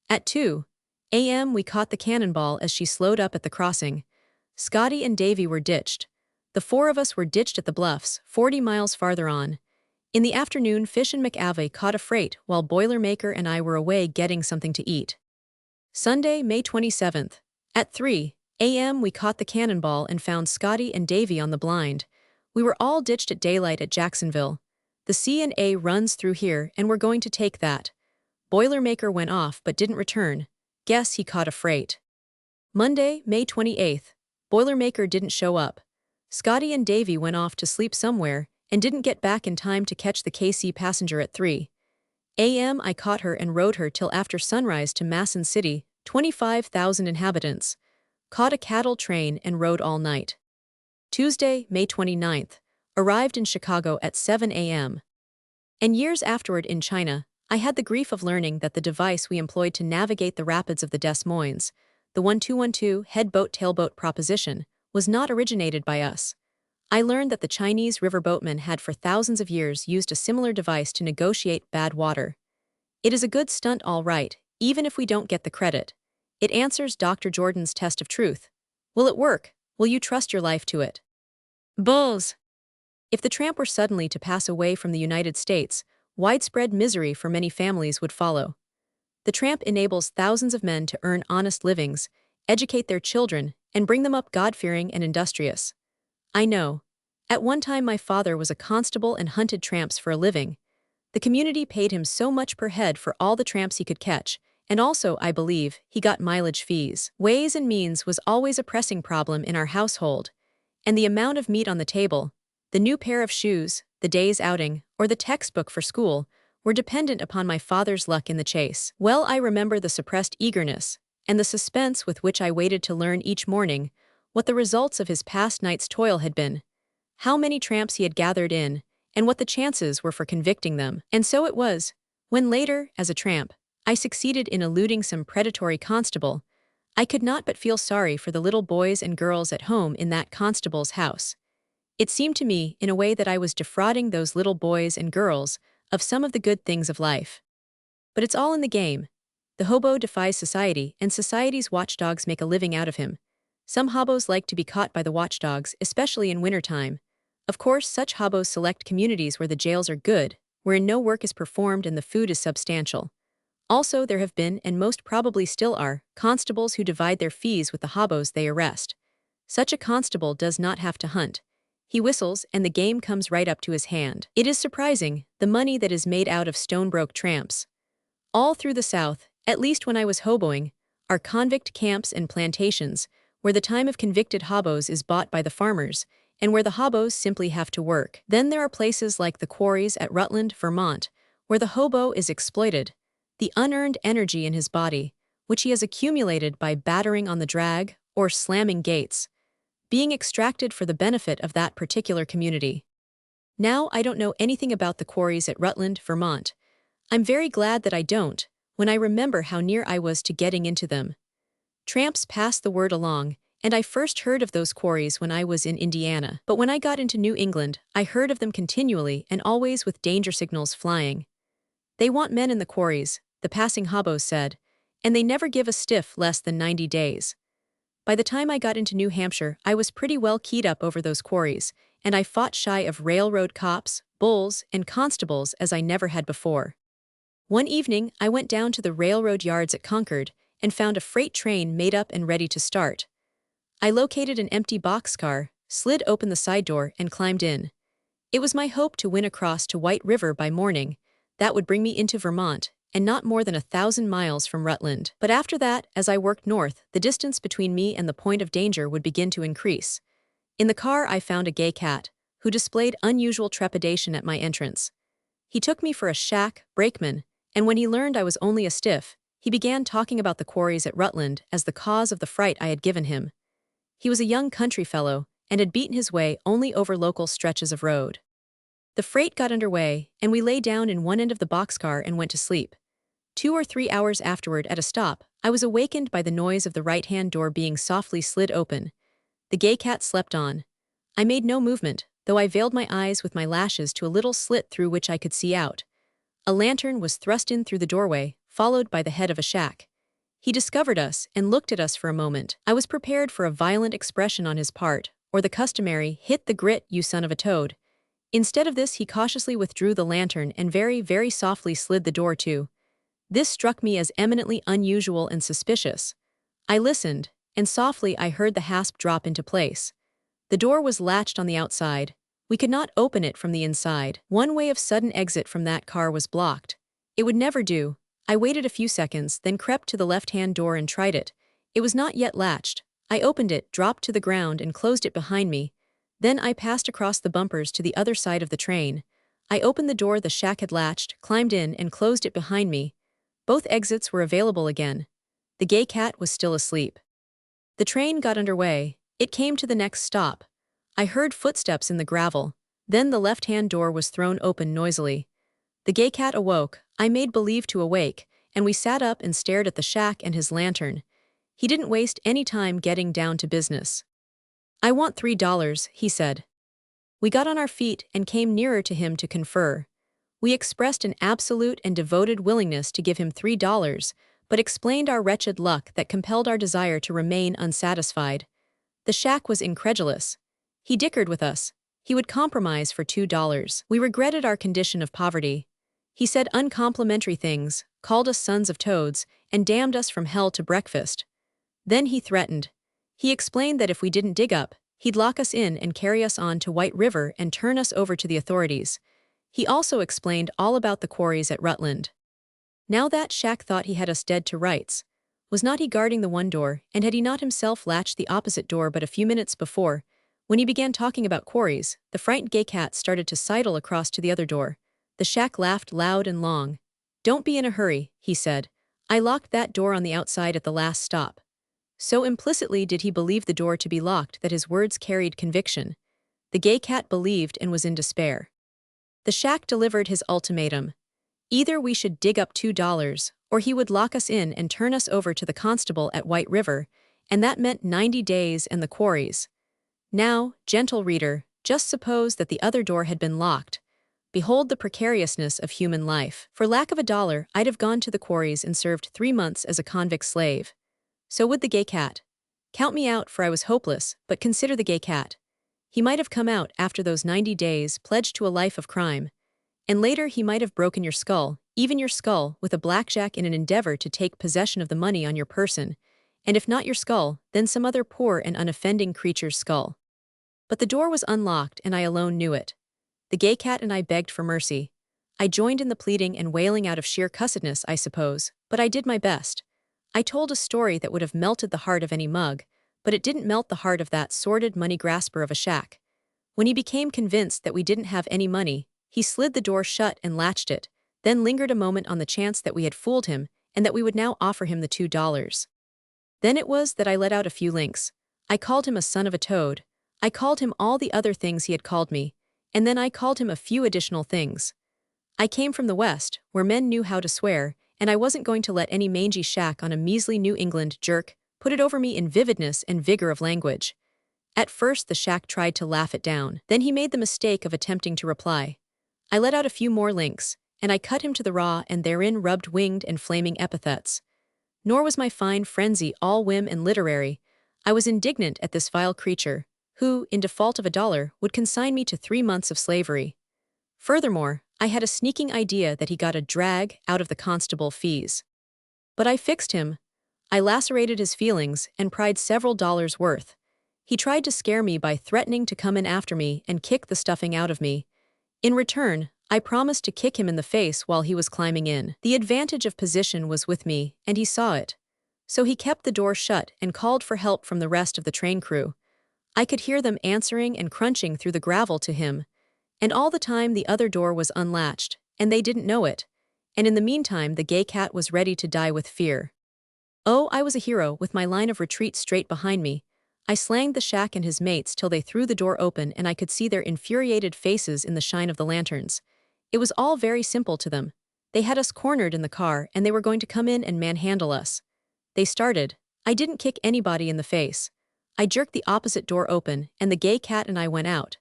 At 2 a.m. we caught the Cannonball as she slowed up at the crossing. Scotty and Davy were ditched. The 4 of us were ditched at the Bluffs, 40 miles farther on. In the afternoon, Fish and McAvey caught a freight while Boilermaker and I were away getting something to eat. Sunday, May 27th. At 3 a.m. we caught the Cannonball and found Scotty and Davy on the blind. We were all ditched at daylight at Jacksonville. The C&A runs through here and we're going to take that. Boilermaker went off but didn't return. Guess he caught a freight. Monday, May 28th. Boilermaker didn't show up. Scotty and Davy went off to sleep somewhere and didn't get back in time to catch the KC passenger at 3 a.m. I caught her and rode her till after sunrise to Mason City, 25,000 inhabitants. Caught a cattle train and rode all night. Tuesday, May 29th. Arrived in Chicago at 7 a.m. And years afterward in China, I had the grief of learning that the device we employed to navigate the rapids of the Des Moines, the 1212 head boat tailboat proposition, was not originated by us. I learned that the Chinese riverboatmen had for thousands of years used a similar device to negotiate bad water. It is a good stunt all right, even if we don't get the credit. It answers Dr. Jordan's test of truth. Will it work? Will you trust your life to it? Bulls! If the tramp were suddenly to pass away from the United States, widespread misery for many families would follow. The tramp enables thousands of men to earn honest livings, educate their children, and bring them up God-fearing and industrious. I know. At one time my father was a constable and hunted tramps for a living. The community paid him so much per head for all the tramps he could catch, and also, I believe, he got mileage fees. Ways and means was always a pressing problem in our household, and the amount of meat on the table, the new pair of shoes, the day's outing, or the textbook for school, were dependent upon my father's luck in the chase. Well, I remember the suppressed eagerness, and the suspense with which I waited to learn each morning what the results of his past night's toil had been, how many tramps he had gathered in, and what the chances were for convicting them. And so it was, when later, as a tramp, I succeeded in eluding some predatory constable, I could not but feel sorry for the little boys and girls at home in that constable's house. It seemed to me, in a way, that I was defrauding those little boys and girls of some of the good things of life. But it's all in the game. The hobo defies society, and society's watchdogs make a living out of him. Some hobos like to be caught by the watchdogs, especially in wintertime. Of course, such hobos select communities where the jails are good, wherein no work is performed and the food is substantial. Also, there have been, and most probably still are, constables who divide their fees with the hobos they arrest. Such a constable does not have to hunt. He whistles, and the game comes right up to his hand. It is surprising, the money that is made out of stone-broke tramps. All through the South, at least when I was hoboing, are convict camps and plantations, where the time of convicted hobos is bought by the farmers, and where the hobos simply have to work. Then there are places like the quarries at Rutland, Vermont, where the hobo is exploited. The unearned energy in his body, which he has accumulated by battering on the drag or slamming gates, being extracted for the benefit of that particular community. Now I don't know anything about the quarries at Rutland, Vermont. I'm very glad that I don't, when I remember how near I was to getting into them. Tramps pass the word along, and I first heard of those quarries when I was in Indiana. But when I got into New England, I heard of them continually and always with danger signals flying. They want men in the quarries, the passing hobos said, and they never give a stiff less than 90 days. By the time I got into New Hampshire, I was pretty well keyed up over those quarries, and I fought shy of railroad cops, bulls, and constables as I never had before. One evening, I went down to the railroad yards at Concord and found a freight train made up and ready to start. I located an empty boxcar, slid open the side door, and climbed in. It was my hope to win across to White River by morning. That would bring me into Vermont, and not more than 1,000 miles from Rutland. But after that, as I worked north, the distance between me and the point of danger would begin to increase. In the car I found a gay cat, who displayed unusual trepidation at my entrance. He took me for a shack brakeman, and when he learned I was only a stiff, he began talking about the quarries at Rutland as the cause of the fright I had given him. He was a young country fellow, and had beaten his way only over local stretches of road. The freight got underway, and we lay down in one end of the boxcar and went to sleep. 2 or 3 hours afterward, at a stop, I was awakened by the noise of the right-hand door being softly slid open. The gay cat slept on. I made no movement, though I veiled my eyes with my lashes to a little slit through which I could see out. A lantern was thrust in through the doorway, followed by the head of a shack. He discovered us and looked at us for a moment. I was prepared for a violent expression on his part, or the customary, "Hit the grit, you son of a toad." Instead of this, he cautiously withdrew the lantern and very, very softly slid the door to. This struck me as eminently unusual and suspicious. I listened, and softly I heard the hasp drop into place. The door was latched on the outside. We could not open it from the inside. One way of sudden exit from that car was blocked. It would never do. I waited a few seconds, then crept to the left-hand door and tried it. It was not yet latched. I opened it, dropped to the ground, and closed it behind me. Then I passed across the bumpers to the other side of the train. I opened the door the shack had latched, climbed in, and closed it behind me. Both exits were available again. The gay cat was still asleep. The train got underway. It came to the next stop. I heard footsteps in the gravel. Then the left-hand door was thrown open noisily. The gay cat awoke. I made believe to awake, and we sat up and stared at the shack and his lantern. He didn't waste any time getting down to business. "I want $3, he said. We got on our feet and came nearer to him to confer. We expressed an absolute and devoted willingness to give him $3, but explained our wretched luck that compelled our desire to remain unsatisfied. The shack was incredulous. He dickered with us. He would compromise for $2. We regretted our condition of poverty. He said uncomplimentary things, called us sons of toads, and damned us from hell to breakfast. Then he threatened. He explained that if we didn't dig up, he'd lock us in and carry us on to White River and turn us over to the authorities. He also explained all about the quarries at Rutland. Now that shack thought he had us dead to rights. Was not he guarding the one door, and had he not himself latched the opposite door but a few minutes before? When he began talking about quarries, the frightened gay cat started to sidle across to the other door. The shack laughed loud and long. "Don't be in a hurry," he said. "I locked that door on the outside at the last stop." So implicitly did he believe the door to be locked that his words carried conviction. The gay cat believed and was in despair. The shack delivered his ultimatum. Either we should dig up $2, or he would lock us in and turn us over to the constable at White River, and that meant 90 days and the quarries. Now, gentle reader, just suppose that the other door had been locked. Behold the precariousness of human life. For lack of $1, I'd have gone to the quarries and served 3 months as a convict slave. So would the gay cat. Count me out, for I was hopeless, but consider the gay cat. He might have come out after those 90 days pledged to a life of crime. And later he might have broken your skull, even your skull, with a blackjack in an endeavor to take possession of the money on your person. And if not your skull, then some other poor and unoffending creature's skull. But the door was unlocked and I alone knew it. The gay cat and I begged for mercy. I joined in the pleading and wailing out of sheer cussedness, I suppose, but I did my best. I told a story that would have melted the heart of any mug, but it didn't melt the heart of that sordid money grasper of a shack. When he became convinced that we didn't have any money, he slid the door shut and latched it, then lingered a moment on the chance that we had fooled him and that we would now offer him the $2. Then it was that I let out a few links. I called him a son of a toad. I called him all the other things he had called me, and then I called him a few additional things. I came from the West, where men knew how to swear, and I wasn't going to let any mangy shack on a measly New England jerk put it over me in vividness and vigor of language. At first the shack tried to laugh it down. Then he made the mistake of attempting to reply. I let out a few more links, and I cut him to the raw and therein rubbed winged and flaming epithets. Nor was my fine frenzy all whim and literary. I was indignant at this vile creature, who, in default of $1, would consign me to 3 months of slavery. Furthermore, I had a sneaking idea that he got a drag out of the constable fees. But I fixed him. I lacerated his feelings and pried several dollars worth. He tried to scare me by threatening to come in after me and kick the stuffing out of me. In return, I promised to kick him in the face while he was climbing in. The advantage of position was with me, and he saw it. So he kept the door shut and called for help from the rest of the train crew. I could hear them answering and crunching through the gravel to him. And all the time the other door was unlatched, and they didn't know it. And in the meantime the gay cat was ready to die with fear. Oh, I was a hero with my line of retreat straight behind me. I slanged the shack and his mates till they threw the door open and I could see their infuriated faces in the shine of the lanterns. It was all very simple to them. They had us cornered in the car and they were going to come in and manhandle us. They started. I didn't kick anybody in the face. I jerked the opposite door open and the gay cat and I went out.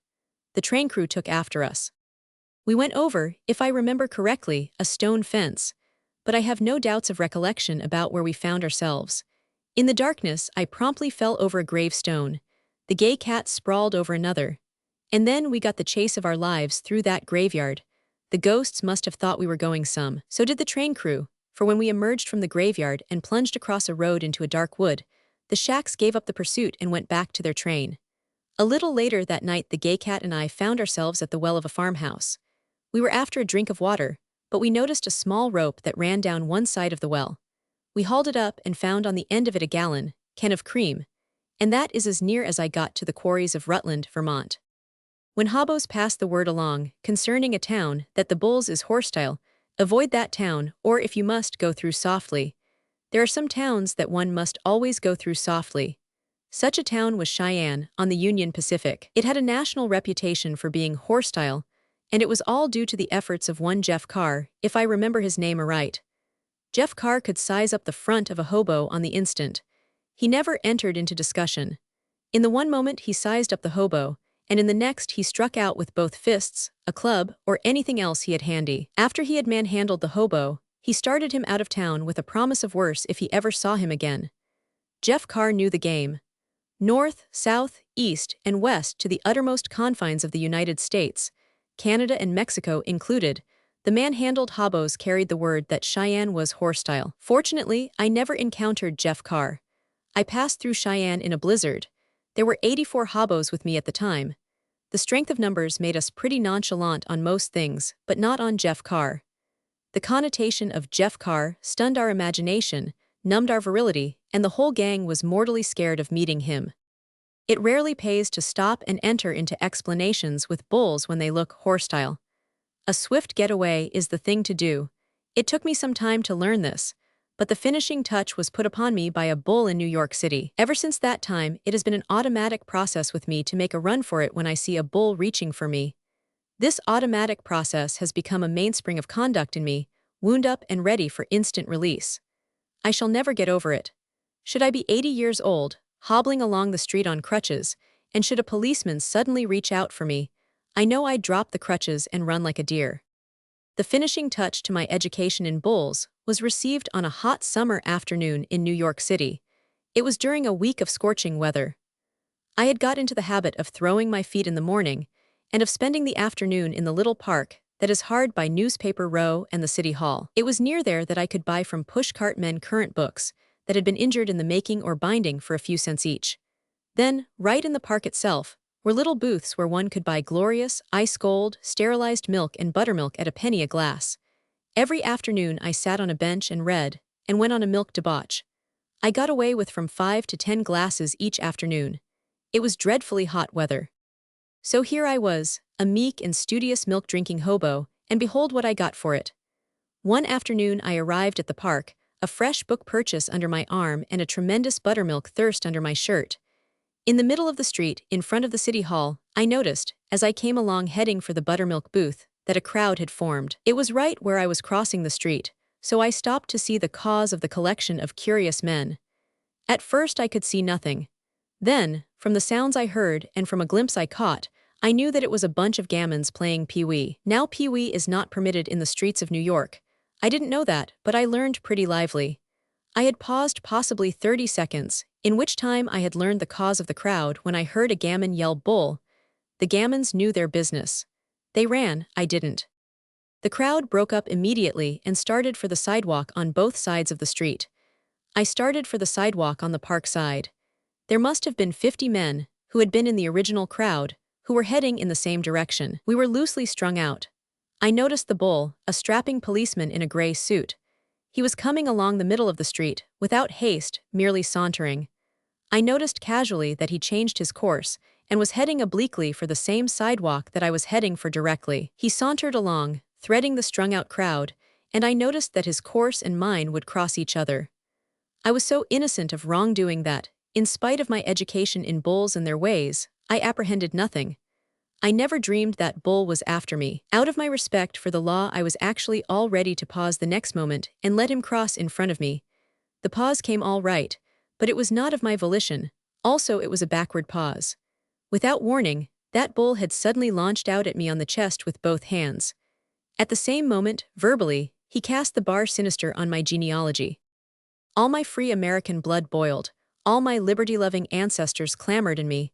The train crew took after us. We went over, if I remember correctly, a stone fence, but I have no doubts of recollection about where we found ourselves. In the darkness, I promptly fell over a gravestone. The gay cat sprawled over another. And then we got the chase of our lives through that graveyard. The ghosts must have thought we were going some. So did the train crew, for when we emerged from the graveyard and plunged across a road into a dark wood, the shacks gave up the pursuit and went back to their train. A little later that night the gay cat and I found ourselves at the well of a farmhouse. We were after a drink of water, but we noticed a small rope that ran down one side of the well. We hauled it up and found on the end of it a can of cream, and that is as near as I got to the quarries of Rutland, Vermont. When hobos pass the word along, concerning a town, that the bulls is horsestyle, avoid that town, or if you must, go through softly. There are some towns that one must always go through softly. Such a town was Cheyenne, on the Union Pacific. It had a national reputation for being horsestyle, and it was all due to the efforts of one Jeff Carr, if I remember his name aright. Jeff Carr could size up the front of a hobo on the instant. He never entered into discussion. In the one moment he sized up the hobo, and in the next he struck out with both fists, a club, or anything else he had handy. After he had manhandled the hobo, he started him out of town with a promise of worse if he ever saw him again. Jeff Carr knew the game. North, south, east, and west to the uttermost confines of the United States, Canada and Mexico included, the man-handled hobos carried the word that Cheyenne was hostile. Fortunately, I never encountered Jeff Carr. I passed through Cheyenne in a blizzard. There were 84 hobos with me at the time. The strength of numbers made us pretty nonchalant on most things, but not on Jeff Carr. The connotation of Jeff Carr stunned our imagination, numbed our virility, and the whole gang was mortally scared of meeting him. It rarely pays to stop and enter into explanations with bulls when they look hostile. A swift getaway is the thing to do. It took me some time to learn this, but the finishing touch was put upon me by a bull in New York City. Ever since that time, it has been an automatic process with me to make a run for it when I see a bull reaching for me. This automatic process has become a mainspring of conduct in me, wound up and ready for instant release. I shall never get over it. Should I be 80 years old, hobbling along the street on crutches, and should a policeman suddenly reach out for me, I know I'd drop the crutches and run like a deer. The finishing touch to my education in bulls was received on a hot summer afternoon in New York City. It was during a week of scorching weather. I had got into the habit of throwing my feet in the morning and of spending the afternoon in the little park that is hard by Newspaper Row and the City Hall. It was near there that I could buy from pushcart men current books that had been injured in the making or binding for a few cents each. Then, right in the park itself, were little booths where one could buy glorious, ice-cold, sterilized milk and buttermilk at a penny a glass. Every afternoon I sat on a bench and read, and went on a milk debauch. I got away with from 5 to 10 glasses each afternoon. It was dreadfully hot weather. So here I was, a meek and studious milk-drinking hobo, and behold what I got for it. One afternoon I arrived at the park, a fresh book purchase under my arm and a tremendous buttermilk thirst under my shirt. In the middle of the street, in front of the City Hall, I noticed, as I came along heading for the buttermilk booth, that a crowd had formed. It was right where I was crossing the street, so I stopped to see the cause of the collection of curious men. At first I could see nothing. Then, from the sounds I heard and from a glimpse I caught, I knew that it was a bunch of gammons playing Pee-wee. Now Pee-wee is not permitted in the streets of New York. I didn't know that, but I learned pretty lively. I had paused possibly 30 seconds, in which time I had learned the cause of the crowd when I heard a gammon yell bull. The gammons knew their business. They ran, I didn't. The crowd broke up immediately and started for the sidewalk on both sides of the street. I started for the sidewalk on the park side. There must have been 50 men, who had been in the original crowd, who were heading in the same direction. We were loosely strung out. I noticed the bull, a strapping policeman in a gray suit. He was coming along the middle of the street, without haste, merely sauntering. I noticed casually that he changed his course and was heading obliquely for the same sidewalk that I was heading for directly. He sauntered along, threading the strung-out crowd, and I noticed that his course and mine would cross each other. I was so innocent of wrongdoing that, in spite of my education in bulls and their ways, I apprehended nothing. I never dreamed that bull was after me. Out of my respect for the law, I was actually all ready to pause the next moment and let him cross in front of me. The pause came all right, but it was not of my volition. Also, it was a backward pause. Without warning, that bull had suddenly launched out at me on the chest with both hands. At the same moment, verbally, he cast the bar sinister on my genealogy. All my free American blood boiled. All my liberty-loving ancestors clamored in me.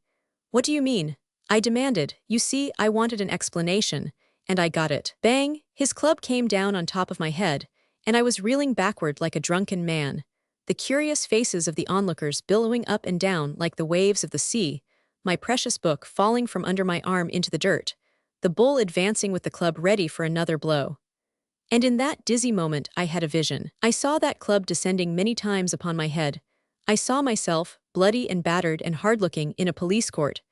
"What do you mean?" I demanded. You see, I wanted an explanation, and I got it. Bang! His club came down on top of my head, and I was reeling backward like a drunken man. The curious faces of the onlookers billowing up and down like the waves of the sea, my precious book falling from under my arm into the dirt, the bull advancing with the club ready for another blow. And in that dizzy moment I had a vision. I saw that club descending many times upon my head. I saw myself, bloody and battered and hard-looking, in a police court.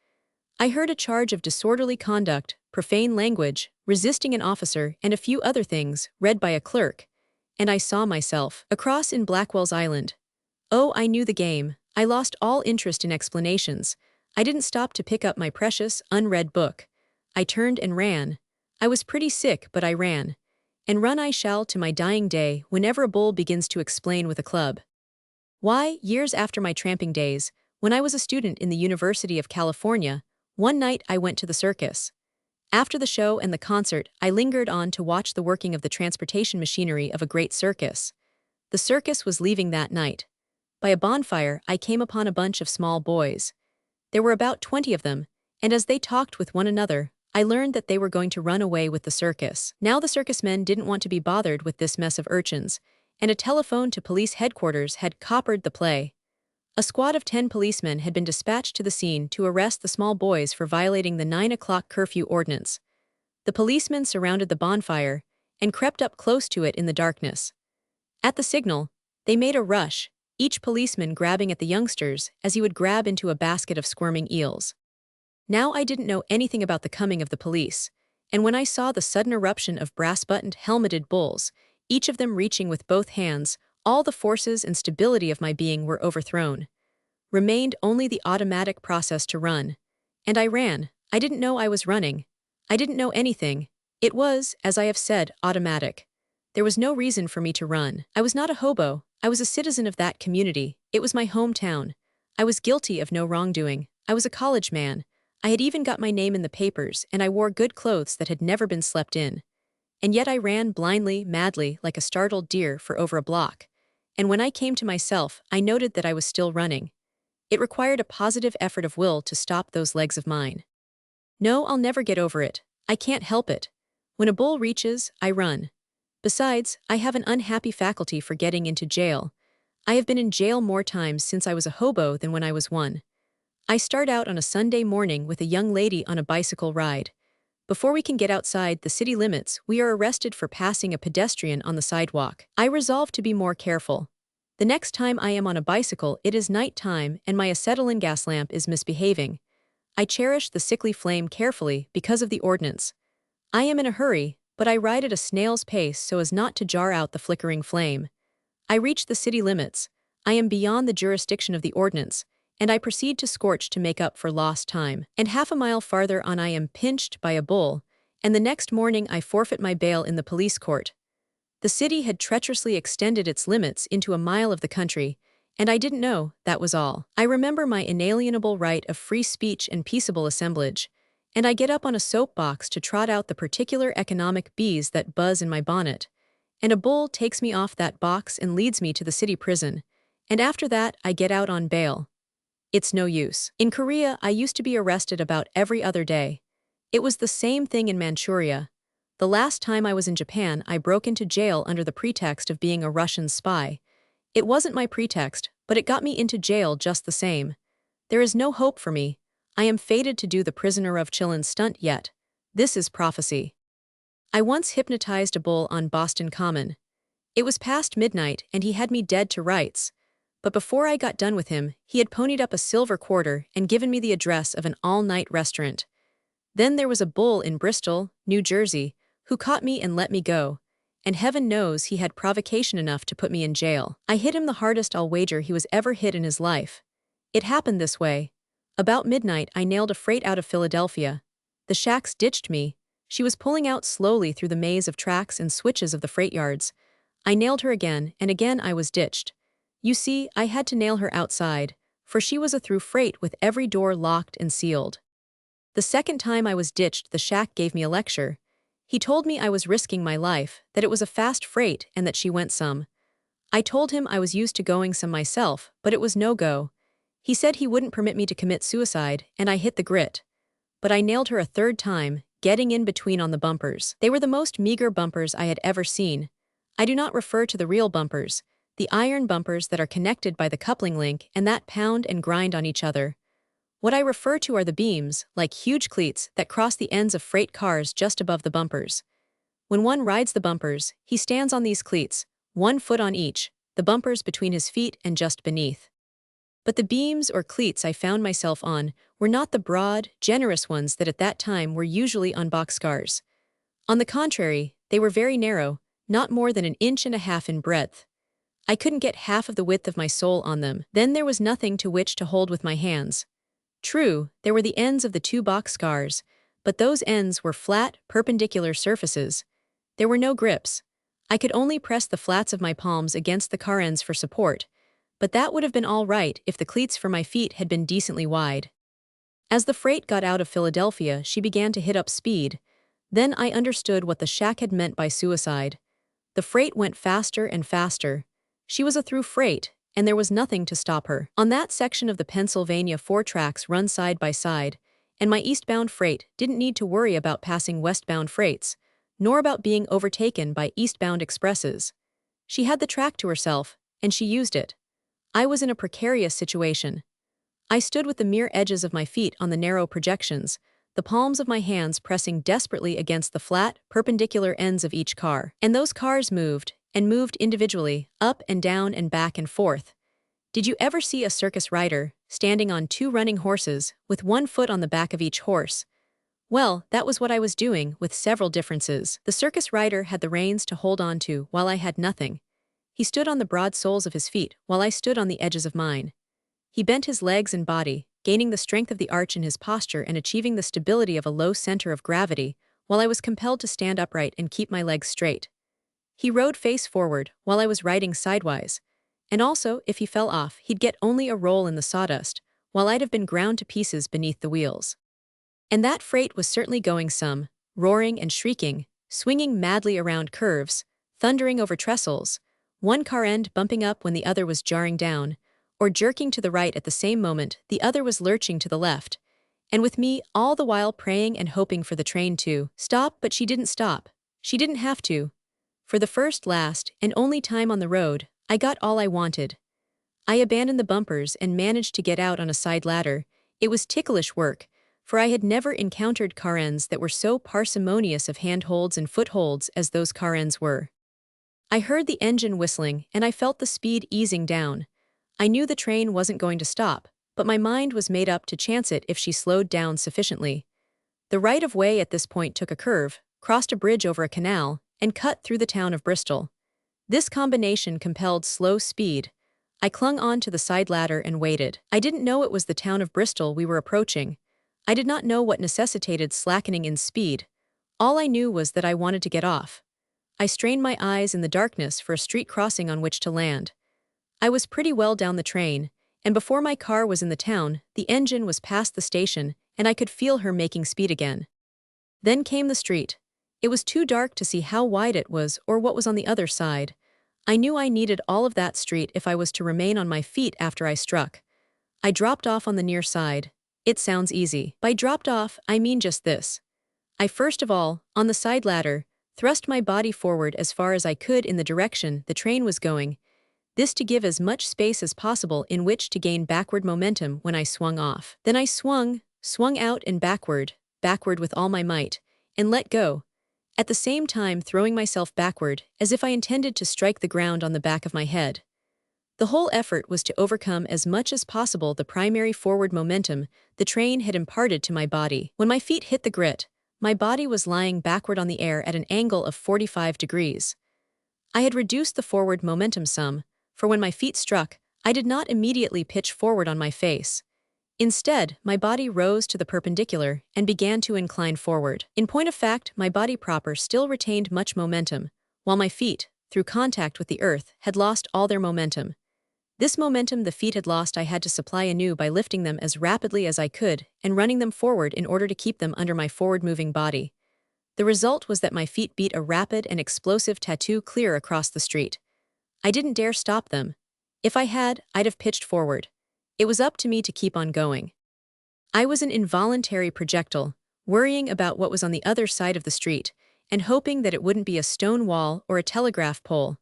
I heard a charge of disorderly conduct, profane language, resisting an officer, and a few other things, read by a clerk. And I saw myself, across in Blackwell's Island. Oh, I knew the game. I lost all interest in explanations. I didn't stop to pick up my precious, unread book. I turned and ran. I was pretty sick, but I ran. And run I shall to my dying day whenever a bull begins to explain with a club. Why, years after my tramping days, When I was a student in the University of California, one night I went to the circus. After the show and the concert, I lingered on to watch the working of the transportation machinery of a great circus. The circus was leaving that night. By a bonfire, I came upon a bunch of small boys. There were about 20 of them, and as they talked with one another, I learned that they were going to run away with the circus. Now the circus men didn't want to be bothered with this mess of urchins, and a telephone to police headquarters had coppered the play. A squad of 10 policemen had been dispatched to the scene to arrest the small boys for violating the 9 o'clock curfew ordinance. The policemen surrounded the bonfire and crept up close to it in the darkness. At the signal, they made a rush, each policeman grabbing at the youngsters as he would grab into a basket of squirming eels. Now I didn't know anything about the coming of the police, and when I saw the sudden eruption of brass-buttoned helmeted bulls, each of them reaching with both hands, all the forces and stability of my being were overthrown. Remained only the automatic process to run. And I ran. I didn't know I was running. I didn't know anything. It was, as I have said, automatic. There was no reason for me to run. I was not a hobo. I was a citizen of that community. It was my hometown. I was guilty of no wrongdoing. I was a college man. I had even got my name in the papers, and I wore good clothes that had never been slept in. And yet I ran blindly, madly, like a startled deer for over a block. And when I came to myself, I noted that I was still running. It required a positive effort of will to stop those legs of mine. No, I'll never get over it. I can't help it. When a bull reaches, I run. Besides, I have an unhappy faculty for getting into jail. I have been in jail more times since I was a hobo than when I was one. I start out on a Sunday morning with a young lady on a bicycle ride. Before we can get outside the city limits, we are arrested for passing a pedestrian on the sidewalk. I resolve to be more careful. The next time I am on a bicycle, it is night time and my acetylene gas lamp is misbehaving. I cherish the sickly flame carefully because of the ordnance. I am in a hurry, but I ride at a snail's pace so as not to jar out the flickering flame. I reach the city limits. I am beyond the jurisdiction of the ordnance, and I proceed to scorch to make up for lost time. And half a mile farther on I am pinched by a bull, and the next morning I forfeit my bail in the police court. The city had treacherously extended its limits into a mile of the country, and I didn't know, that was all. I remember my inalienable right of free speech and peaceable assemblage, and I get up on a soapbox to trot out the particular economic bees that buzz in my bonnet, and a bull takes me off that box and leads me to the city prison, and after that I get out on bail. It's no use. In Korea, I used to be arrested about every other day. It was the same thing in Manchuria. The last time I was in Japan, I broke into jail under the pretext of being a Russian spy. It wasn't my pretext, but it got me into jail just the same. There is no hope for me. I am fated to do the prisoner of Chillin stunt yet. This is prophecy. I once hypnotized a bull on Boston Common. It was past midnight and he had me dead to rights. But before I got done with him, he had ponied up a silver quarter and given me the address of an all-night restaurant. Then there was a bull in Bristol, New Jersey, who caught me and let me go, and heaven knows he had provocation enough to put me in jail. I hit him the hardest I'll wager he was ever hit in his life. It happened this way. About midnight I nailed a freight out of Philadelphia. The shacks ditched me. She was pulling out slowly through the maze of tracks and switches of the freight yards. I nailed her again, and again I was ditched. You see, I had to nail her outside, for she was a through freight with every door locked and sealed. The second time I was ditched, the shack gave me a lecture. He told me I was risking my life, that it was a fast freight and that she went some. I told him I was used to going some myself, but it was no go. He said he wouldn't permit me to commit suicide, and I hit the grit. But I nailed her a third time, getting in between on the bumpers. They were the most meager bumpers I had ever seen. I do not refer to the real bumpers, the iron bumpers that are connected by the coupling link and that pound and grind on each other. What I refer to are the beams, like huge cleats, that cross the ends of freight cars just above the bumpers. When one rides the bumpers, he stands on these cleats, 1 foot on each, the bumpers between his feet and just beneath. But the beams or cleats I found myself on were not the broad, generous ones that at that time were usually on boxcars. On the contrary, they were very narrow, not more than 1.5 inches in breadth. I couldn't get half of the width of my sole on them. Then there was nothing to which to hold with my hands. True, there were the ends of the 2 boxcars, but those ends were flat, perpendicular surfaces. There were no grips. I could only press the flats of my palms against the car ends for support. but that would have been all right if the cleats for my feet had been decently wide. As the freight got out of Philadelphia, she began to hit up speed. Then I understood what the shack had meant by suicide. The freight went faster and faster. She was a through freight, and there was nothing to stop her. On that section of the Pennsylvania, 4 tracks run side by side, and my eastbound freight didn't need to worry about passing westbound freights, nor about being overtaken by eastbound expresses. She had the track to herself, and she used it. I was in a precarious situation. I stood with the mere edges of my feet on the narrow projections, the palms of my hands pressing desperately against the flat, perpendicular ends of each car. And those cars moved, and moved individually, up and down and back and forth. Did you ever see a circus rider, standing on 2 running horses, with 1 foot on the back of each horse? Well, that was what I was doing, with several differences. The circus rider had the reins to hold on to, while I had nothing. He stood on the broad soles of his feet, while I stood on the edges of mine. He bent his legs and body, gaining the strength of the arch in his posture and achieving the stability of a low center of gravity, while I was compelled to stand upright and keep my legs straight. He rode face forward, while I was riding sidewise. And also, if he fell off, he'd get only a roll in the sawdust, while I'd have been ground to pieces beneath the wheels. And that freight was certainly going some, roaring and shrieking, swinging madly around curves, thundering over trestles, one car end bumping up when the other was jarring down, or jerking to the right at the same moment the other was lurching to the left, and with me all the while praying and hoping for the train to stop. But she didn't stop. She didn't have to. For the first, last, and only time on the road, I got all I wanted. I abandoned the bumpers and managed to get out on a side ladder. It was ticklish work, for I had never encountered car ends that were so parsimonious of handholds and footholds as those car ends were. I heard the engine whistling, and I felt the speed easing down. I knew the train wasn't going to stop, but my mind was made up to chance it if she slowed down sufficiently. The right-of-way at this point took a curve, crossed a bridge over a canal, and cut through the town of Bristol. This combination compelled slow speed. I clung on to the side ladder and waited. I didn't know it was the town of Bristol we were approaching. I did not know what necessitated slackening in speed. All I knew was that I wanted to get off. I strained my eyes in the darkness for a street crossing on which to land. I was pretty well down the train, and before my car was in the town, the engine was past the station, and I could feel her making speed again. Then came the street. It was too dark to see how wide it was or what was on the other side. I knew I needed all of that street if I was to remain on my feet after I struck. I dropped off on the near side. It sounds easy. By dropped off, I mean just this. I first of all, on the side ladder, thrust my body forward as far as I could in the direction the train was going, this to give as much space as possible in which to gain backward momentum when I swung off. Then I swung out and backward with all my might, and let go, at the same time throwing myself backward as if I intended to strike the ground on the back of my head. The whole effort was to overcome as much as possible the primary forward momentum the train had imparted to my body. When my feet hit the grit, my body was lying backward on the air at an angle of 45 degrees. I had reduced the forward momentum some, for when my feet struck, I did not immediately pitch forward on my face. Instead, my body rose to the perpendicular and began to incline forward. In point of fact, my body proper still retained much momentum, while my feet, through contact with the earth, had lost all their momentum. This momentum the feet had lost I had to supply anew by lifting them as rapidly as I could and running them forward in order to keep them under my forward-moving body. The result was that my feet beat a rapid and explosive tattoo clear across the street. I didn't dare stop them. If I had, I'd have pitched forward. It was up to me to keep on going. I was an involuntary projectile, worrying about what was on the other side of the street, and hoping that it wouldn't be a stone wall or a telegraph pole.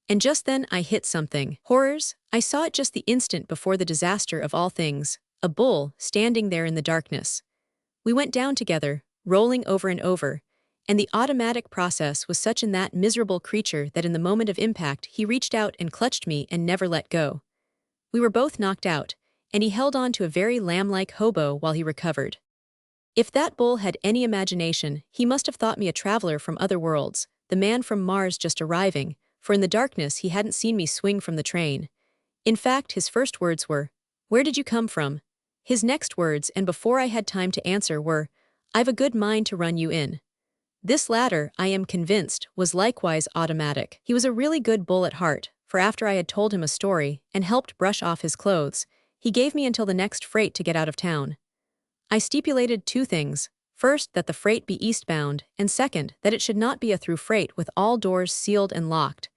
And just then I hit something. Horrors! I saw it just the instant before the disaster of all things, a bull standing there in the darkness. We went down together, rolling over and over, and the automatic process was such in that miserable creature that in the moment of impact he reached out and clutched me and never let go. We were both knocked out, and he held on to a very lamb-like hobo while he recovered. If that bull had any imagination, he must have thought me a traveler from other worlds, the man from Mars just arriving, for in the darkness he hadn't seen me swing from the train. In fact, his first words were, "Where did you come from?" His next words, and before I had time to answer, were, "I've a good mind to run you in." This latter, I am convinced, was likewise automatic. He was a really good bull at heart, for after I had told him a story and helped brush off his clothes, he gave me until the next freight to get out of town. I stipulated two things. First, that the freight be eastbound, and second, that it should not be a through freight with all doors sealed and locked.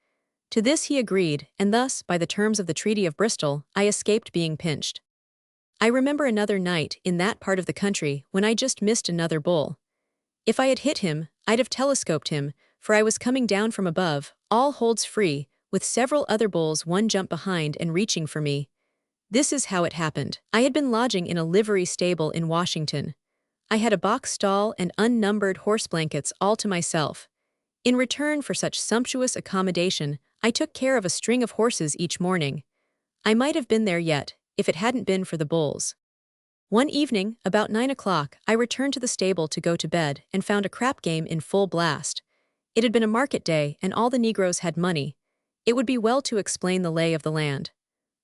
To this he agreed, and thus, by the terms of the Treaty of Bristol, I escaped being pinched. I remember another night in that part of the country when I just missed another bull. If I had hit him, I'd have telescoped him, for I was coming down from above, all holds free, with several other bulls one jump behind and reaching for me. This is how it happened. I had been lodging in a livery stable in Washington. I had a box stall and unnumbered horse blankets all to myself. In return for such sumptuous accommodation, I took care of a string of horses each morning. I might have been there yet, if it hadn't been for the bulls. One evening, about 9 o'clock, I returned to the stable to go to bed and found a crap game in full blast. It had been a market day and all the Negroes had money. It would be well to explain the lay of the land.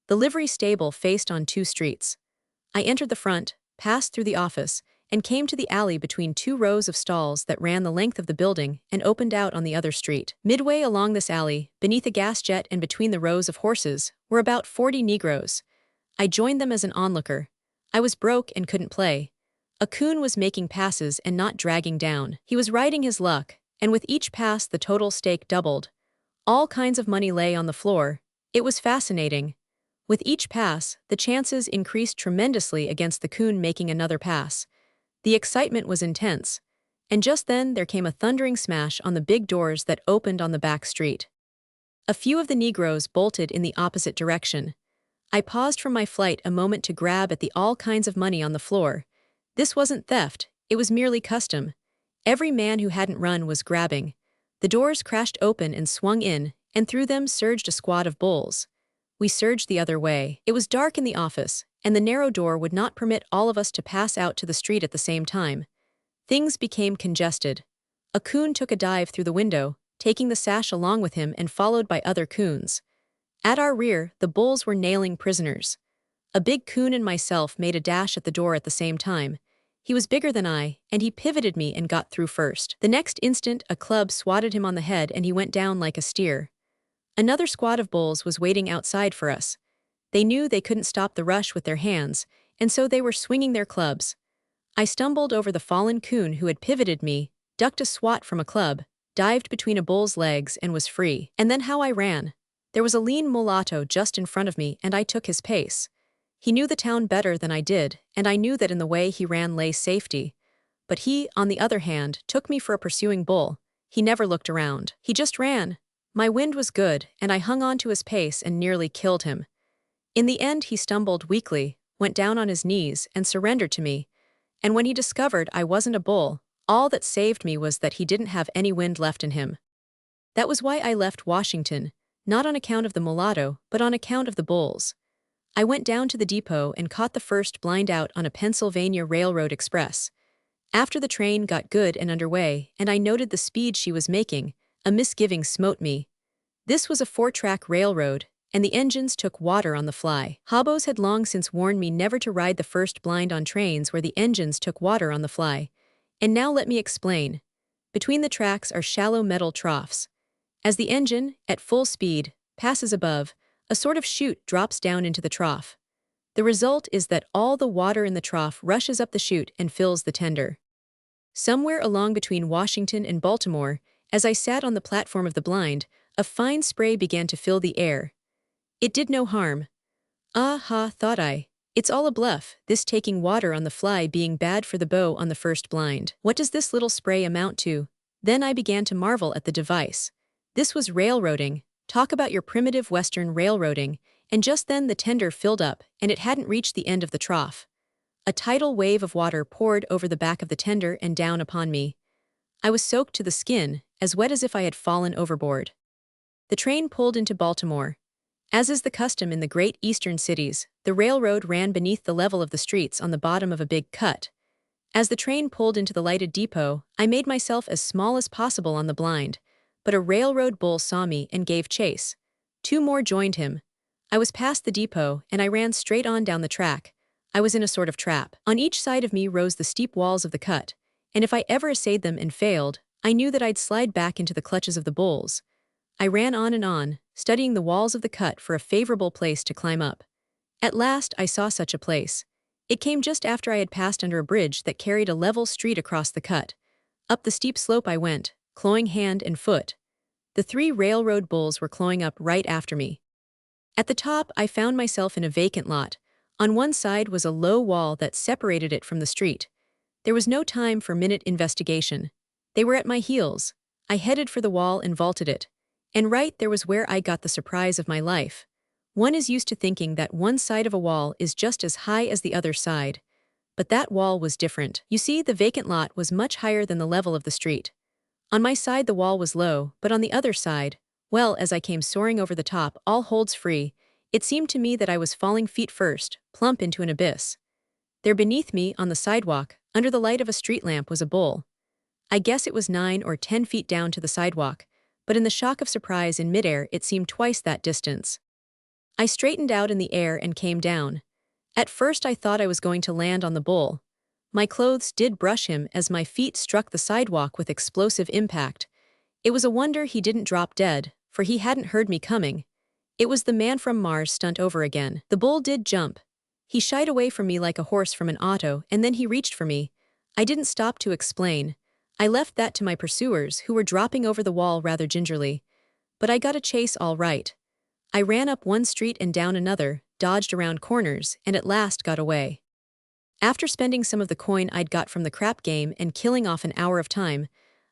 The livery stable faced on two streets. I entered the front, passed through the office, and came to the alley between two rows of stalls that ran the length of the building and opened out on the other street. Midway along this alley, beneath a gas jet and between the rows of horses, were about 40 Negroes. I joined them as an onlooker. I was broke and couldn't play. A coon was making passes and not dragging down. He was riding his luck, and with each pass the total stake doubled. All kinds of money lay on the floor. It was fascinating. With each pass, the chances increased tremendously against the coon making another pass. The excitement was intense, and just then there came a thundering smash on the big doors that opened on the back street. A few of the Negroes bolted in the opposite direction. I paused from my flight a moment to grab at the all kinds of money on the floor. This wasn't theft, it was merely custom. Every man who hadn't run was grabbing. The doors crashed open and swung in, and through them surged a squad of bulls. We surged the other way. It was dark in the office, and the narrow door would not permit all of us to pass out to the street at the same time. Things became congested. A coon took a dive through the window, taking the sash along with him and followed by other coons. At our rear, the bulls were nailing prisoners. A big coon and myself made a dash at the door at the same time. He was bigger than I, and he pivoted me and got through first. The next instant, a club swatted him on the head and he went down like a steer. Another squad of bulls was waiting outside for us. They knew they couldn't stop the rush with their hands, and so they were swinging their clubs. I stumbled over the fallen coon who had pivoted me, ducked a swat from a club, dived between a bull's legs and was free. And then how I ran. There was a lean mulatto just in front of me and I took his pace. He knew the town better than I did, and I knew that in the way he ran lay safety. But he, on the other hand, took me for a pursuing bull. He never looked around. He just ran. My wind was good, and I hung on to his pace and nearly killed him. In the end he stumbled weakly, went down on his knees, and surrendered to me. And when he discovered I wasn't a bull, all that saved me was that he didn't have any wind left in him. That was why I left Washington, not on account of the mulatto, but on account of the bulls. I went down to the depot and caught the first blind out on a Pennsylvania Railroad Express. After the train got good and underway, and I noted the speed she was making, a misgiving smote me. This was a 4-track railroad, and the engines took water on the fly. Hobos had long since warned me never to ride the first blind on trains where the engines took water on the fly. And now let me explain. Between the tracks are shallow metal troughs. As the engine, at full speed, passes above, a sort of chute drops down into the trough. The result is that all the water in the trough rushes up the chute and fills the tender. Somewhere along between Washington and Baltimore, as I sat on the platform of the blind, a fine spray began to fill the air. It did no harm. Ah-ha, thought I. It's all a bluff, this taking water on the fly being bad for the bow on the first blind. What does this little spray amount to? Then I began to marvel at the device. This was railroading. Talk about your primitive Western railroading, and just then the tender filled up, and it hadn't reached the end of the trough. A tidal wave of water poured over the back of the tender and down upon me. I was soaked to the skin, as wet as if I had fallen overboard. The train pulled into Baltimore. As is the custom in the great eastern cities, the railroad ran beneath the level of the streets on the bottom of a big cut. As the train pulled into the lighted depot, I made myself as small as possible on the blind, but a railroad bull saw me and gave chase. 2 more joined him. I was past the depot, and I ran straight on down the track. I was in a sort of trap. On each side of me rose the steep walls of the cut, and if I ever essayed them and failed, I knew that I'd slide back into the clutches of the bulls. I ran on and on, studying the walls of the cut for a favorable place to climb up. At last, I saw such a place. It came just after I had passed under a bridge that carried a level street across the cut. Up the steep slope I went, clawing hand and foot. The 3 railroad bulls were clawing up right after me. At the top, I found myself in a vacant lot. On one side was a low wall that separated it from the street. There was no time for minute investigation. They were at my heels. I headed for the wall and vaulted it. And right there was where I got the surprise of my life. One is used to thinking that one side of a wall is just as high as the other side. But that wall was different. You see, the vacant lot was much higher than the level of the street. On my side the wall was low, but on the other side, well, as I came soaring over the top, all holds free, it seemed to me that I was falling feet first, plump into an abyss. There beneath me, on the sidewalk, under the light of a street lamp, was a bull. I guess it was 9 or 10 feet down to the sidewalk, but in the shock of surprise in midair it seemed twice that distance. I straightened out in the air and came down. At first I thought I was going to land on the bull. My clothes did brush him as my feet struck the sidewalk with explosive impact. It was a wonder he didn't drop dead, for he hadn't heard me coming. It was the Man from Mars stunt over again. The bull did jump. He shied away from me like a horse from an auto, and then he reached for me. I didn't stop to explain. I left that to my pursuers, who were dropping over the wall rather gingerly. But I got a chase all right. I ran up one street and down another, dodged around corners, and at last got away. After spending some of the coin I'd got from the crap game and killing off an hour of time,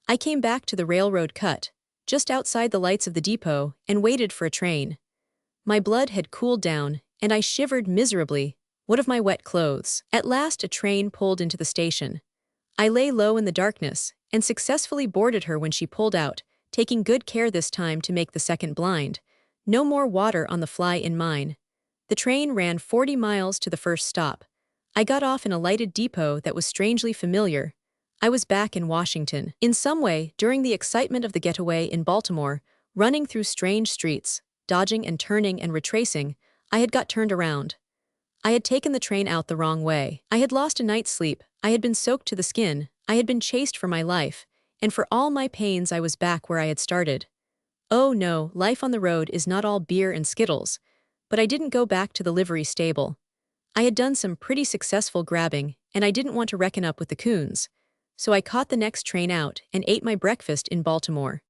I came back to the railroad cut, just outside the lights of the depot, and waited for a train. My blood had cooled down, and I shivered miserably. What of my wet clothes? At last a train pulled into the station. I lay low in the darkness, and successfully boarded her when she pulled out, taking good care this time to make the second blind. No more water on the fly in mine. The train ran 40 miles to the first stop. I got off in a lighted depot that was strangely familiar. I was back in Washington. In some way, during the excitement of the getaway in Baltimore, running through strange streets, dodging and turning and retracing, I had got turned around. I had taken the train out the wrong way. I had lost a night's sleep, I had been soaked to the skin, I had been chased for my life, and for all my pains I was back where I had started. Oh no, life on the road is not all beer and Skittles. But I didn't go back to the livery stable. I had done some pretty successful grabbing, and I didn't want to reckon up with the coons. So I caught the next train out and ate my breakfast in Baltimore.